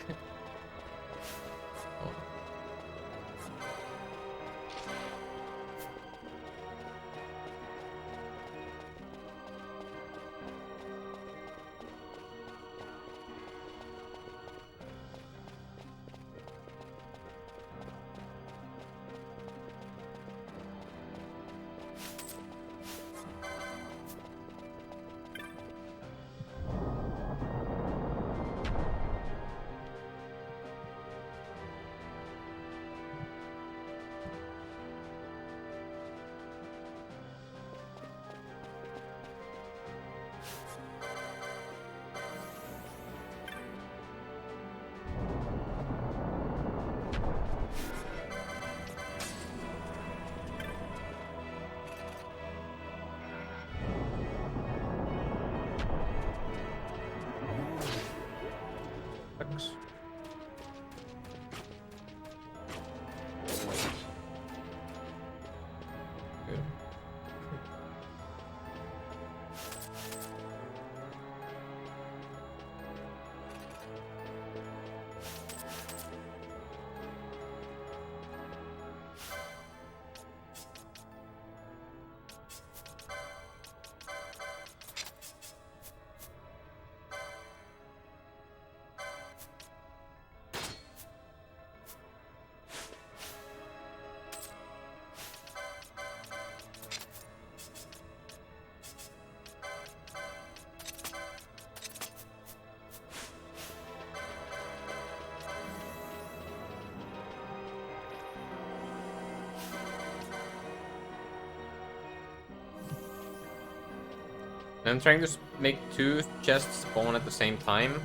I'm trying to make 2 chests spawn at the same time.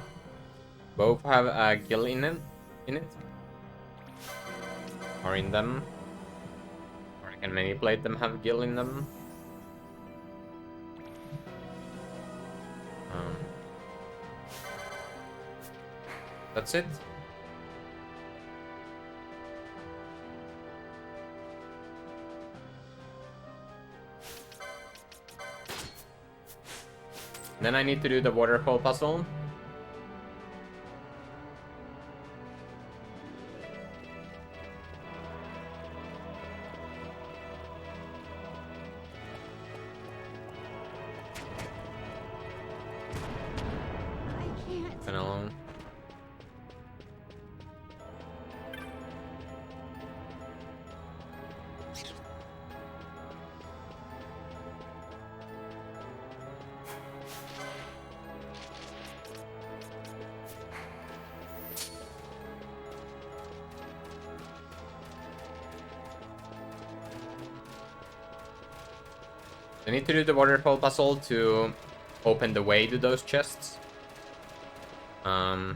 Both have a gill in it. Or in them. Or I can manipulate them have gill in them. That's it. Then I need to do the waterfall puzzle. I can't. Been alone. I need to do the waterfall puzzle to open the way to those chests. The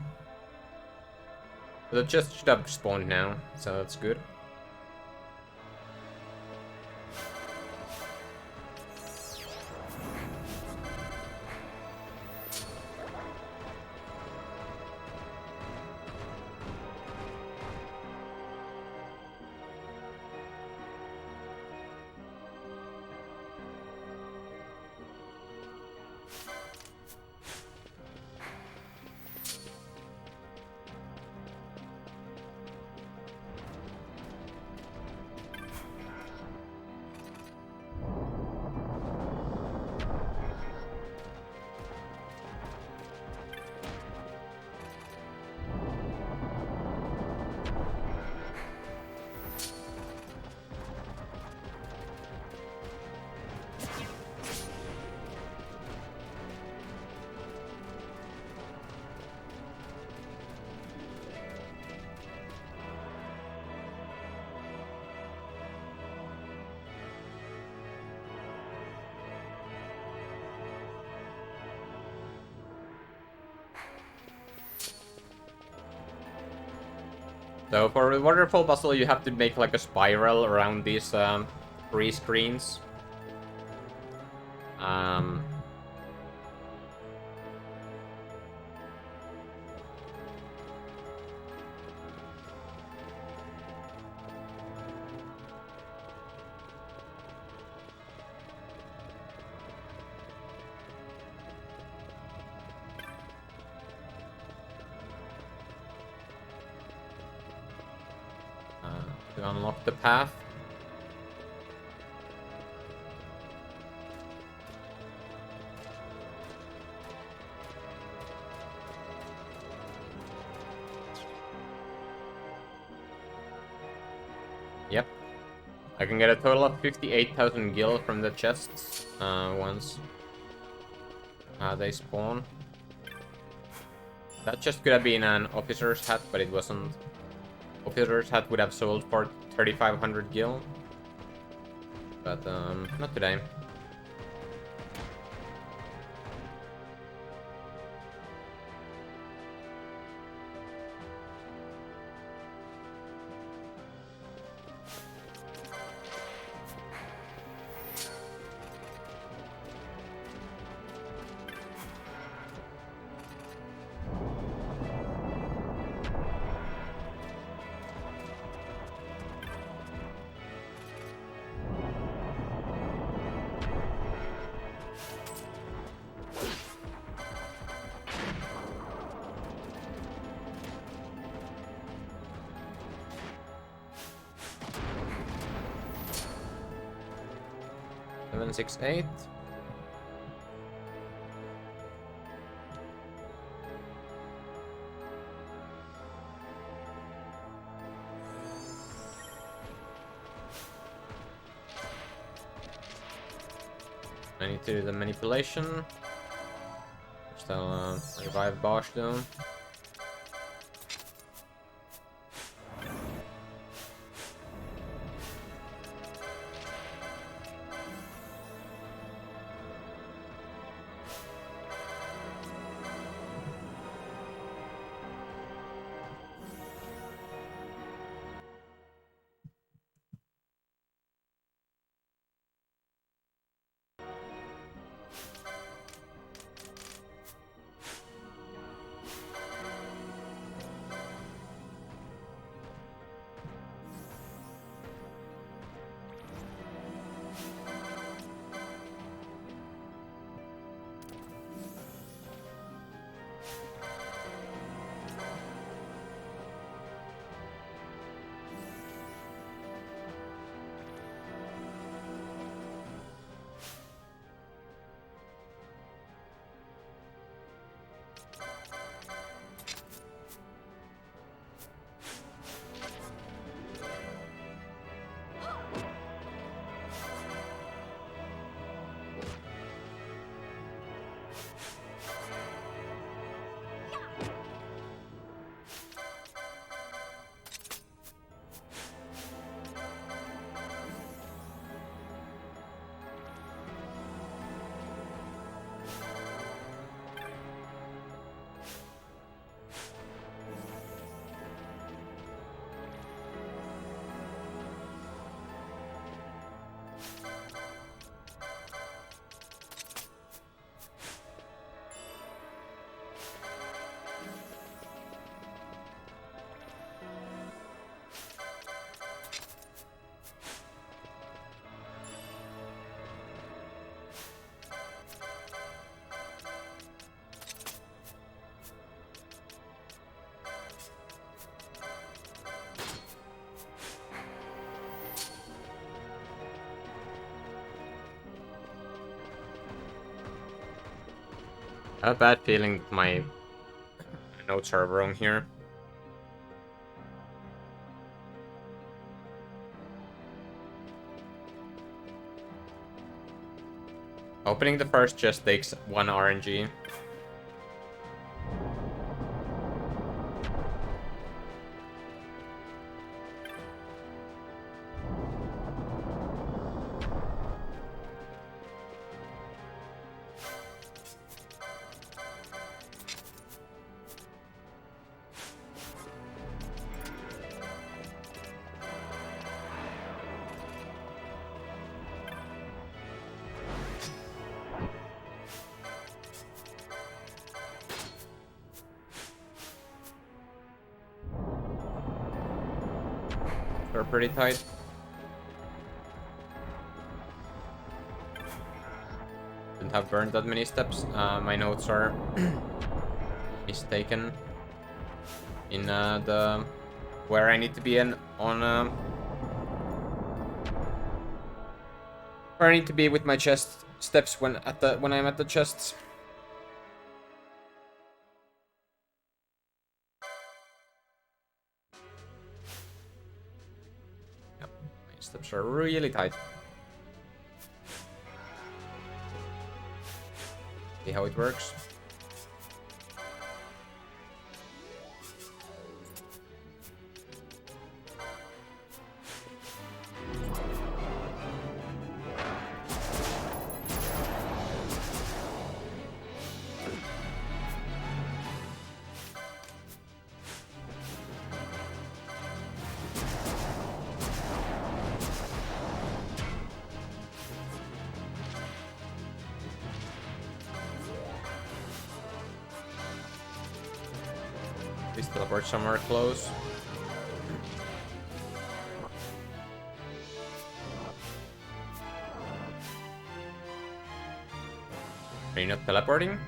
chest should have spawned now, so that's good. So for the waterfall puzzle, you have to make like a spiral around these 3 screens. to unlock the path. Yep. I can get a total of 58,000 gil from the chests once they spawn. That just could have been an officer's hat, but it wasn't. Officer's hat would have sold for 3,500 gil. But not today. Seven, 6, 8. I need to do the manipulation. First I'll revive Bosch though. I have a bad feeling my notes are wrong here. Opening the first chest takes 1 RNG. They're pretty tight. Didn't have burned that many steps. My notes are mistaken in the where I need to be in on Where I need to be with my chest steps when I'm at the chests. Yep, my steps are really tight. See how it works. Please teleport somewhere close. Are you not teleporting?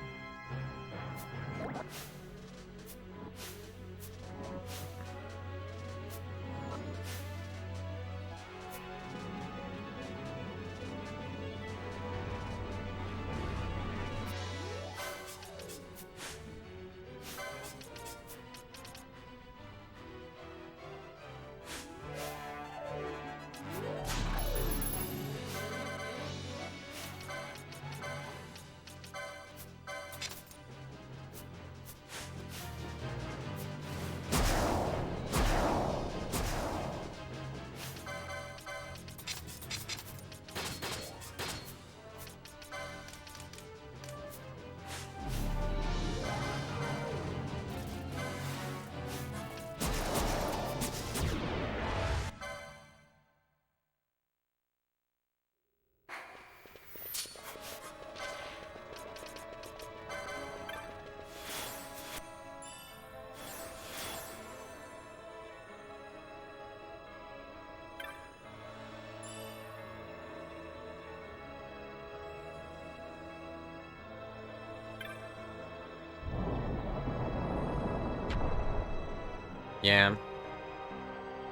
Yeah.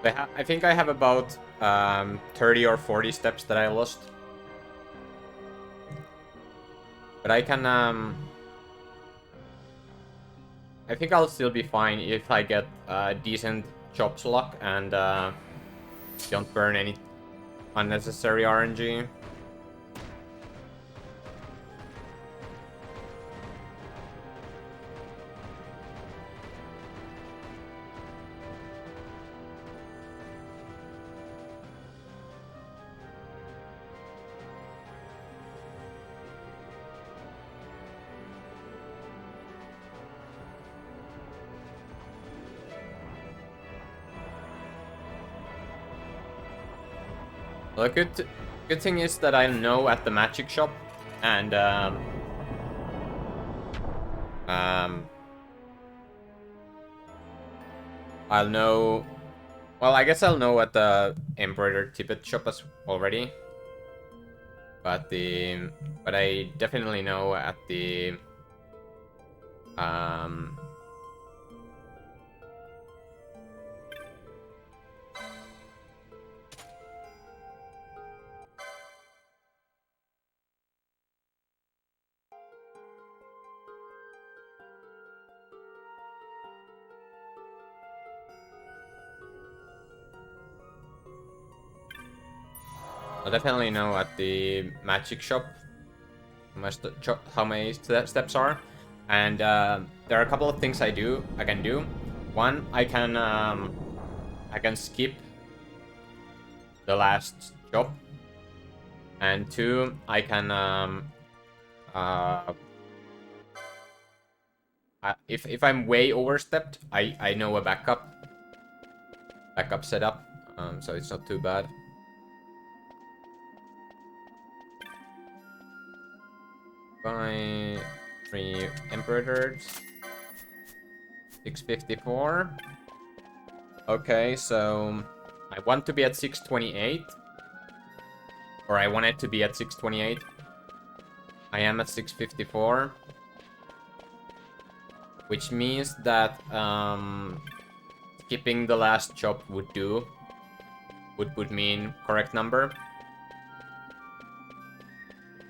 I think I have about 30 or 40 steps that I lost. But I can, I think I'll still be fine if I get decent chops luck and don't burn any unnecessary RNG. Well, the good thing is that I know at the magic shop, and I'll know. Well, I guess I'll know at the embroidered tippet shop as already, but I definitely know at the I definitely know at the magic shop how many steps are, and there are a couple of things I can do. One, I can skip the last job, and two, I can if I'm way overstepped, I know a backup setup, so it's not too bad. Buy 3 embroidered. 654. Okay, so I want to be at 628. Or I want it to be at 628. I am at 654. Which means that skipping the last chop would mean correct number.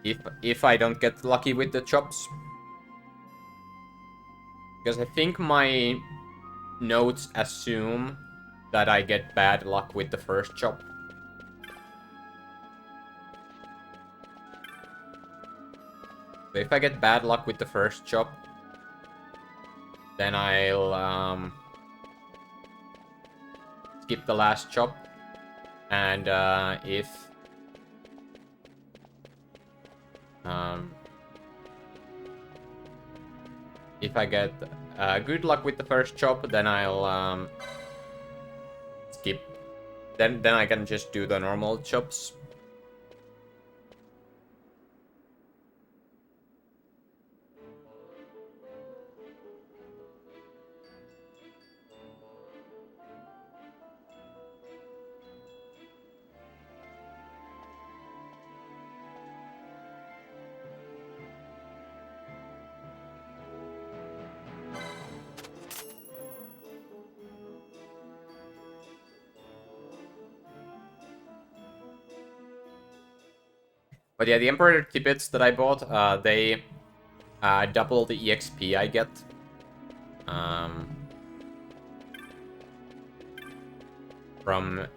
if I don't get lucky with the chops. Because I think my notes assume that I get bad luck with the first chop. So if I get bad luck with the first chop, then I'll skip the last chop. And if I get good luck with the first chop, then I'll skip. Then I can just do the normal chops. But yeah, the Emperor Tippets that I bought, they double the EXP I get. From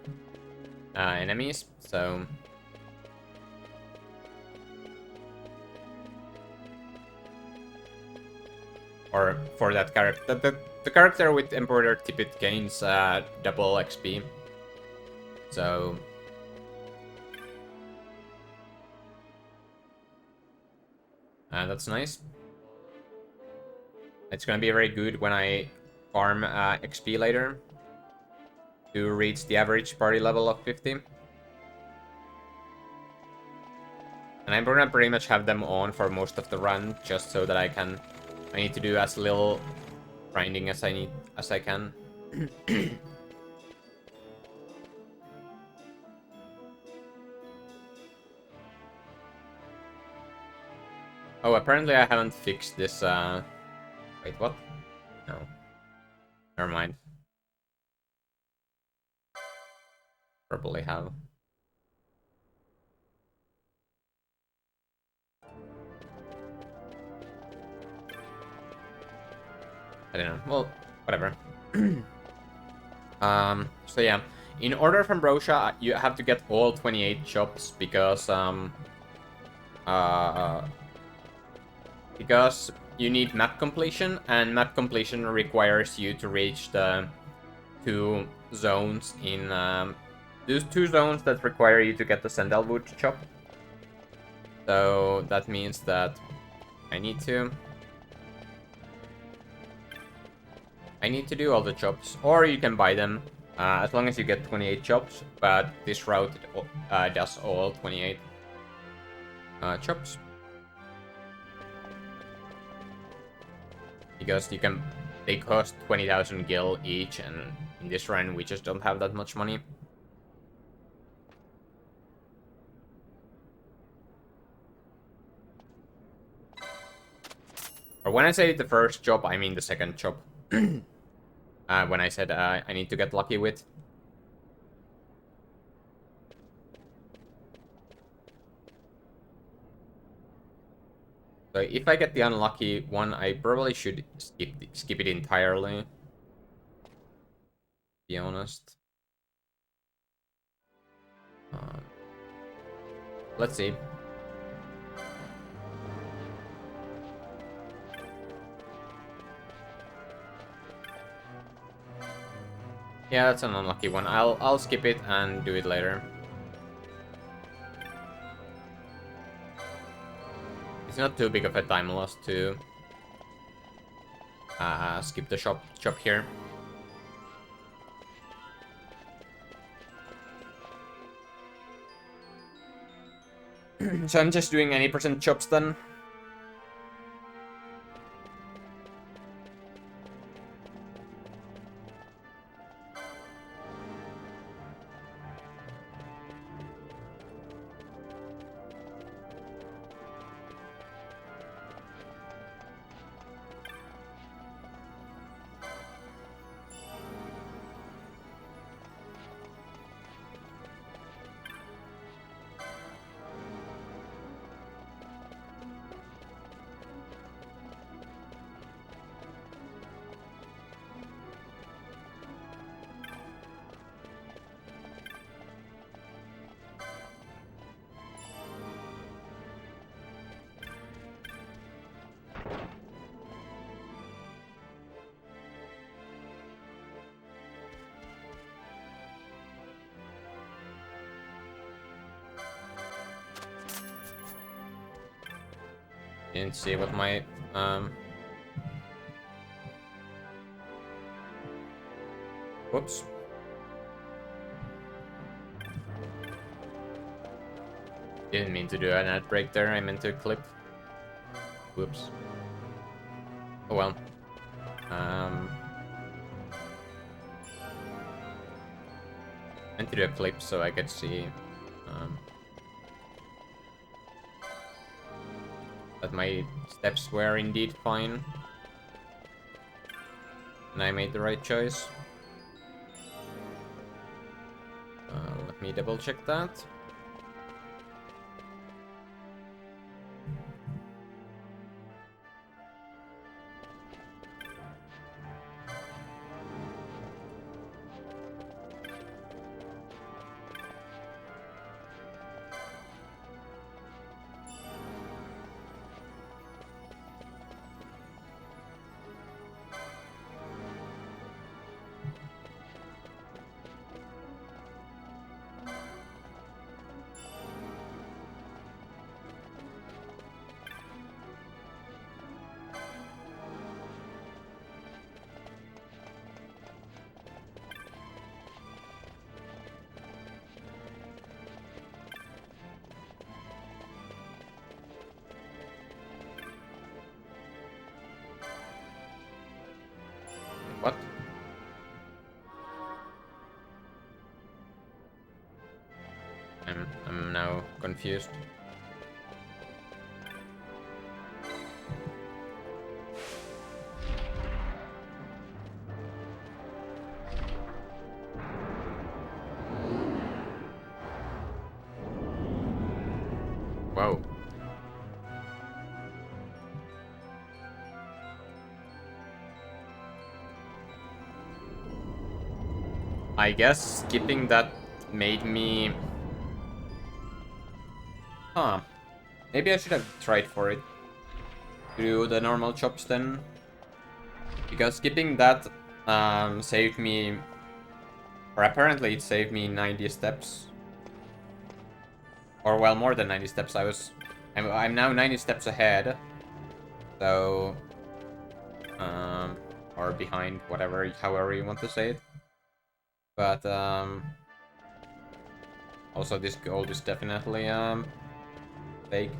enemies, so... Or for that character. The character with Emperor Tippet gains double XP. So... that's nice. It's gonna be very good when I farm XP later to reach the average party level of 50. And I'm gonna pretty much have them on for most of the run, just so that I need to do as little grinding as I can. Oh, apparently I haven't fixed this, Wait, what? No. Never mind. Probably have. I don't know. Well, whatever. So yeah. In order from Ambrosia, you have to get all 28 chops because you need map completion, and map completion requires you to reach the 2 zones in those 2 zones that require you to get the Sandalwood chop. So that means that I need to do all the chops, or you can buy them as long as you get 28 chops. But this route does all 28 chops. Because they cost 20,000 gil each, and in this run we just don't have that much money. Or when I say the first chop, I mean the second chop. When I said I need to get lucky with. So if I get the unlucky one, I probably should skip it entirely. To be honest. Let's see. Yeah, that's an unlucky one. I'll skip it and do it later. It's not too big of a time loss to skip the chop here. So I'm just doing any percent chops then. Didn't see what my whoops. Didn't mean to do an ad break there, I meant to clip. Whoops. Oh well. Meant to do a clip so I could see that my steps were indeed fine. And I made the right choice. Let me double check that. What? I'm now confused. Whoa. I guess skipping that made me... Huh. Maybe I should have tried for it. To do the normal chops then. Because skipping that saved me... Or apparently it saved me 90 steps. Or well, more than 90 steps. I'm now 90 steps ahead. So... or behind, whatever, however you want to say it. But, also this gold is definitely, fake.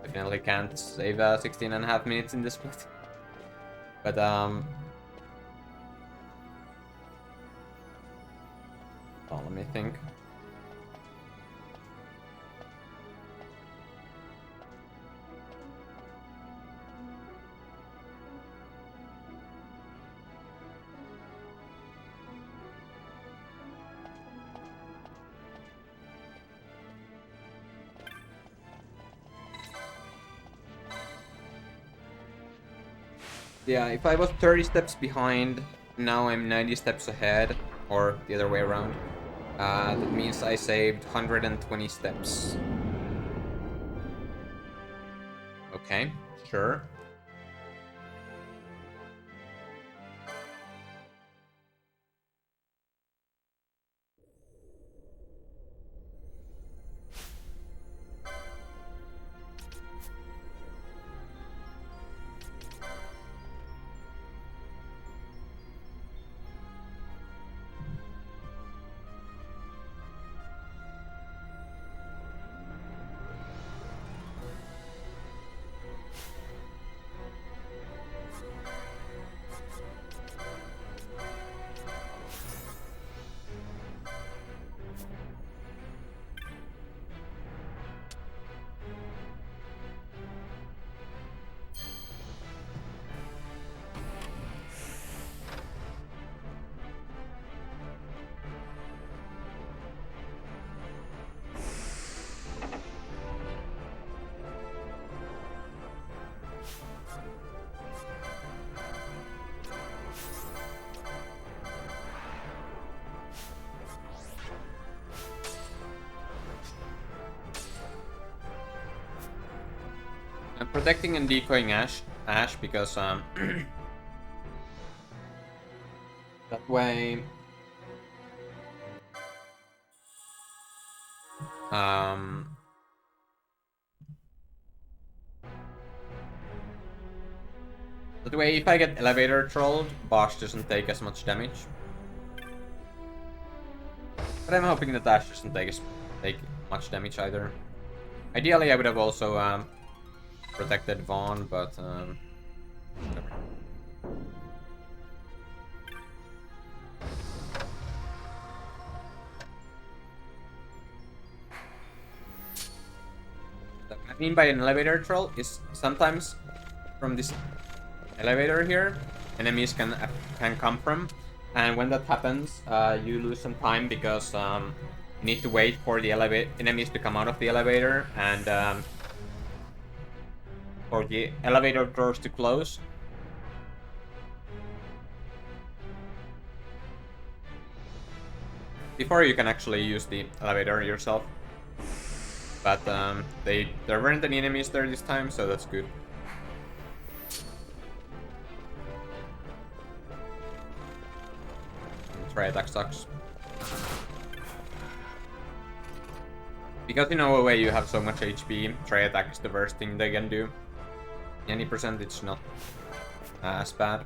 Definitely can't save 16.5 minutes in this split. But, oh, let me think. Yeah, if I was 30 steps behind, now I'm 90 steps ahead, or the other way around. That means I saved 120 steps. Okay, sure. I'm protecting and decoying Ash because that way That way, if I get elevator trolled, Bosch doesn't take as much damage. But I'm hoping that Ash doesn't take much damage either. Ideally, I would have also protected Vaughn, but whatever. What I mean by an elevator troll is sometimes from this elevator here, enemies can come from, and when that happens, you lose some time because you need to wait for the enemies to come out of the elevator and for the elevator doors to close. Before you can actually use the elevator yourself. But there weren't any enemies there this time, so that's good. Try attack sucks. Because in a way you have so much HP, try attack is the worst thing they can do. Any percentage not as bad.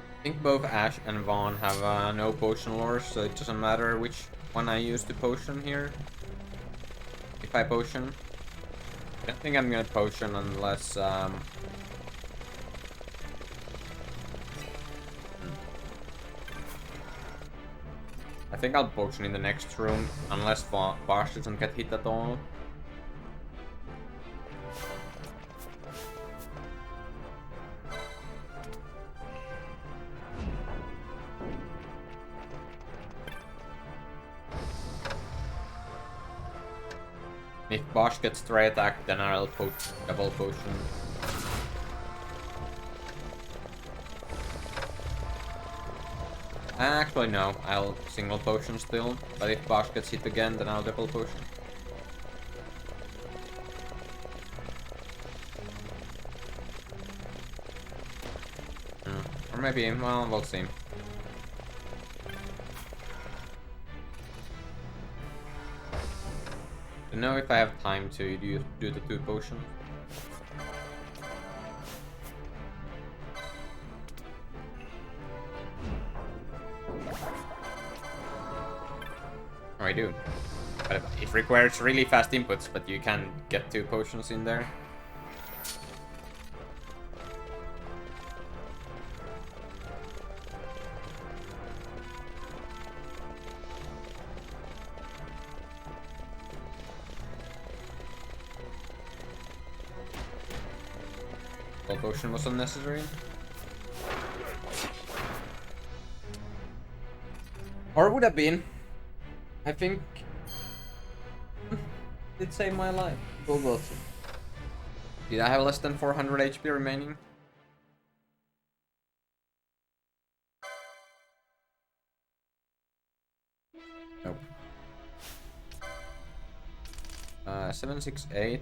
I think both Ash and Vaughn have no potion lore, so it doesn't matter which one I use to potion here. If I potion. I don't think I'm gonna potion unless I think I'll potion in the next room, unless Bosch doesn't get hit at all. If Bosch gets try attack, then I'll double potion. Actually no, I'll single potion still, but if Bosch gets hit again, then I'll double potion. Or maybe, well, we'll see. I don't know if I have time to do the 2 potions. Oh, I do. But it requires really fast inputs, but you can get 2 potions in there. Potion was unnecessary. Or would have been. I think it saved my life. We'll see. Did I have less than 400 HP remaining? Nope. 768.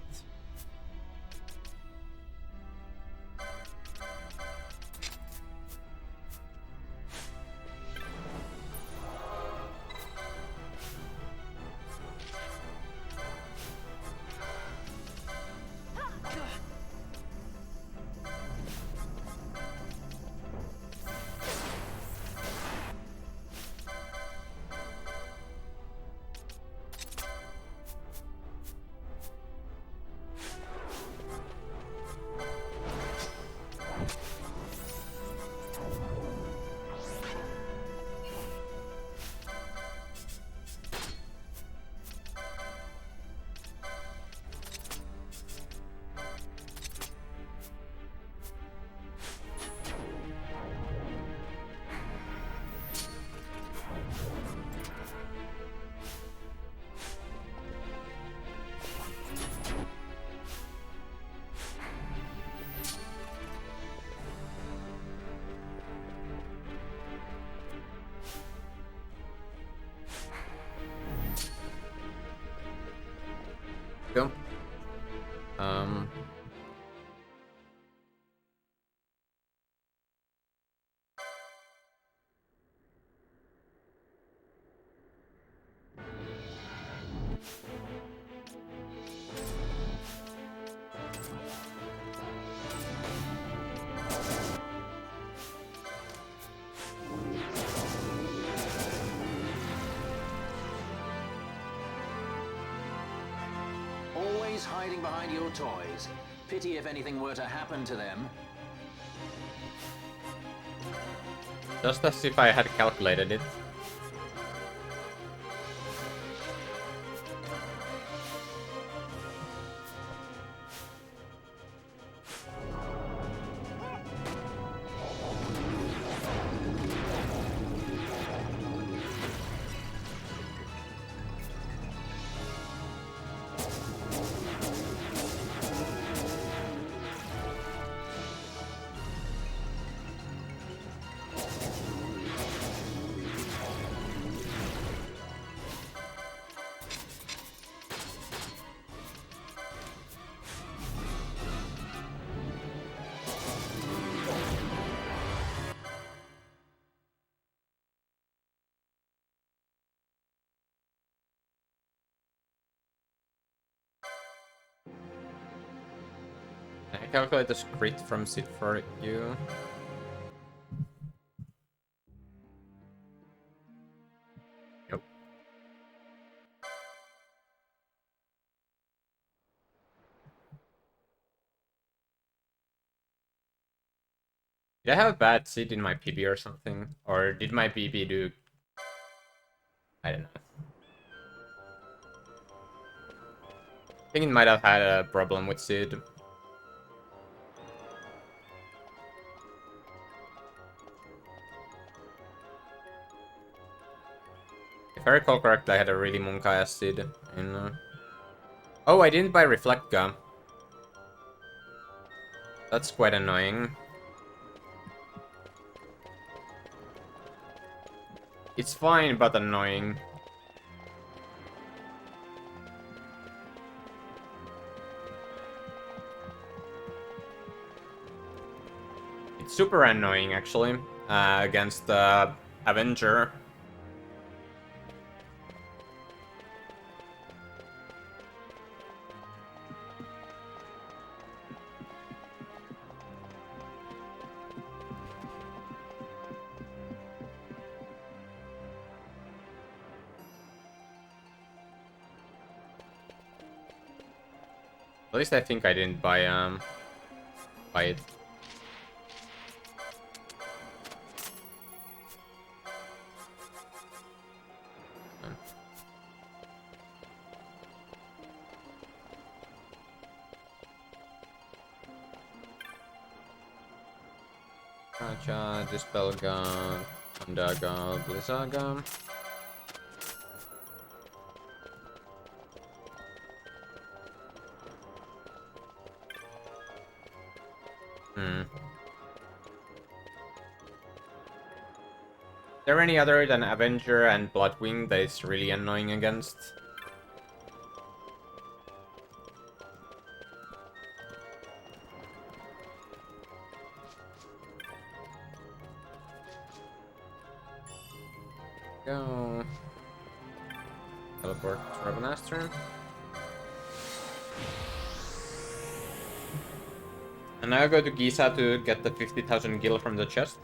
Go. hiding behind your toys. Pity if anything were to happen to them. Just as if I had calculated it. Can I calculate the crit from Sid for you? Nope. Did I have a bad Sid in my PB or something? Or did my PB do... I don't know. I think it might have had a problem with Sid. If I recall correctly, I had a really Monka-ass Sid in... Oh, I didn't buy Reflect Gum. That's quite annoying. It's fine, but annoying. It's super annoying, actually, against the Avenger. At least I think I didn't buy it. Raja, Dispel Gun, Undaga, Blizzaga. Is there any other than Avenger and Bloodwing that is really annoying against? Go. Teleport to Ravenastra. And now go to Giza to get the 50,000 gil from the chest.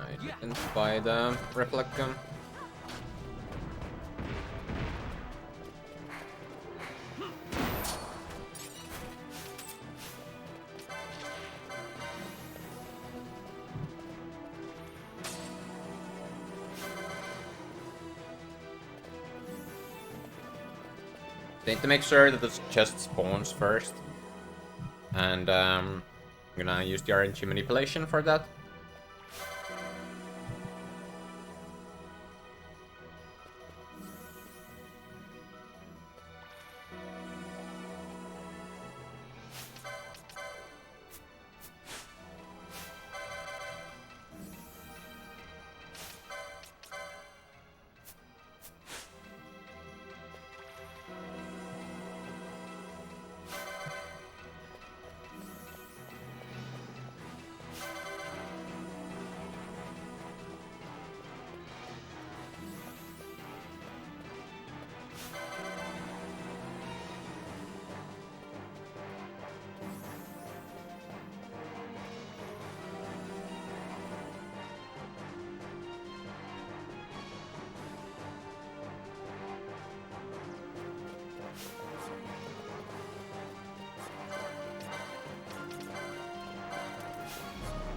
I didn't buy the Reflect Gun. need to make sure that the chest spawns first. And I'm gonna use the RNG manipulation for that.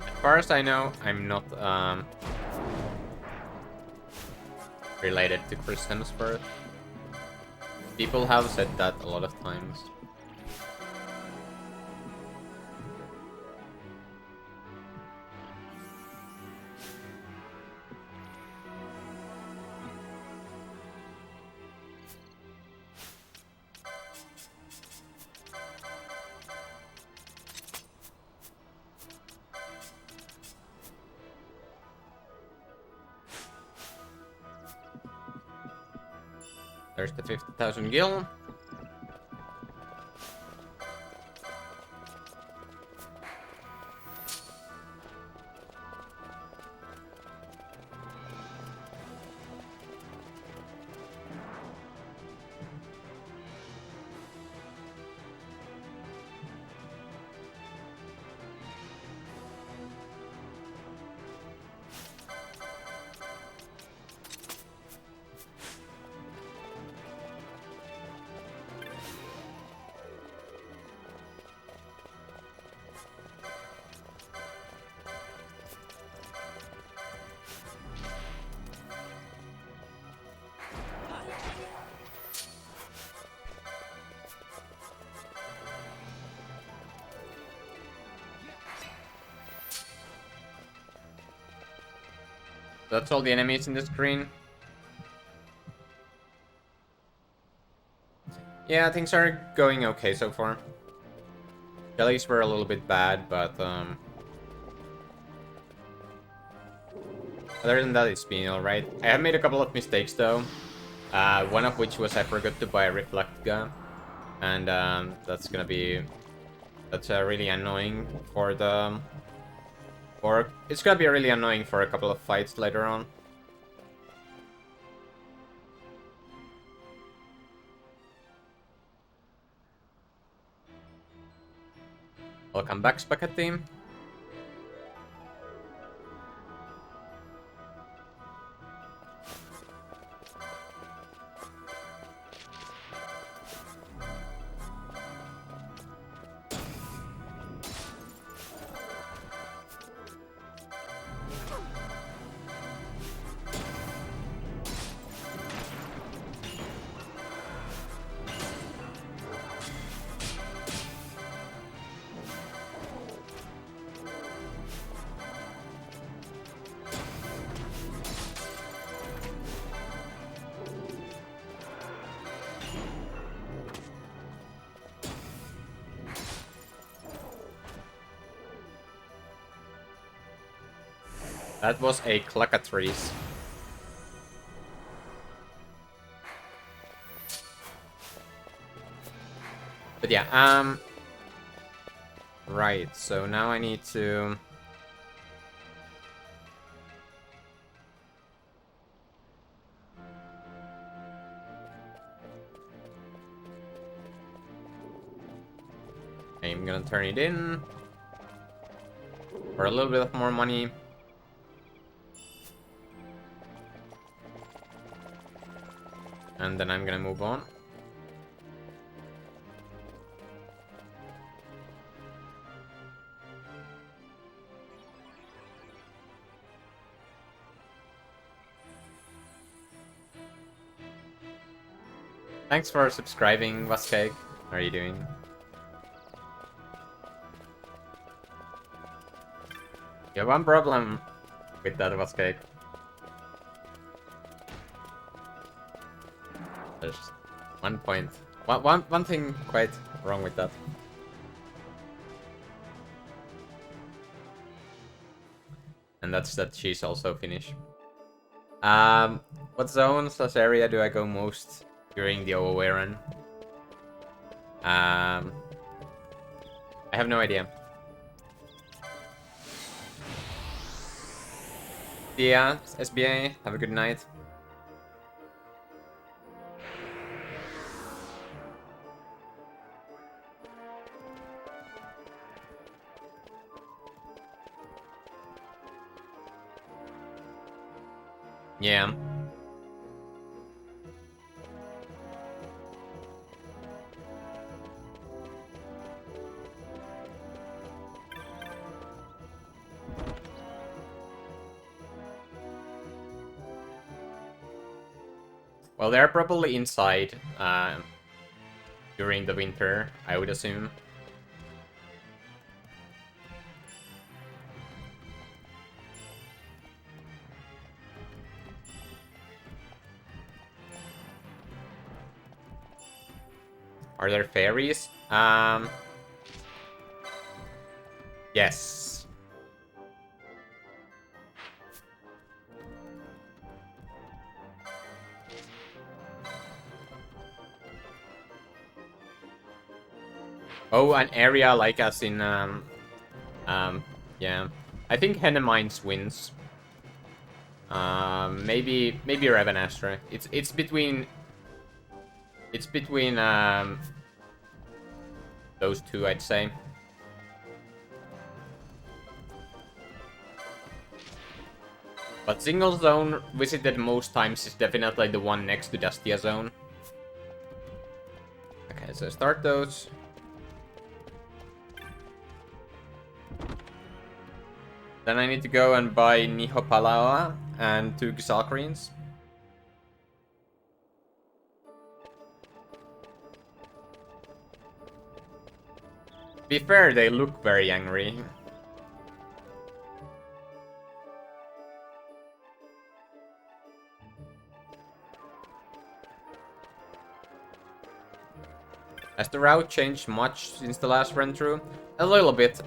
As far as I know, I'm not related to Chris Hemsworth. People have said that a lot of times. There's the 50,000 gil. That's all the enemies in the screen. Yeah, things are going okay so far. Jellies were a little bit bad, but other than that, it's been alright. I have made a couple of mistakes though. One of which was I forgot to buy a reflect gun, and that's really annoying for the. Or it's gonna be really annoying for a couple of fights later on. Welcome back, Spaghetti. That was a clacatrice. But yeah, right, so now I need to... I'm gonna turn it in for a little bit of more money. And then I'm gonna move on. Thanks for subscribing, Waskeg. How are you doing? You have one problem with that, Waskeg. There's one point. One thing quite wrong with that. And that's that she's also Finnish. What zone/area do I go most during the OOA run? I have no idea. Yeah, SBA, have a good night. Yeah. Well, they're probably inside during the winter, I would assume. Are there fairies? Yes. Oh, an area like us in, yeah. I think Hennemines wins. Maybe Ravenastra. It's between those two, I'd say. But single zone visited most times is definitely the one next to Dastia zone. Okay, so start those. Then I need to go and buy Nihopalaoa and 2 Xalcrines. To be fair, they look very angry. Has the route changed much since the last run through? A little bit.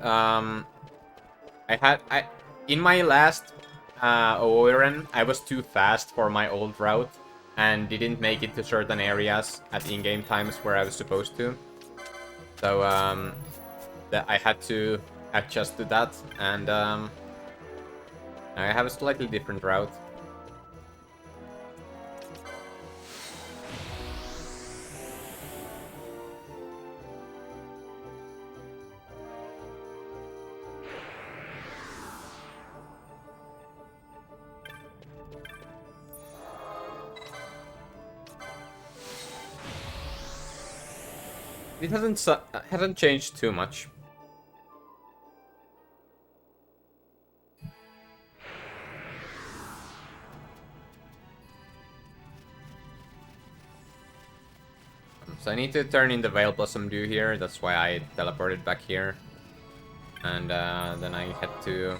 In my last OOE run, I was too fast for my old route and didn't make it to certain areas at in-game times where I was supposed to. So I had to adjust to that, and I have a slightly different route. It hasn't changed too much. So I need to turn in the Veil Blossom Dew here. That's why I teleported back here. And then I had to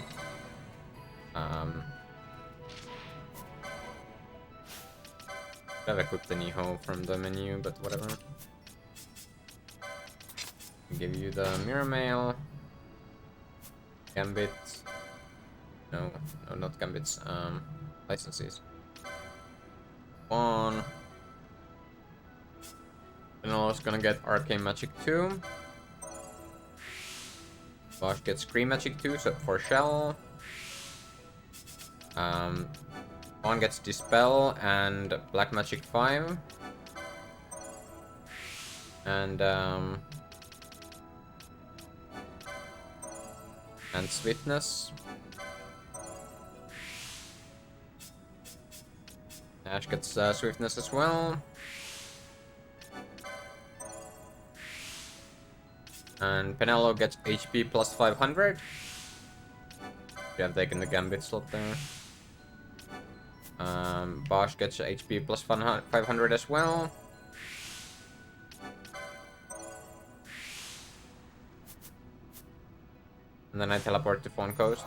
have equipped the Niho from the menu, but whatever. Give you the Mirror Mail. Gambit. No, not Gambits. Licenses. One. And I was gonna get Arcane Magic 2. Bosch gets Green Magic 2, so for Shell. One gets Dispel and Black Magic 5. And Swiftness. Ash gets Swiftness as well. And Penelo gets HP plus 500. We have taken the Gambit slot there. Bosch gets HP plus 500 as well. And then I teleport to Fawn Coast.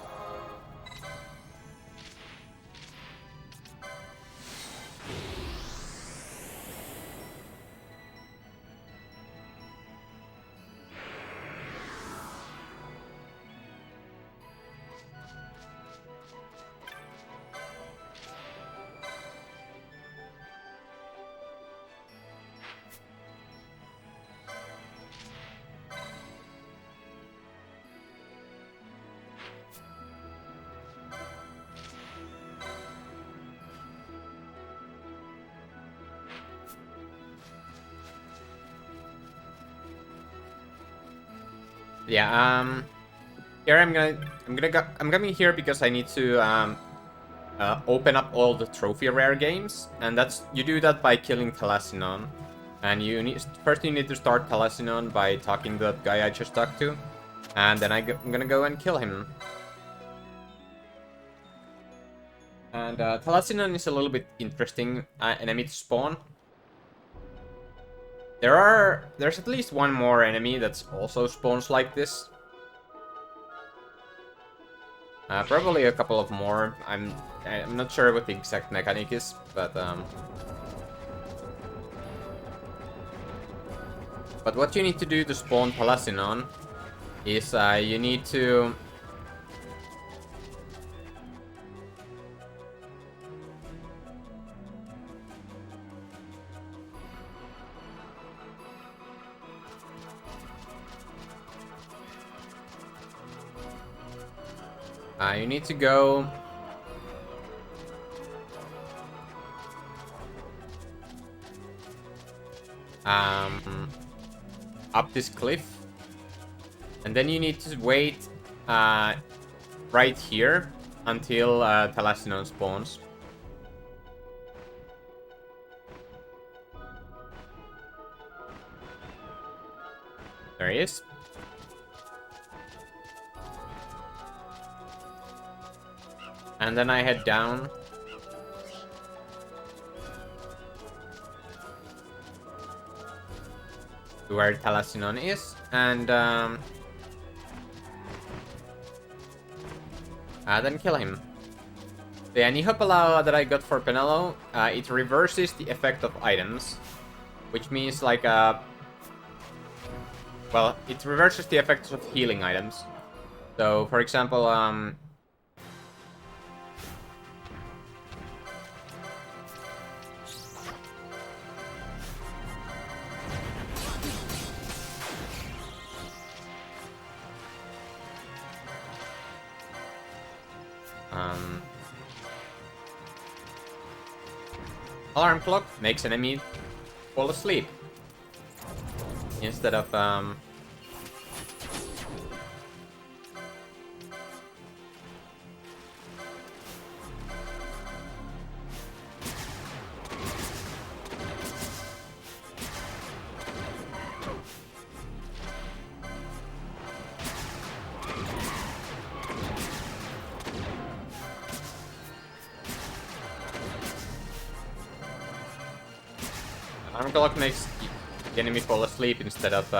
Yeah, here I'm coming here because I need to open up all the trophy rare games, and you do that by killing Thalassinon. And first you need to start Thalassinon by talking to that guy I just talked to, and then I'm gonna go and kill him. And Thalassinon is a little bit interesting enemy to spawn. There's at least one more enemy that's also spawns like this. Probably a couple of more. I'm not sure what the exact mechanic is, but what you need to do to spawn Thalassinon is you need to go up this cliff, and then you need to wait right here until Thalassinon spawns. There he is. And then I head down. To where Thalassinon is, and then kill him. The Nihopala that I got for Penelo, it reverses the effect of items, which means like well, it reverses the effects of healing items. So, for example, alarm clock makes enemy fall asleep instead of alarm clock makes the enemy fall asleep instead of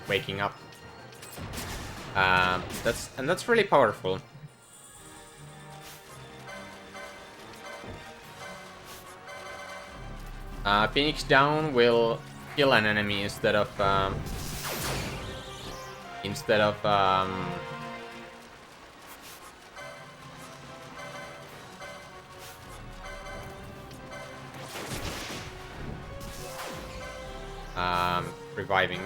waking up. That's really powerful. Phoenix Down will kill an enemy instead of reviving.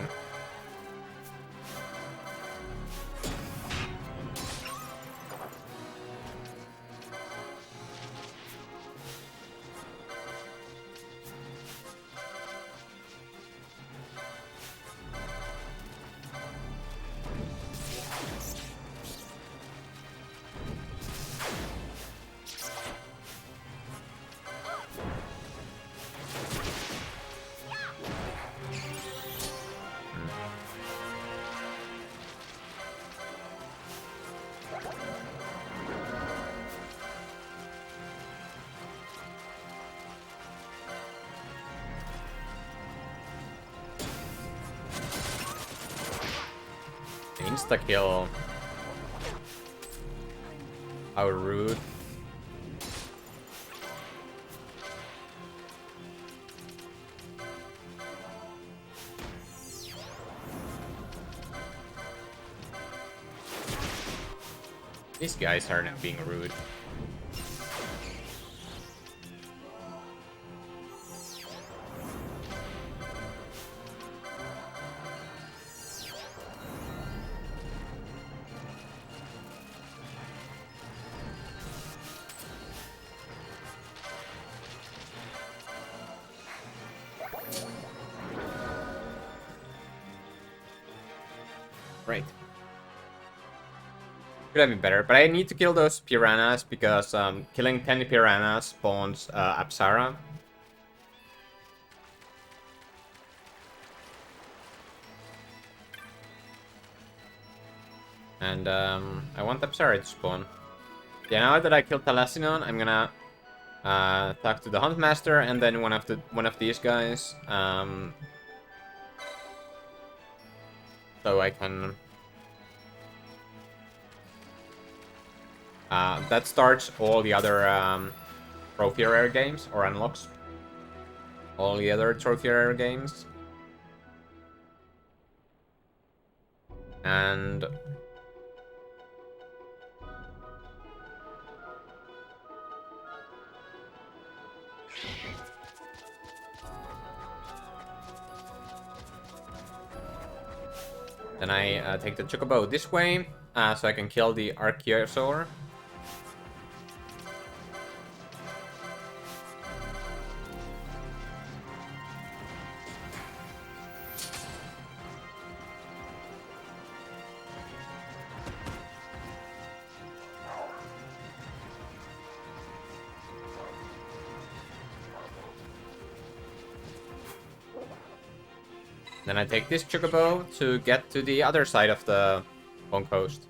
Insta-kill. How rude. These guys are not being rude. Right. Could have been better, but I need to kill those piranhas because killing 10 piranhas spawns Apsara. And I want Apsara to spawn. Yeah, now that I killed Thalassinon, I'm gonna talk to the Huntmaster and then one of these guys. So I can. That starts all the other trophy rare games, or unlocks all the other trophy rare games. And then I take the Chocobo this way, so I can kill the Archaeosaur. Then I take this Chocobo to get to the other side of the Long Coast.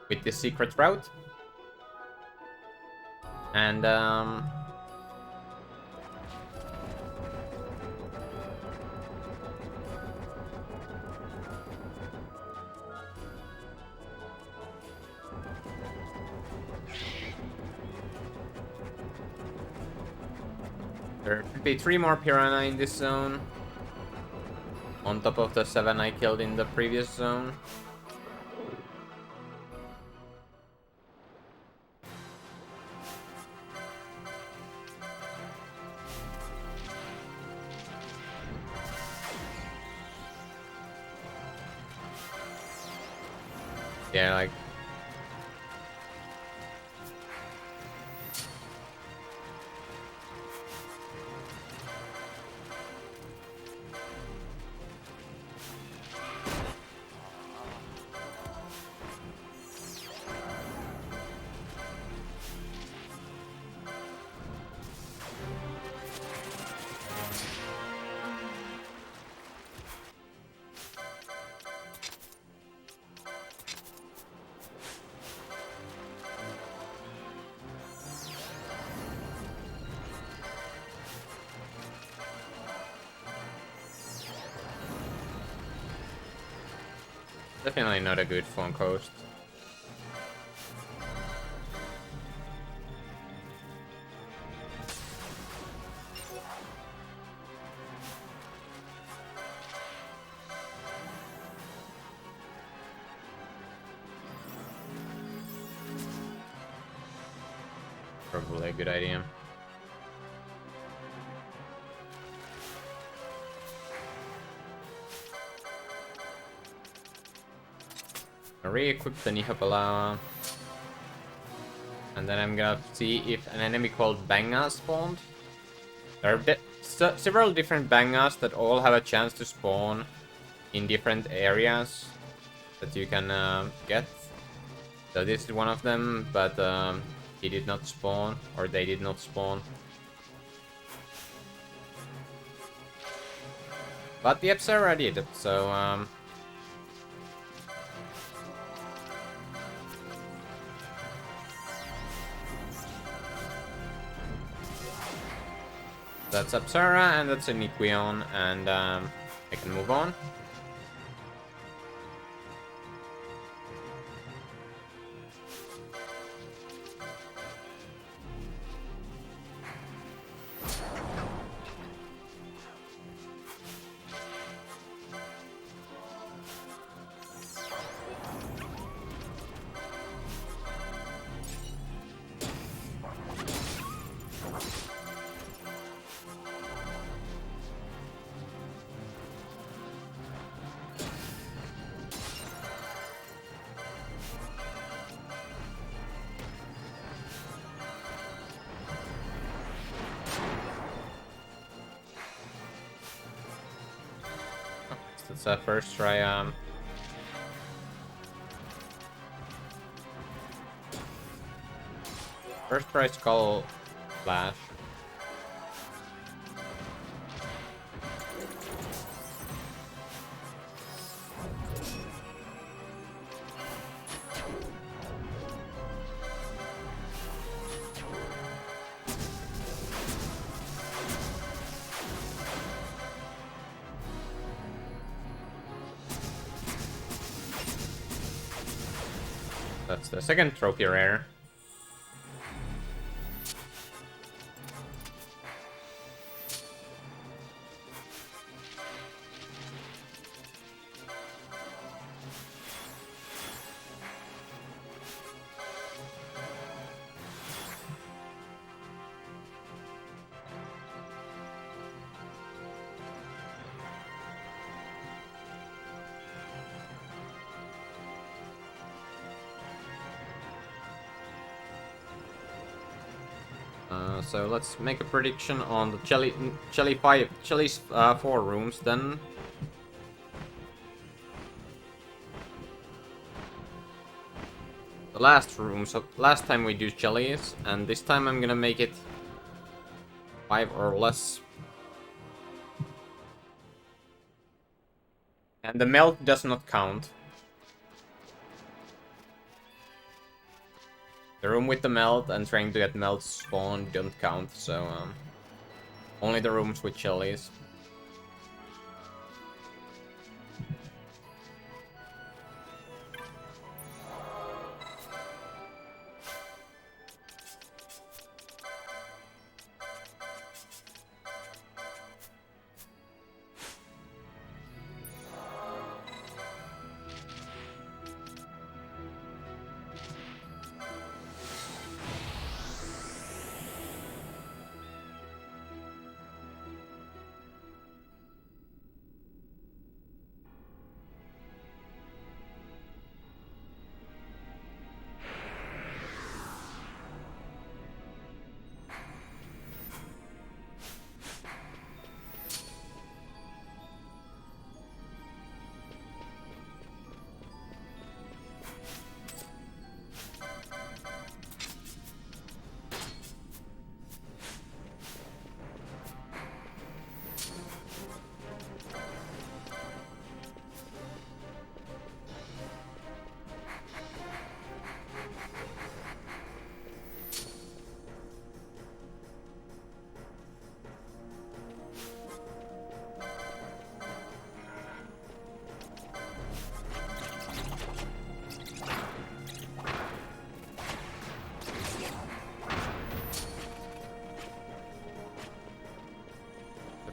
With this secret route. And there should be 3 more piranha in this zone. On top of the 7 I killed in the previous zone. Yeah, like... Definitely not a good phone coast. Probably a good idea. Re-equip the Nihopala. And then I'm gonna see if an enemy called Banga spawned. There are several different Bangas that all have a chance to spawn in different areas that you can get. So this is one of them, but he did not spawn, or they did not spawn. But the Apsara did, so That's Apsara, and that's a Niquion, and I can move on. That's a first try. First try Skull Flash. That's the second trophy rare. So let's make a prediction on the Jelly's 4 rooms then. The last room, so last time we do Jellies, and this time I'm gonna make it 5 or less. And the melt does not count. The room with the melt and trying to get melt spawn don't count, so only the rooms with chilies.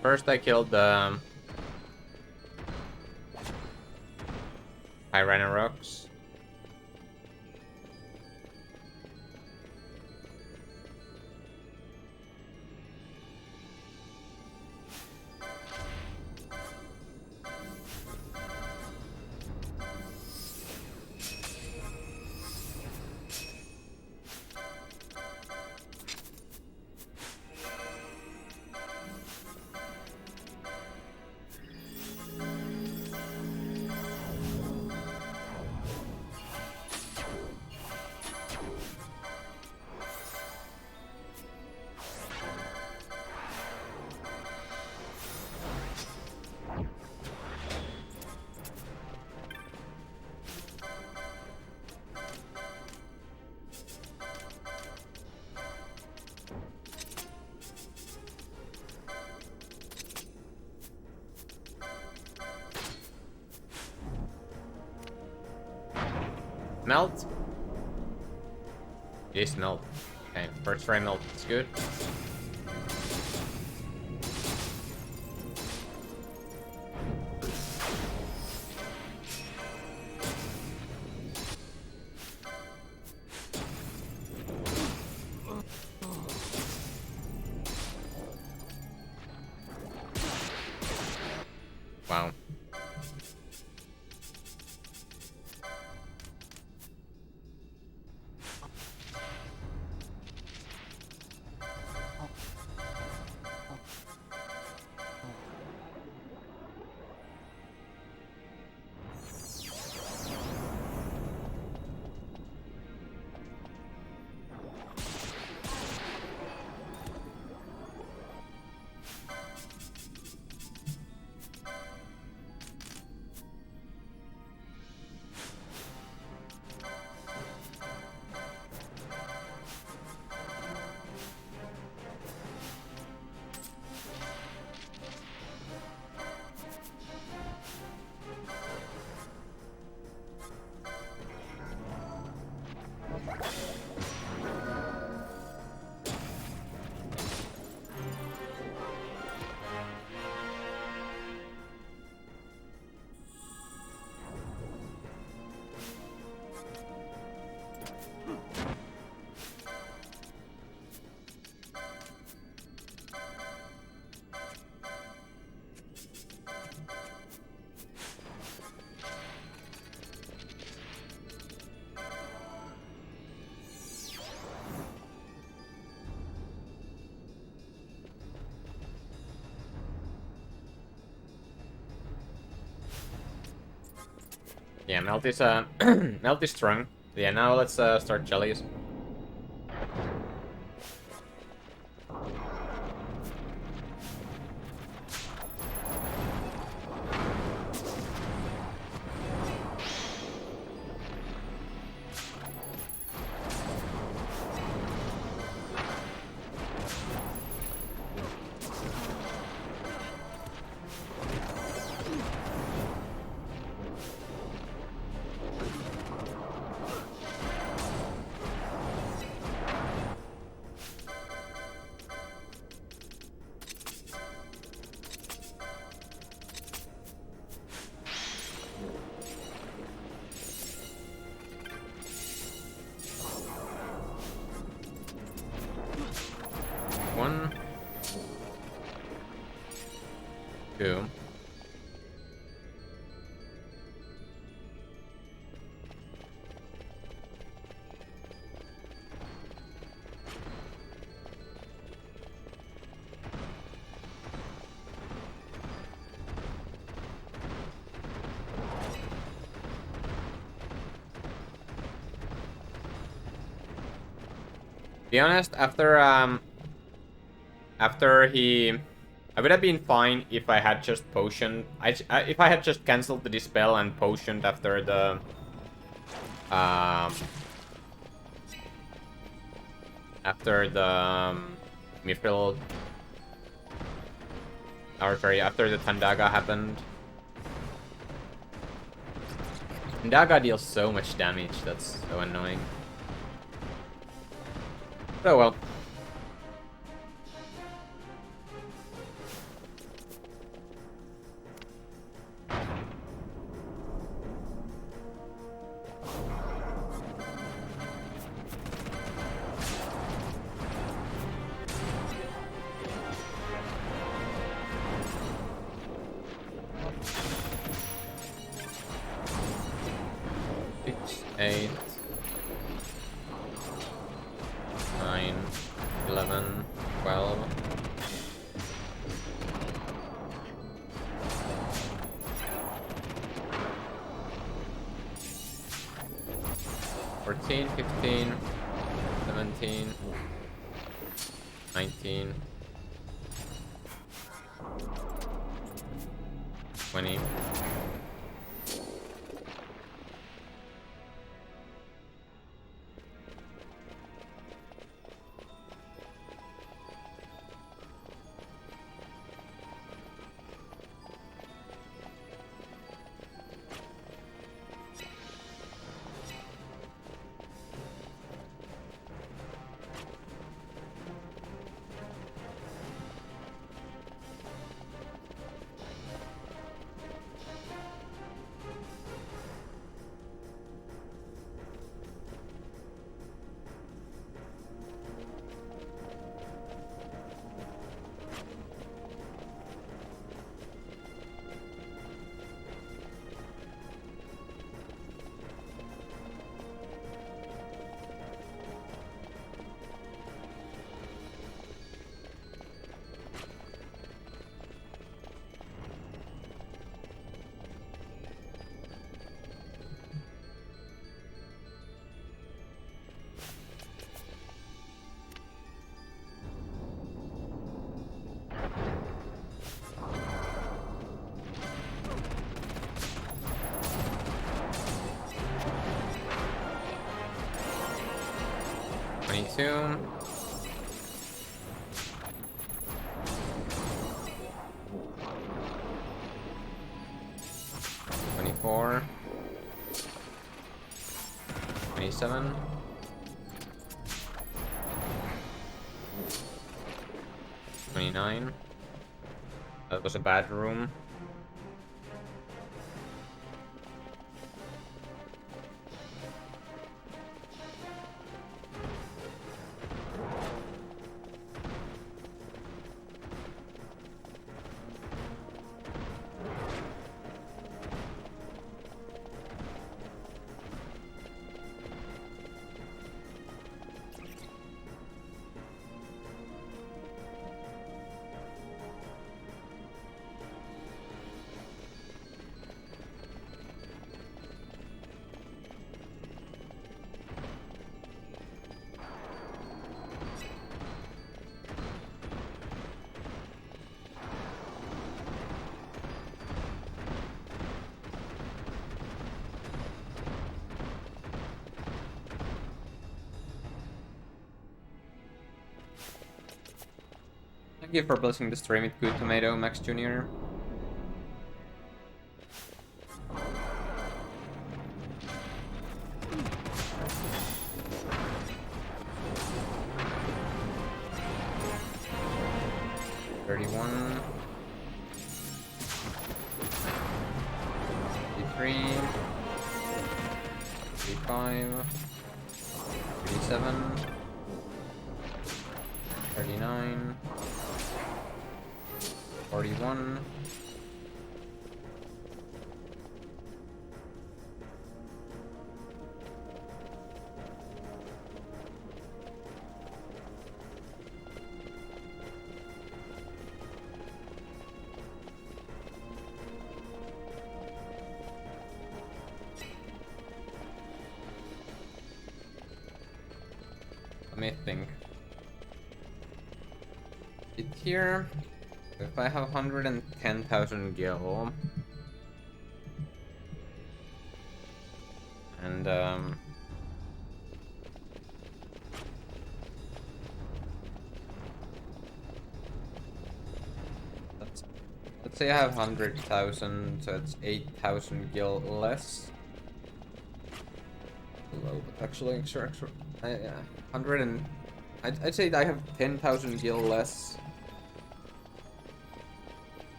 First I killed the Tyrannosaurus. melt? It is melt. Okay, first try melt. It's good. Wow. Yeah, melt is melt is strong. Yeah, now let's start jellies. One, two. Be honest, after he, I would have been fine if I had just potioned. If I had just cancelled the dispel and potioned after the Mithril, or sorry, after the Tandaga happened. Tandaga deals so much damage. That's so annoying. Oh well. Six, 8, 9, 11, 12. Fourteen, 15, 17, 19, 20. 22. 24. 27. 29. That was a bad room. Thank you for blessing the stream with good tomato, Max Jr. $31. 53. 35. 37. 39. 41. Let me think. It here. If I have 110,000 gil, and let's say I have 100,000, so it's 8,000 gil less. Low, but actually, sure, 100 and I'd say I have 10,000 gil less.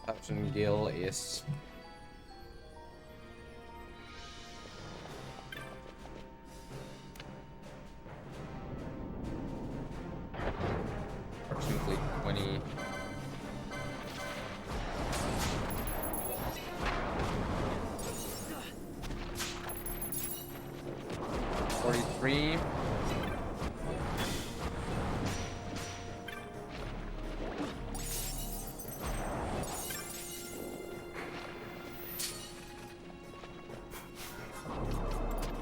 1,000 gil is approximately 20. $43.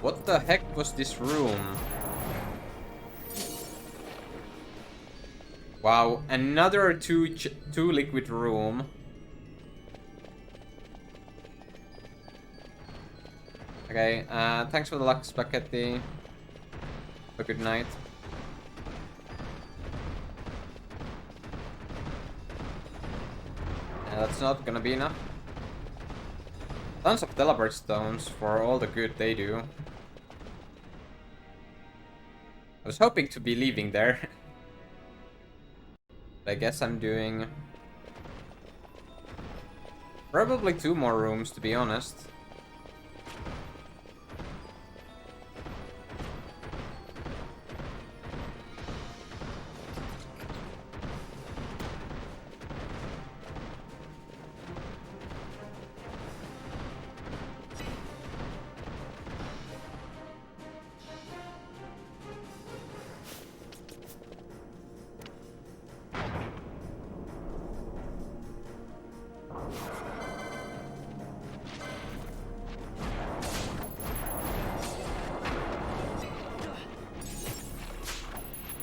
What the heck was this room? Wow, another two liquid room. Okay, thanks for the luck, Spaghetti. Have a good night. That's not gonna be enough. Tons of teleport stones for all the good they do. I was hoping to be leaving there. But I guess I'm doing probably 2 more rooms, to be honest.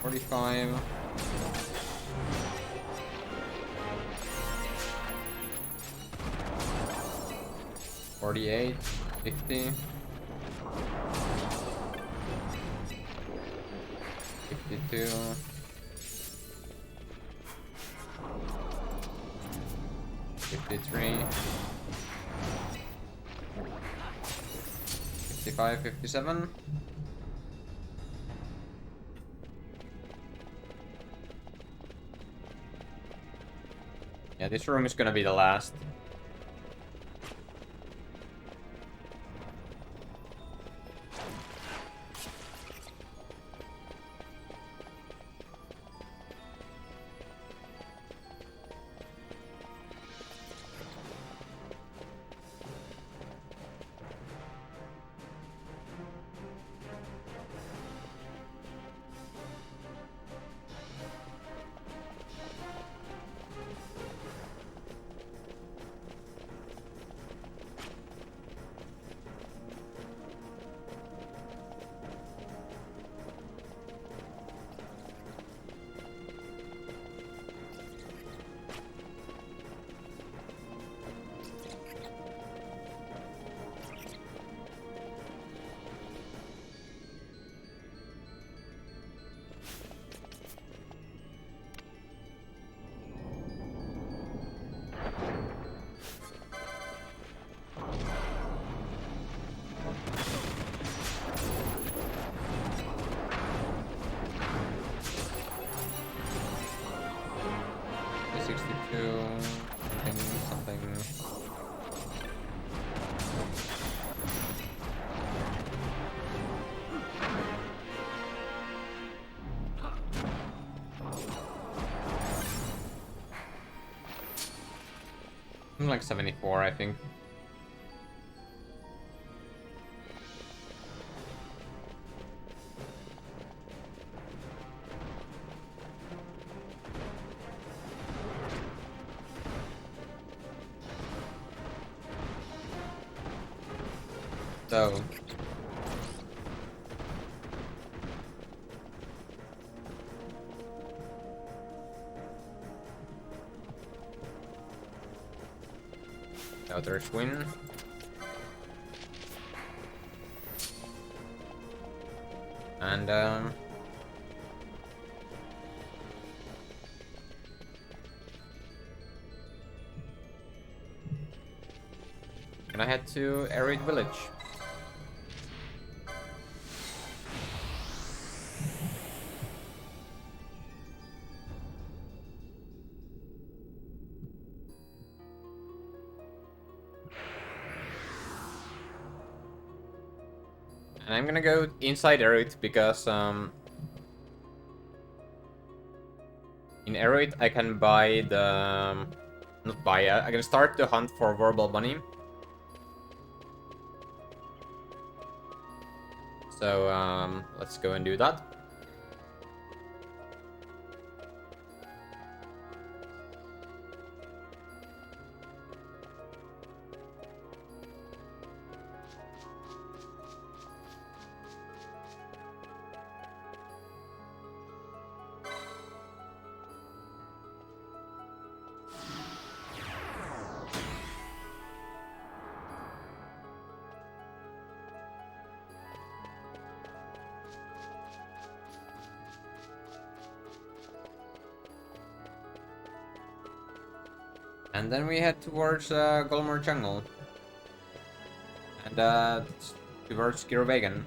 $45. 48, 50. 52. 53. 55, 57. Yeah, this room is gonna be the last. Something. Like 74, I think. So now there's win. And I head to Arid Village. And I'm gonna go inside Arid because in Arid I can buy the not buy. I can start the hunt for Verbal Bunny. So let's go and do that. And then we head towards Golmor Jungle. And towards Girovegan.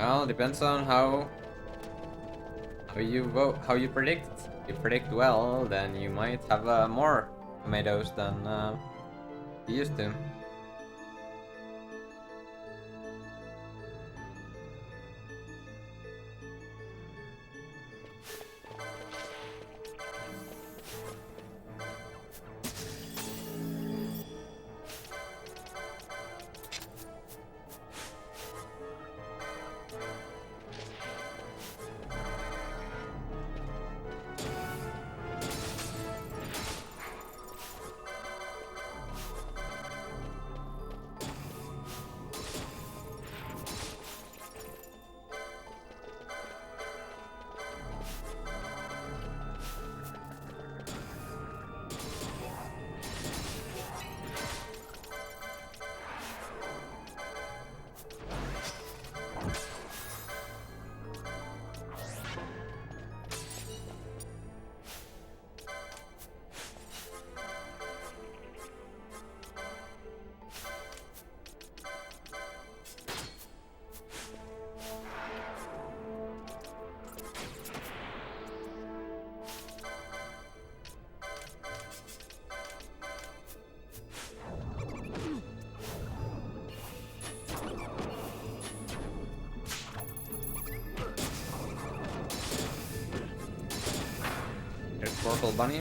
Well, depends on how you vote, how you predict. If you predict well, then you might have more tomatoes than you used to. There's Purple Bunny.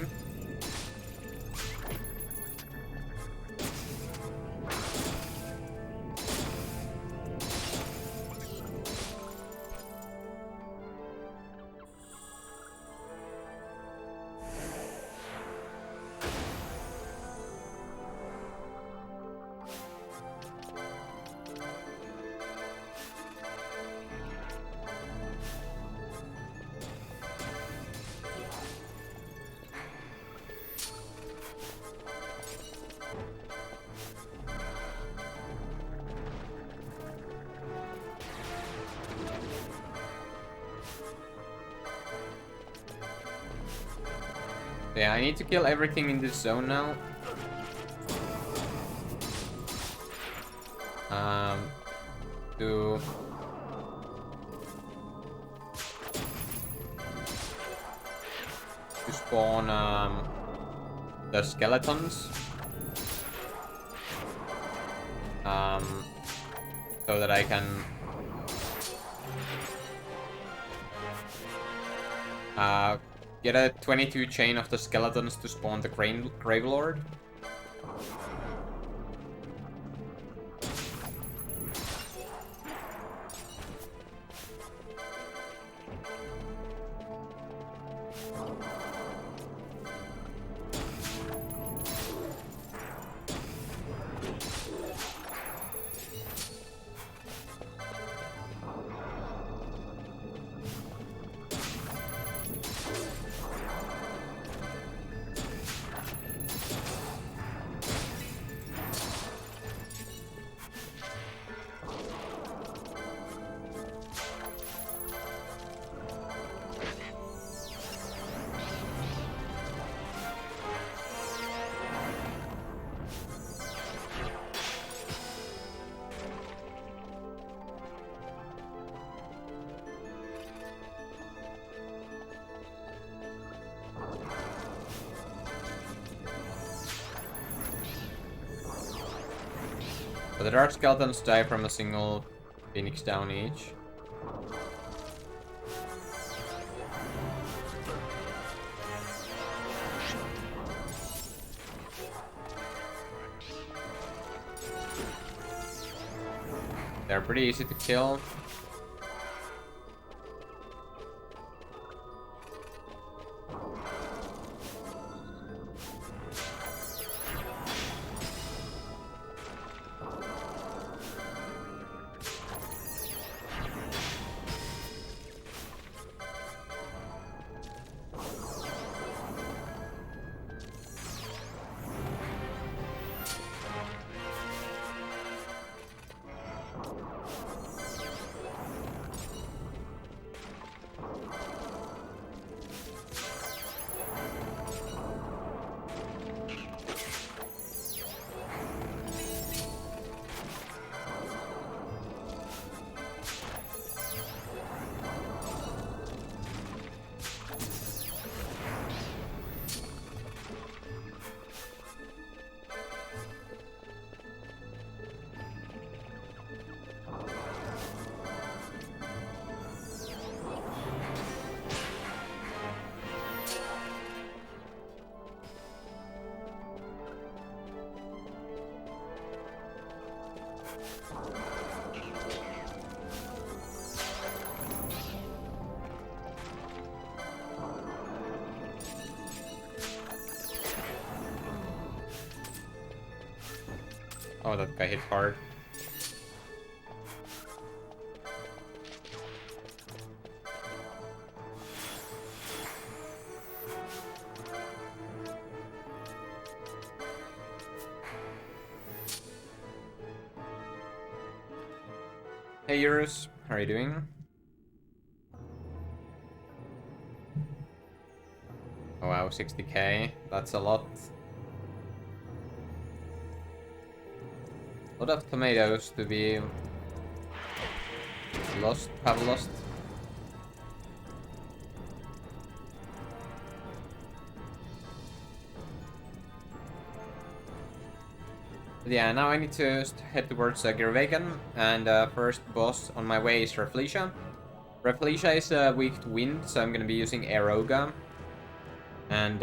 Yeah, I need to kill everything in this zone now. To spawn the skeletons. So that I can get a 22 chain of the skeletons to spawn the Grave Lord. But the Dark Skeletons die from a single Phoenix down each. They're pretty easy to kill. Oh, that guy hit hard. Hey Eurus, how are you doing? Oh wow, 60k, that's a lot. A lot of tomatoes to be have lost. But yeah, now I need to head towards Gervegan, and first boss on my way is Rafflesia. Rafflesia is weak to wind, so I'm gonna be using Aeroga. And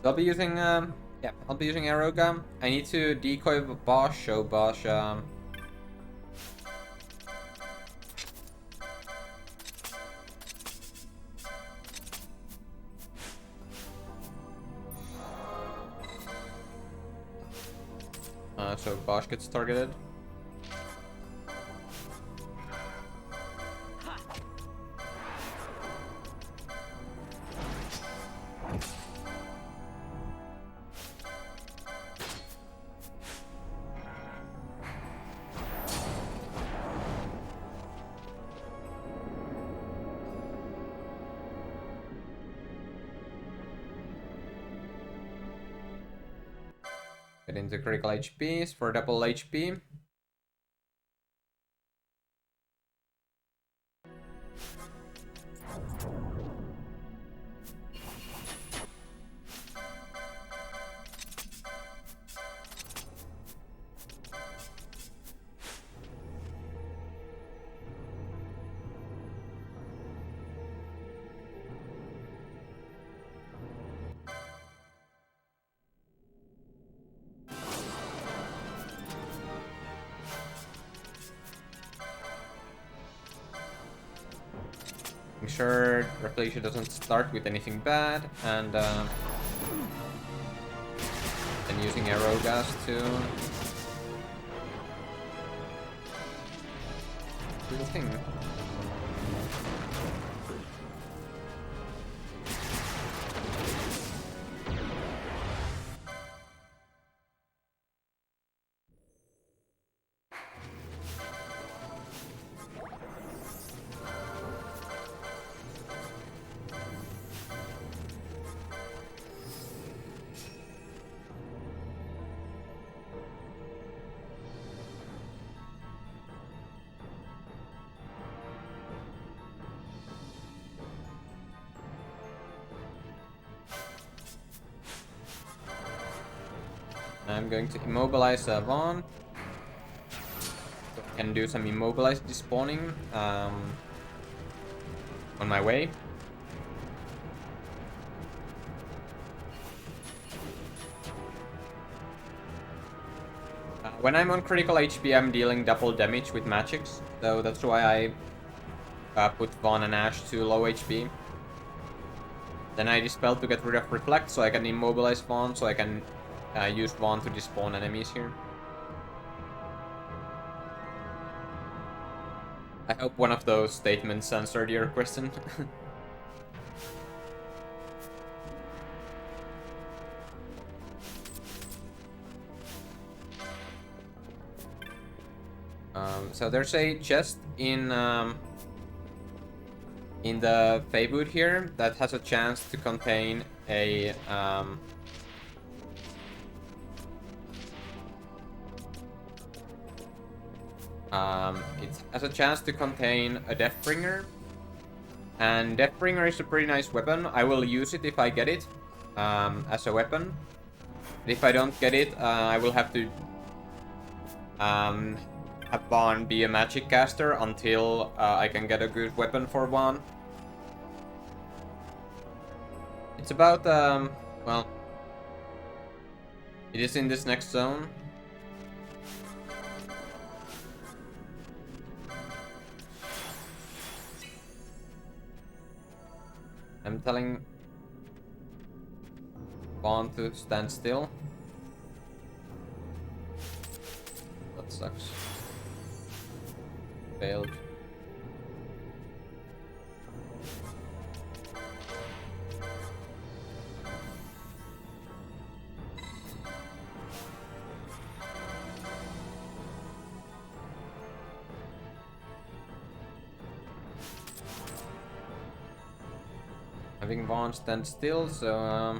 I'll be using I'll be using Aeroga. I need to decoy Bosch, so Bosch so Bosch gets targeted. Get into critical HPs for double HP. Make sure Rafflesia doesn't start with anything bad, and then using Aerogas to do the thing. I'm going to immobilize Vaughn. So I can do some immobilize despawning on my way. When I'm on critical HP, I'm dealing double damage with magics, so that's why I put Vaughn and Ash to low HP. Then I dispel to get rid of Reflect, so I can immobilize Vaughn, so I can use Vaughn to despawn enemies here. I hope one of those statements answered your question. So there's a chest in the Feywood here that has a chance to contain a it has a chance to contain a Deathbringer. And Deathbringer is a pretty nice weapon. I will use it if I get it as a weapon. But if I don't get it, I will have to have Vaughn be a magic caster until I can get a good weapon for Vaughn. It's about, well, it is in this next zone. I'm telling Vaughn to stand still. That sucks. Failed. Having Vaughn stand still, so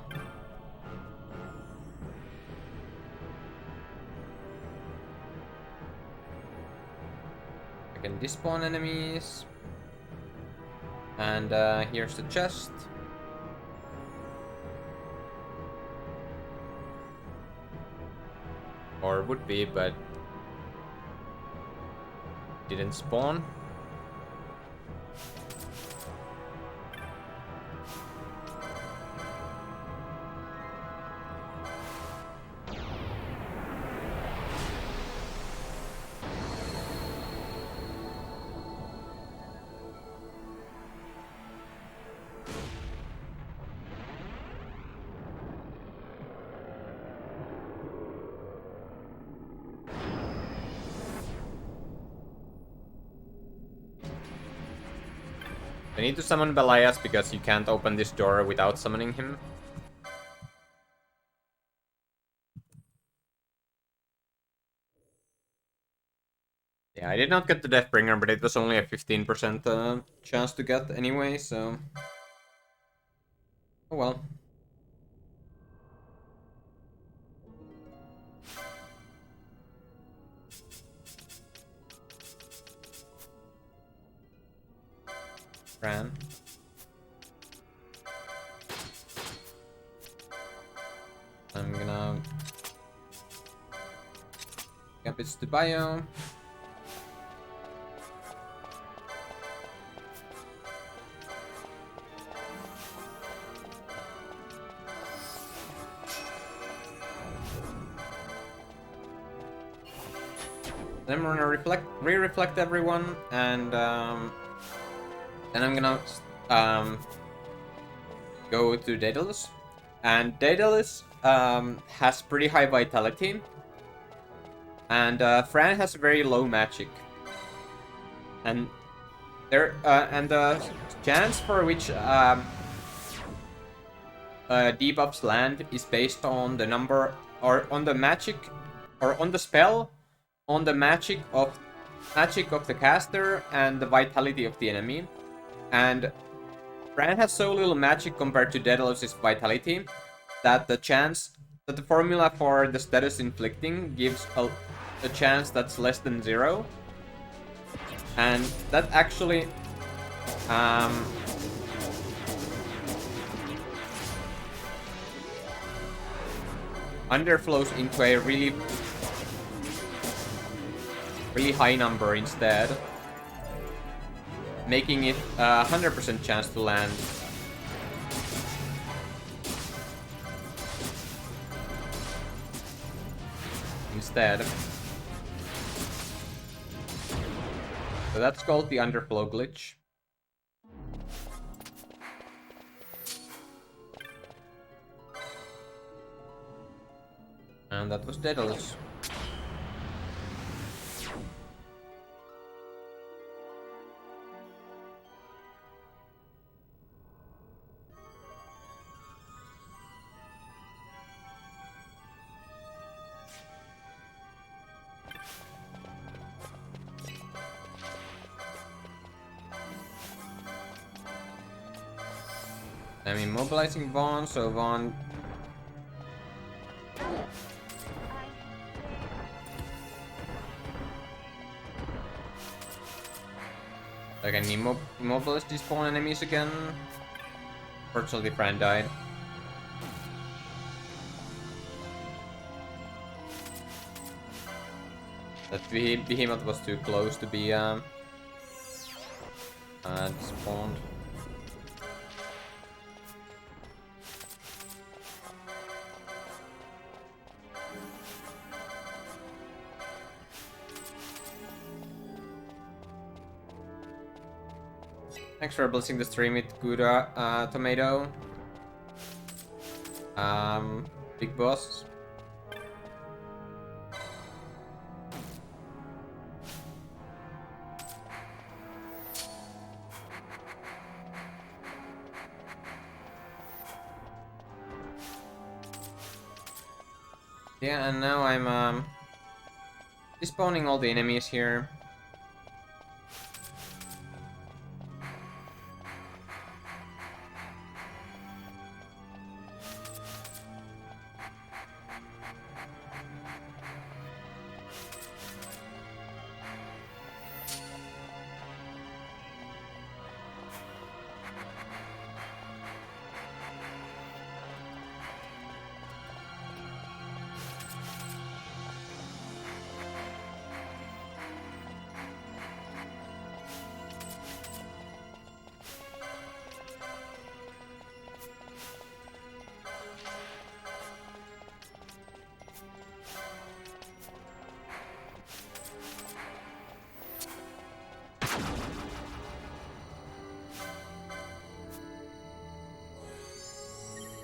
I can despawn enemies. And here's the chest. Or would be, but didn't spawn. I need to summon Belias because you can't open this door without summoning him. Yeah, I did not get the Deathbringer, but it was only a 15% chance to get anyway, so... Oh well. Fran. I'm gonna... Cabbage to bio. Then we're gonna re-reflect everyone, and then I'm gonna go to Daedalus. And Daedalus has pretty high vitality, and Fran has very low magic. And the chance for which debuffs land is based on the number, or on the magic, or on the spell, on the magic of the caster and the vitality of the enemy. And Fran has so little magic compared to Daedalus's vitality that the formula for the status inflicting gives a chance that's less than 0. And that actually underflows into a really high number instead, making it a 100% chance to land. Instead. So that's called the underflow glitch. And that was Daedalus. I'm immobilizing Vaughn, so Vaughn... I can immobilize despawn enemies again. Fortunately, Fran died. That behemoth was too close to be despawned. Thanks for blessing the stream with good tomato. Big boss. Yeah, and now I'm despawning all the enemies here.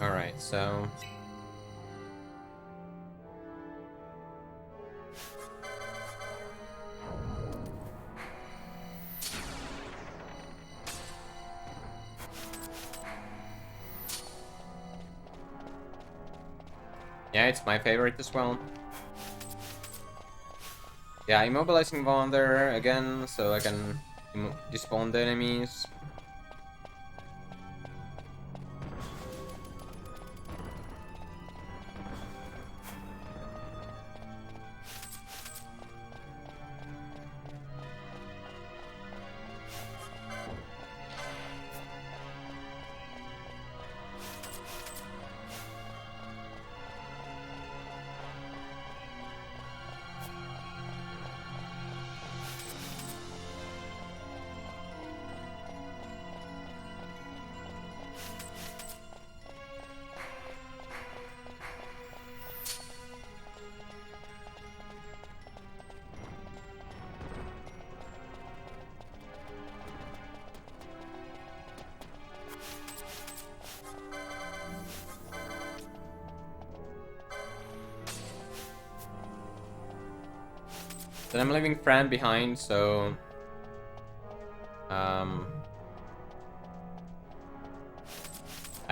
Alright, so... yeah, it's my favorite as well. Yeah, immobilizing Wander again, so I can despawn the enemies. Then I'm leaving Fran behind, so... I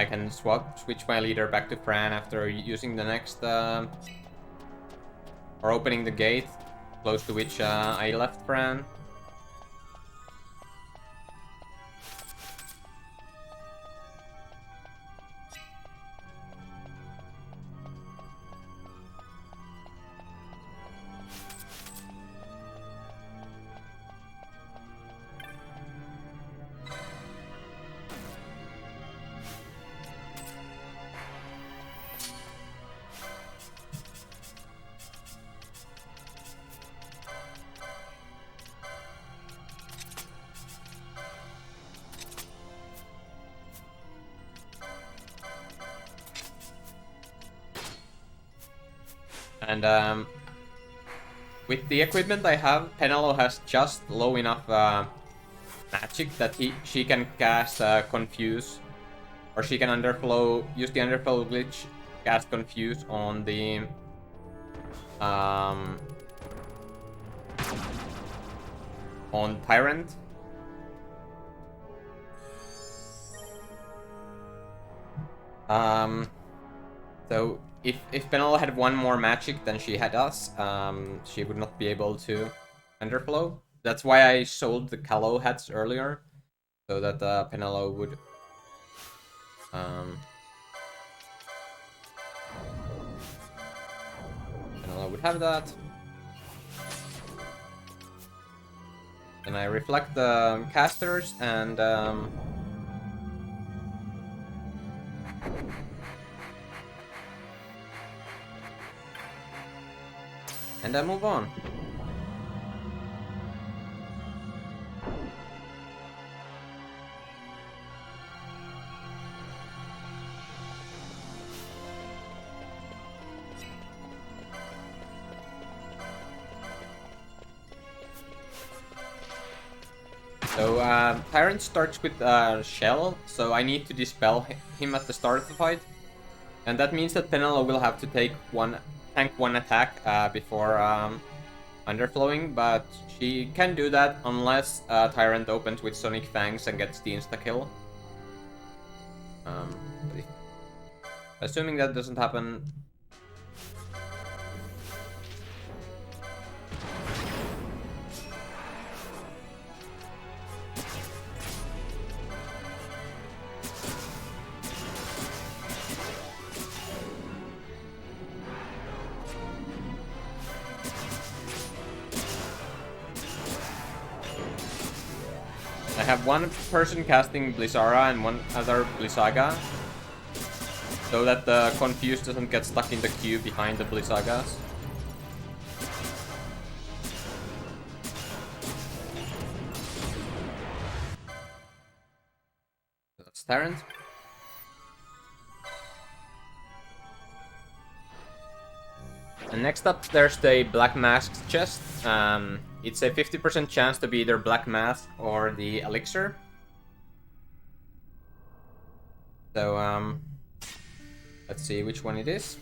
can switch my leader back to Fran after using the next... or opening the gate, close to which I left Fran. And with the equipment I have, Penelo has just low enough magic that she can cast Confuse, or she can use the underflow glitch, cast Confuse on the on Tyrant. So if Penelo had one more magic than she had us, she would not be able to underflow. That's why I sold the Callow hats earlier, so that Penelo would have that. Then I reflect the casters and I move on. So, Tyrant starts with Shell, so I need to dispel him at the start of the fight. And that means that Penelo will have to tank one attack before underflowing, but she can do that unless Tyrant opens with Sonic Fangs and gets the insta-kill. Assuming that doesn't happen... I have one person casting Blizzara and one other Blizzaga, so that the Confuse doesn't get stuck in the queue behind the Blizzagas. That's Tyrant. And next up, there's the Black Mask chest. It's a 50% chance to be either Black Mask or the Elixir. So, let's see which one it is.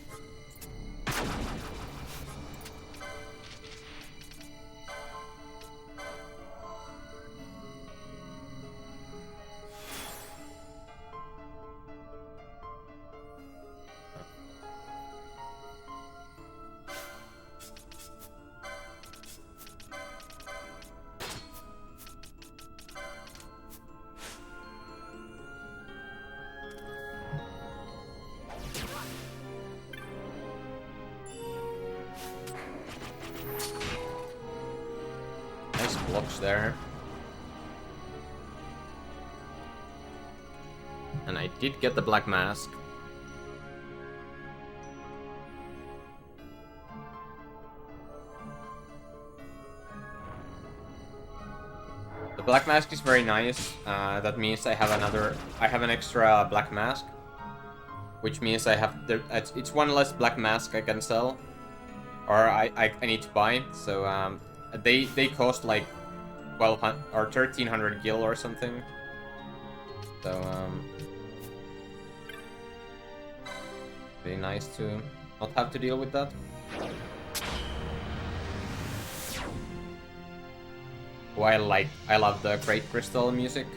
Blocks there. And I did get the Black Mask. The Black Mask is very nice. That means I have an extra Black Mask, which means I have it's one less Black Mask I can sell, or I need to buy. So they cost like 1200 or 1300 gil or something. So very nice to not have to deal with that. Oh, I love the Great Crystal music.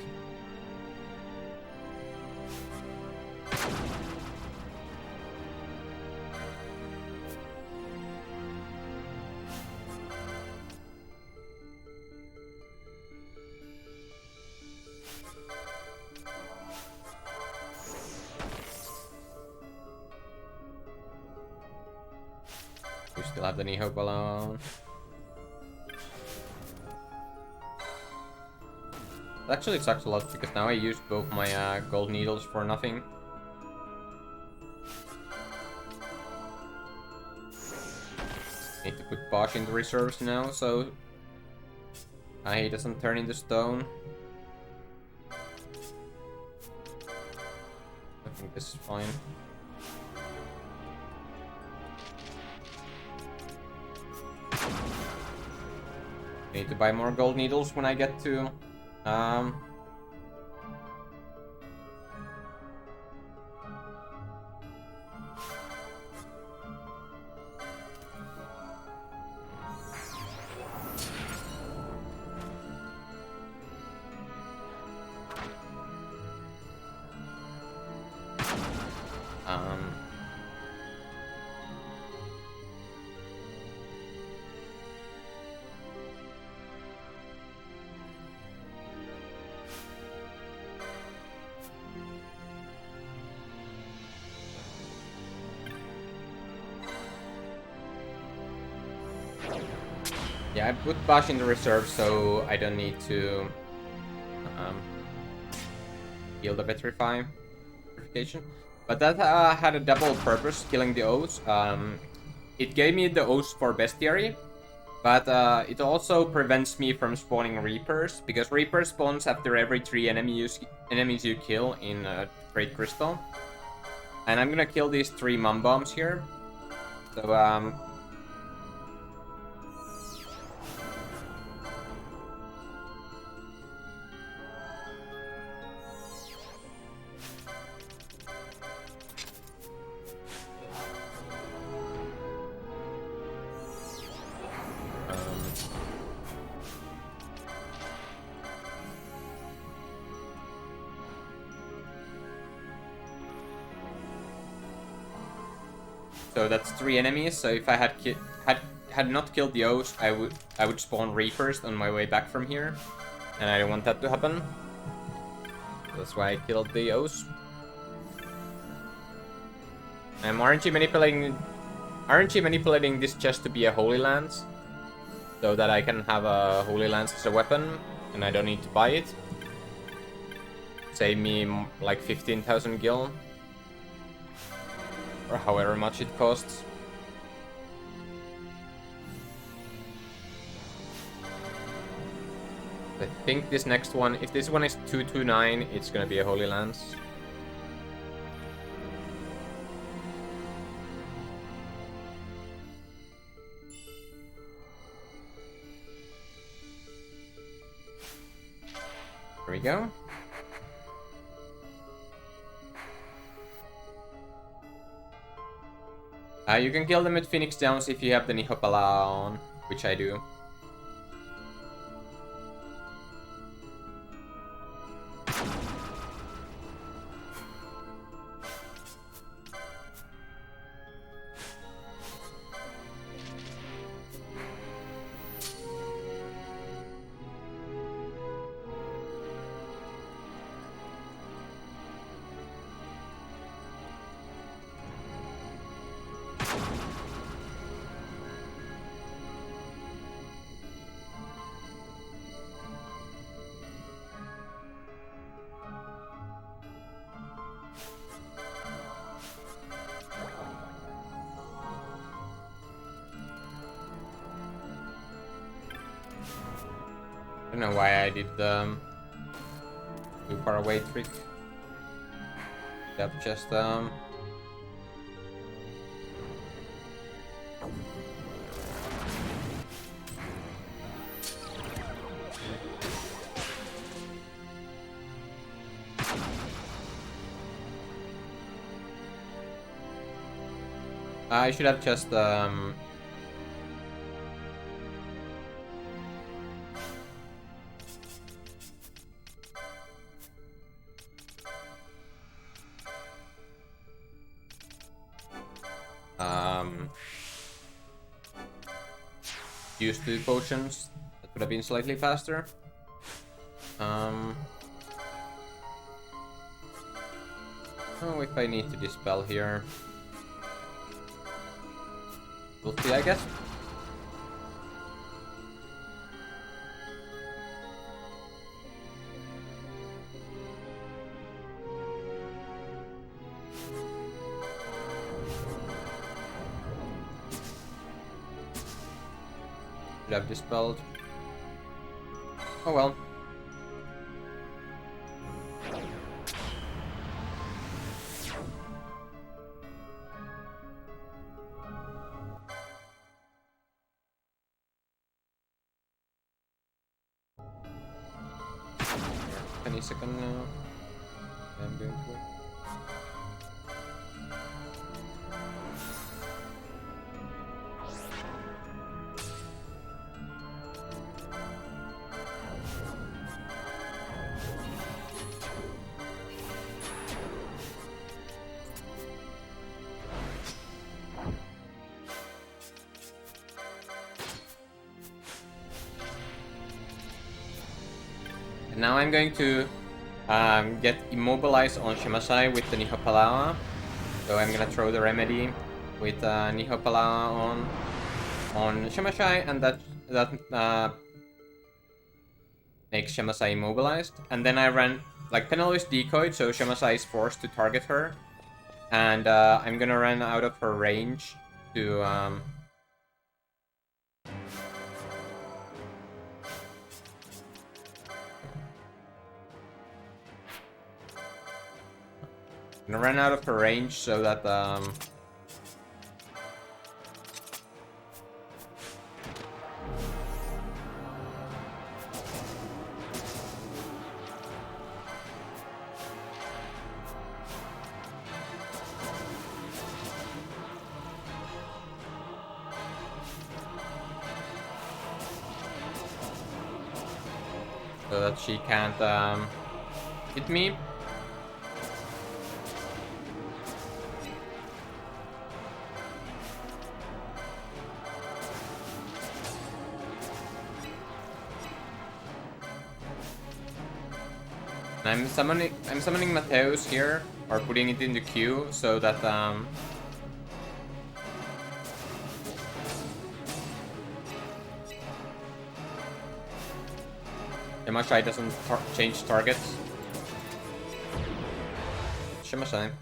We still have the Niho Balloon. It actually sucks a lot because now I used both my gold needles for nothing. Need to put Bosch into reserves now, so he doesn't turn into stone. I think this is fine. Need to buy more gold needles when I get to Yeah, I put Bash in the reserve so I don't need to heal the petrification. But that had a double purpose, killing the O's. It gave me the O's for bestiary, but it also prevents me from spawning Reapers, because Reaper spawns after every 3 enemies you kill in Great Crystal. And I'm gonna kill these 3 Mum Bombs here. So, so that's 3 enemies. So if I had not killed the O's, I would spawn Reapers on my way back from here, and I don't want that to happen. That's why I killed the O's. I'm RNG manipulating this chest to be a Holy Lance, so that I can have a Holy Lance as a weapon, and I don't need to buy it. Save me like 15,000 gil. Or however much it costs. I think this next one, if this one is 229, it's gonna be a Holy Lance. There we go. You can kill them with Phoenix Downs if you have the Nihopala on, which I do. I don't know why I did the too far away trick. Yep, just I should have just use 2 potions. That would have been slightly faster. Oh, if I need to dispel here. We'll see, I guess. Should have dispelled. Oh well. Any second now. I'm going to. Now I'm going to get immobilized on Shimashai with the Nihopalawa. So I'm gonna throw the remedy with Nihopalawa on Shimashai, and that that makes Shimasa immobilized, and then I ran like Penelope is decoyed, so Shimasa is forced to target her, and I'm gonna run out of her range to gonna run out of her range so that she can't hit me. I'm summoning Mateus here, or putting it in the queue so that Shimashai doesn't change targets. Shimashai.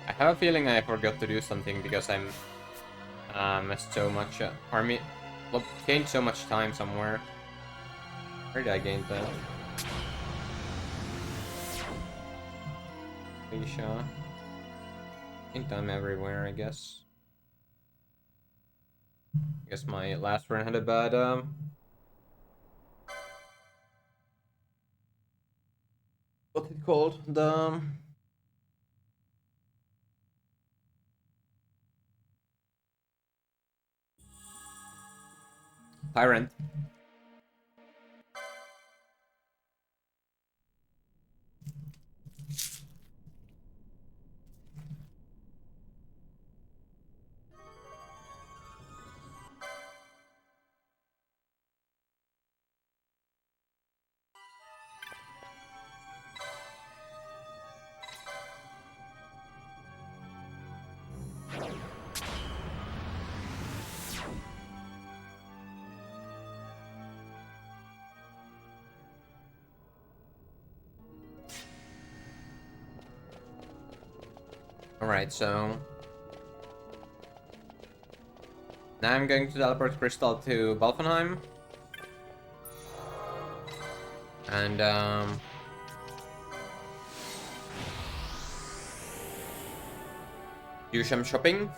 I have a feeling I forgot to do something because I'm missed so much army. Well, gained so much time somewhere. Where did I gain that? Alicia. Gained time everywhere, I guess. I guess my last run had a bad what's it called? The Tyrant. Alright, so now I'm going to teleport Crystal to Balfenheim. And do some shopping.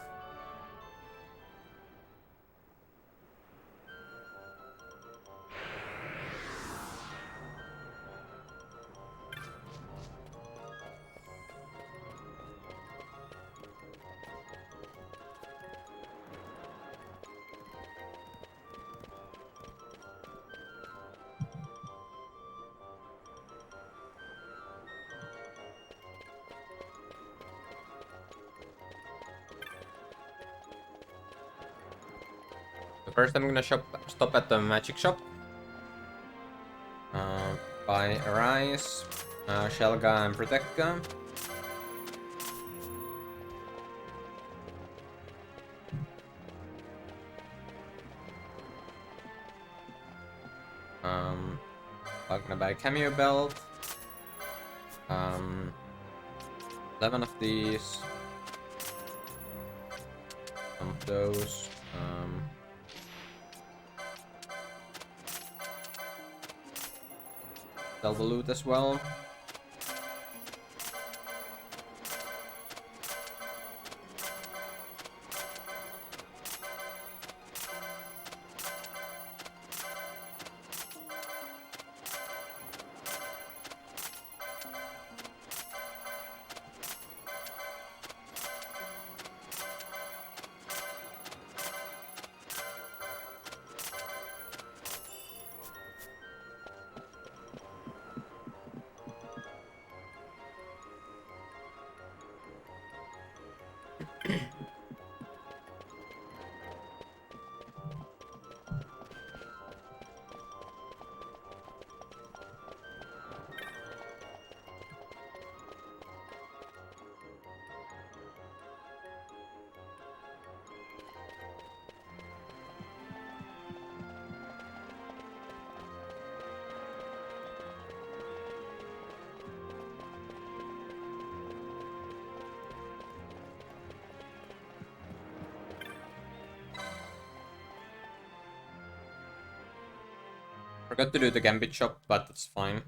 First, I'm gonna stop at the magic shop. Buy Arise, Shelga, and Protecka. I'm gonna buy a Cameo Belt. 11 of these. Some of those. Sell the loot as well. Forgot to do the Gambit shop, but that's fine.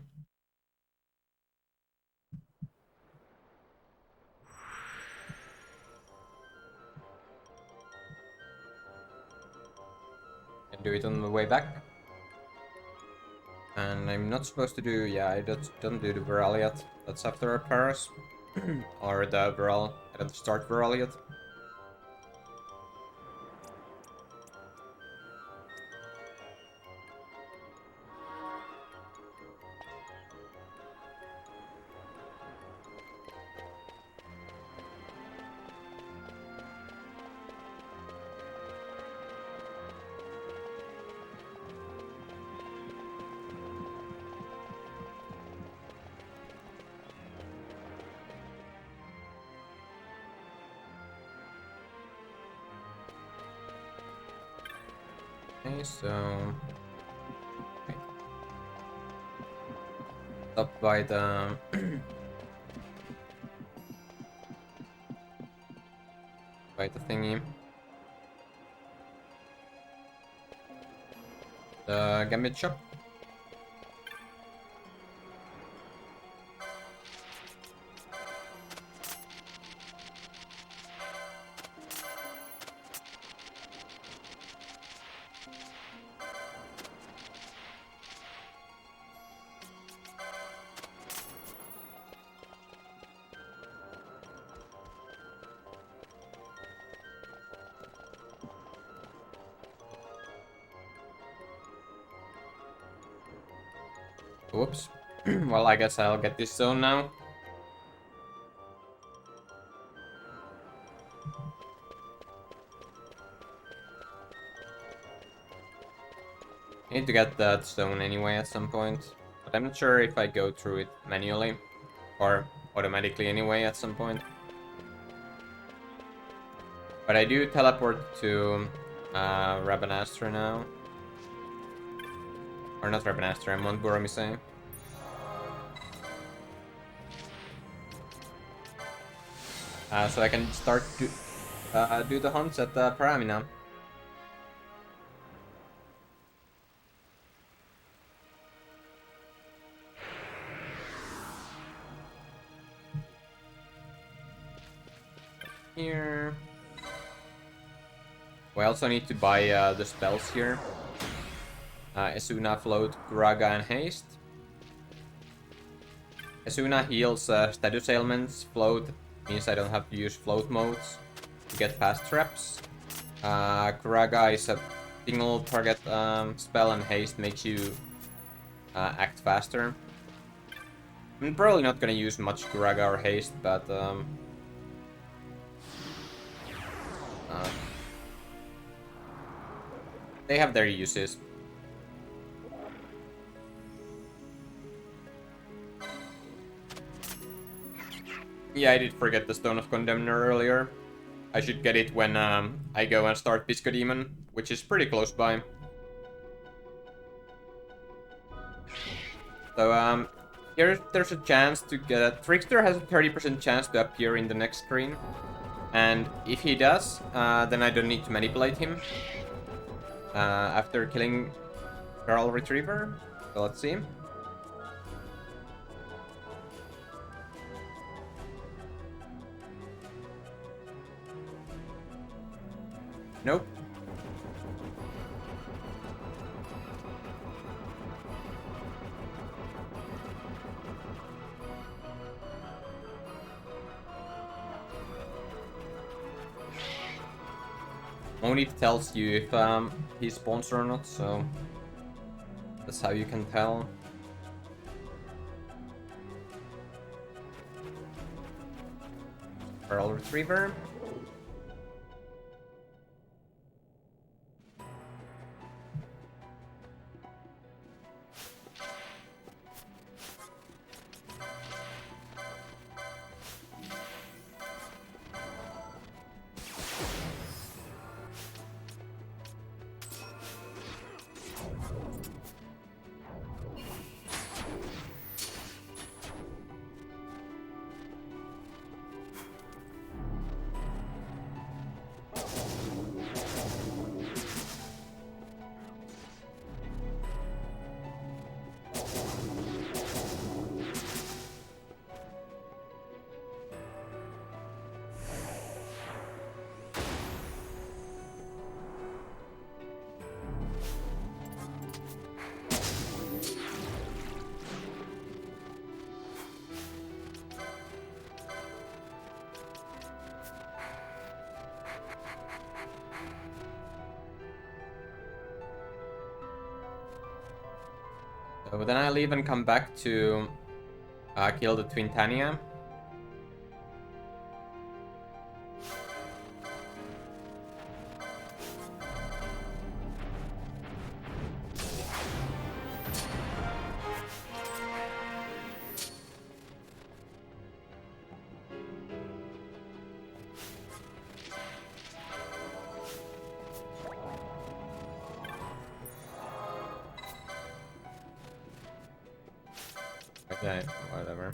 Can do it on the way back. And I'm not supposed to do, yeah, I don't do the Viral yet. That's after our Paris. Or the Viral, I don't start Viral yet. Okay, so okay. Stop by the by the thingy. The Gambit shop. Whoops. Well, I guess I'll get this zone now. I need to get that zone anyway at some point, but I'm not sure if I go through it manually or automatically anyway at some point. But I do teleport to Rabanastre now. Or not Rabanastre, I'm on Buramise. So I can start to do the hunts at Paramina. Here. We also need to buy the spells here. Esuna, Float, Kuraga, and Haste. Esuna heals status ailments. Float means I don't have to use float modes to get past traps. Kuraga is a single target spell, and Haste makes you act faster. I'm probably not gonna use much Kuraga or Haste, but they have their uses. Yeah, I did forget the Stone of Condemner earlier. I should get it when I go and start Pisco Demon, which is pretty close by. So there's a chance to get Trickster has a 30% chance to appear in the next screen, and if he does, then I don't need to manipulate him after killing Feral Retriever. So let's see. Nope. Only tells you if he spawns or not, so that's how you can tell. Feral Retriever. So then I'll even come back to kill the Twin Tania. Okay, whatever.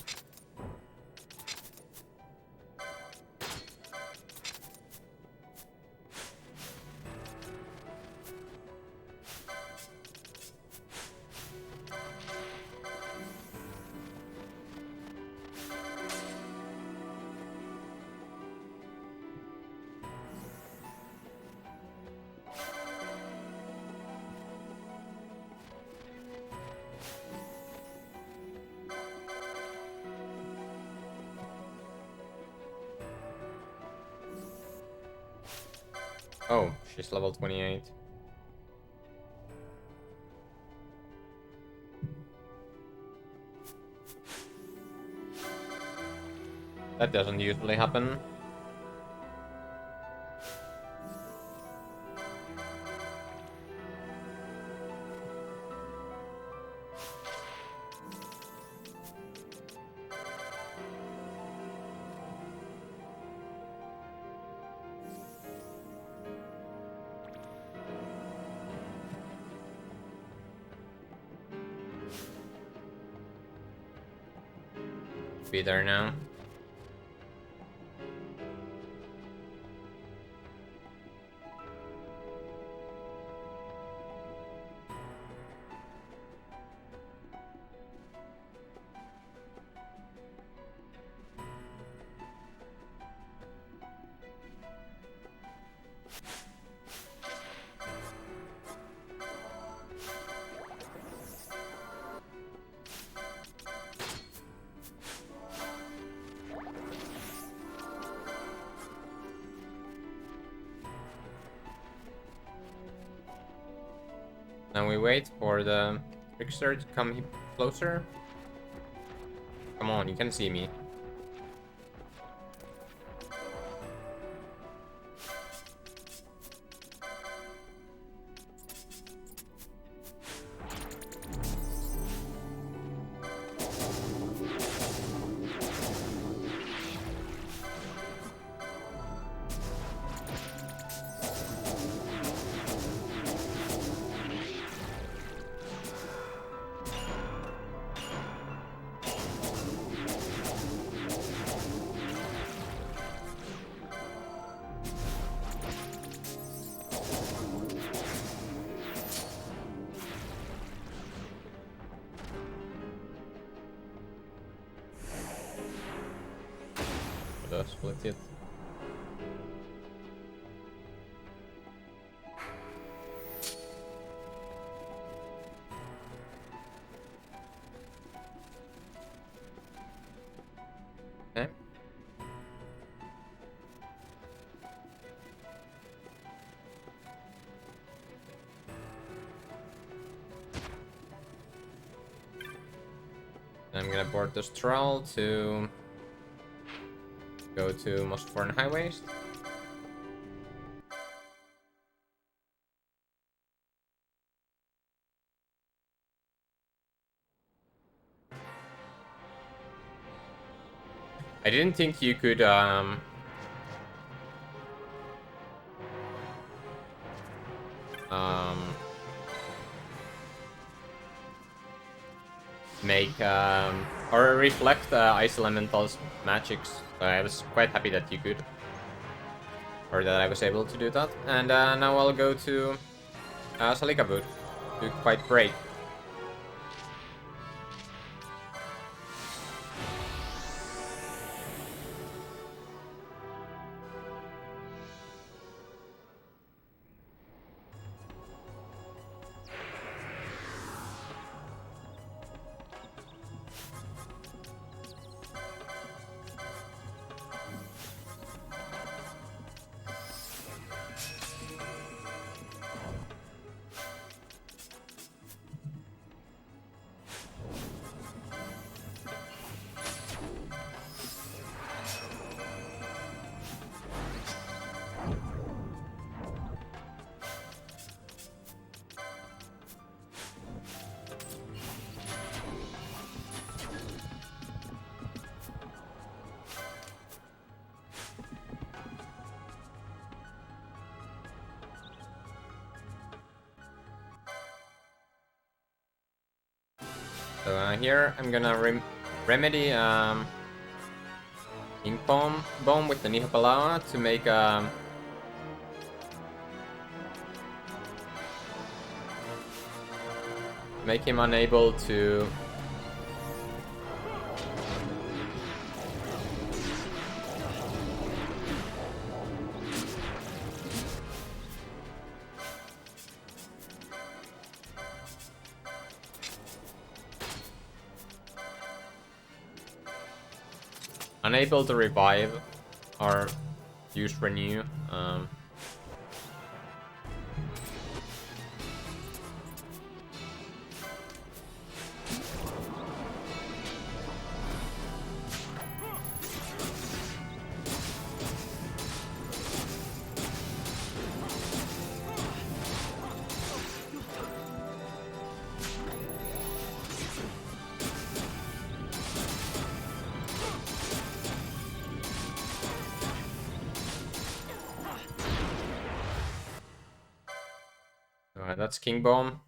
Oh, she's level 28. That doesn't usually happen. Be there now. Now we wait for the trickster to come closer. Come on, you can see me. Split it. Okay. I'm gonna board the Stroll to go to Most Foreign Highways. I didn't think you could make or reflect Ice Elemental's magics. So I was quite happy that you could, or that I was able to do that. And now I'll go to Salika Boot to quite break. So here I'm gonna remedy Ink Bomb with the Nihopalawa to make him unable to revive or use renew. Alright, that's King Bomb.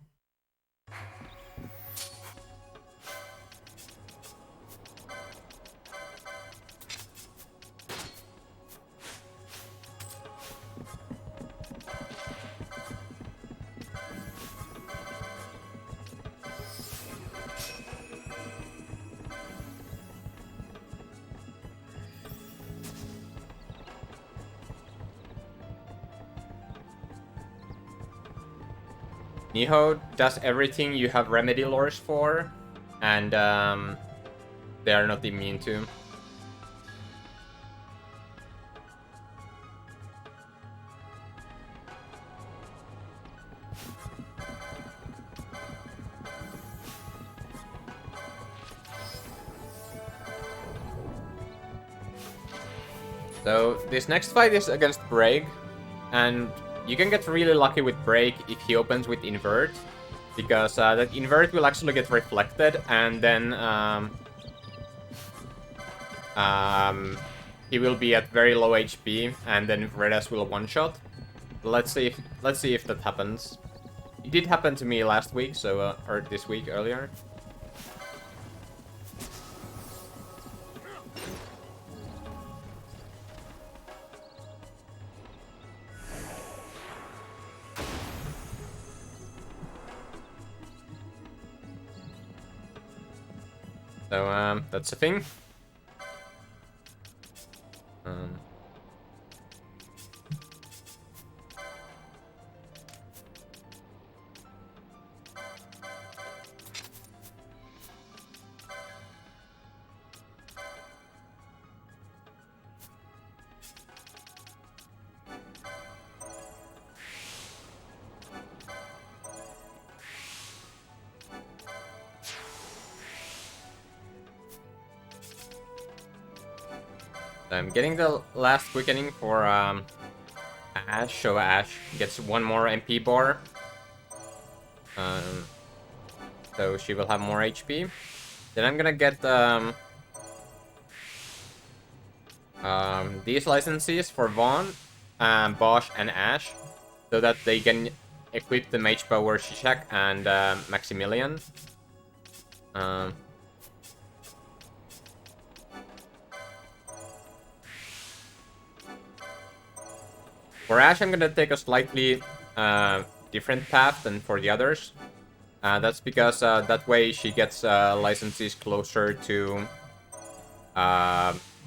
Niho does everything you have remedy lures for, and they are not immune to. So this next fight is against Break, and you can get really lucky with Break if he opens with Invert, because that Invert will actually get reflected, and then he will be at very low HP, and then Redas will one-shot. Let's see if that happens. It did happen to me last week, so or this week earlier. So, that's the thing. I'm getting the last quickening for Ash, so Ash gets one more MP bar. So she will have more HP. Then I'm gonna get these licenses for Vaughn, Bosch, and Ash, so that they can equip the Mage Power Shishak and Maximilian. For Ash, I'm gonna take a slightly different path than for the others. That's because that way she gets licenses closer to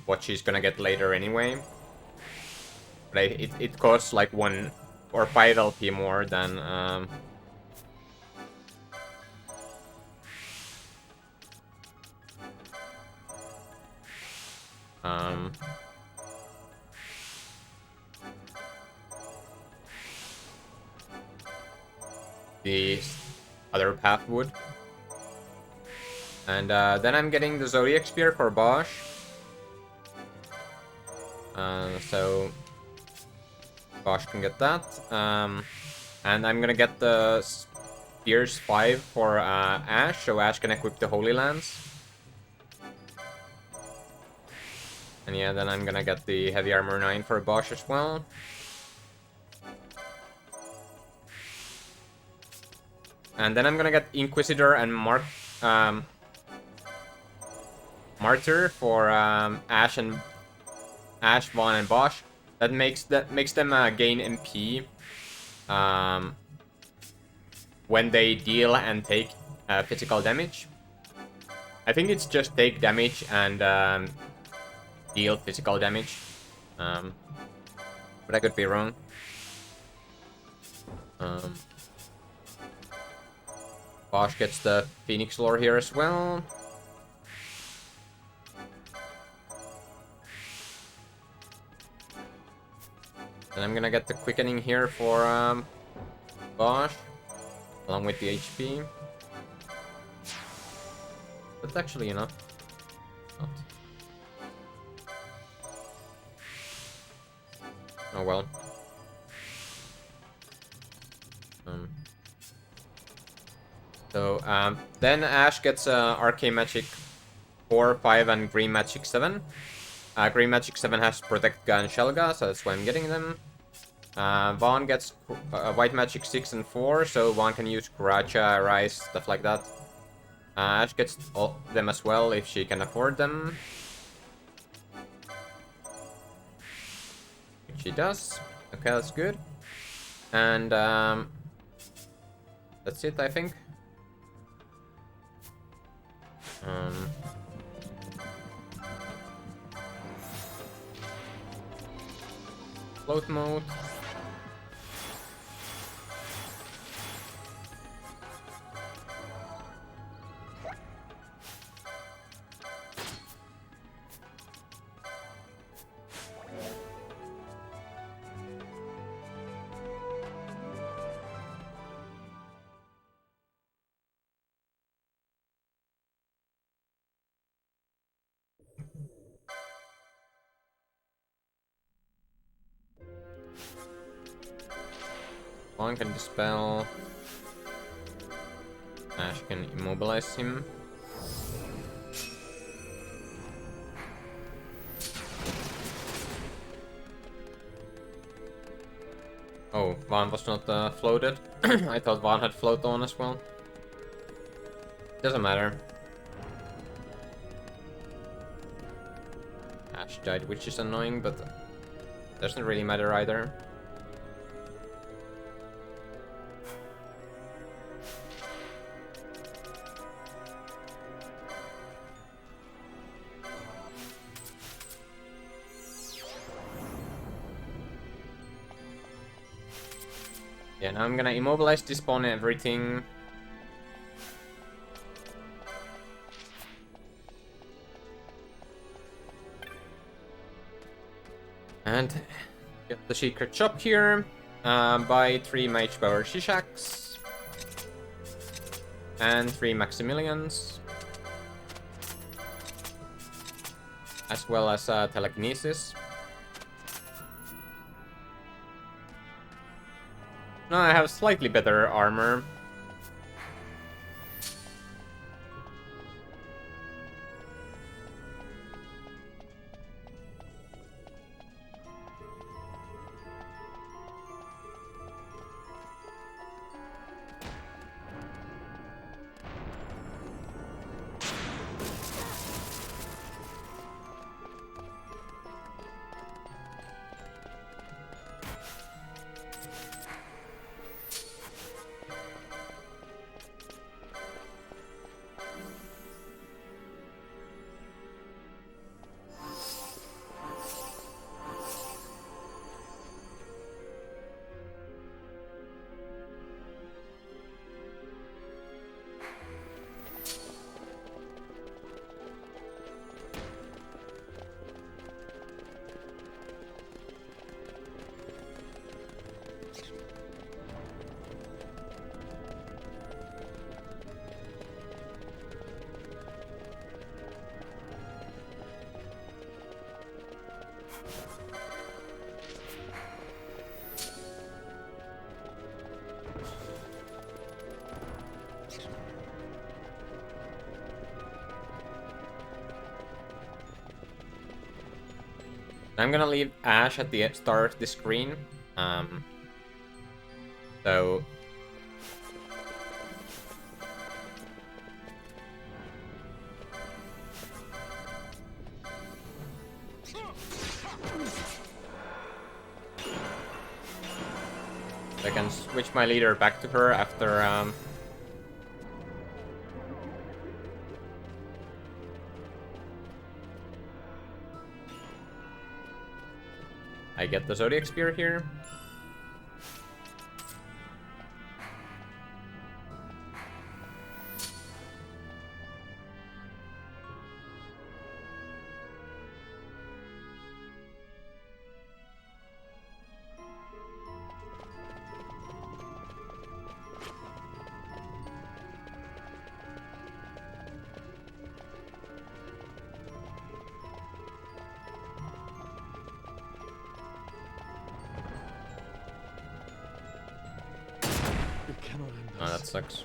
what she's gonna get later anyway. But it costs like 1 or 5 LP more than the other path would. And then I'm getting the Zodiac Spear for Bosch. So Bosch can get that. And I'm gonna get the Spears 5 for Ash, so Ash can equip the Holy Lance. And yeah, then I'm gonna get the Heavy Armor 9 for Bosch as well. And then I'm gonna get Inquisitor and Martyr for Ash, Vaughn, and Bosch. That makes them gain MP when they deal and take physical damage. I think it's just take damage and deal physical damage. But I could be wrong. Bosch gets the Phoenix lore here as well. And I'm gonna get the quickening here for Bosch, along with the HP. That's actually enough. Not. Oh well. Then Ash gets Arcane Magic 4, 5, and Green Magic 7. Green Magic 7 has Protect Gun and Shelga, so that's why I'm getting them. Vaughn gets White Magic 6 and 4, so Vaughn can use Kuracha, Rise, stuff like that. Ash gets all them as well if she can afford them. Which she does. Okay, that's good. And that's it, I think. Float mode. One can dispel. Ash can immobilize him. Oh, Vaughn was not floated. I thought Vaughn had float on as well. Doesn't matter. Ash died, which is annoying, but doesn't really matter either. Yeah, now I'm gonna immobilize, despawn everything. And get the secret shop here. Buy 3 Mage Power Shishaks. And 3 Maximilians. As well as Telekinesis. Now I have slightly better armor. I'm gonna leave Ash at the start of the screen. So switch my leader back to her after I get the Zodiac Spear here. Oh, that sucks.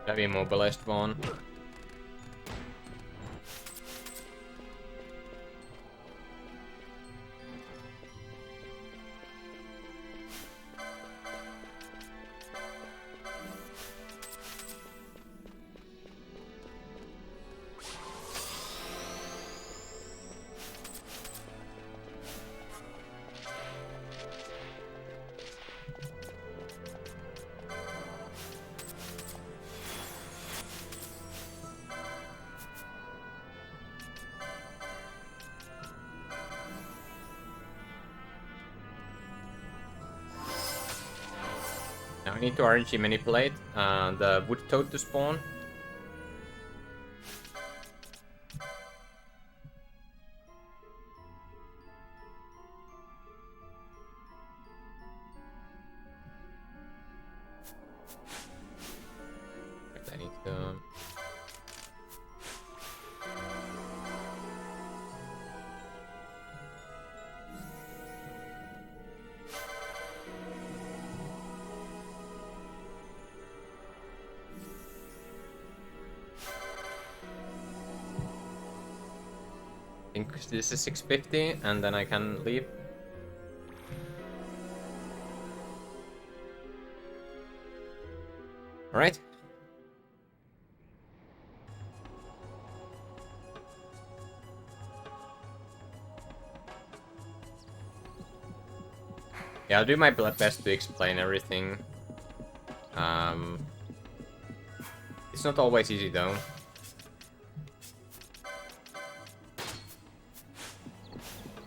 Have immobilized one. Now I need to RNG manipulate the wood toad to spawn. I need to... I think this is 650 and then I can leave. All right. Yeah, I'll do my best to explain everything. It's not always easy though.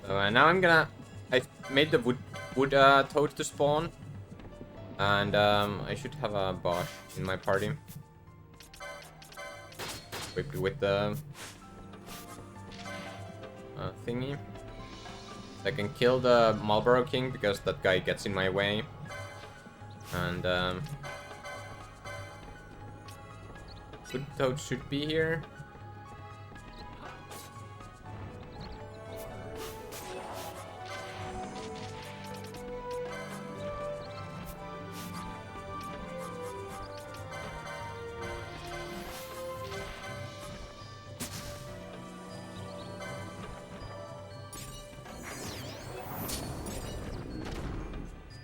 So now I made the wood toad to spawn, and I should have a Bosch in my party. Equipped with the thingy. I can kill the Marlboro King because that guy gets in my way, and wood toad should be here.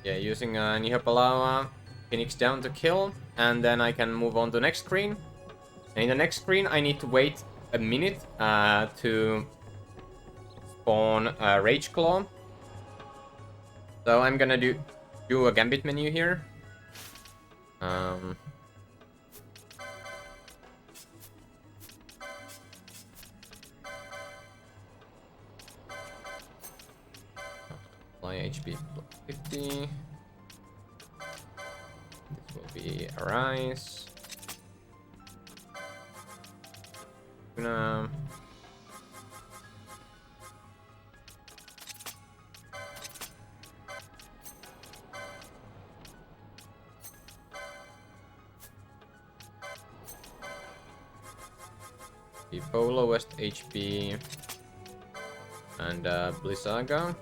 Yeah, using Nihopalawa, Phoenix down to kill, and then I can move on to the next screen. And in the next screen, I need to wait a minute to spawn Rage Claw. So I'm gonna do a Gambit menu here. Apply HP plus 50. This will be Arise. The foe lowest HP. And Blizzaga.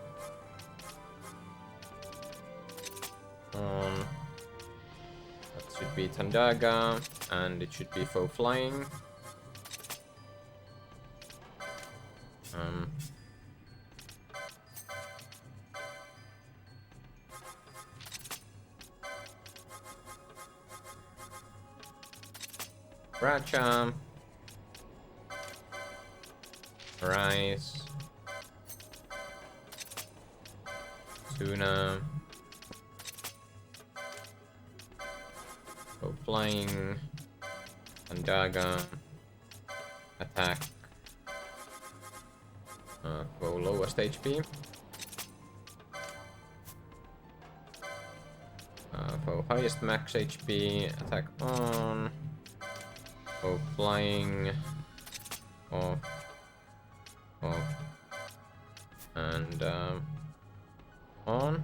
That should be Tandaga, and it should be foe flying. Racha. Rice. Tuna. Go flying. Tandaga. Attack. Go lowest HP. Go highest max HP. Attack on. Go flying. Off. Off. And on.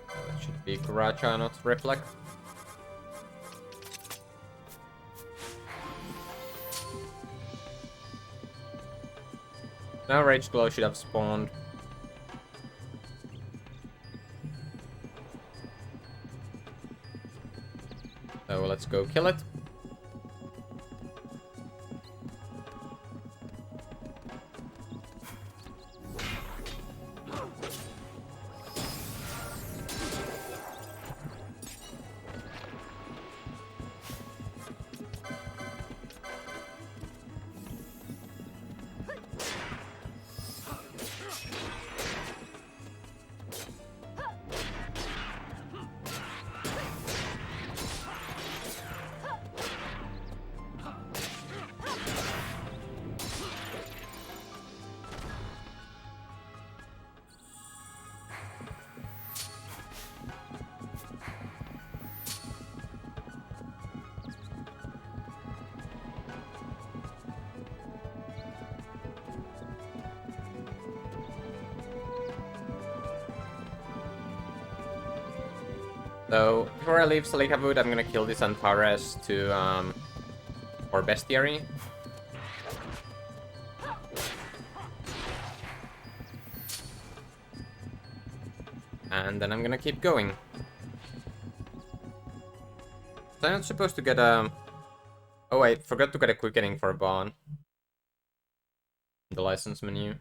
That should be Karacha, not Reflect. Now Rage Glow should have spawned. So let's go kill it. So, before I leave Salikavud, I'm gonna kill this Antares to, for Bestiary. And then I'm gonna keep going. So I'm not supposed to get a... Oh, I forgot to get a quickening for Bon. The license menu.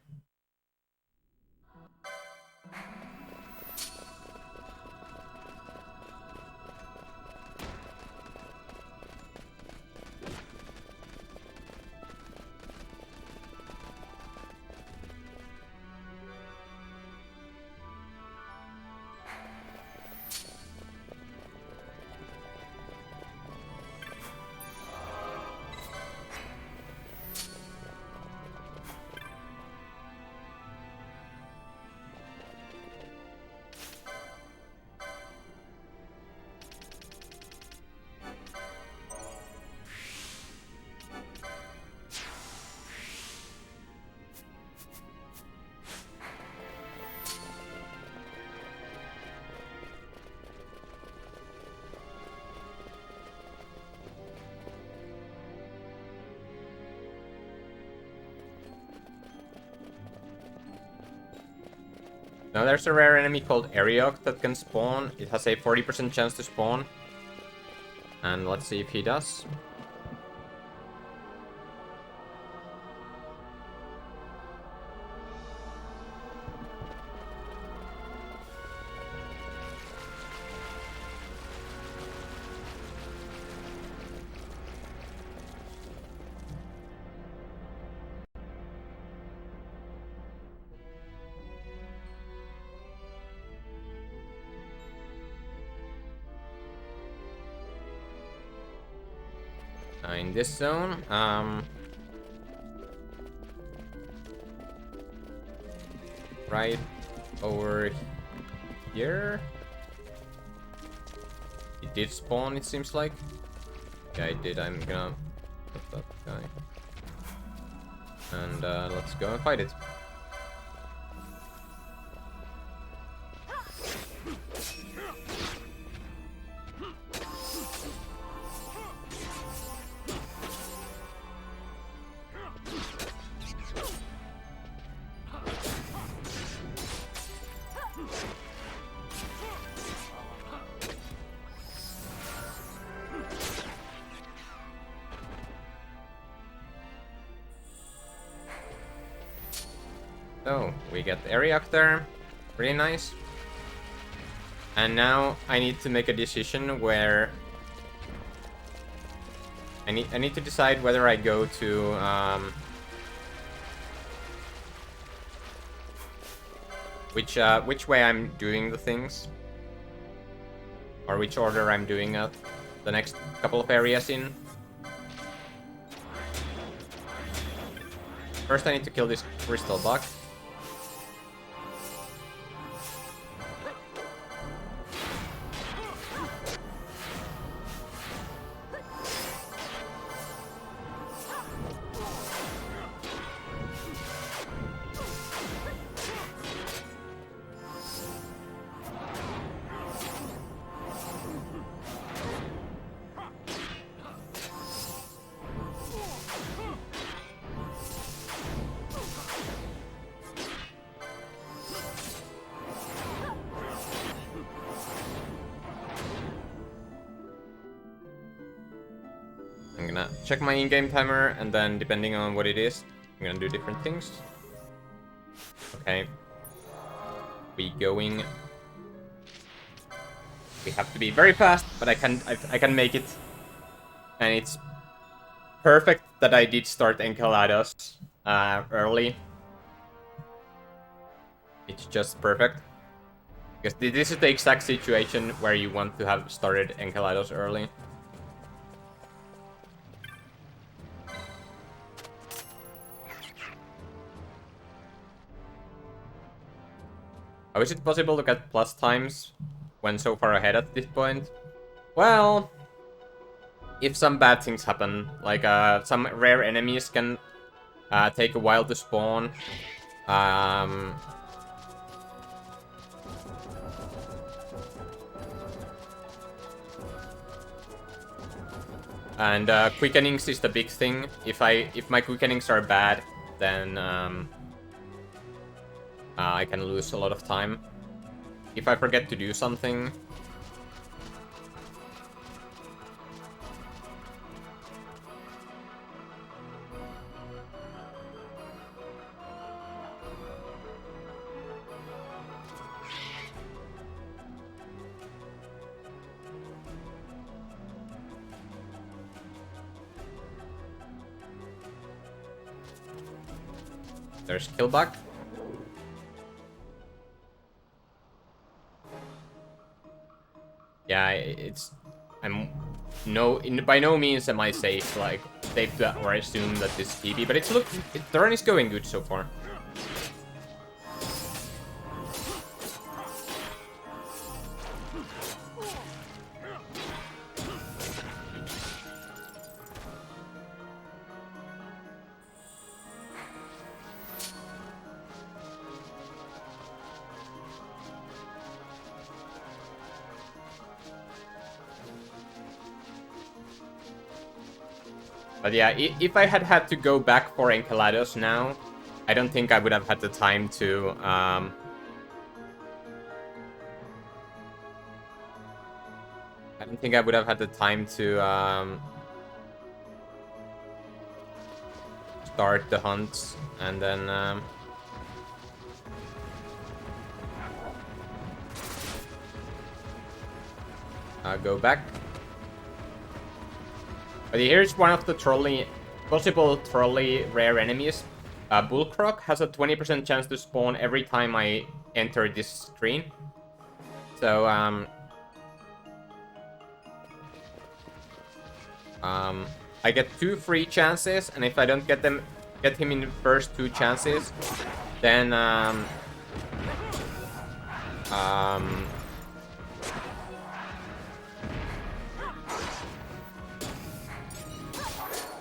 Now there's a rare enemy called Ariok that can spawn. It has a 40% chance to spawn. And let's see if he does. In this zone, right over here. It did spawn, it seems like. Yeah, it did. I'm gonna put that guy. And let's go and fight it. So, we get Ariok there. Really nice. And now I need to make a decision where... I need to decide whether I go to... which way I'm doing the things. Or which order I'm doing the next couple of areas in. First I need to kill this crystal bug. I'm gonna check my in-game timer, and then depending on what it is, I'm gonna do different things. Okay. We going. We have to be very fast, but I can make it. And it's perfect that I did start Enceladus early. It's just perfect. Because this is the exact situation where you want to have started Enceladus early. How is it possible to get plus times when so far ahead at this point? Well, if some bad things happen, like some rare enemies can take a while to spawn. And quickenings is the big thing. If my quickenings are bad, then I can lose a lot of time. If I forget to do something. There's Killbug. Yeah, by no means am I safe, like, safe to or assume that this is PB, but the run is going good so far. But yeah, if I had had to go back for Enceladus now, I don't think I would have had the time to... I don't think I would have had the time to start the hunts and then... go back. But here's one of the possible trolley rare enemies. Bullcroc has a 20% chance to spawn every time I enter this screen. So, I get 2 free chances, and if I don't get him in the first 2 chances, then,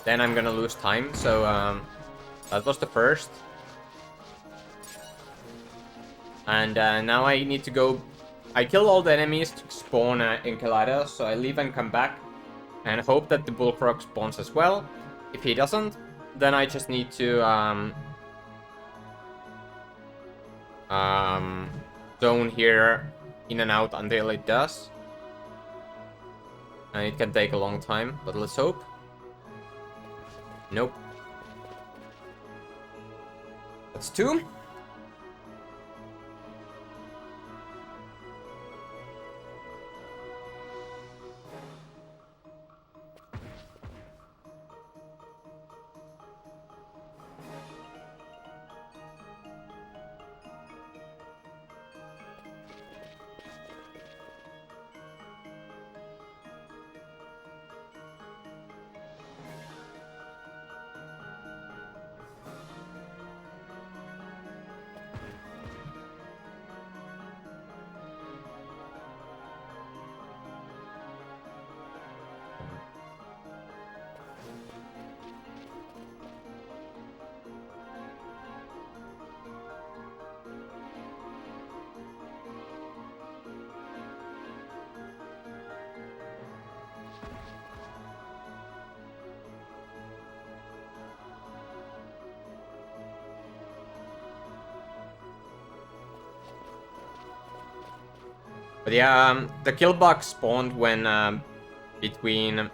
then I'm gonna lose time, so that was the first. And now I need to go... I kill all the enemies to spawn Enceladus, so I leave and come back. And hope that the Bullcroc spawns as well. If he doesn't, then I just need to zone here in and out until it does. And it can take a long time, but let's hope. Nope. That's 2. But yeah, the kill box spawned when between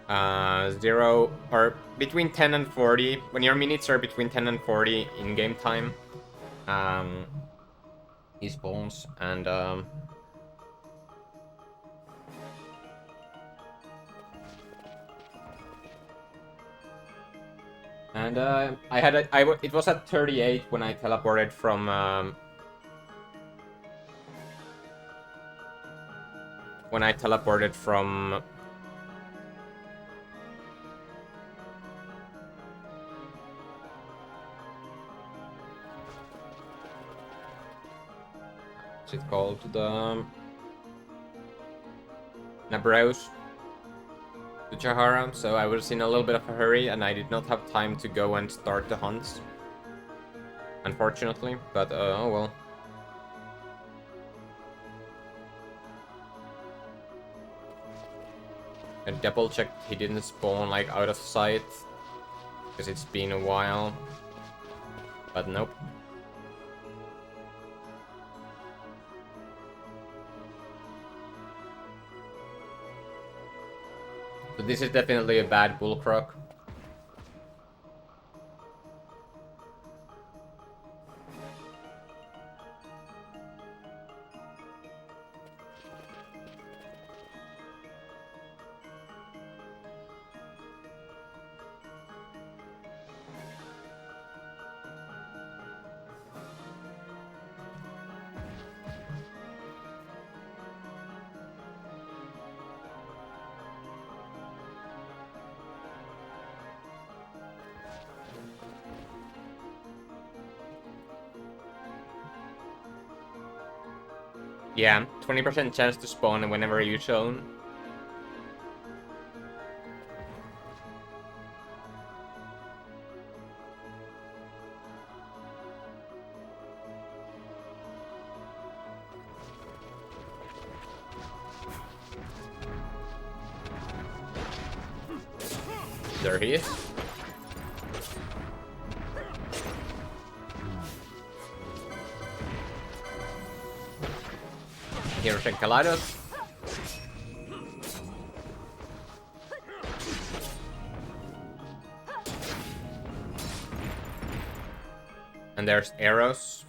0 or between 10 and 40. When your minutes are between 10 and 40 in game time, he spawns. And it was at 38 when I teleported from what's it called, the Ambrosia to Jahara, so I was in a little bit of a hurry and I did not have time to go and start the hunts, unfortunately, but oh well. I double checked he didn't spawn like out of sight, because it's been a while, but nope. So this is definitely a bad bullcroc. Yeah, 20% chance to spawn whenever you zone. There he is. Here's a Kalados. And there's arrows.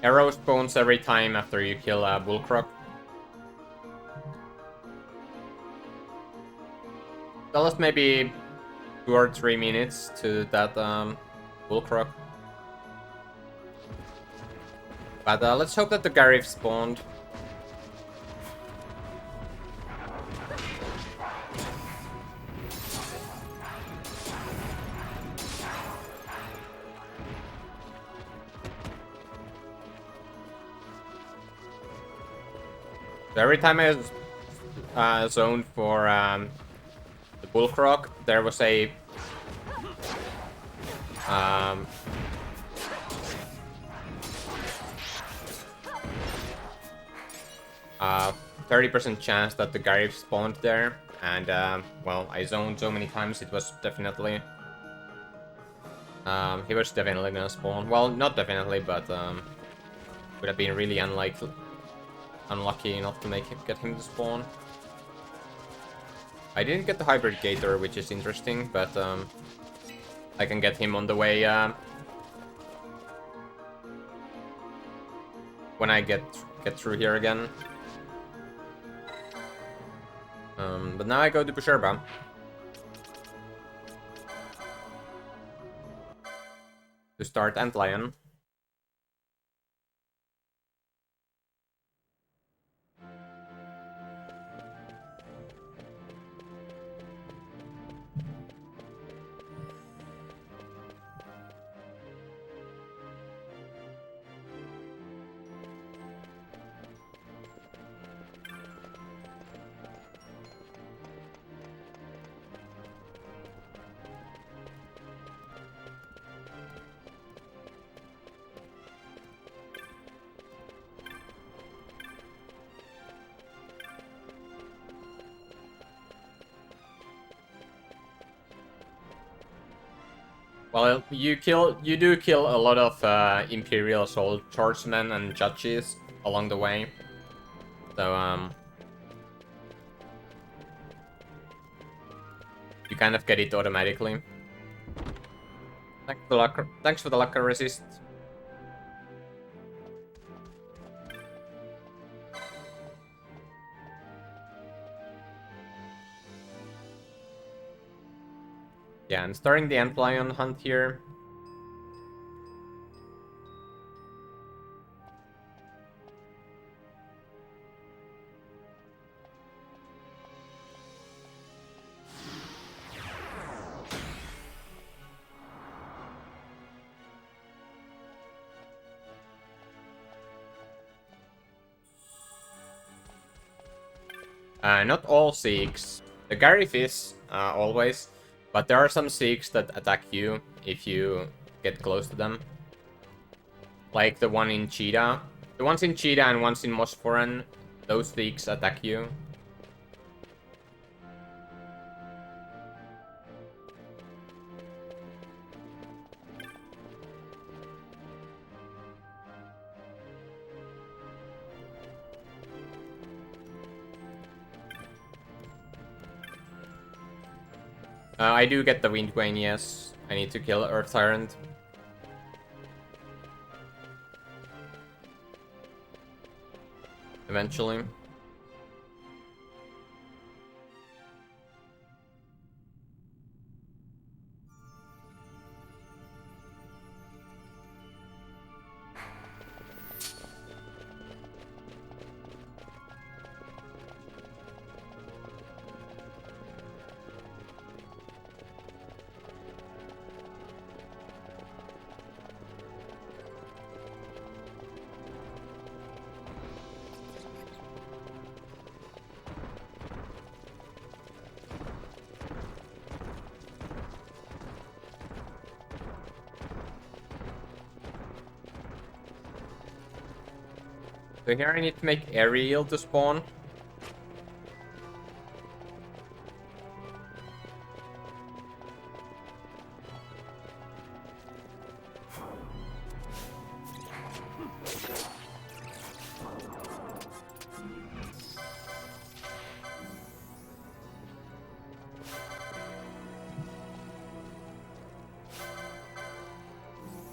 Arrow spawns every time after you kill a bullcroc. Tell us maybe 2 or 3 minutes to that bullcroc. But let's hope that the Garif spawned. So every time I zoned for the bullcroc, there was a 30% chance that the Garif spawned there, and well, I zoned so many times it was definitely he was definitely gonna spawn. Well, not definitely, but would have been really unlucky not to get him to spawn. I didn't get the hybrid gator, which is interesting, but I can get him on the way when I get through here again. But now I go to Busherba to start Antlion. Well, you do kill a lot of Imperial swordsmen and judges along the way. So you kind of get it automatically. Thanks for the luck resist. Yeah, I'm starting the Antlion hunt here. Not all Sikhs. The Garif is always, but there are some Sikhs that attack you if you get close to them. Like the one in Cheetah. The ones in Cheetah and ones in Mosforan, those Sikhs attack you. I do get the Wind Queen, yes. I need to kill Earth Tyrant. Eventually. So here I need to make Ariel to spawn.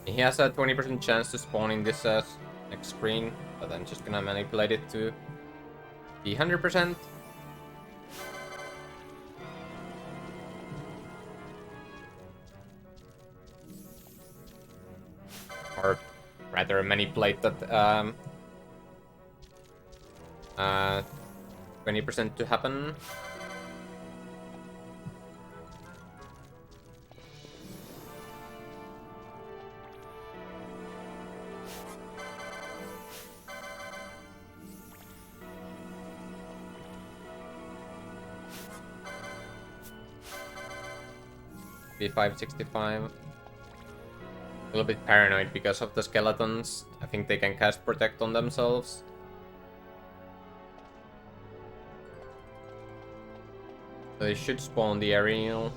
He has a 20% chance to spawn in this next screen, but I'm just gonna manipulate it to the 100%. Or rather manipulate that 20% to happen. B565. A little bit paranoid because of the skeletons. I think they can cast Protect on themselves. So they should spawn the Ariel.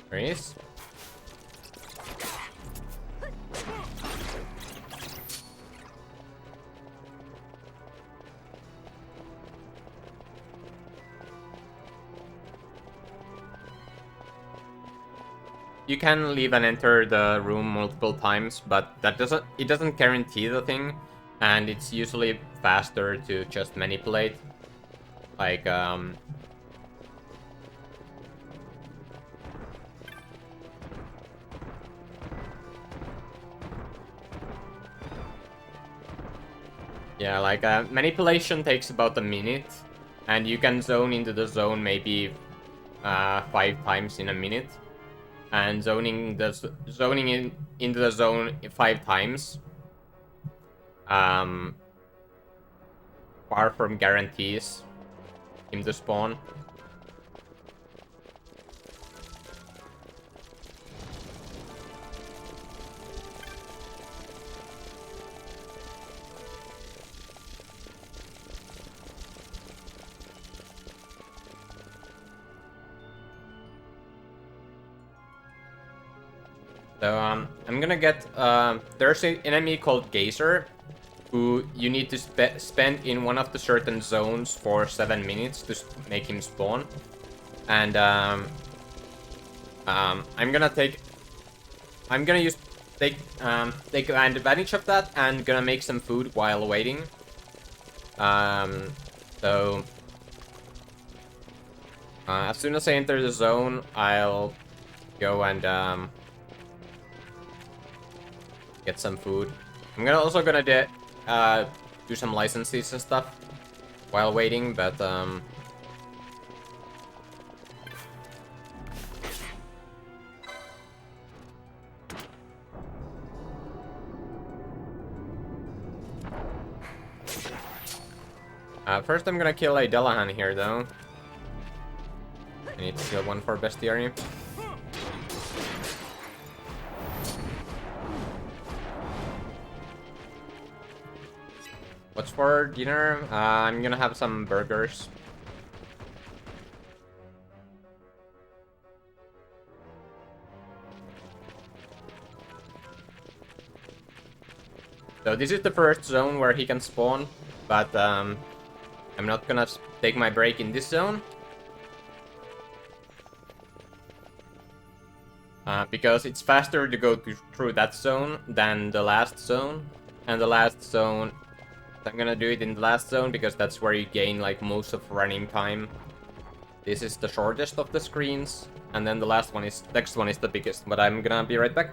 There he is. You can leave and enter the room multiple times, but that doesn't guarantee the thing, and it's usually faster to just manipulate. Like yeah, like manipulation takes about a minute, and you can zone into the zone maybe 5 times in a minute. And zoning into the zone 5 times far from guarantees him to spawn. So I'm gonna get there's an enemy called Gazer, who you need to spend in one of the certain zones for 7 minutes to make him spawn, and I'm gonna take advantage of that and gonna make some food while waiting. So as soon as I enter the zone, I'll go and get some food. I'm also gonna do some licenses and stuff while waiting, but first I'm gonna kill a Delahan here though. I need to kill one for bestiary. What's for dinner? I'm gonna have some burgers. So this is the first zone where he can spawn, but I'm not gonna take my break in this zone. Because it's faster to go through that zone than the last zone. And the last zone, I'm gonna do it in the last zone because that's where you gain like most of running time. This is the shortest of the screens, and then the next one is the biggest, but I'm gonna be right back.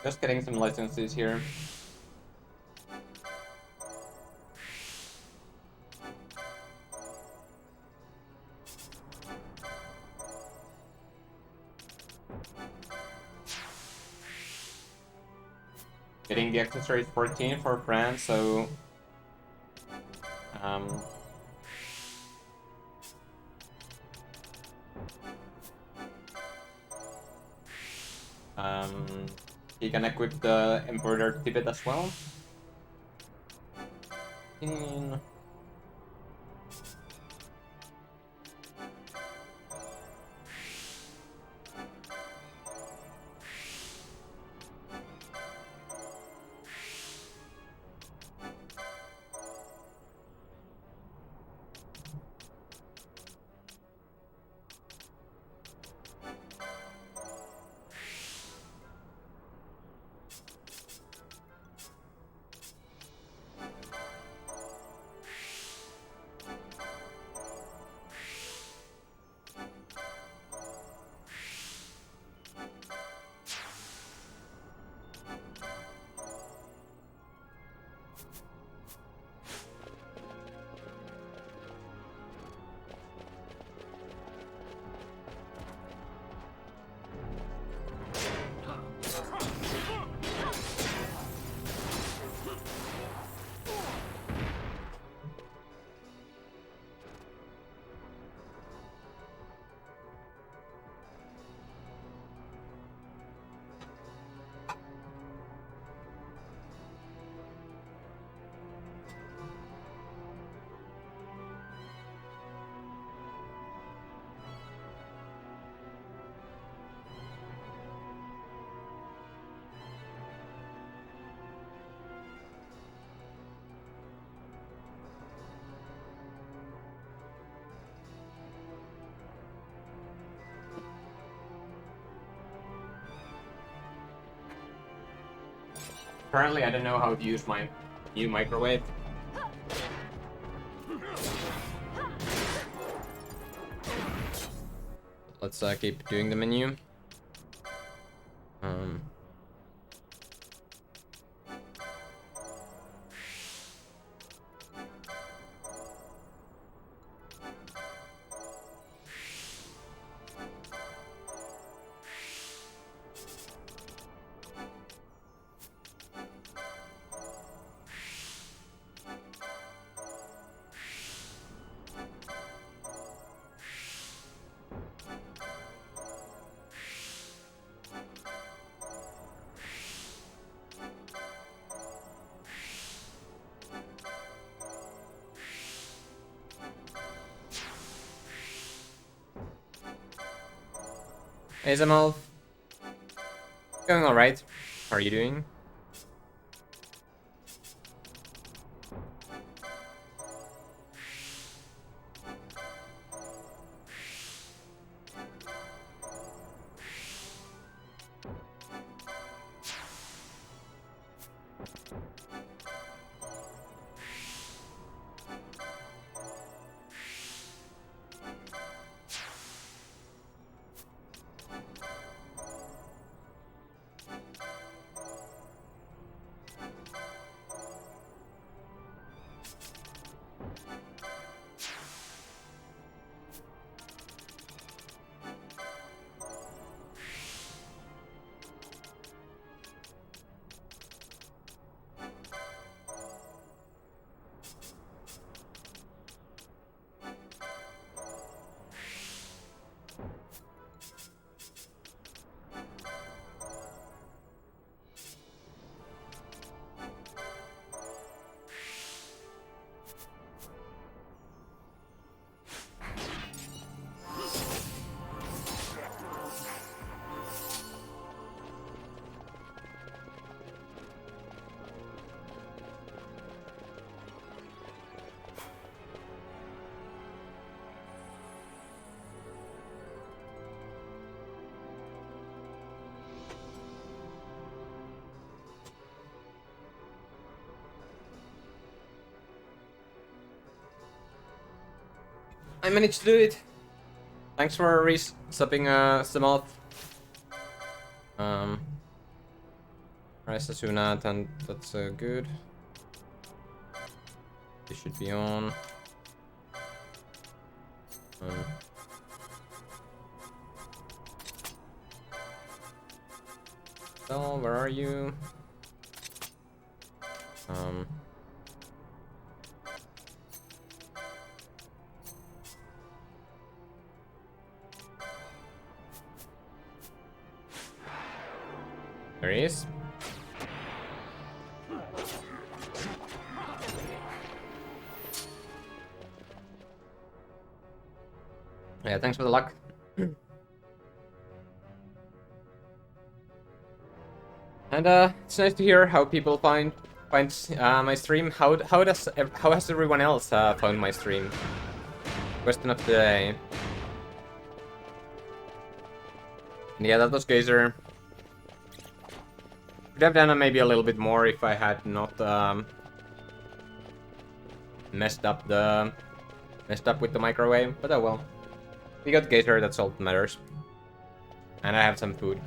Just getting some licenses here. Getting the accessories 14 for France, so he can equip the embroidered tippet as well. Apparently, I don't know how to use my new microwave. Let's keep doing the menu. Hey Zamal. Going alright. How are you doing? I managed to do it. Thanks for resubbing Samoth. Rise Asuna, and that's good. This should be on. So, where are you? There he is. Yeah, thanks for the luck. And it's nice to hear how people find my stream. How has everyone else found my stream? Question of the day. And yeah, that was Gazer. Could have done maybe a little bit more if I had not messed up with the microwave, but oh well. We got Gator, that's all that matters. And I have some food.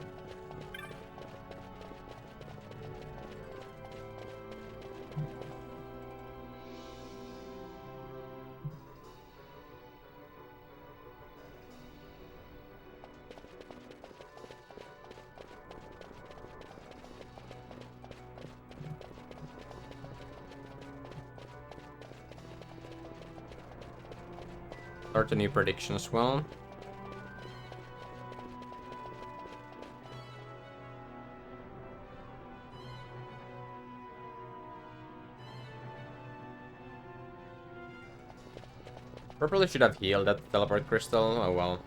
Start a new prediction as well. Probably should have healed that teleport crystal. Oh well.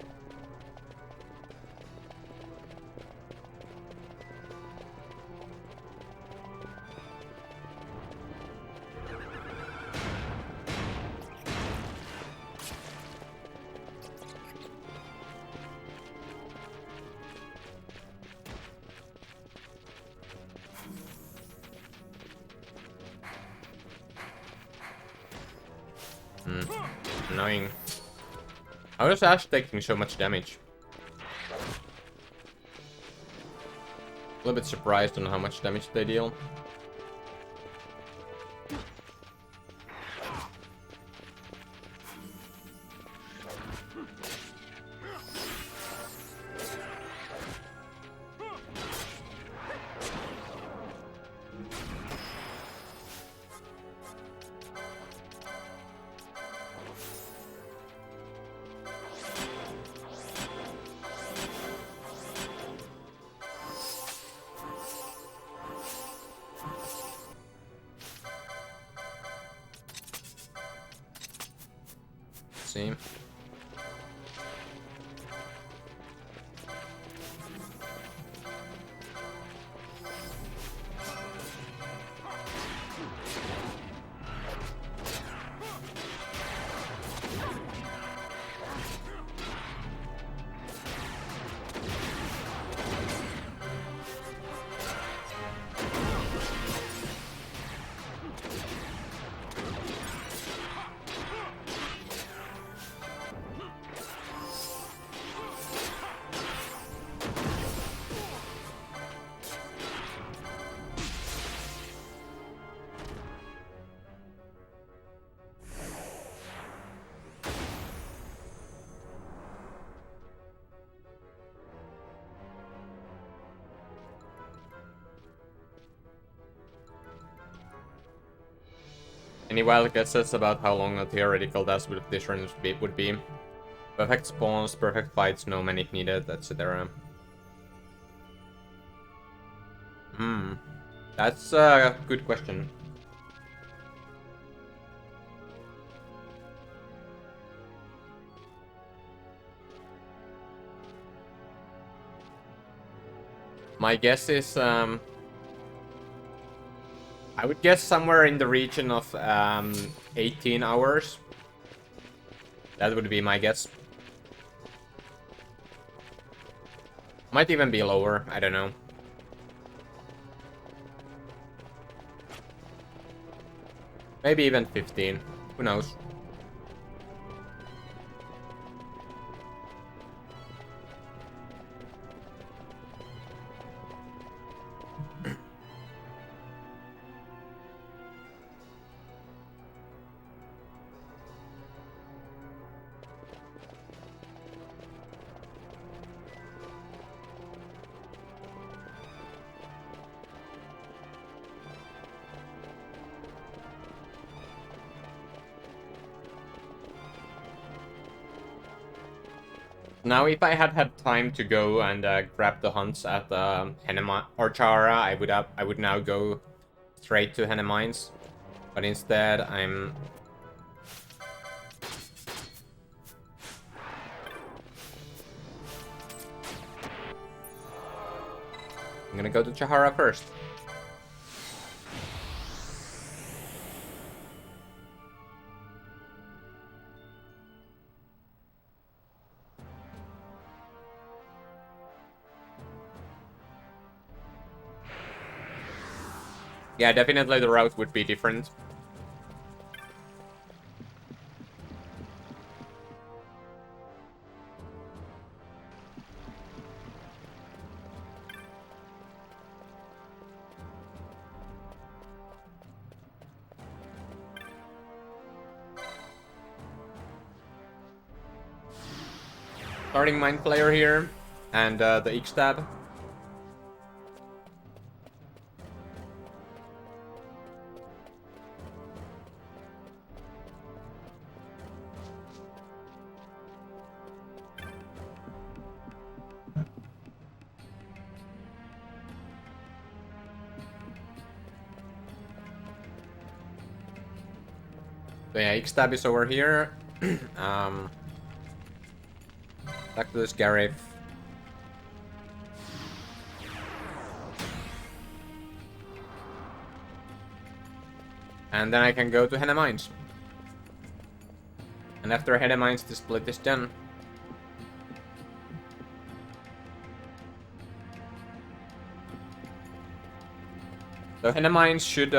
Annoying. How is Ash taking so much damage? A little bit surprised on how much damage they deal. See? Any wild guesses about how long a theoretical task with this run would be? Perfect spawns, perfect fights, no manic needed, etc. That's a good question. My guess is, I would guess somewhere in the region of 18 hours. That would be my guess. Might even be lower, I don't know. Maybe even 15, who knows. Now, if I had had time to go and grab the hunts at Henema or Chara, I would now go straight to Henne Mines. But instead, I'm gonna go to Chahara first. Yeah, definitely the route would be different. Starting Mind Player here, and the X-Tab. So yeah, X-Tab is over here. Back to this Garif. And then I can go to Henne Mines. And after Henne Mines, the split is done. So Henne Mines should...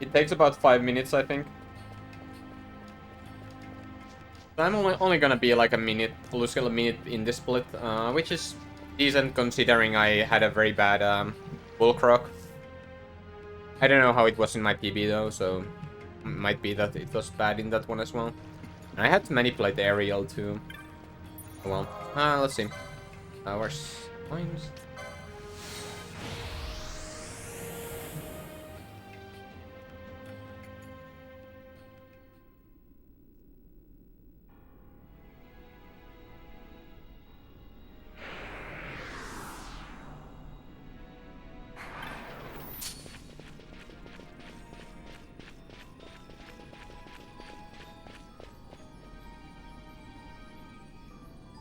It takes about 5 minutes, I think. So I'm only gonna be like a minute, lose a minute in this split, which is decent considering I had a very bad bull croc. I don't know how it was in my PB though, so might be that it was bad in that one as well. And I had to manipulate the aerial too. Well, let's see. Where's coins?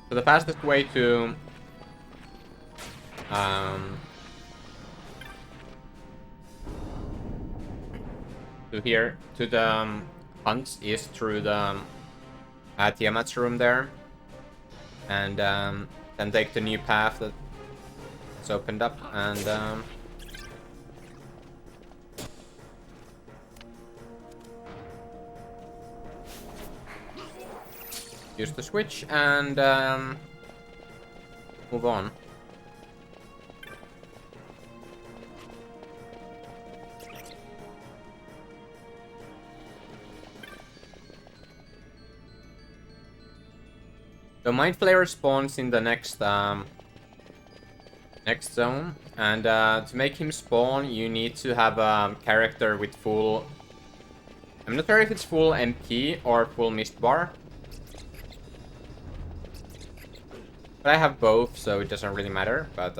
So the fastest way to here to the hunts is through the Tiamat's room there, and then take the new path that's opened up, and use the switch and move on. The Mind Flayer spawns in the next next zone, and to make him spawn, you need to have a character with full. I'm not sure if it's full MP or full mist bar. But I have both, so it doesn't really matter, but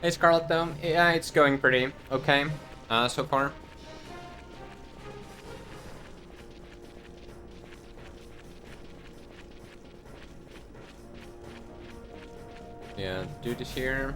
hey Scarlet though, yeah, it's going pretty okay so far. Yeah, do this here.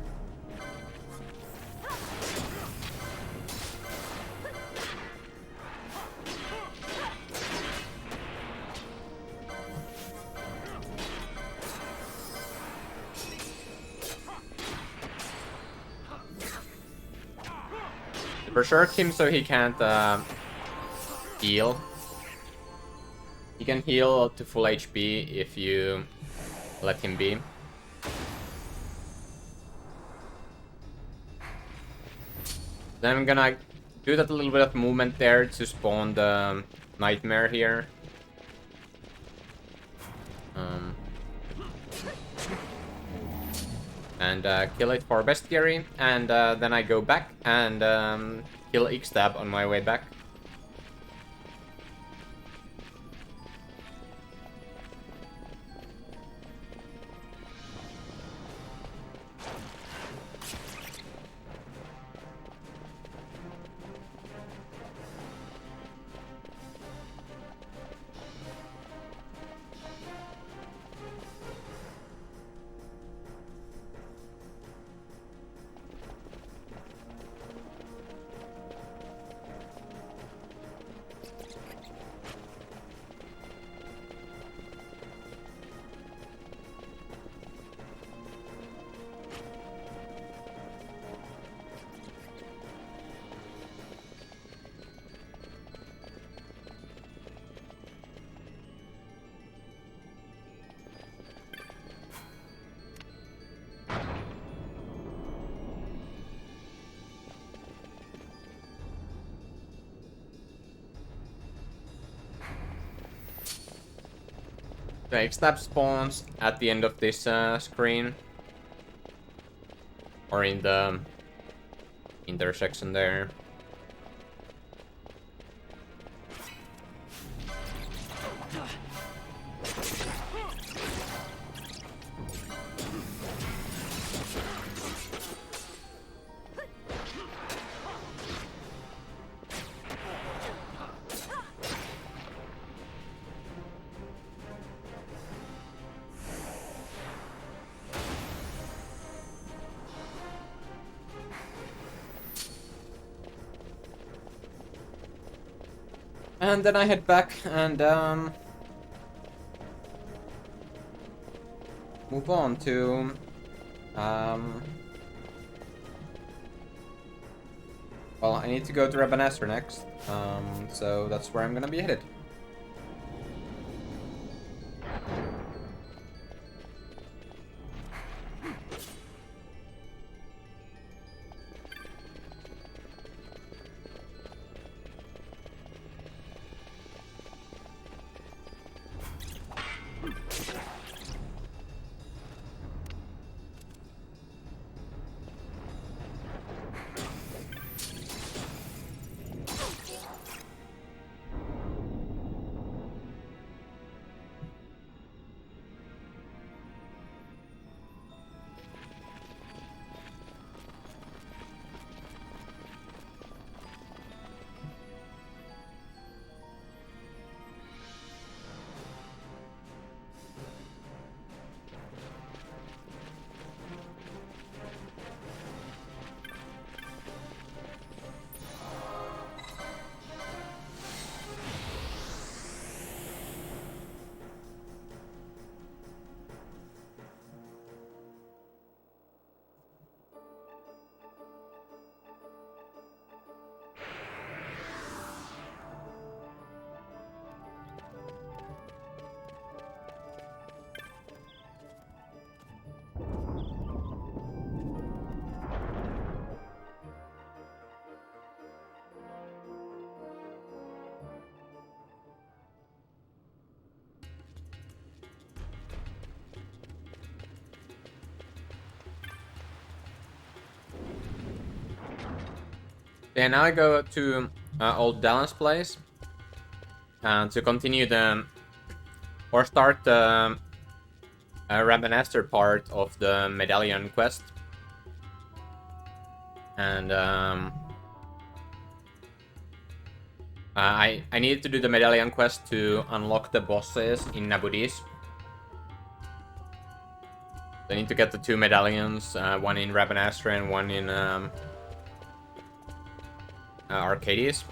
Berserk him so he can't heal. He can heal to full HP if you let him be. Then I'm gonna do that little bit of movement there to spawn the nightmare here. And kill it for bestiary, and then I go back and kill X-Stab on my way back. The X-Stab spawns at the end of this screen. Or in the intersection there. And then I head back and move on to well, I need to go to Rabanastre next, so that's where I'm gonna be headed. Yeah, now I go to Old Dallas place to continue the or start the Rabanastre part of the medallion quest, and I need to do the medallion quest to unlock the bosses in Nabudis. I need to get the 2 medallions, one in Rabanastre and one in Arcades.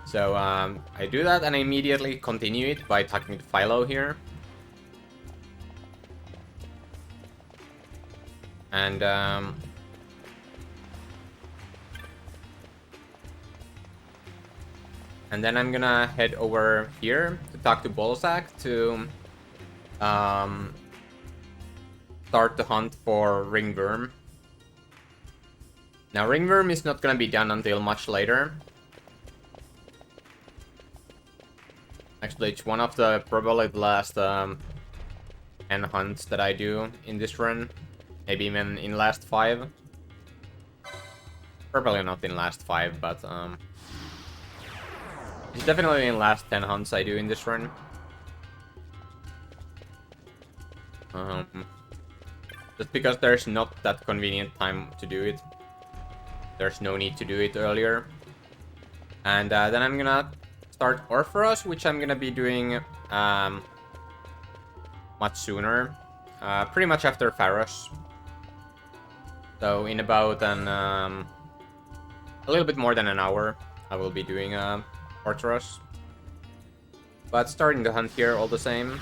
So I do that and I immediately continue it by talking to Philo here. And then I'm gonna head over here to talk to Bolzak to start the hunt for Ringworm. Now, Ringworm is not gonna be done until much later. Actually, it's one of the probably the last N hunts that I do in this run. Maybe even in last 5. Probably not in last 5, but it's definitely in last 10 hunts I do in this run. Just because there's not that convenient time to do it. There's no need to do it earlier. And then I'm gonna start Orpheus, which I'm gonna be doing much sooner. Pretty much after Pharos. So in about a little bit more than an hour, I will be doing Orpheus. But starting the hunt here all the same.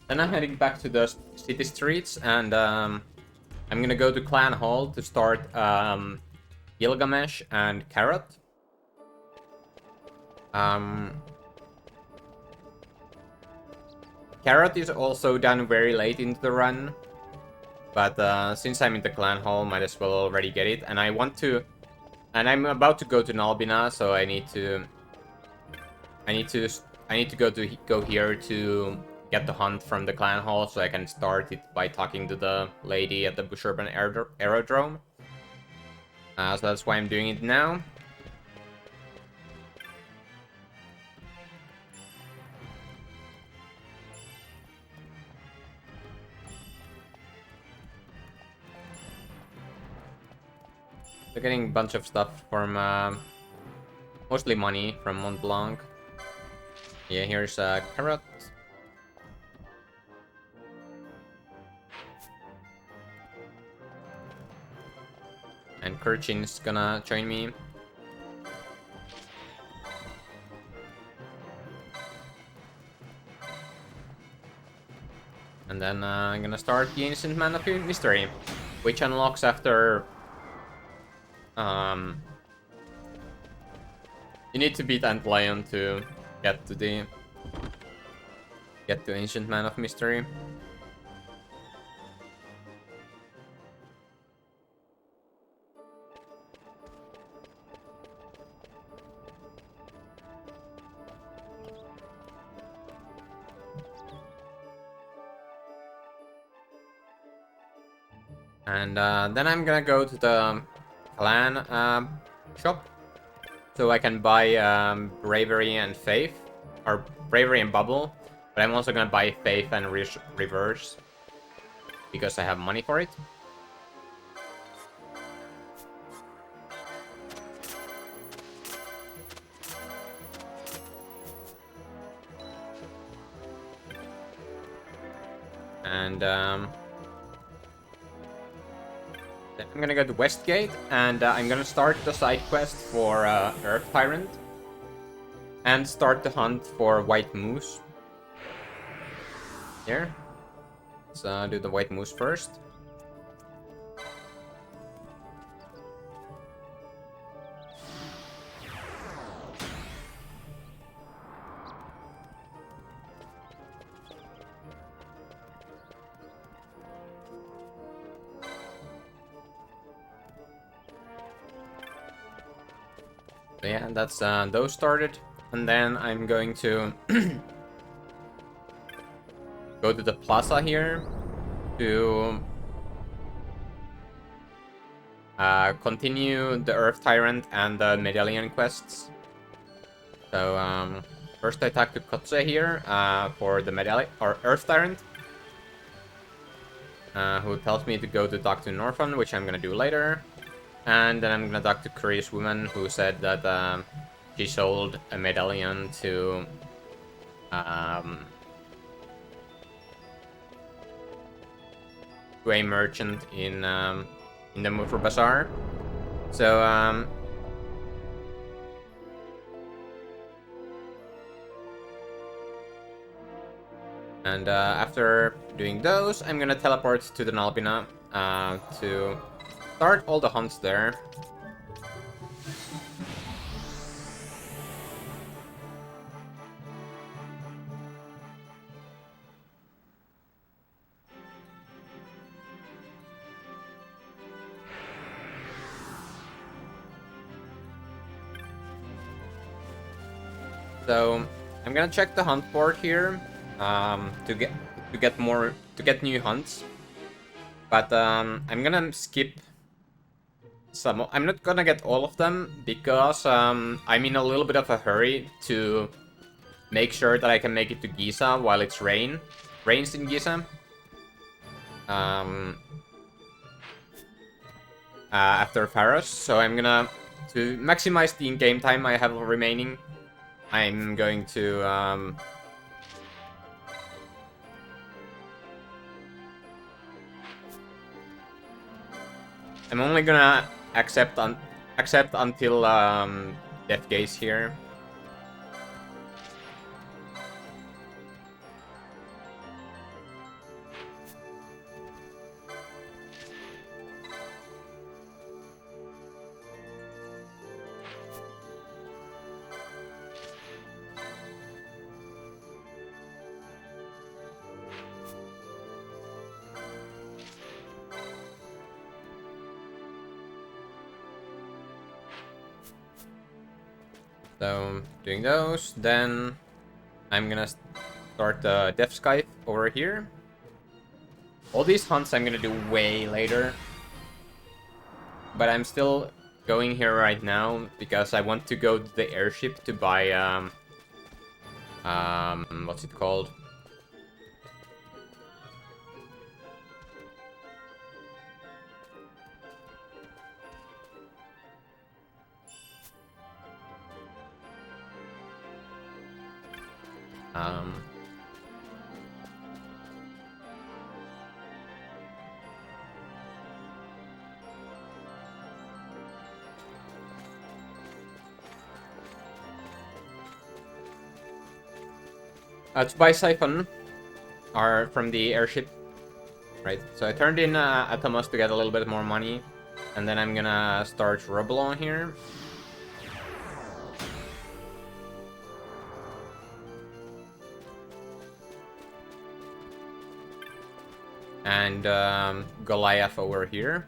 Then I'm heading back to the city streets, and I'm gonna go to Clan Hall to start Gilgamesh and Carrot. Carrot is also done very late into the run, but since I'm in the Clan Hall, might as well already get it. And I want to, and I'm about to go to Nalbina, so I need to go here to get the hunt from the Clan Hall, so I can start it by talking to the lady at the Bushurban Aerodrome. So that's why I'm doing it now. They're getting a bunch of stuff from, mostly money from Mont Blanc. Yeah, here's a carrot. And Kurchin's gonna join me. And then I'm gonna start the Ancient Man of Mystery, which unlocks after... you need to beat Antlion to get to the... get to Ancient Man of Mystery. And then I'm gonna go to the clan shop, so I can buy Bravery and Faith, or Bravery and Bubble, but I'm also gonna buy Faith and Reverse, because I have money for it. And I'm gonna go to Westgate, and I'm gonna start the side quest for Earth Tyrant, and start the hunt for White Moose. Here. Let's do the White Moose first. So yeah, that's those started, and then I'm going to go to the plaza here to continue the Earth Tyrant and the Medallion quests. So first I talk to Kotze here for the Medallion or Earth Tyrant, who tells me to go to Dr. Northon, which I'm gonna do later. And then I'm gonna talk to Curious Woman, who said that she sold a medallion to a merchant in the Mufur Bazaar. So and after doing those, I'm gonna teleport to the Nalbina to start all the hunts there. So I'm gonna check the hunt board here to get new hunts, but I'm gonna skip some. I'm not gonna get all of them because I'm in a little bit of a hurry to make sure that I can make it to Giza while it's rains in Giza. After Pharos, so I'm gonna, to maximize the in-game time I have remaining, I'm going to I'm only gonna accept until Death Gaze here. So, doing those, then I'm gonna start the Death Scythe over here. All these hunts I'm gonna do way later, but I'm still going here right now because I want to go to the airship to buy what's it called? Um, to buy Siphon are from the airship, right? So I turned in Atomos to get a little bit more money, and then I'm gonna start Roblon here. And Goliath over here.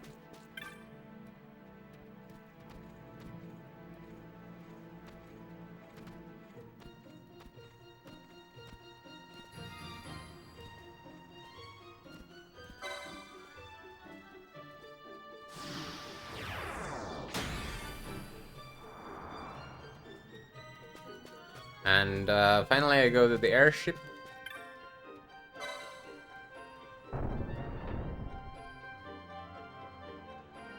And finally I go to the airship.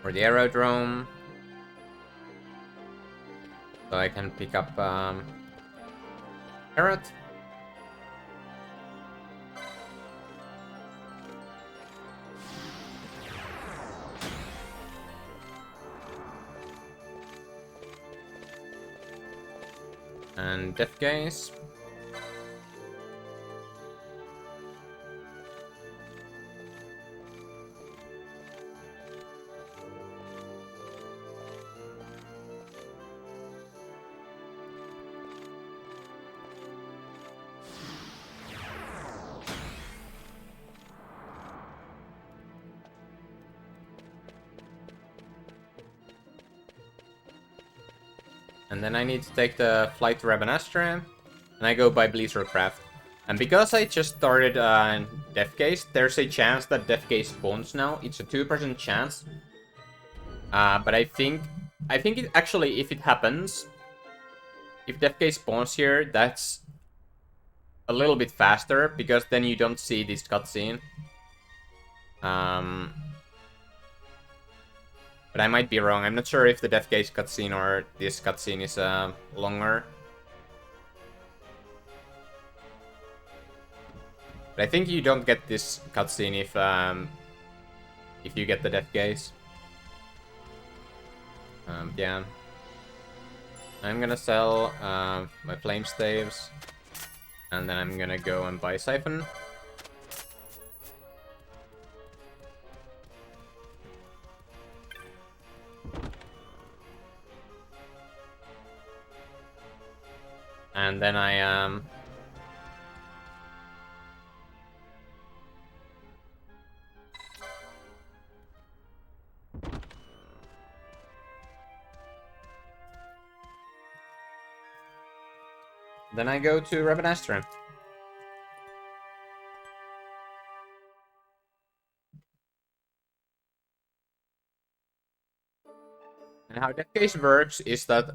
Or the aerodrome. So I can pick up Parrot. And Death Gaze. And then I need to take the flight to Rabanastra, and I go by Blizzardcraft. And because I just started Death Gaze, there's a chance that Death Gaze spawns now. It's a 2% chance. But I think it actually, if it happens, if Death Gaze spawns here, that's a little bit faster, because then you don't see this cutscene. But I might be wrong. I'm not sure if the Death Gaze cutscene or this cutscene is longer. But I think you don't get this cutscene if you get the Death Gaze. Yeah. I'm gonna sell my Flame Staves. And then I'm gonna go and buy Siphon. And then I go to Rabanastra. And how that case works is that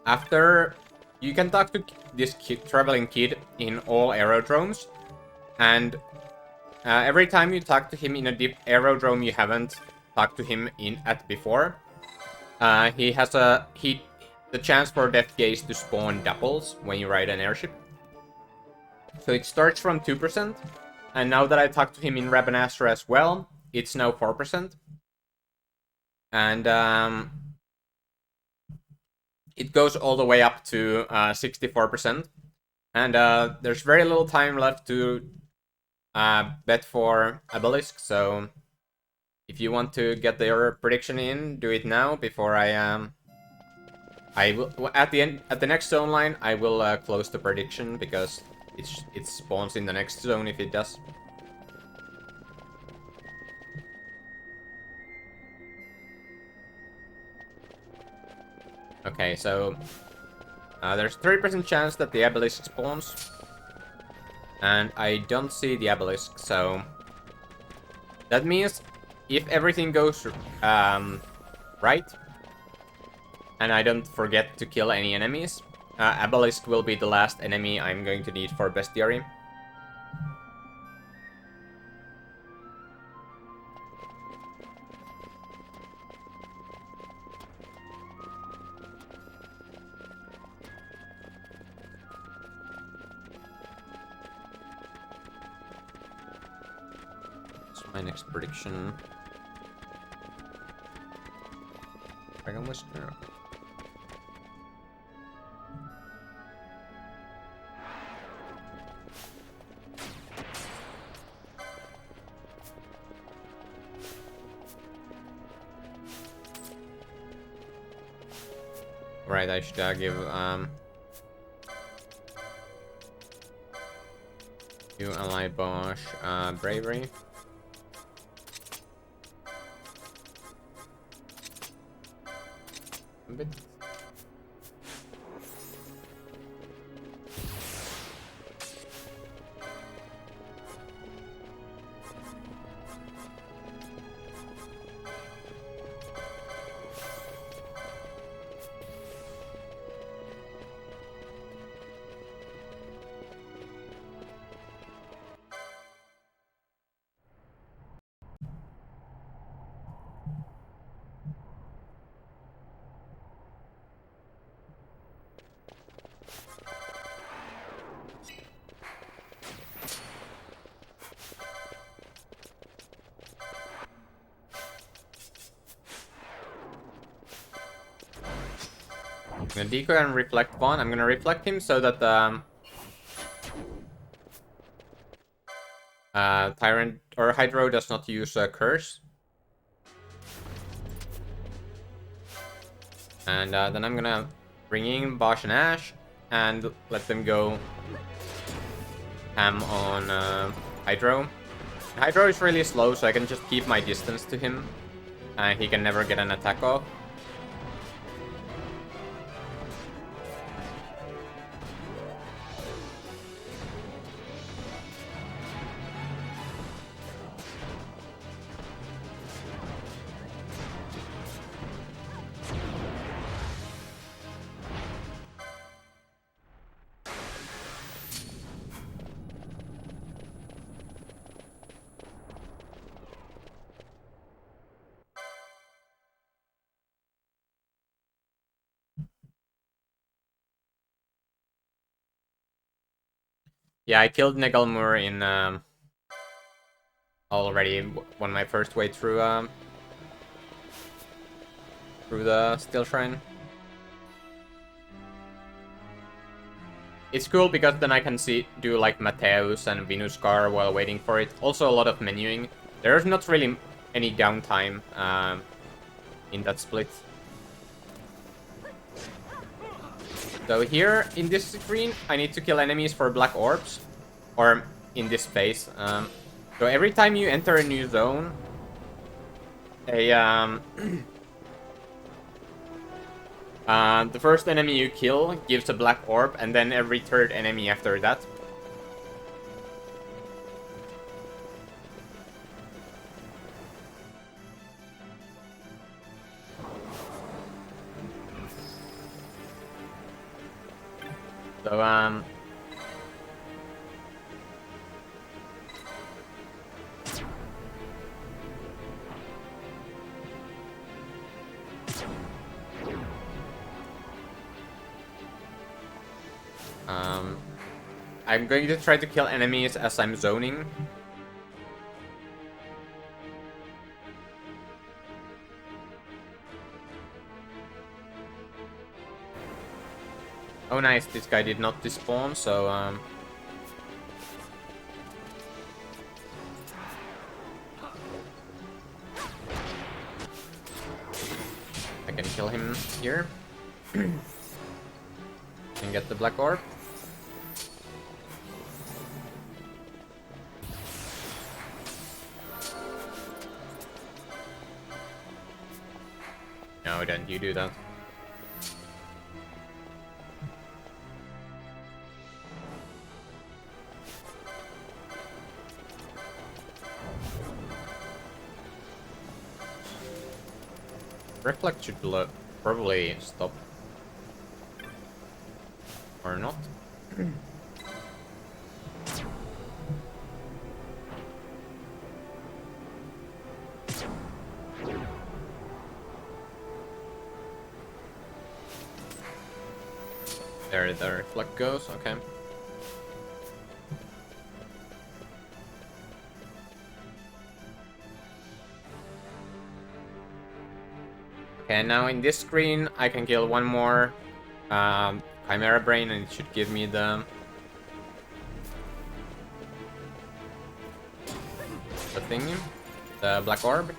after you can talk to this traveling kid in all aerodromes, and every time you talk to him in a deep aerodrome you haven't talked to him at before, he has the chance for Death Gaze to spawn doubles when you ride an airship. So it starts from 2%, and now that I talked to him in Rabanastra as well, it's now 4%. And it goes all the way up to 64%. And there's very little time left to bet for Obelisk, so if you want to get your prediction in, do it now before I will at the next zone line I will close the prediction, because it spawns in the next zone if it does. Okay, so there's 3% chance that the Obelisk spawns, and I don't see the Obelisk, so that means if everything goes right, and I don't forget to kill any enemies, Obelisk will be the last enemy I'm going to need for Bestiary. My next prediction. Dragon Whisper. Right, I should give you ally Bosch bravery. A bit. I'm gonna decoy and reflect one. I'm gonna reflect him so that Tyrant or Hydro does not use a curse. And then I'm gonna bring in Bosch and Ash and let them go ham on Hydro. Hydro is really slow, so I can just keep my distance to him. And he can never get an attack off. Yeah, I killed Negalmur in already on my first way through the Steel Shrine. It's cool because then I can do like Mateus and Venuscar while waiting for it. Also a lot of menuing. There's not really any downtime in that split. So here, in this screen, I need to kill enemies for black orbs. Or in this phase. So every time you enter a new zone, the first enemy you kill gives a black orb, and then every third enemy after that. So, I'm going to try to kill enemies as I'm zoning. Oh nice, this guy did not despawn, so I can kill him here. And get the black orb. No, don't you do that. Reflect should probably stop. Or not. There the reflect goes, okay. Okay, now in this screen, I can kill one more Chimera Brain, and it should give me the thingy, the black orb.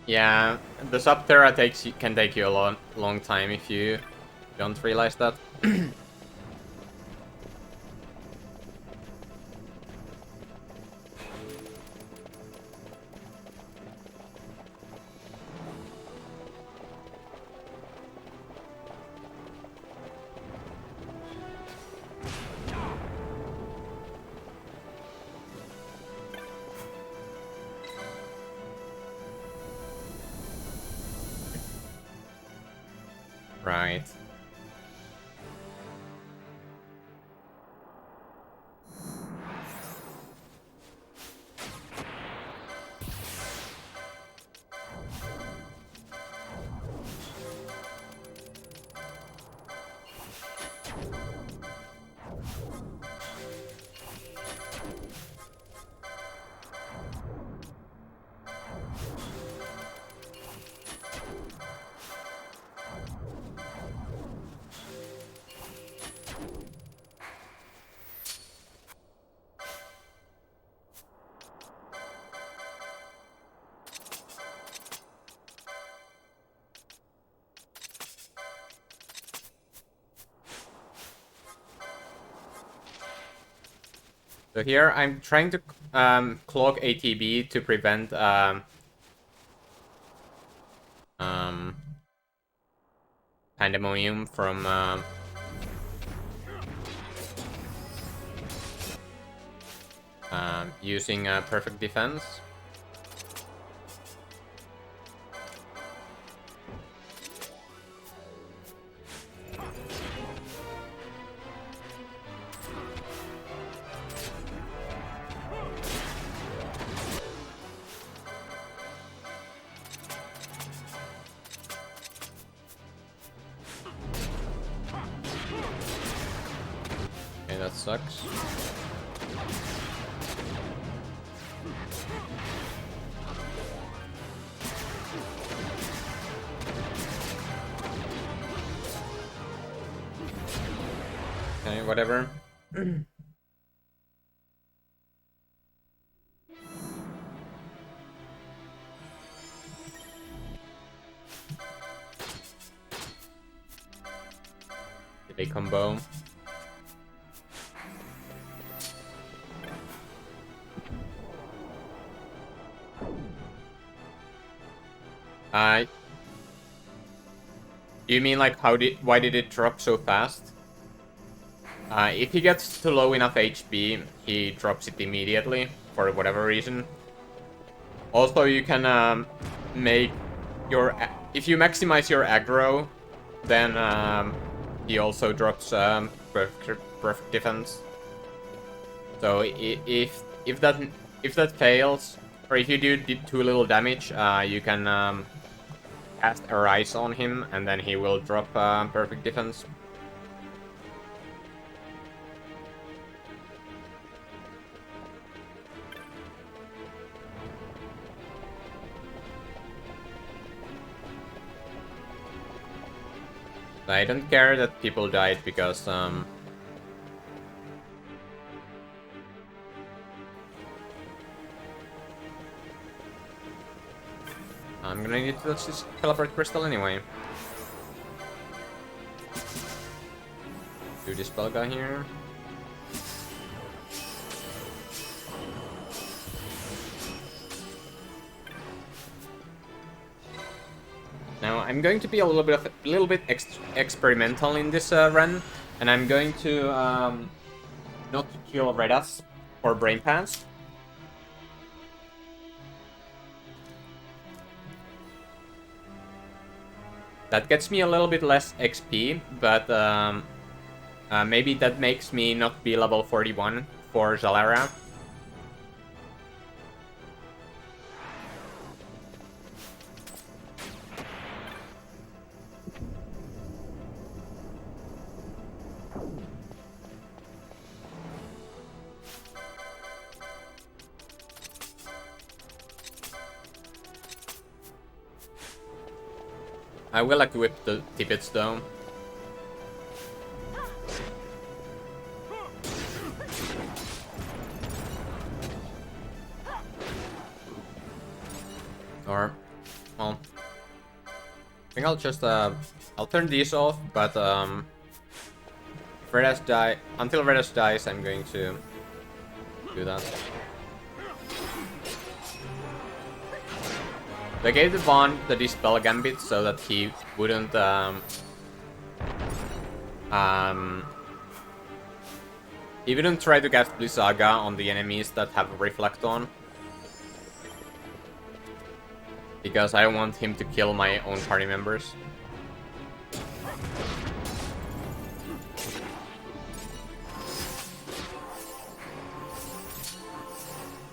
Yeah, the Subterra can take you a long time if you don't realize that. Right. So here I'm trying to clog ATB to prevent Pandemonium from using perfect defense. Okay, that sucks. Okay, whatever. Did they combo? You mean like why did it drop so fast? If he gets to low enough HP, he drops it immediately for whatever reason. Also, you can make your if you maximize your aggro, then he also drops perfect defense. So if that fails, or if you do too little damage, you can cast Arise on him, and then he will drop perfect defense. I don't care that people died because I'm gonna need to touch this teleport crystal anyway. Do this spell guy here. Now I'm going to be a little bit experimental in this run, and I'm going to not kill Redas or Brain Pants. That gets me a little bit less XP, but maybe that makes me not be level 41 for Zalera. I will equip the Tippets though. Or, well, I think I'll just, I'll turn these off, but, if Redas until Redas dies, I'm going to do that. I gave the Bond the Dispel Gambit so that he wouldn't, he wouldn't try to cast Blizzaga on the enemies that have Reflect on. Because I want him to kill my own party members.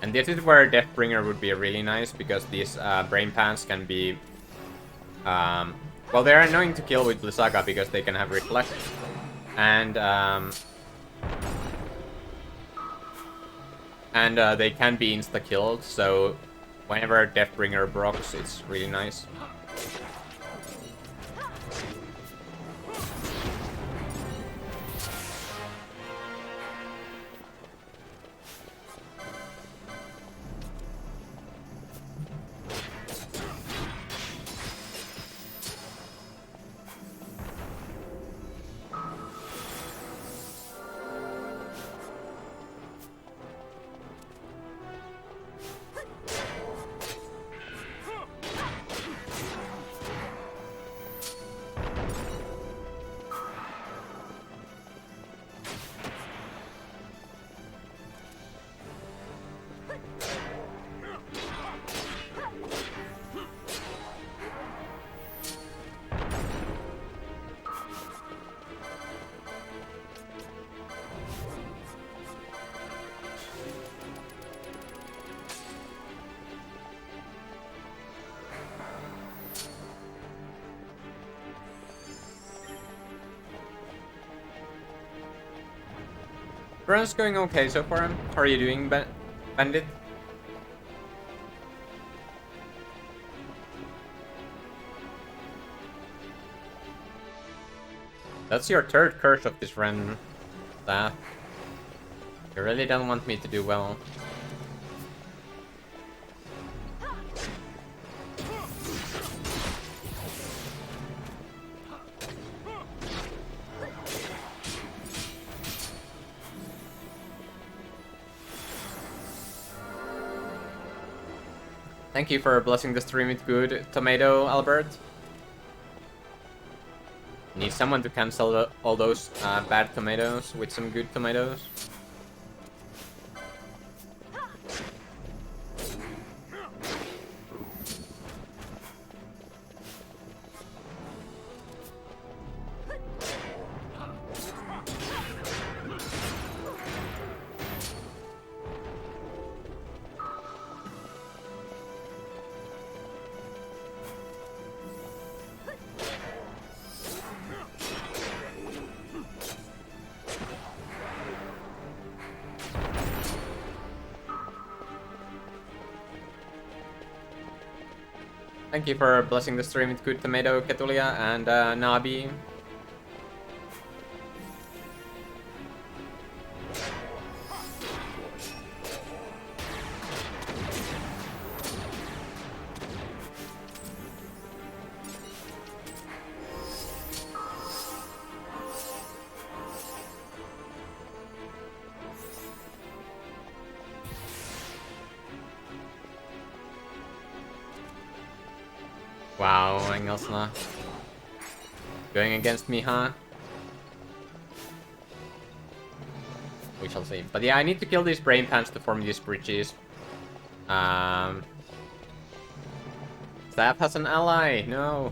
And this is where Deathbringer would be really nice, because these Brain Pants can be... well, they're annoying to kill with Blizzaga because they can have Reflect. And they can be insta-killed, so whenever Deathbringer procs, it's really nice. Run's going okay so far. How are you doing, Bandit? That's your third curse of this run, Staff. You really don't want me to do well. Thank you for blessing the stream with good tomato, Albert. Need someone to cancel all those bad tomatoes with some good tomatoes. Thank you for blessing the stream with good tomato, Ketulia and Nabi. Wow, Engelsna. Going against me, huh? We shall see. But yeah, I need to kill these brain pans to form these bridges. Staff has an ally! No!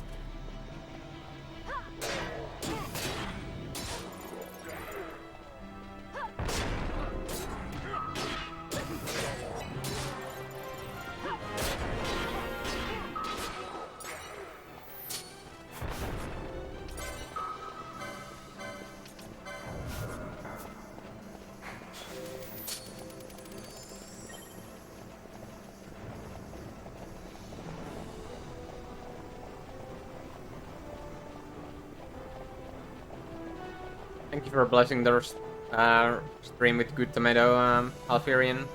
Thank you for blessing the stream with good tomato, Alferian.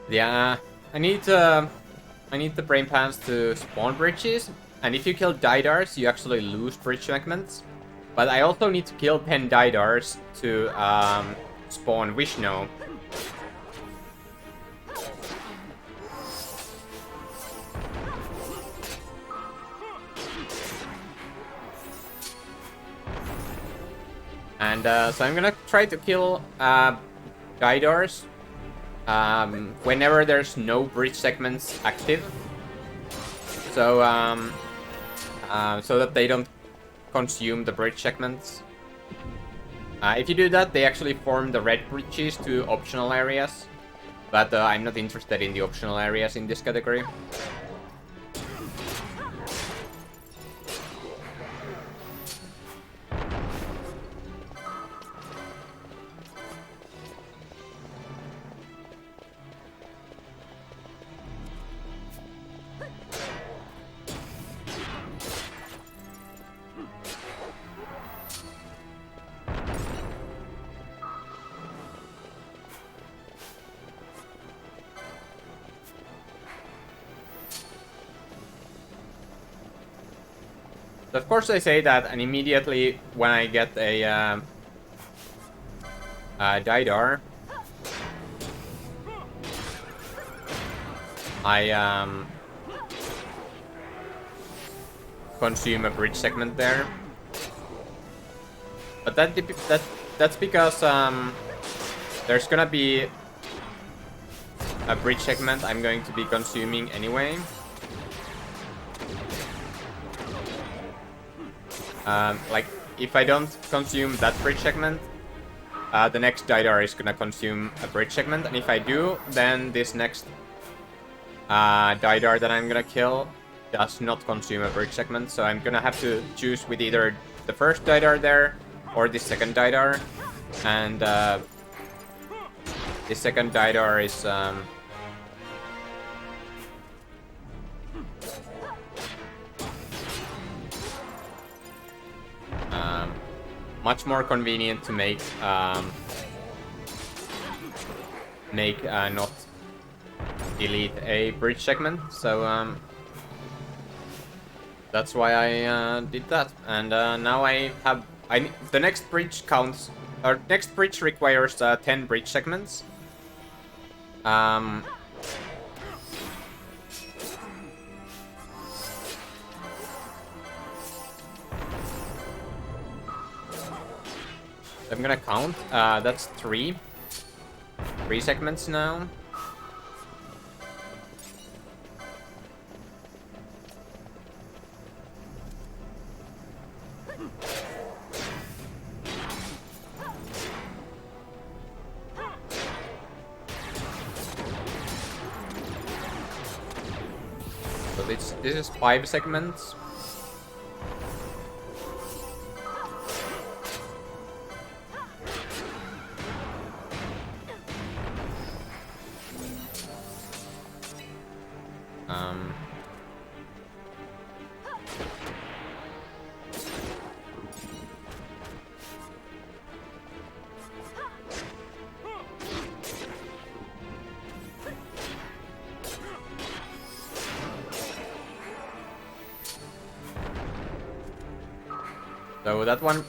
Yeah, I need the brain pans to spawn bridges, and if you kill Didars, you actually lose bridge segments. But I also need to kill 10 Didars to spawn Vishnu. And so I'm gonna try to kill Didars whenever there's no bridge segments active. So so that they don't consume the bridge segments. If you do that, they actually form the red bridges to optional areas. But I'm not interested in the optional areas in this category. So of course I say that, and immediately when I get a Didar, I consume a bridge segment there. But that's because there's gonna be a bridge segment I'm going to be consuming anyway. Like, if I don't consume that bridge segment, the next Didar is gonna consume a bridge segment, and if I do, then this next Didar that I'm gonna kill does not consume a bridge segment, so I'm gonna have to choose with either the first Didar there or the second Didar, and the second Didar is much more convenient to make not delete a bridge segment, so that's why I did that. And now the next bridge counts, or next bridge requires 10 bridge segments. I'm gonna count. That's three segments now. So this is 5 segments. So that one,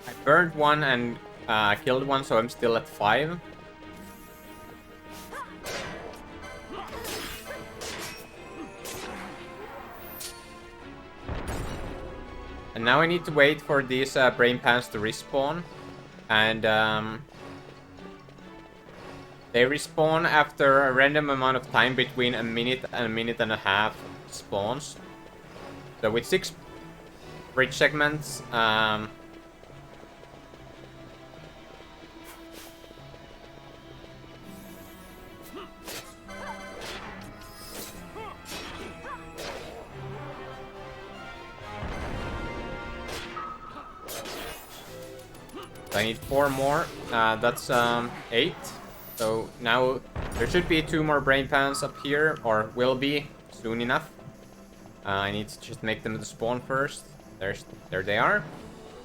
I burned one and killed one, so I'm still at 5. And now I need to wait for these brain pans to respawn. And they respawn after a random amount of time between a minute and a half spawns. So with 6 bridge segments, I need 4 more. That's 8. So now there should be 2 more brain pans up here, or will be soon enough. I need to just make them spawn first. There they are.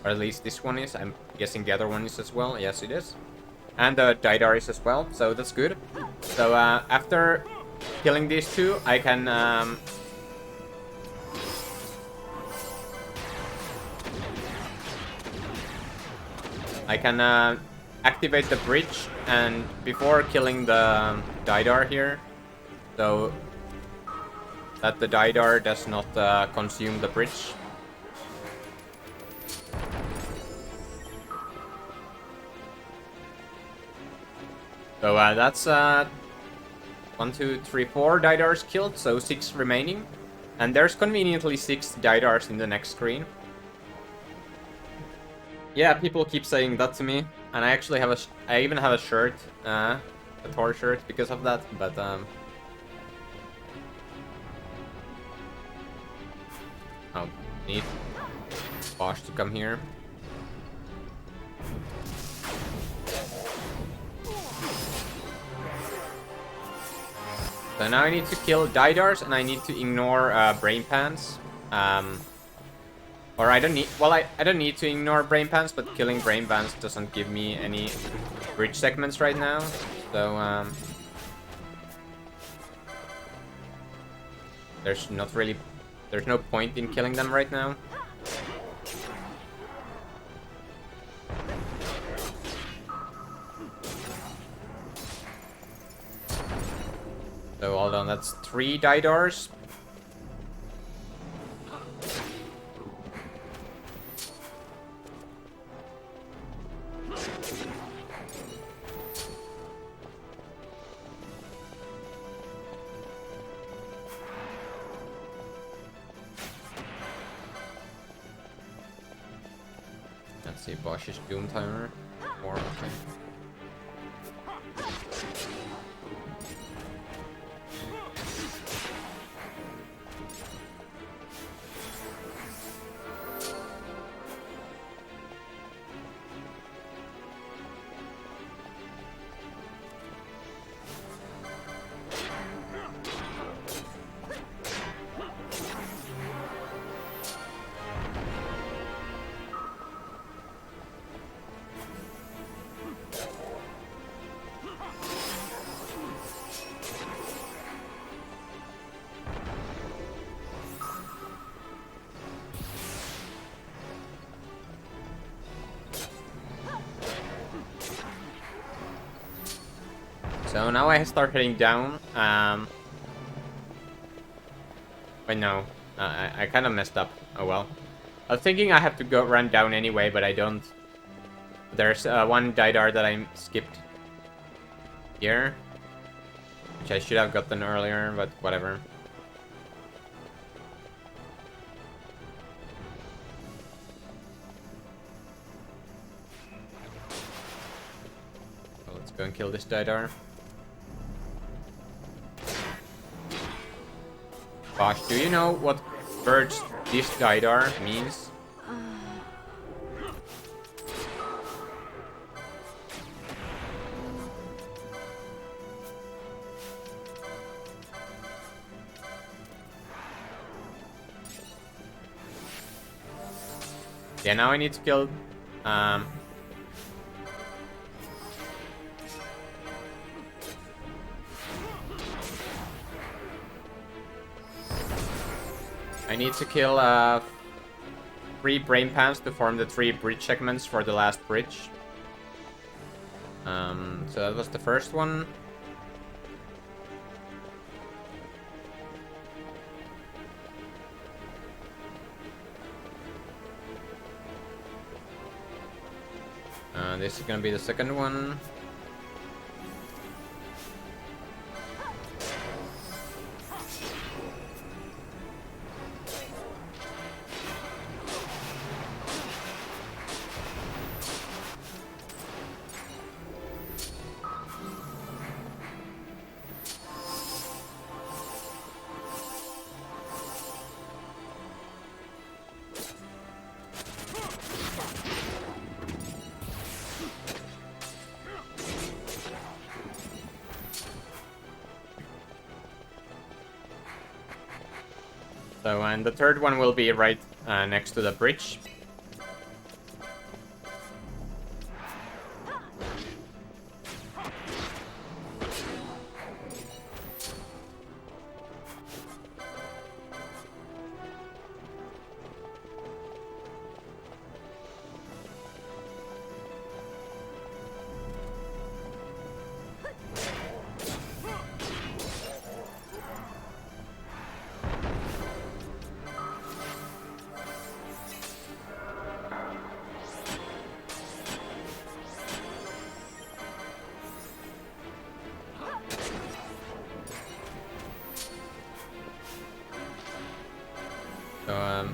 Or at least this one is. I'm guessing the other one is as well. Yes, it is. And the Didar is as well, so that's good. So after killing these 2, I can activate the bridge and before killing the Didar here, so that the Didar does not consume the bridge. So that's 1, 2, 3, 4 Didars killed, so 6 remaining. And there's conveniently 6 Didars in the next screen. Yeah, people keep saying that to me, and I actually have I even have a shirt, a Thor shirt because of that, but oh, need Bosch to come here. So now I need to kill Didars, and I need to ignore brain pans. Or I don't need, well, I don't need to ignore brain pans, but killing brain pans doesn't give me any bridge segments right now. So there's no point in killing them right now. So hold on, that's 3 Didars. Let's see, Bosch's Doom Timer. 4, okay. So now I start heading down. Wait, no. I kind of messed up. Oh well. I was thinking I have to go run down anyway, but I don't. There's one Didar that I skipped here, which I should have gotten earlier, but whatever. So let's go and kill this Didar. Gosh, do you know what birds this Didar means? Yeah, now I need to kill I need to kill 3 brain pans to form the 3 bridge segments for the last bridge. So that was the first one. This is gonna be the second one. So, and the third one will be right next to the bridge. So,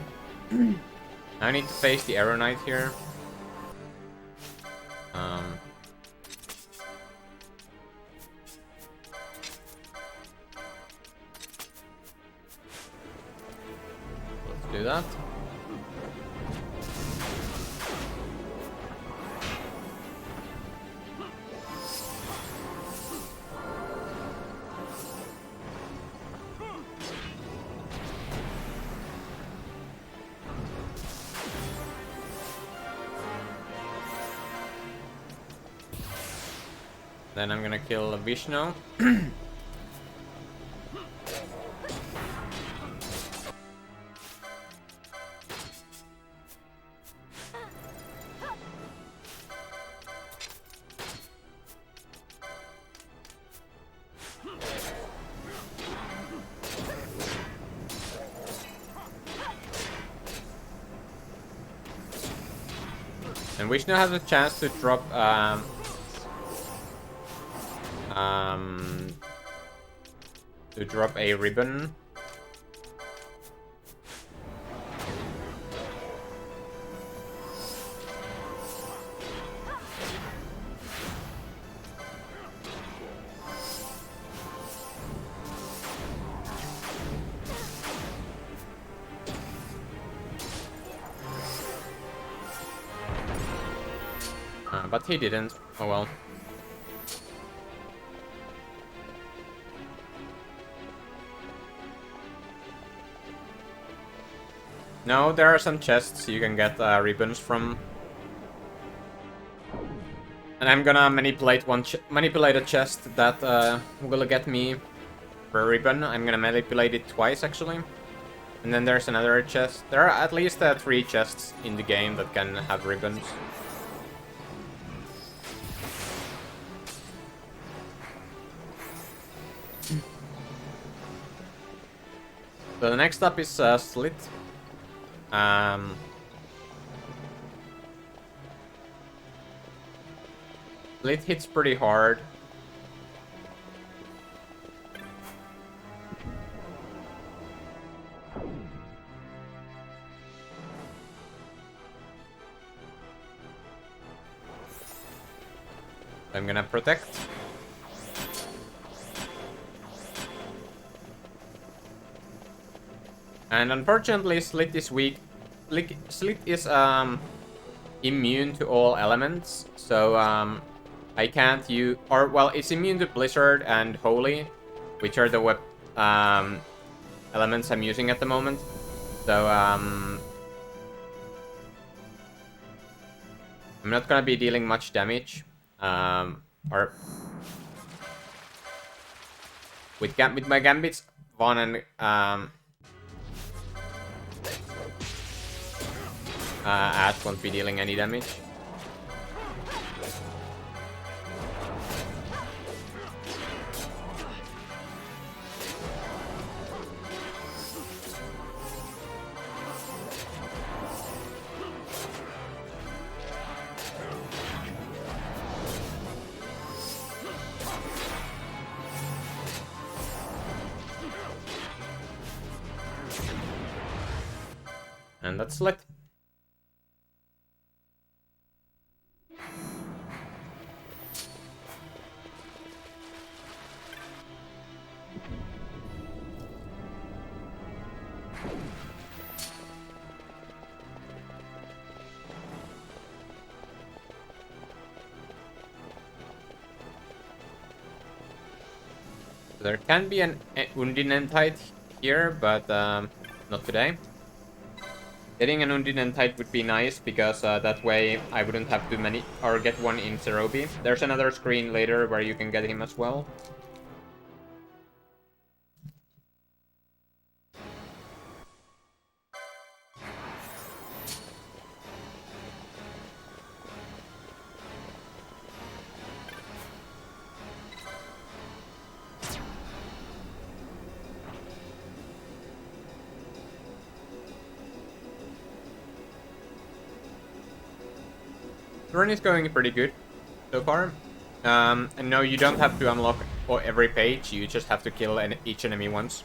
I need to face the Arrow Knight here. Let's do that. Then I'm gonna kill Vishnu. And Vishnu has a chance to drop a ribbon. But he didn't. Oh well. No, there are some chests you can get ribbons from. And I'm gonna manipulate a chest that will get me a ribbon. I'm gonna manipulate it twice actually. And then there's another chest. There are at least 3 chests in the game that can have ribbons. So the next up is Slit. Slit hits pretty hard. I'm gonna protect. And unfortunately, Slit is weak. Slit is immune to all elements, so I can't use, or well, it's immune to Blizzard and Holy, which are the elements I'm using at the moment. So I'm not gonna be dealing much damage. Or with my Gambits, Vaughn and Ash won't be dealing any damage. And that's select. There can be an Undinentite here, but not today. Getting an Undinentite would be nice, because that way I wouldn't have too many, or get one in Cerobi. There's another screen later where you can get him as well. The run is going pretty good so far. And no, you don't have to unlock every page, you just have to kill each enemy once.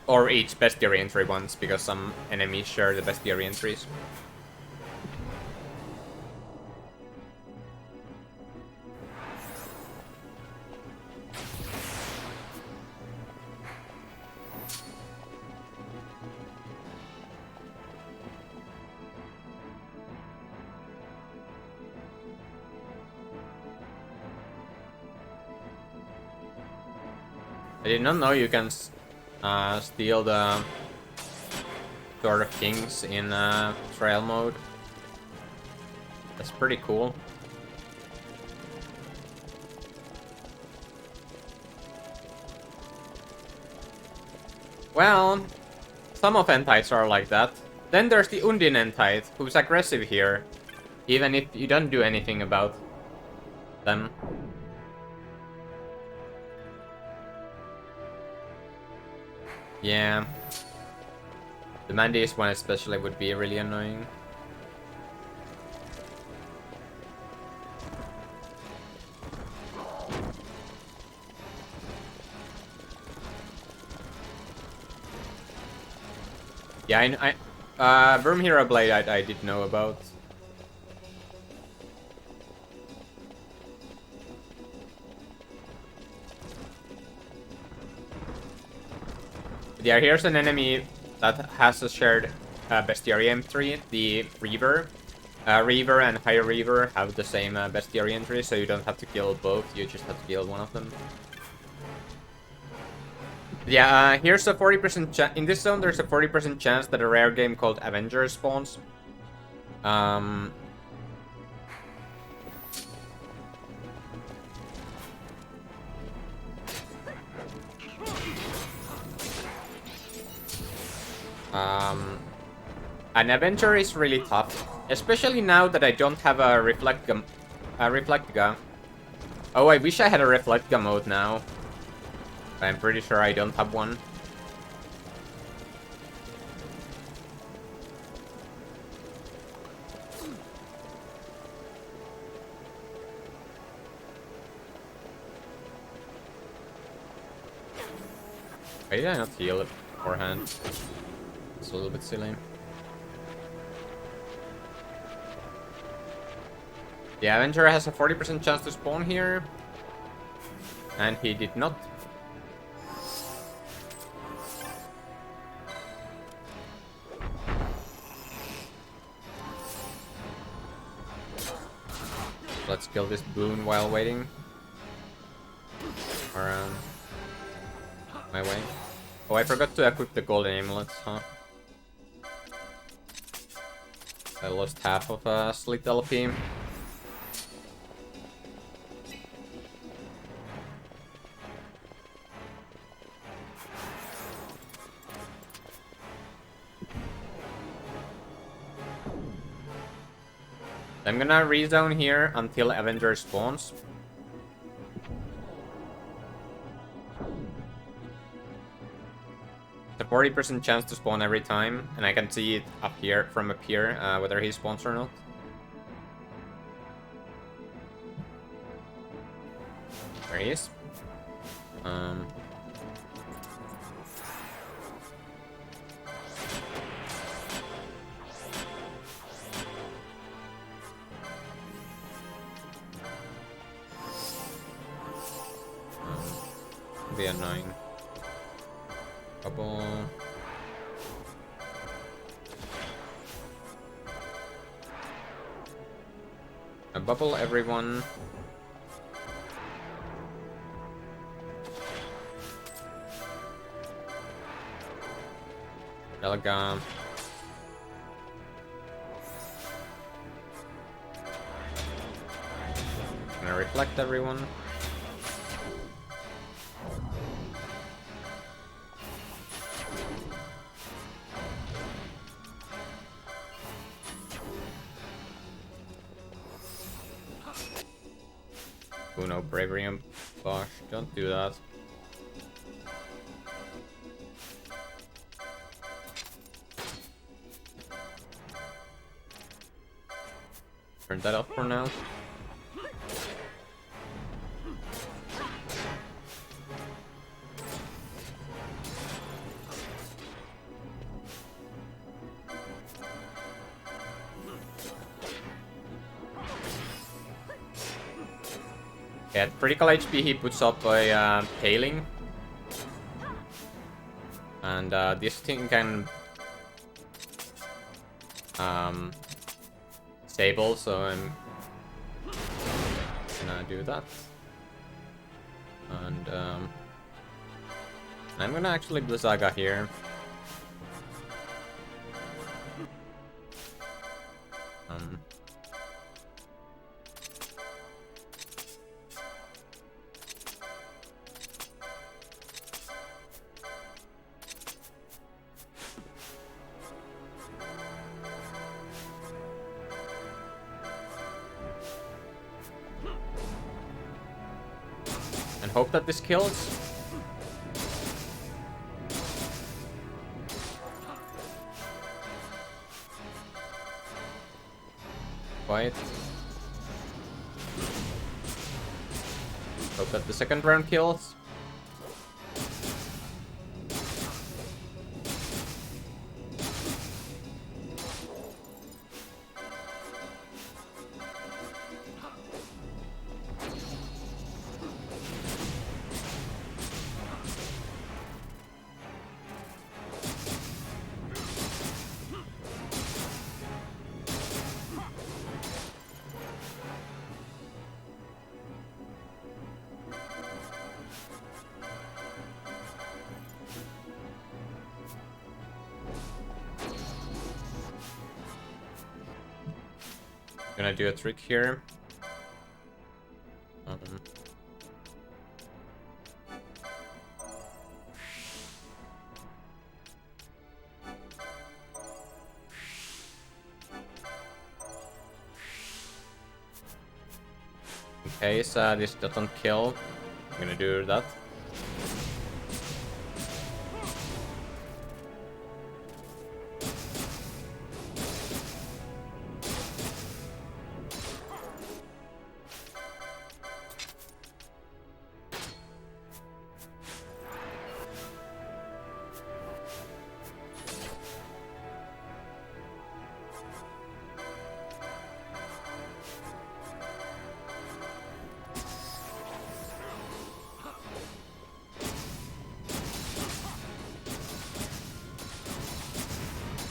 Or each bestiary entry once, because some enemies share the bestiary entries. I did not know you can steal the Sword of Kings in trial mode. That's pretty cool. Well, some of Entites are like that. Then there's the Undine Entite, who's aggressive here, even if you don't do anything about them. Yeah. The Mandy's one especially would be really annoying. Yeah, Worm Hero Blade I did know about. Yeah, here's an enemy that has a shared bestiary entry, the Reaver. Reaver and High Reaver have the same bestiary entry, so you don't have to kill both, you just have to kill one of them. Yeah, here's a 40% chance. In this zone, there's a 40% chance that a rare game called Avenger spawns. An Avenger is really tough, especially now that I don't have a Reflectga. Oh, I wish I had a Reflectga mode now. But I'm pretty sure I don't have one. Why did I not heal it beforehand? It's a little bit silly. The Avenger has a 40% chance to spawn here. And he did not. Let's kill this boon while waiting. Around my way. Oh, I forgot to equip the golden amulets, huh? I lost half of Slit LP. I'm gonna rezone here until Avenger spawns. It's a 40% chance to spawn every time, and I can see it up here, from up here, whether he spawns or not. There he is. be annoying. Bubble. A bubble, everyone. Belga. Gonna reflect everyone. Oh no, bravery and Bosch, don't do that. Turn that off for now. Yeah, at critical HP he puts up a paling. And this thing can stable, so I'm gonna do that. And I'm gonna actually Blizzaga here. And hope that this kills. Quiet. Hope that the second round kills. Gonna do a trick here. In case this doesn't kill, I'm gonna do that.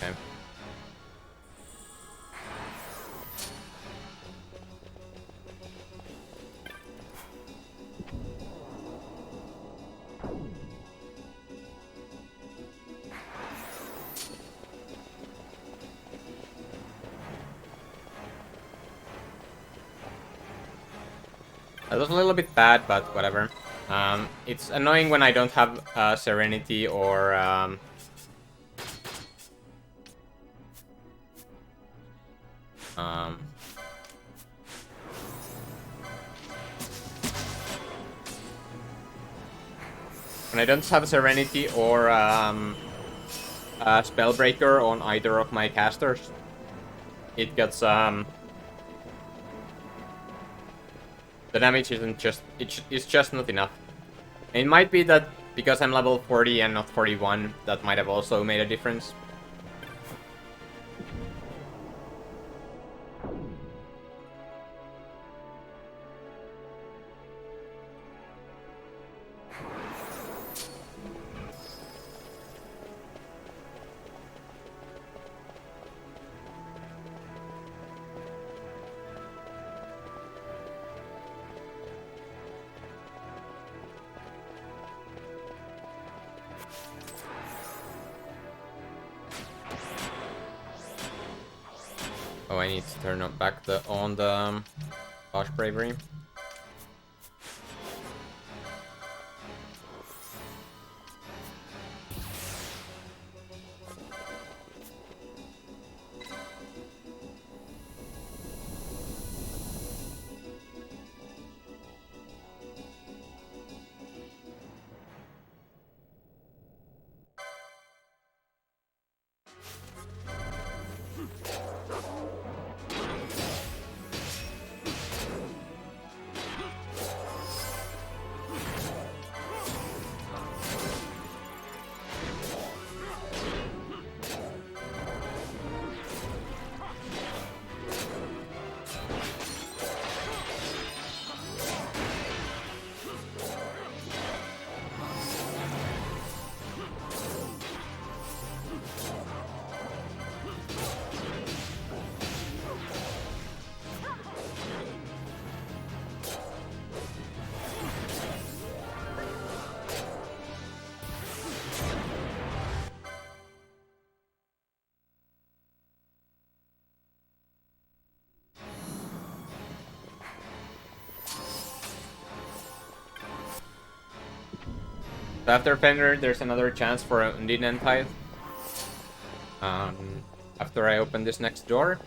Okay. That was a little bit bad, but whatever. It's annoying when I don't have Serenity or when I don't have Serenity or Spellbreaker on either of my casters. It gets the damage isn't just it's just not enough. It might be that because I'm level 40 and not 41, that might have also made a difference. Oh, I need to turn back on the Harsh Bravery. After Fender, there's another chance for Undine and Tithe. After I open this next door.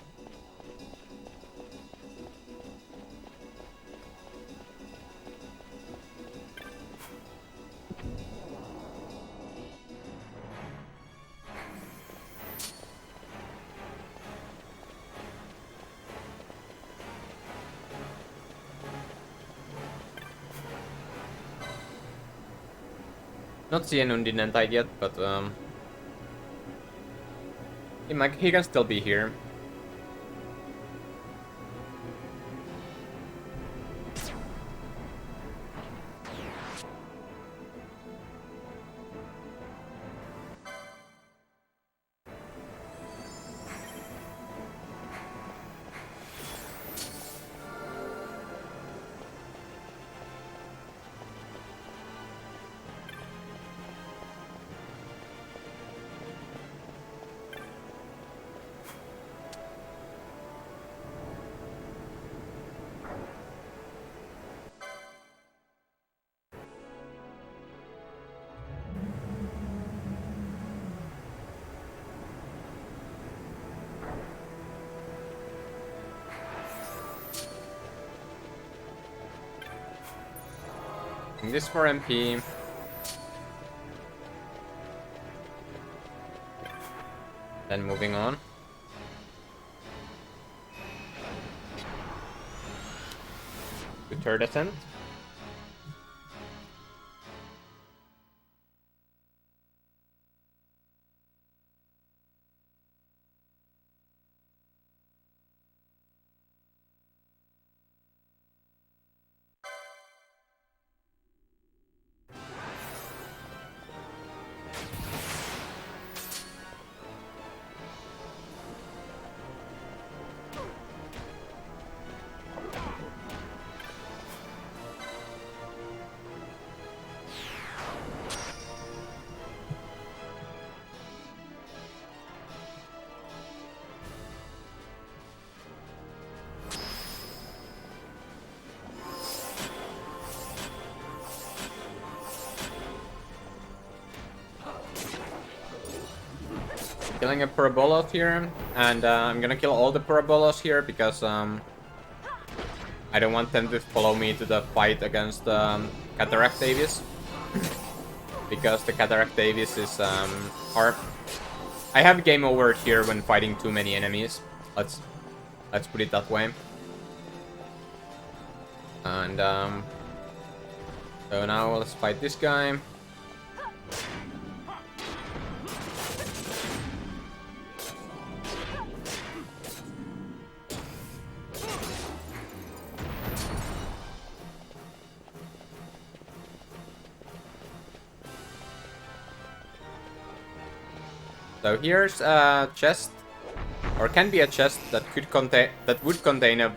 Not seeing Undine and Tithe yet, but he can still be here. This for MP. Then moving on. To third ascent. Killing a Parabolos here, and I'm gonna kill all the Parabolos here because I don't want them to follow me to the fight against Cataract Davis. Because the Cataract Davis is hard. I have game over here when fighting too many enemies. Let's put it that way. And so now let's fight this guy. So here's a chest, or can be a chest that would contain a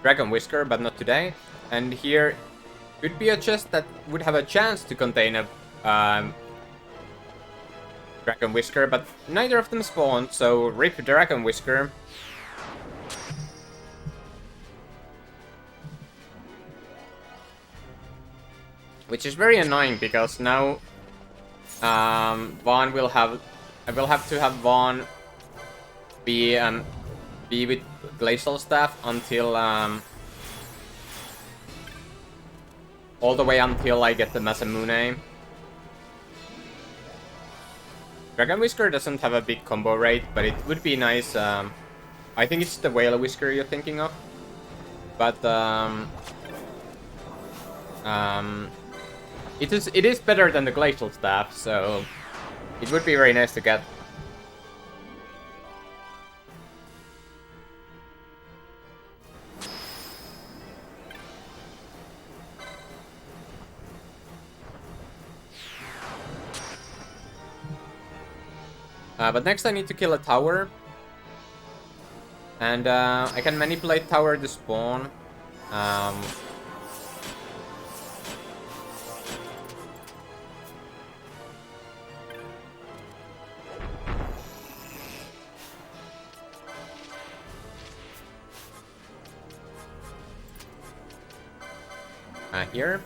Dragon Whisker, but not today. And here could be a chest that would have a chance to contain a Dragon Whisker, but neither of them spawned, so rip Dragon Whisker. Which is very annoying because now Vaughn will have... I will have to have Vaughn be with Glacial Staff until all the way until I get the Masamune. Dragon Whisker doesn't have a big combo rate, but it would be nice. I think it's the Whale Whisker you're thinking of. But it is better than the Glacial Staff, so it would be very nice to get. But next I need to kill a tower. And I can manipulate tower to spawn. Here.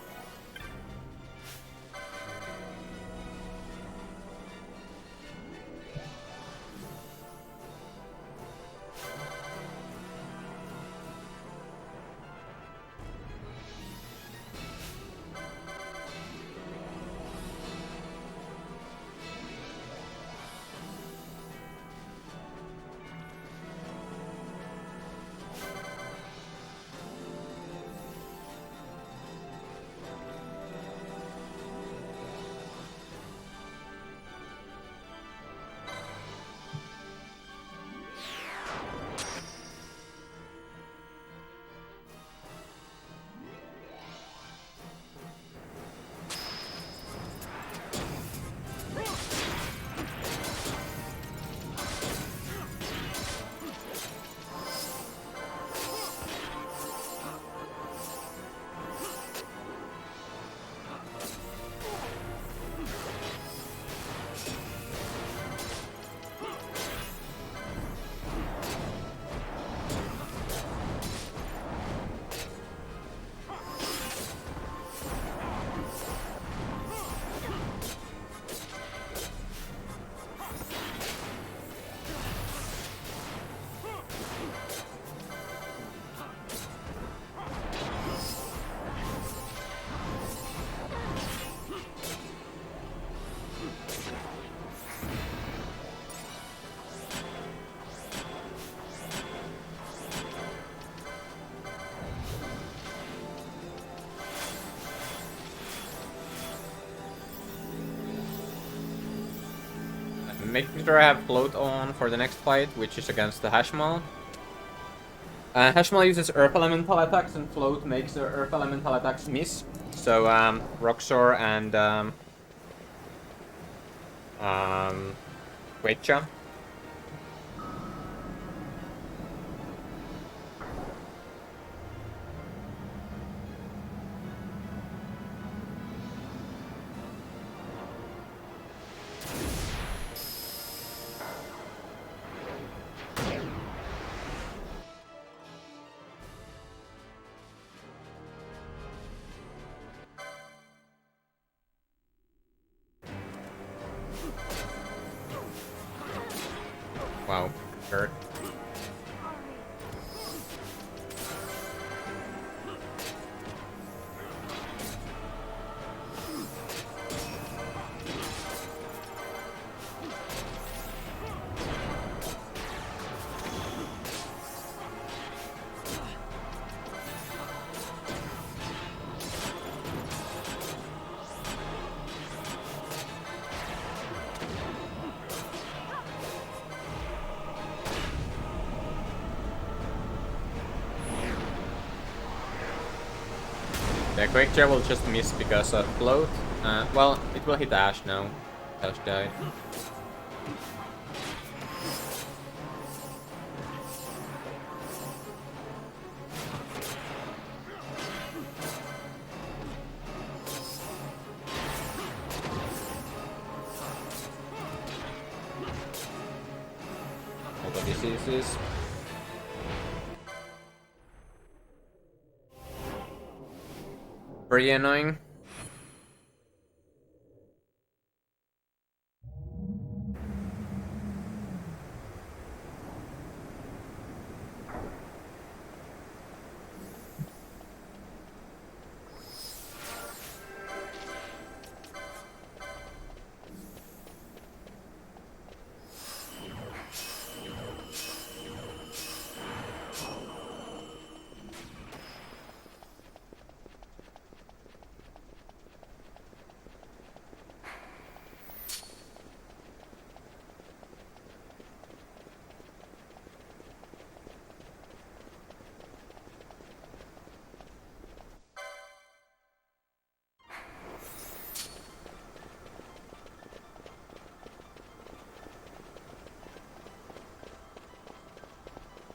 Making sure I have float on for the next fight, which is against the Hashmal. Hashmal uses Earth Elemental attacks, and float makes the Earth Elemental attacks miss. So Roxor and Quecha. Wow, hurt. Yeah, Quake will just miss because of float. Well, it will hit Ash now. Ash died. diseases. Pretty annoying.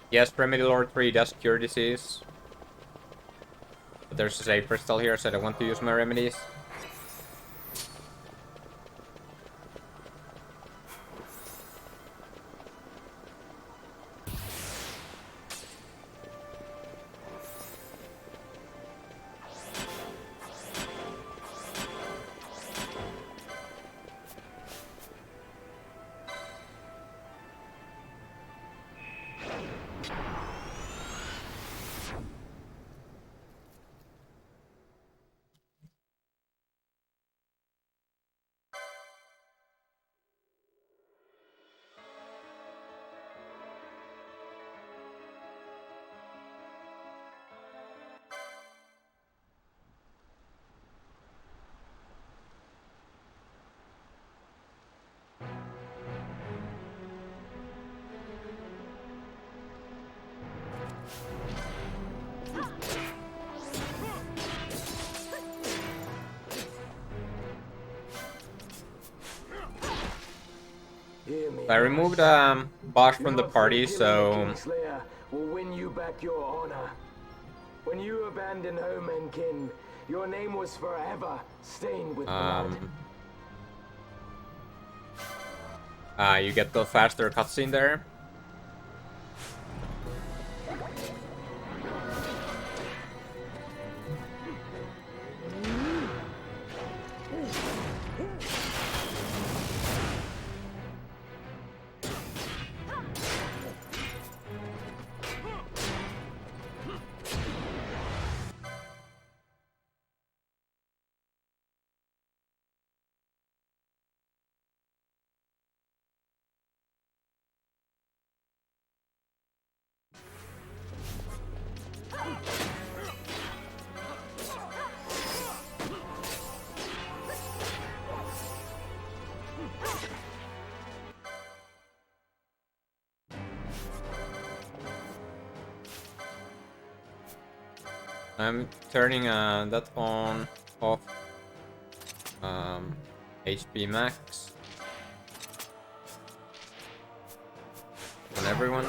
Yes, Remedy Lord 3 does cure disease. But there's a save crystal here, so I don't want to use my remedies. I removed Bosch from the party, so Kingslayer will win you back your honor. When you abandoned home and kin, your name was forever stained with blood. You get the faster cutscene there. I'm turning that on, off, HP max on everyone.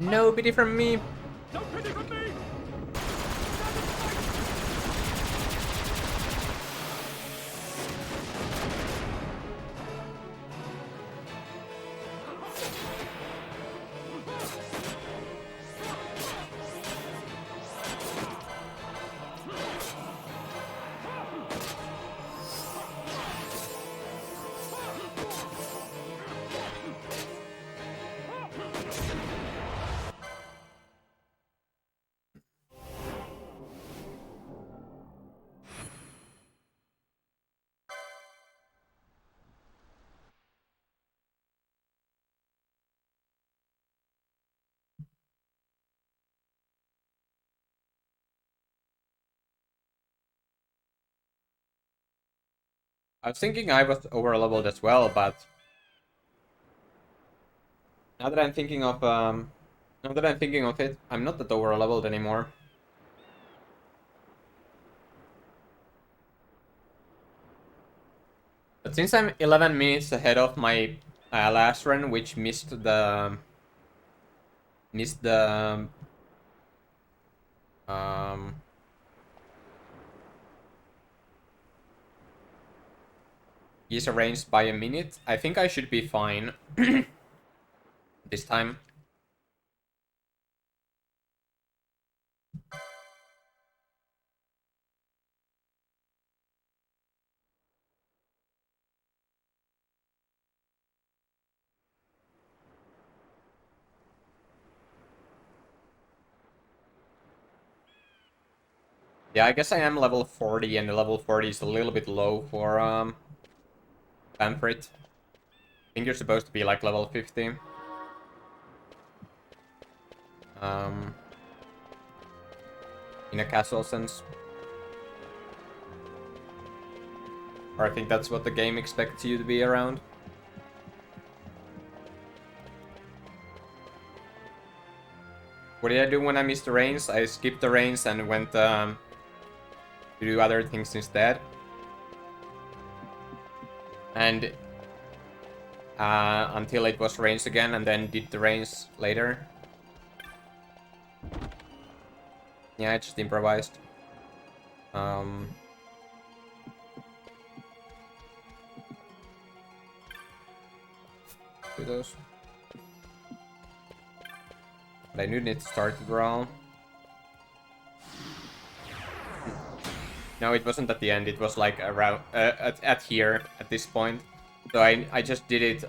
No pity from me. No pity from me! I was thinking I was over leveled as well, but now that I'm thinking of it, I'm not that over leveled anymore. But since I'm 11 minutes ahead of my last run, which missed the um is arranged by a minute, I think I should be fine this time. Yeah, I guess I am level 40, and the level 40 is a little bit low for Pamphret. I think you're supposed to be like level 50. In a casual sense. Or I think that's what the game expects you to be around. What did I do when I missed the reigns? I skipped the reigns and went to do other things instead. And until it was reigns again, and then did the reigns later. Yeah, I just improvised. Do those. But I knew it to start the draw. No, it wasn't at the end. It was like around at here at this point. So I just did it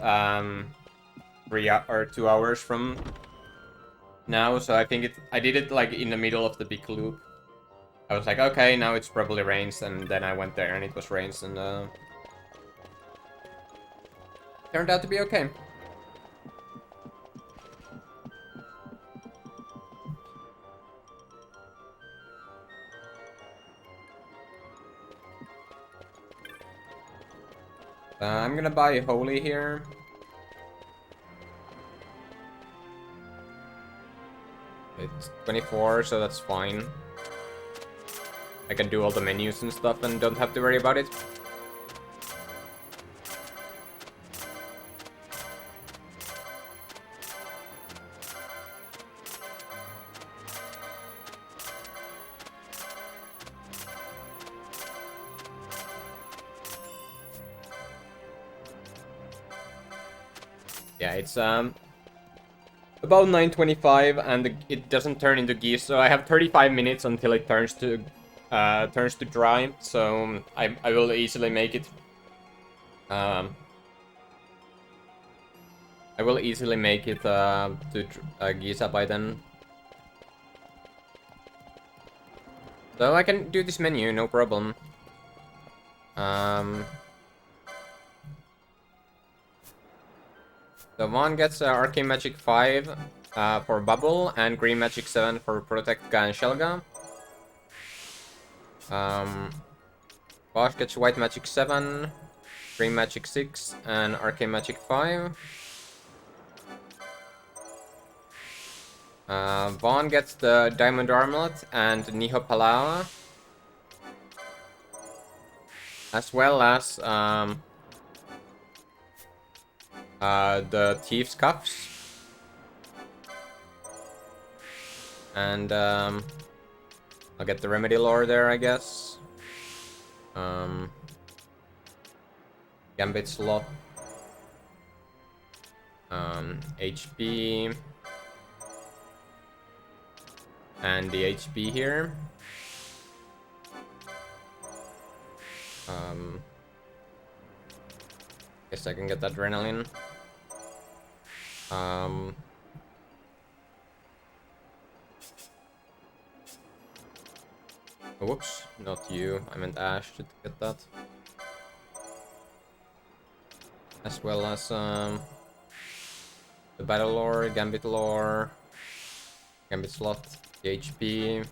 3 or 2 hours from now. So I think I did it like in the middle of the big loop. I was like, okay, now it's probably rains, and then I went there and it was rains, and turned out to be okay. I'm gonna buy Holy here. It's 24, so that's fine. I can do all the menus and stuff and don't have to worry about it. Yeah, it's about 9:25 and it doesn't turn into geese, so I have 35 minutes until it turns to dry, so I will easily make it. I will easily make it to Giza by then. So I can do this menu, no problem. So Vaughn gets Arcane Magic 5 for Bubble and Green Magic 7 for Protect Ga and Shelga. Bosch gets White Magic 7, Green Magic 6, and Arcane Magic 5. Vaughn gets the Diamond Armlet and Niho Palawa, as well as The Thief's Cuffs. And I'll get the Remedy Lore there, I guess. Gambit slot. HP. And the HP here. Guess I can get Adrenaline. Whoops, not you. I meant Ash to get that. As well as the Battle Lore, Gambit Lore, Gambit Slot, the HP.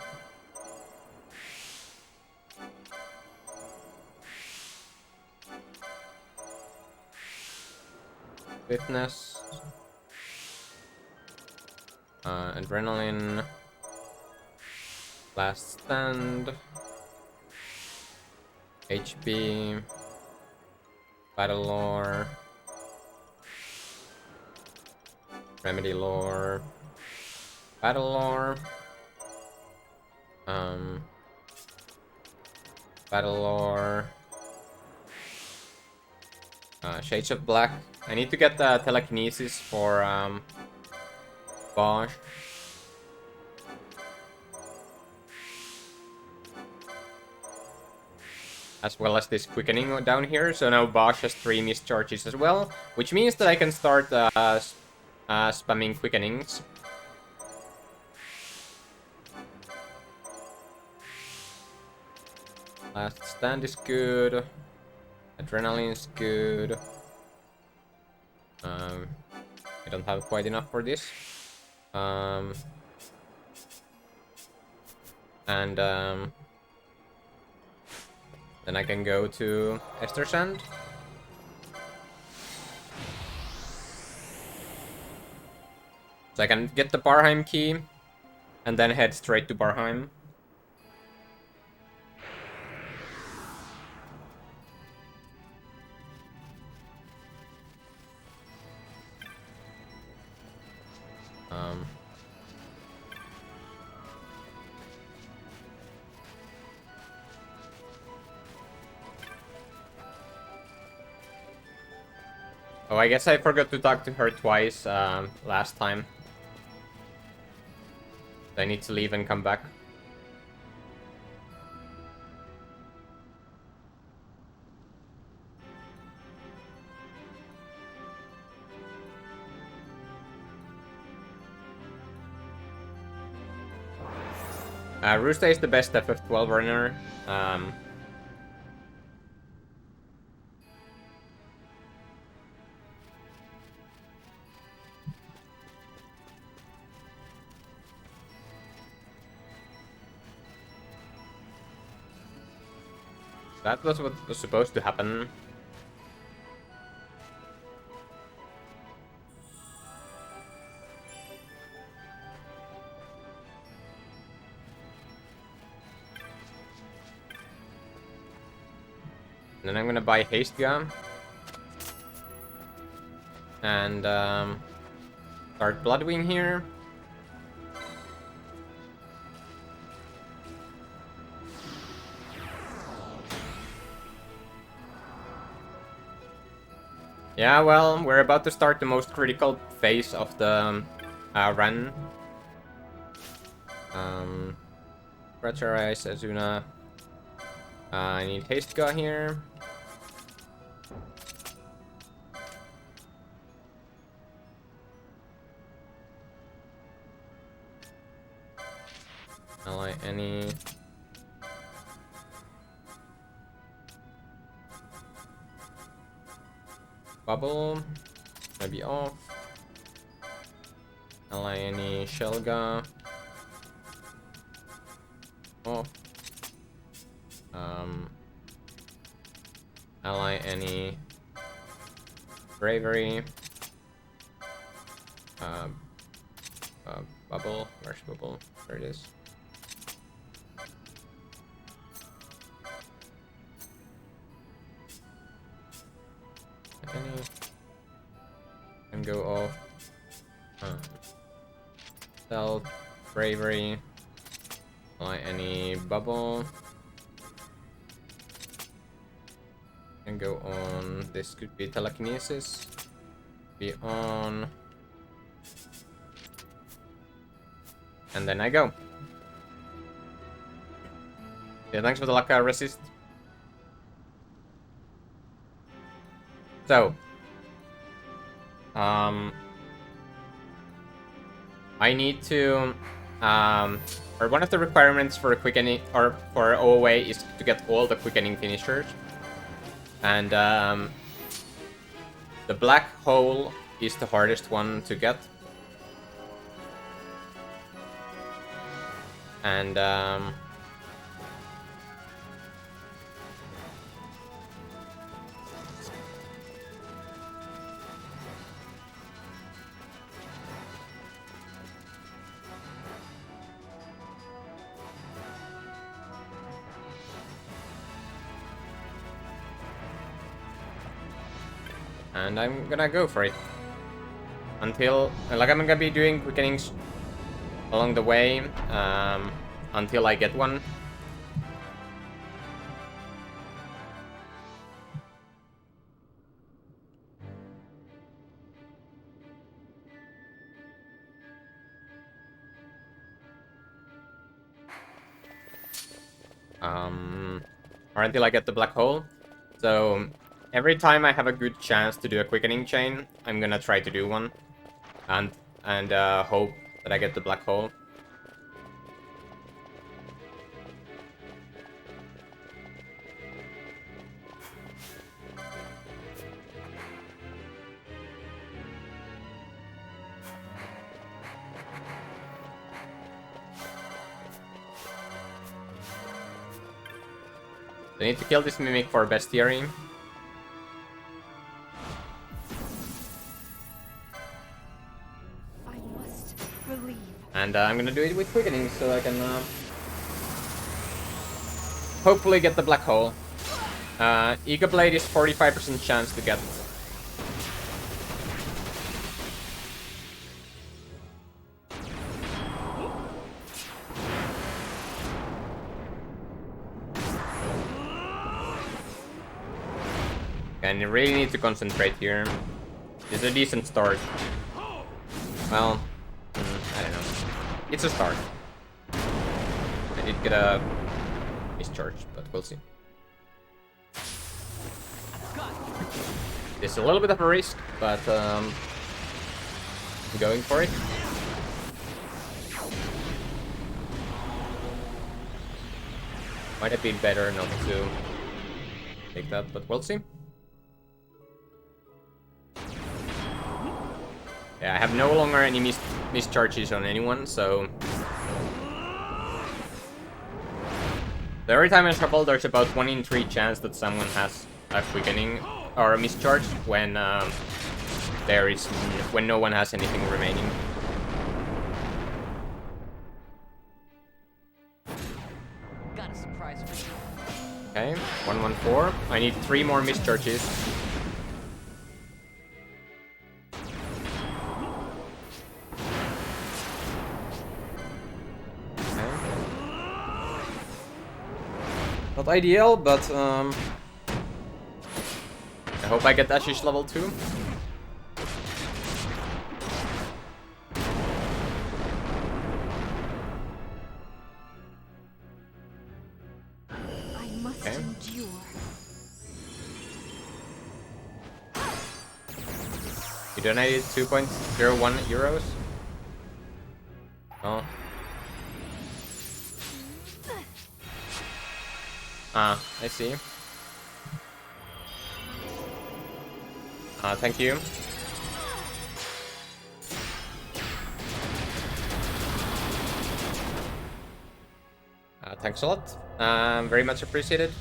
Fitness. Adrenaline. Last Stand. HP. Battle Lore. Remedy Lore. Battle Lore. Battle Lore. Shades of Black. I need to get the telekinesis for Bosch. As well as this quickening down here. So now Bosch has 3 mischarges as well, which means that I can start spamming quickenings. Last Stand is good. Adrenaline's good. I don't have quite enough for this. Then I can go to Estersand. So I can get the Barheim key and then head straight to Barheim. Oh, I guess I forgot to talk to her twice last time. I need to leave and come back. Roosta is the best FF12 runner. That was what was supposed to happen. Then I'm gonna buy Haste Gun. And start Bloodwing here. Yeah, well, we're about to start the most critical phase of the run. Ratcharize, Azuna. I need Haste Gun here. Ally any. Bubble. Maybe off. Ally any Shelga. Off. Ally any Bravery. Bubble. Where's Bubble? There it is. Any. go off. Stealth, bravery. Apply any bubble. And go on. This could be telekinesis. Be on. And then I go. Yeah, thanks for the luck, resist. So, I need to, or one of the requirements for quickening or for OOA is to get all the quickening finishers, and the black hole is the hardest one to get, and I'm gonna go for it. Until, like, I'm gonna be doing quickenings along the way, until I get one. Or until I get the black hole. So, every time I have a good chance to do a quickening chain, I'm gonna try to do one. And hope that I get the black hole. I need to kill this mimic for bestiary. I must believe. And I'm gonna do it with quickening so I can hopefully get the black hole. Ego Blade is 45% chance to get. And you really need to concentrate here. It's a decent start. Well, I don't know. It's a start. I did get a mischarge, but we'll see. It's a little bit of a risk, but I'm going for it. Might have been better not to take that, but we'll see. Yeah, I have no longer any mischarges on anyone, so every time I shuffle, there's about 1 in 3 chance that someone has a quickening or a mischarge when when no one has anything remaining. Got a surprise for you. Okay, 114. I need 3 more mischarges. Not ideal, but I hope I get Ashish level 2. I must endure. You donated 2.01 euros? Oh. Ah, I see. Thank you. Thanks a lot. Very much appreciated.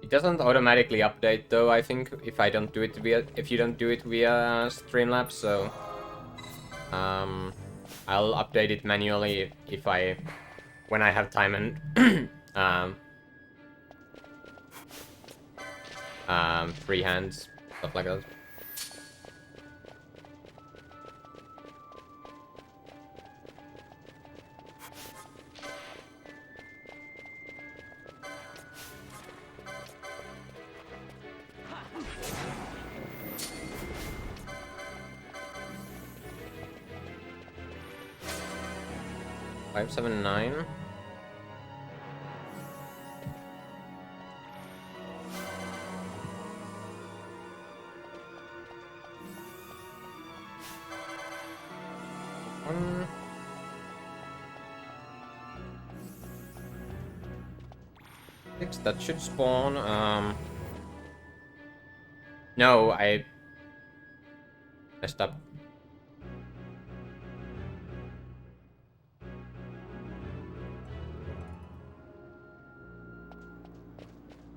It doesn't automatically update though, I think, if you don't do it via Streamlabs, so I'll update it manually when I have time and free hands, stuff like that. $579. Six, that should spawn. No, I messed up.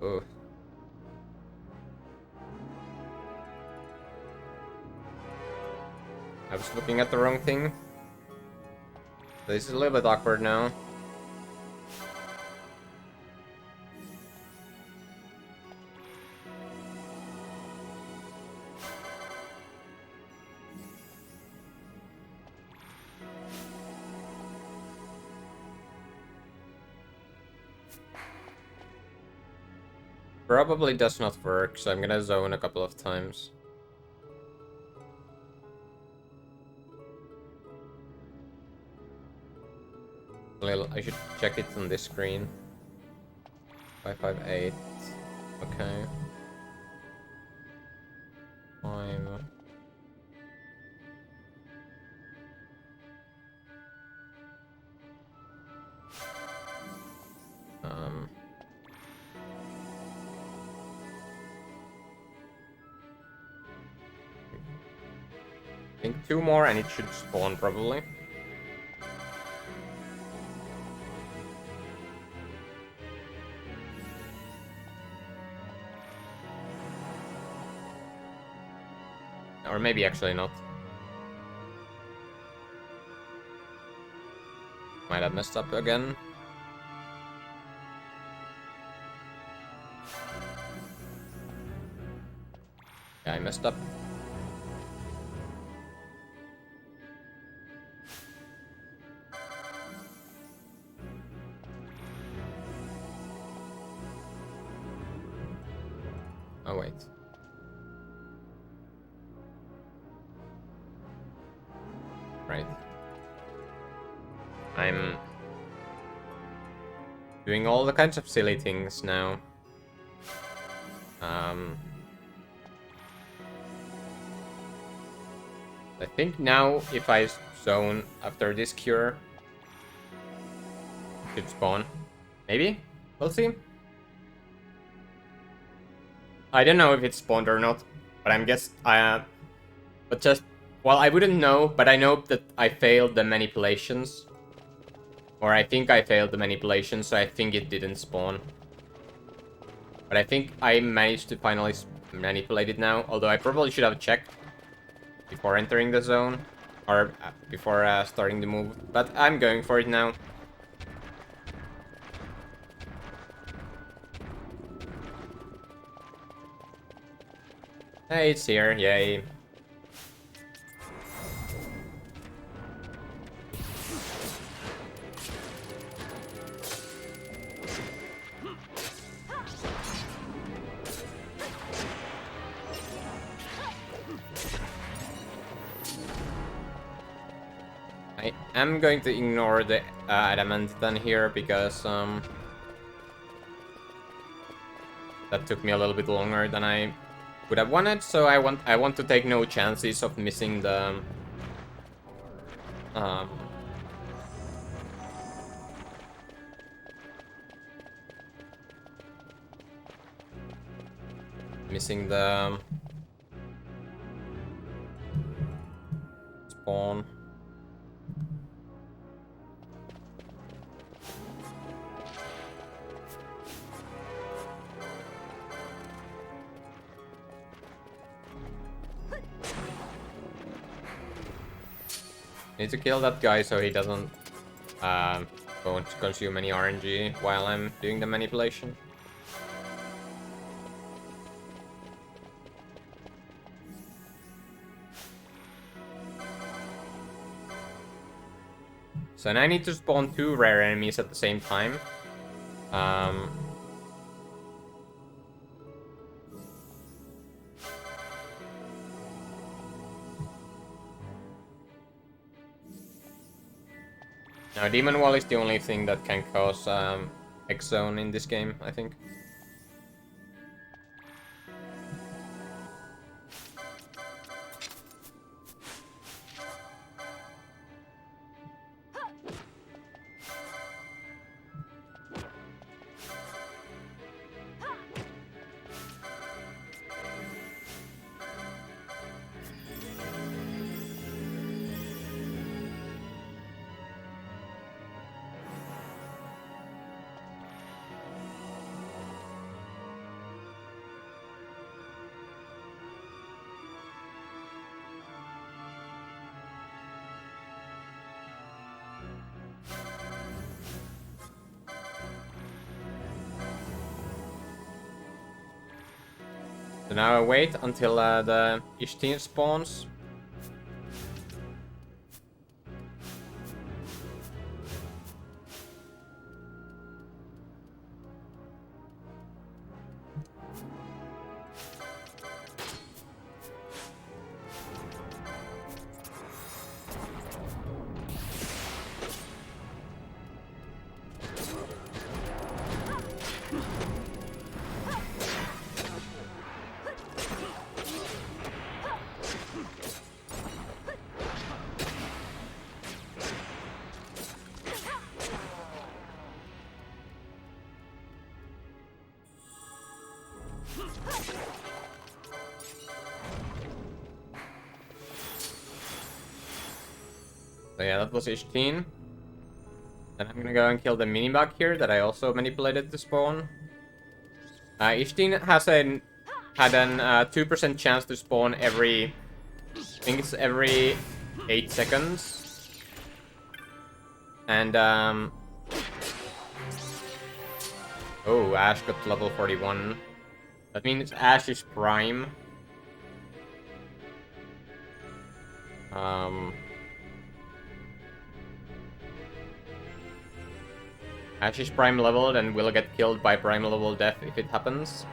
Oh. I was looking at the wrong thing. This is a little bit awkward now. Probably does not work, so I'm gonna zone a couple of times. I should check it on this screen. 558. Okay. 5. I think 2 more and it should spawn probably. Or maybe actually not. Might have messed up again. Yeah, I messed up. Oh, wait. Right. I'm doing all the kinds of silly things now. I think now if I zone after this cure, it should spawn. Maybe? We'll see. I don't know if it's spawned or not, but but just, well, I wouldn't know, but I know that I failed the manipulations. Or I think I failed the manipulations, so I think it didn't spawn. But I think I managed to finally manipulate it now, although I probably should have checked before entering the zone, or before starting the move, but I'm going for it now. Hey, it's here, yay. I am going to ignore the adamant then here because that took me a little bit longer than I would have wanted, so I want to take no chances of missing the spawn. Need to kill that guy so he doesn't won't consume any RNG while I'm doing the manipulation. So now I need to spawn 2 rare enemies at the same time. Now, Demon Wall is the only thing that can cause X-Zone in this game, I think. So now I wait until the Ishtin spawns. So yeah, that was Ishtin. Then I'm gonna go and kill the minibug here that I also manipulated to spawn. Ishtin has had an 2% chance to spawn every, I think it's every 8 seconds. And oh, Ash got to level 41. That means Ash is prime. Ash is prime leveled and will get killed by prime level death if it happens.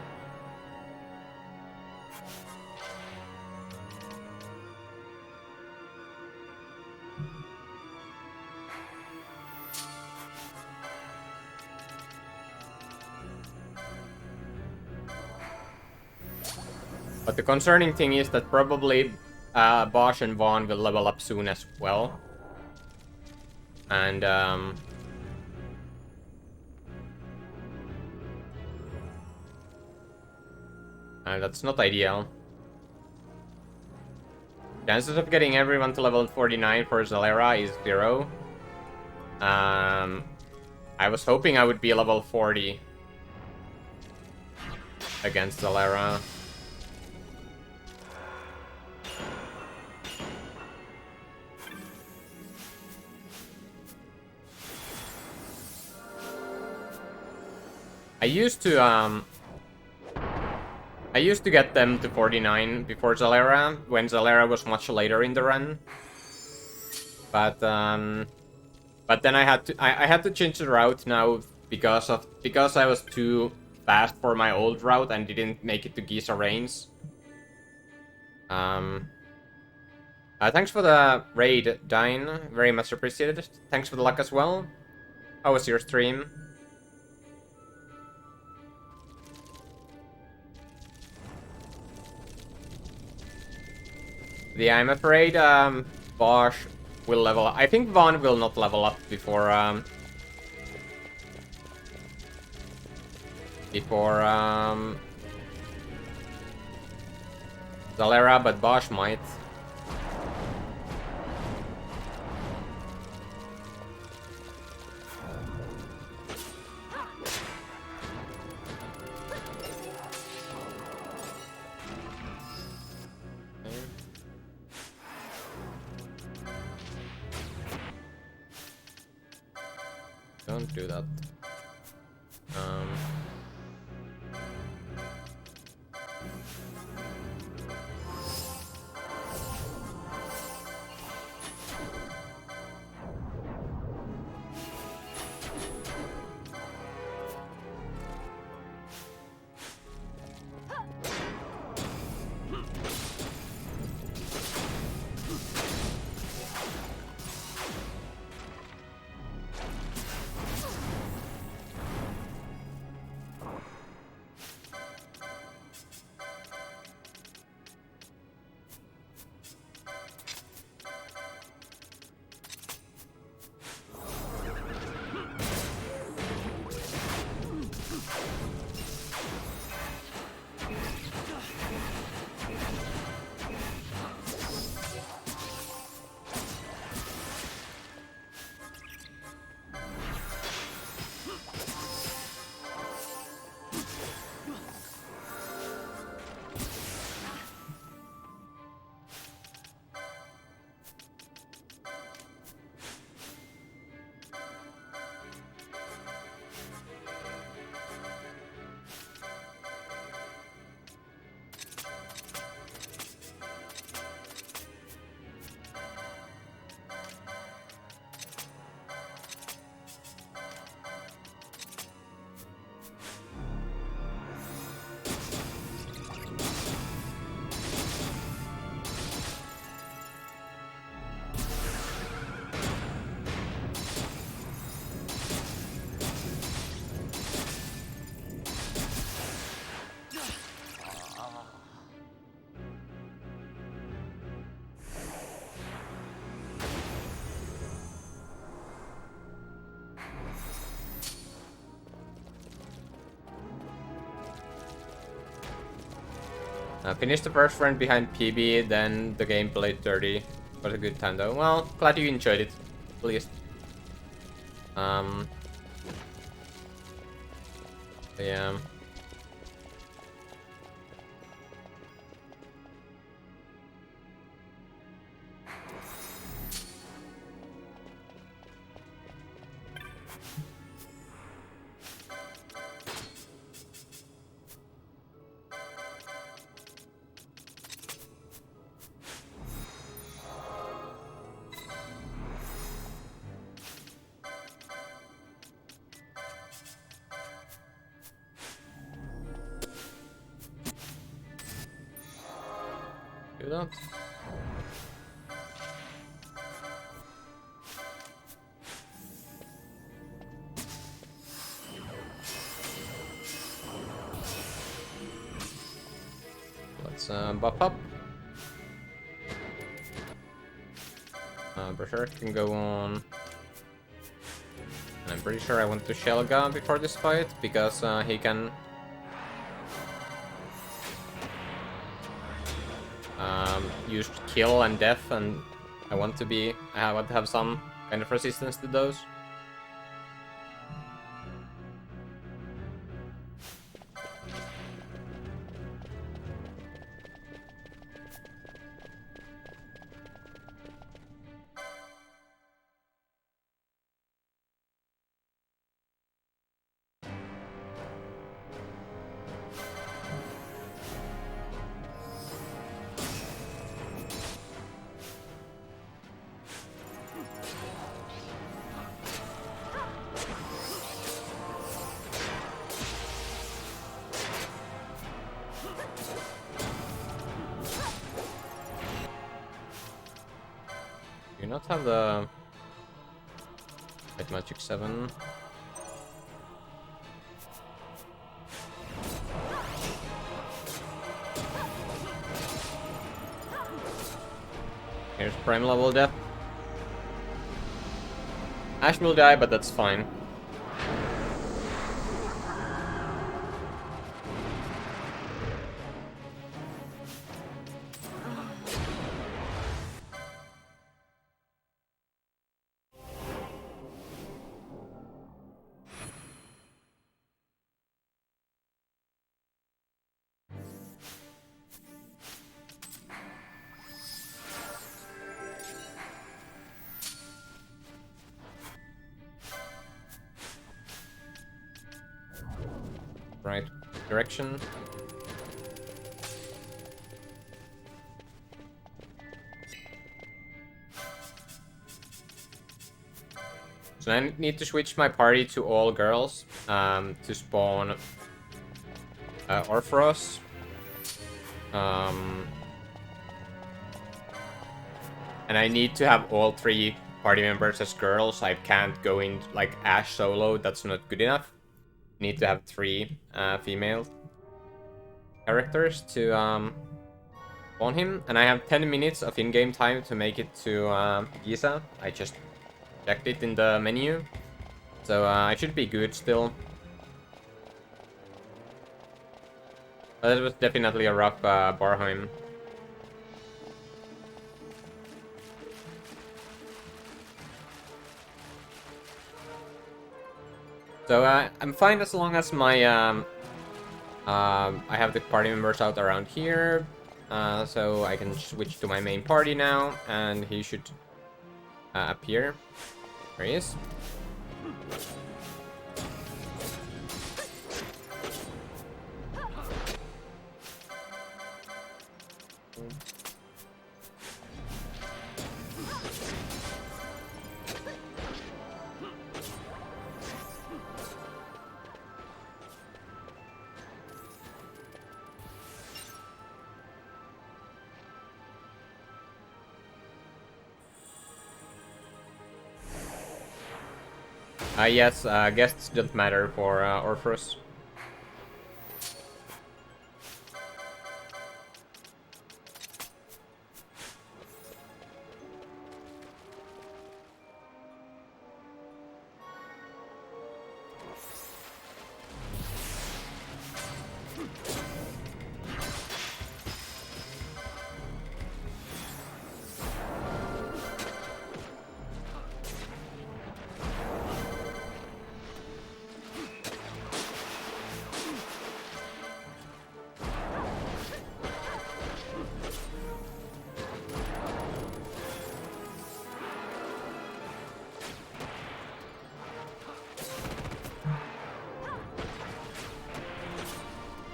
But the concerning thing is that probably Bosch and Vaughn will level up soon as well. And that's not ideal. Chances of getting everyone to level 49 for Zalera is 0. I was hoping I would be level 40 against Zalera. I used to get them to 49 before Zalera, when Zalera was much later in the run. But then I had to change the route now because I was too fast for my old route and didn't make it to Giza Reigns. Thanks for the raid, Dine. Very much appreciated. Thanks for the luck as well. How was your stream? Yeah, I'm afraid Bosch will level up. I think Vaughn will not level up before Zalera, but Bosch might. Don't do that. Finished the first run behind PB, then the game played 30. Was a good time though. Well, glad you enjoyed it, at least. Yeah. Do that. Let's buff up. Berserk can go on. And I'm pretty sure I want to Shelga before this fight because he can use kill and death, and I want to have some kind of resistance to those. Do you not have the White Magic 7? Here's prime level death. Ash will die, but that's fine. right direction. So I need to switch my party to all girls to spawn Orphros. And I need to have all 3 party members as girls. I can't go in like Ash solo, that's not good enough. Need to have 3 female characters to spawn him. And I have 10 minutes of in-game time to make it to Giza. I just checked it in the menu. So I should be good still. But it was definitely a rough Barheim. So I'm fine as long as my I have the party members out around here, so I can switch to my main party now, and he should appear. There he is. Yes, guests don't matter for Orphros.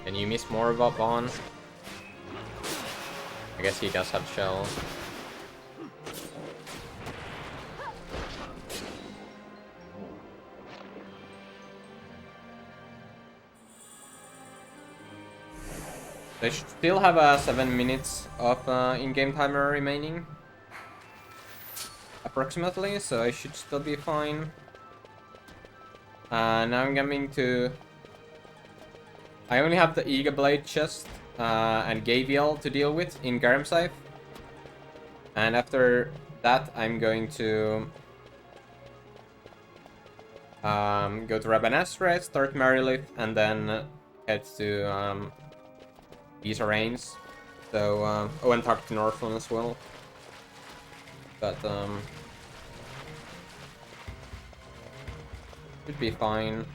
Can you miss more of up on? I guess he does have shell. They should still have 7 minutes of in-game timer remaining. Approximately, so I should still be fine. Now I'm coming to... I only have the Ega Blade chest and Gavial to deal with in Garamscythe. And after that, I'm going to go to Rabanastra, start Marilith, and then head to Visa Reigns. So, oh, and talk to Northland as well. But, should be fine.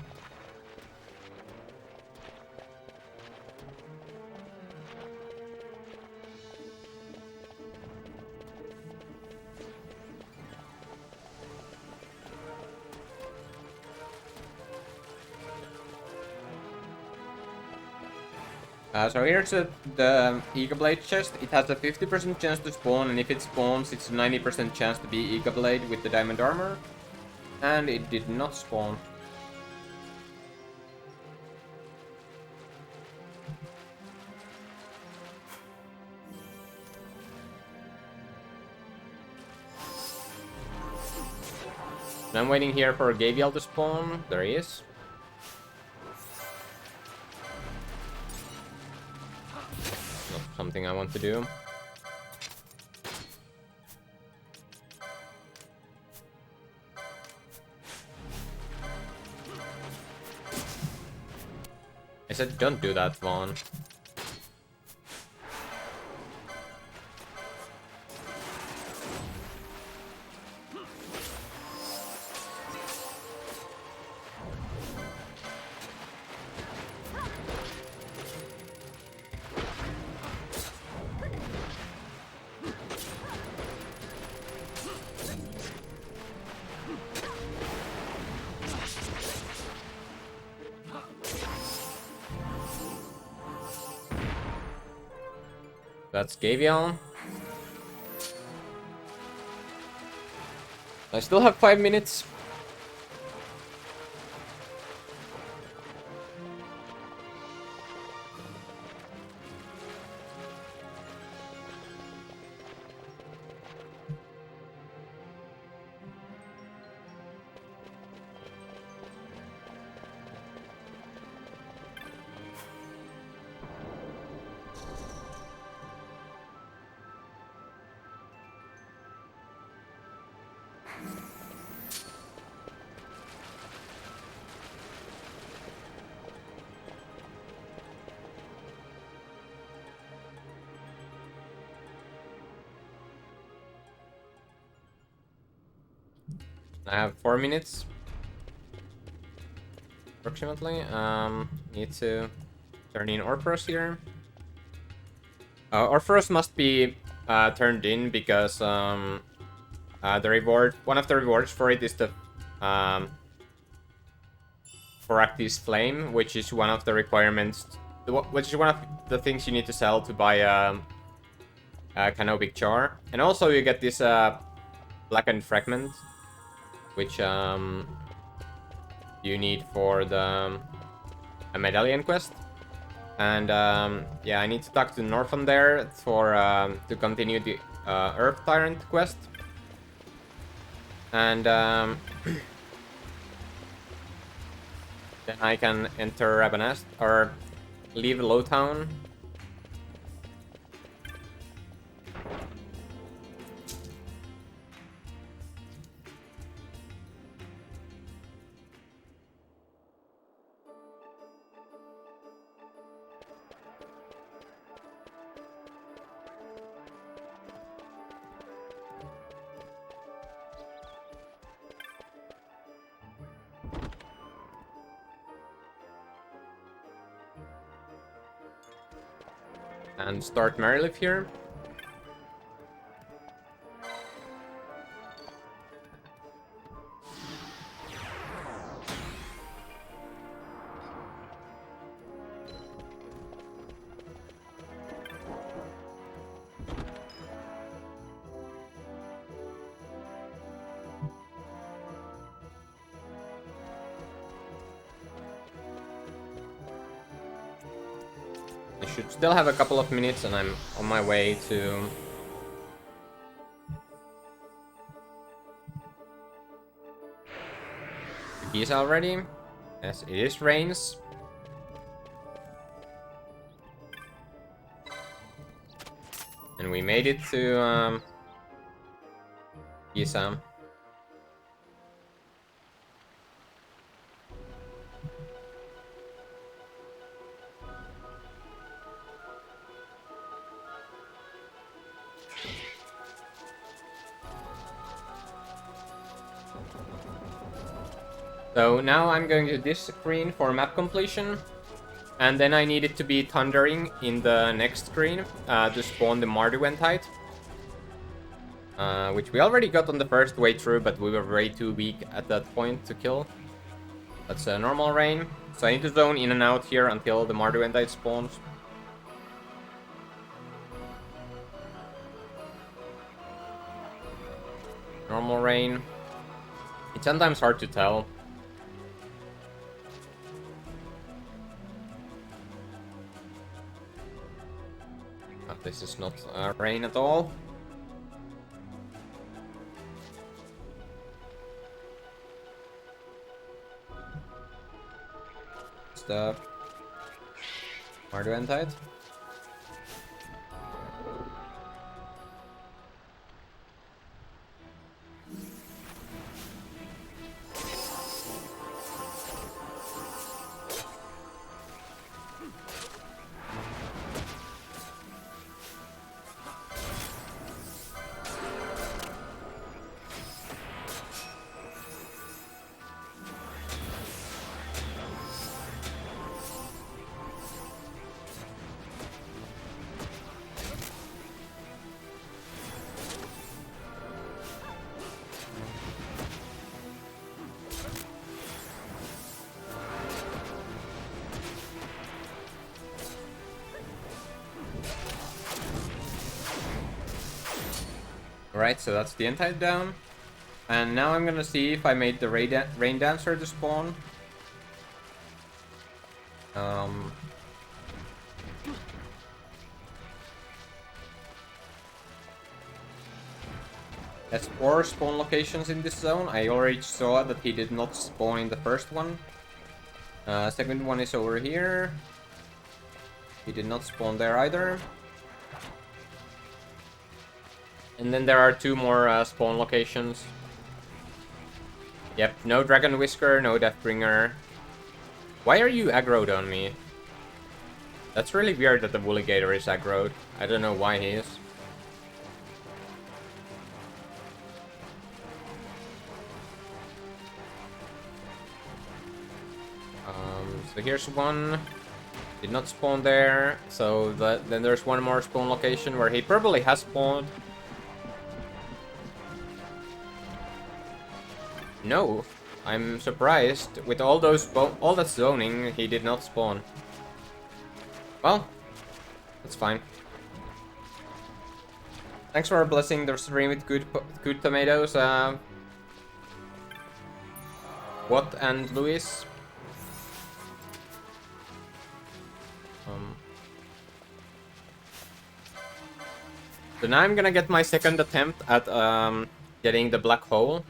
So here's the Ega Blade chest. It has a 50% chance to spawn, and if it spawns, it's a 90% chance to be Ega Blade with the diamond armor. And it did not spawn. And I'm waiting here for Gavial to spawn. There he is. Not something I want to do. I said don't do that, Vaughn. That's Gavial. I still have 5 minutes. I have 4 minutes. Approximately. Need to turn in Orpheus here. Orpheus must be turned in because the reward, one of the rewards for it is the Phoractis Flame, which is one of the requirements, which is one of the things you need to sell to buy a Canopic Jar. And also you get this Blackened Fragment, which you need for the medallion quest. And yeah, I need to talk to Northern there for to continue the Earth Tyrant quest. And then I can enter Rabanast or leave Lowtown. And start Maryleaf here. I should still have a couple of minutes and I'm on my way to Giza already. Yes, it is Rains. And we made it to Giza. So now I'm going to this screen for map completion. And then I need it to be thundering in the next screen to spawn the Marduentite. Which we already got on the first way through, but we were way too weak at that point to kill. That's a normal rain. So I need to zone in and out here until the Marduentite spawns. Normal rain. It's sometimes hard to tell. This is not rain at all. It's the Marduentite. Alright, so that's the Entite down. And now I'm gonna see if I made the Rain Dancer to spawn. There's 4 spawn locations in this zone. I already saw that he did not spawn in the first one. Second one is over here. He did not spawn there either. And then there are 2 more spawn locations. Yep, no Dragon Whisker, no Deathbringer. Why are you aggroed on me? That's really weird that the Wooligator is aggroed. I don't know why he is. So here's one. Did not spawn there. So then there's one more spawn location where he probably has spawned. No, I'm surprised. With all that zoning, he did not spawn. Well, that's fine. Thanks for blessing the stream with good tomatoes. What and Luis? So now I'm gonna get my second attempt at getting the black hole.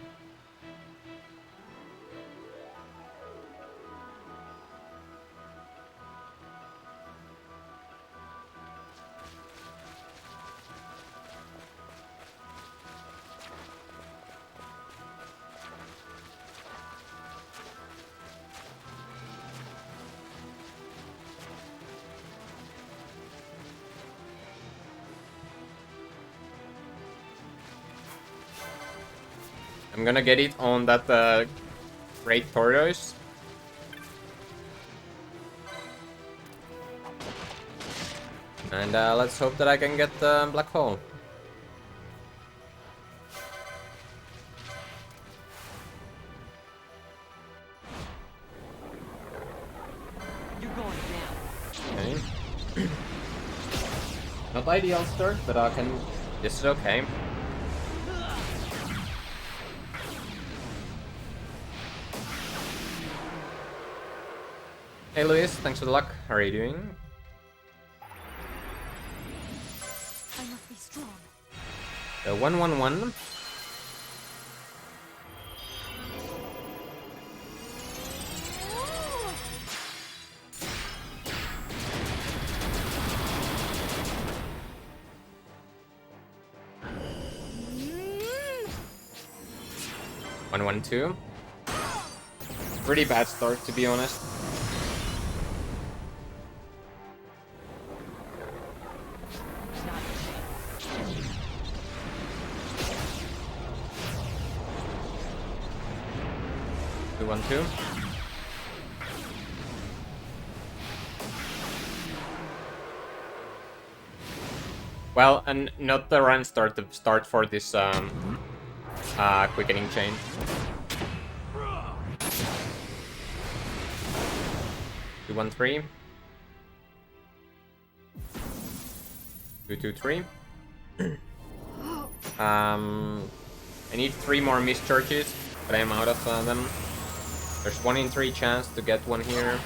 I'm gonna get it on that great tortoise. And let's hope that I can get the black hole. You're going down. Okay. Not ideal start, but I can. This is okay. Hey Luis, thanks for the luck. How are you doing? I must be strong. So 1-1-1. One, 1-2. Pretty bad start, to be honest. Two, 1-2. Well, and not the run start for this quickening chain. 2-1-3. 2-2-3. I need 3 more mischarges, but I'm out of them. There's 1 in 3 chance to get one here.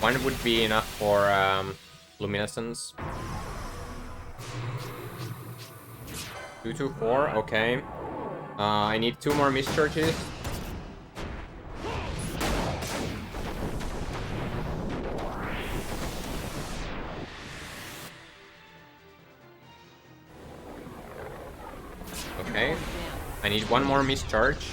1 would be enough for luminescence. 2-2-4, okay. I need 2 more mischarges. Okay. I need 1 more mischarge.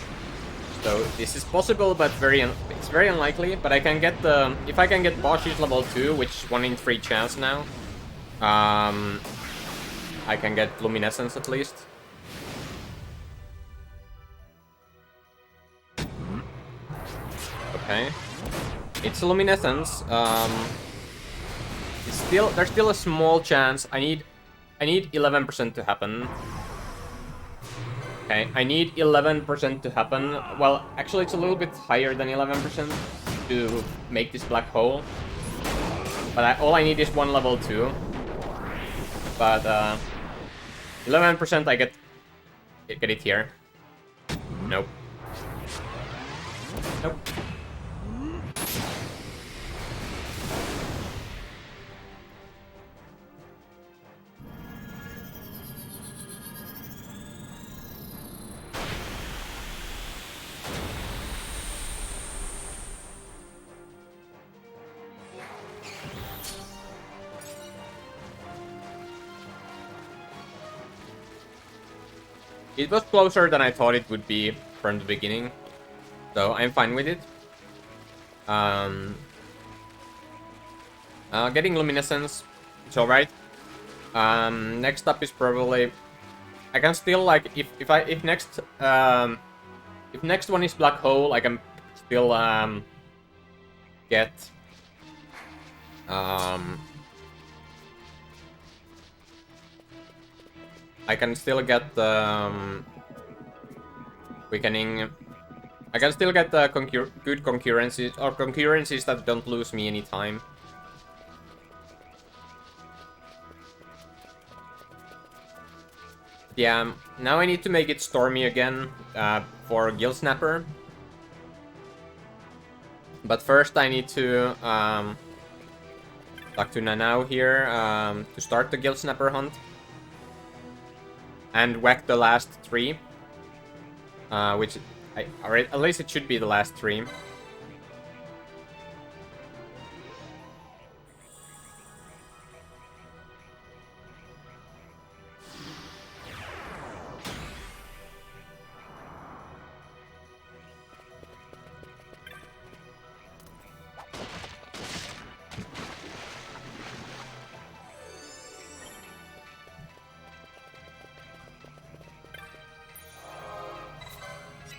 So this is possible, but it's very unlikely. But I can get the if I can get Bosch's level 2, which is 1 in 3 chance now. I can get luminescence at least. Okay. It's luminescence. There's still a small chance. I need 11% to happen. Okay, I need 11% to happen. Well, actually it's a little bit higher than 11% to make this black hole. But all I need is 1 level 2. but 11% I get it here. Nope. Nope. It was closer than I thought it would be from the beginning, so I'm fine with it. Getting luminescence, it's alright. Next up is probably I can still like if next one is black hole, I can still get I can still get the weakening. I can still get the good concurrencies, or concurrencies that don't lose me any time. Yeah, now I need to make it stormy again for Guild Snapper. But first I need to talk to Nanao here to start the Guild Snapper hunt. And whack the last 3. Which, at least it should be the last 3.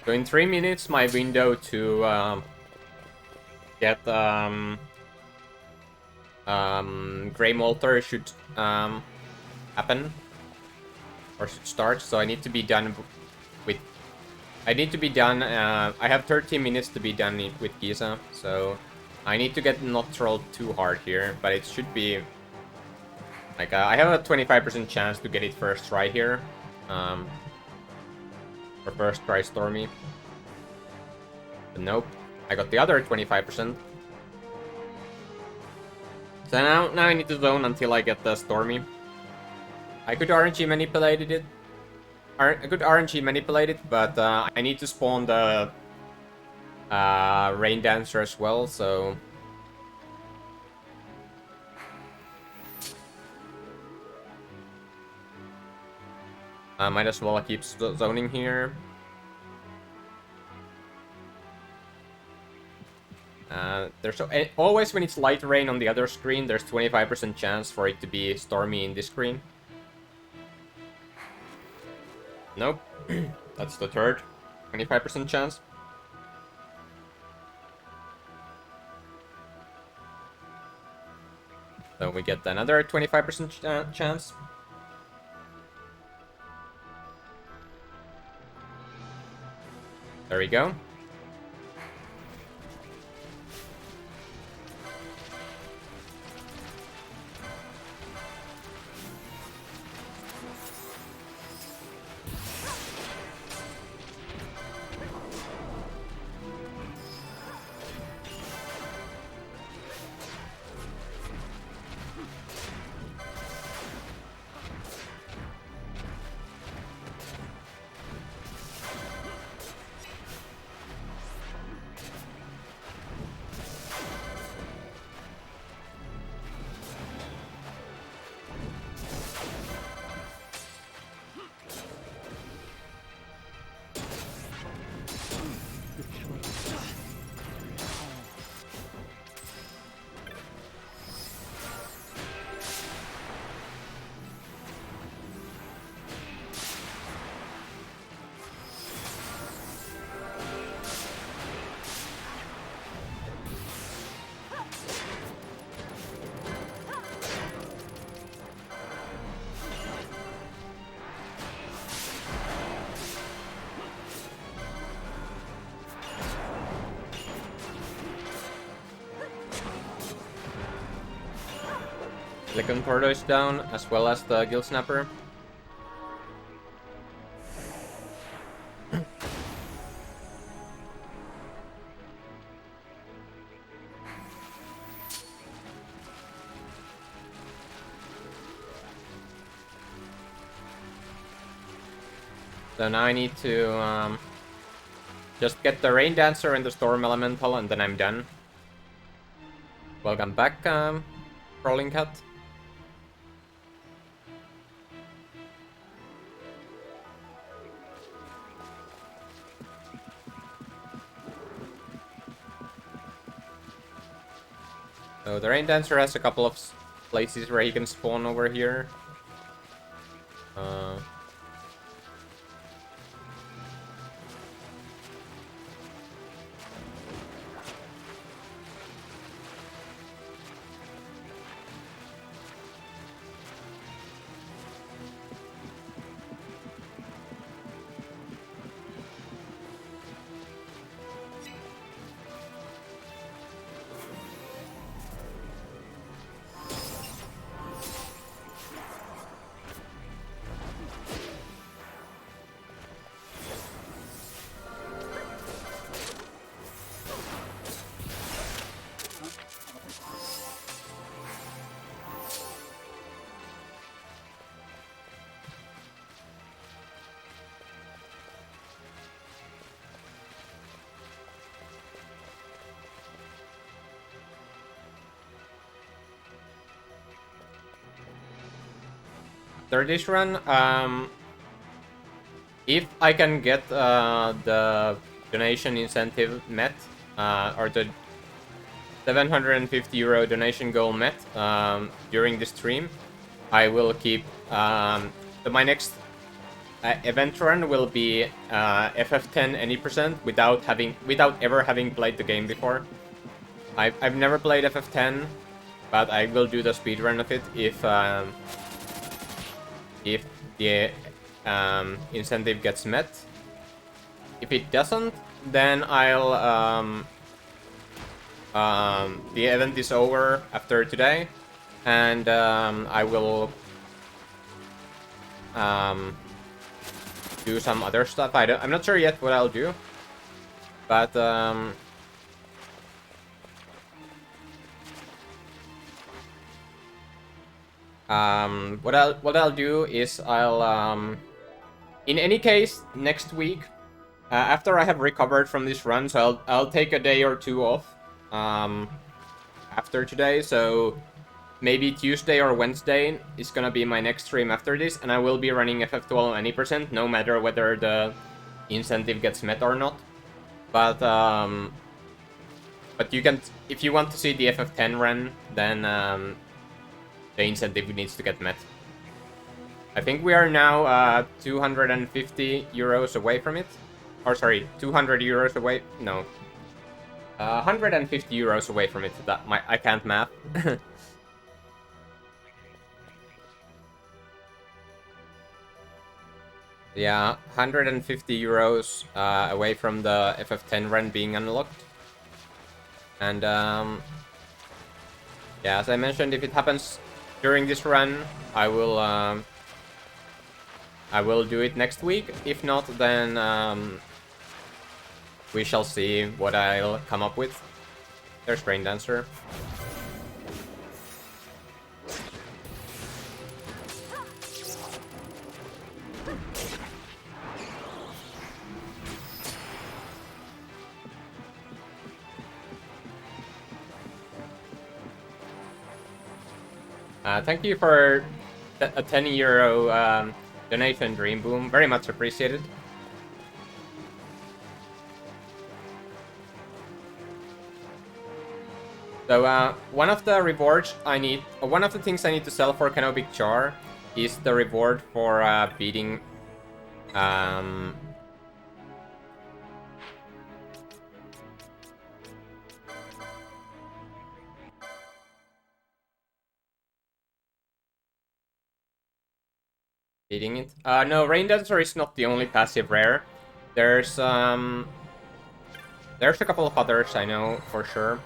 So in 3 minutes, my window to get Grey Molter should happen, or should start. So I need to be done with. I need to be done. I have 13 minutes to be done with Giza, so I need to get not trolled too hard here. But it should be like I have a 25% chance to get it first try here. Or first try Stormy. But nope. I got the other 25%. So now I need to zone until I get the Stormy. I could RNG manipulate it. I could RNG manipulate it, but I need to spawn the Rain Dancer as well, so... I might as well keep zoning here. There's always when it's light rain on the other screen, there's 25% chance for it to be stormy in this screen. Nope, that's the third 25% chance. So we get another 25% chance. There we go. Silicon Tortoise down, as well as the Guild Snapper. So now I need to just get the Rain Dancer and the Storm Elemental, and then I'm done. Welcome back, Crawling Cat. So the Rain Dancer has a couple of places where he can spawn over here. After this run, if I can get the donation incentive met, or the 750 euro donation goal met during the stream, I will keep. So my next event run will be FF10 any percent without ever having played the game before. I've never played FF10, but I will do the speedrun of it if the incentive gets met. If it doesn't, then I'll the event is over after today, and I will do some other stuff. I'm not sure yet what I'll do, but what I'll do is in any case next week, after I have recovered from this run, so I'll take a day or two off after today. So maybe Tuesday or Wednesday is gonna be my next stream after this, and I will be running FF12 any percent, no matter whether the incentive gets met or not. But you can, if you want to see the FF10 run, then the incentive needs to get met. I think we are now 250 euros away from it. Or sorry, 200 euros away. No. 150 euros away from it. I can't math. Yeah, 150 euros away from the FF10 run being unlocked. And yeah, as I mentioned, if it happens during this run, I will do it next week. If not, then we shall see what I'll come up with. There's Rain Dancer. Thank you for a 10 euro donation, Dream Boom. Very much appreciated. So one of the rewards one of the things I need to sell for Canopic Char is the reward for beating beating it. No, Rain Dancer is not the only passive rare. There's a couple of others I know for sure.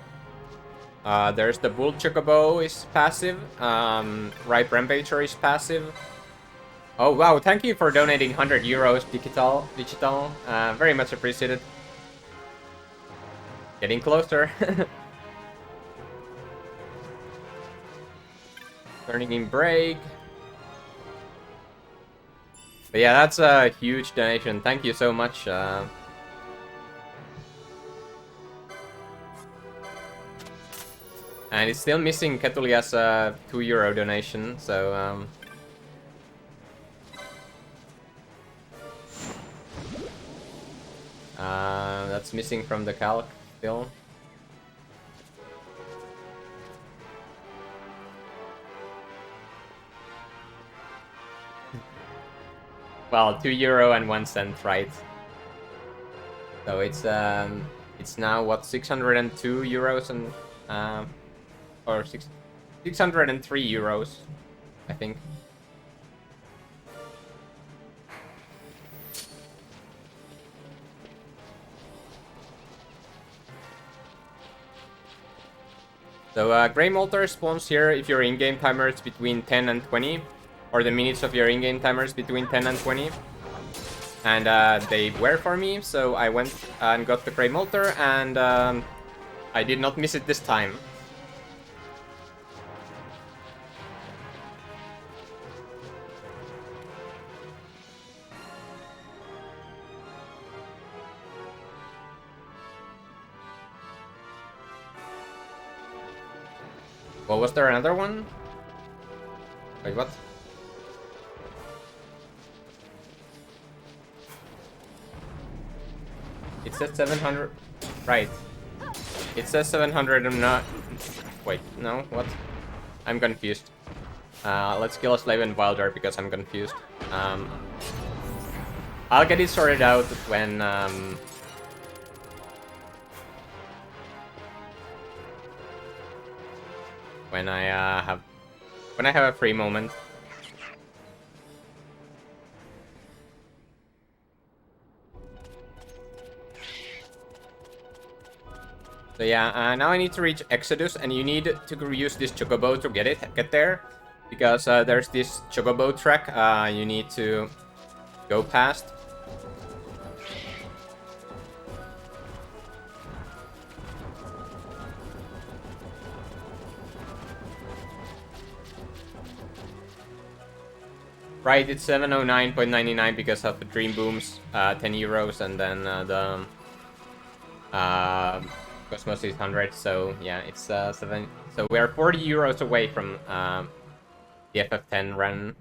There's the Bull Chocobo is passive. Ripe Rampager is passive. Oh wow, thank you for donating 100 euros, Digital. Very much appreciated. Getting closer. Turning in break. But yeah, that's a huge donation. Thank you so much. And it's still missing Ketulia's €2 donation, so that's missing from the calc still. Well, €2 and 1 cent, right? So it's now what, 602 euros and or 603 euros, I think. So Grey Molter spawns here if your in-game timer is between 10 and 20, or the minutes of your in-game timer is between 10 and 20. And they were for me, so I went and got the Grey Molter, and I did not miss it this time. Well, was there another one? Wait, what? It says 700. Right. It says 700. I'm not. Wait, no, what? I'm confused. Let's kill a slave and wilder because I'm confused. I'll get it sorted out when I have a free moment. So yeah, now I need to reach Exodus, and you need to use this Chocobo to get there, because there's this Chocobo track you need to go past. Right, it's 709.99 because of the Dream Booms, 10 euros, and then the Cosmos 600. So yeah, it's 7. So we are 40 euros away from the FF10 run.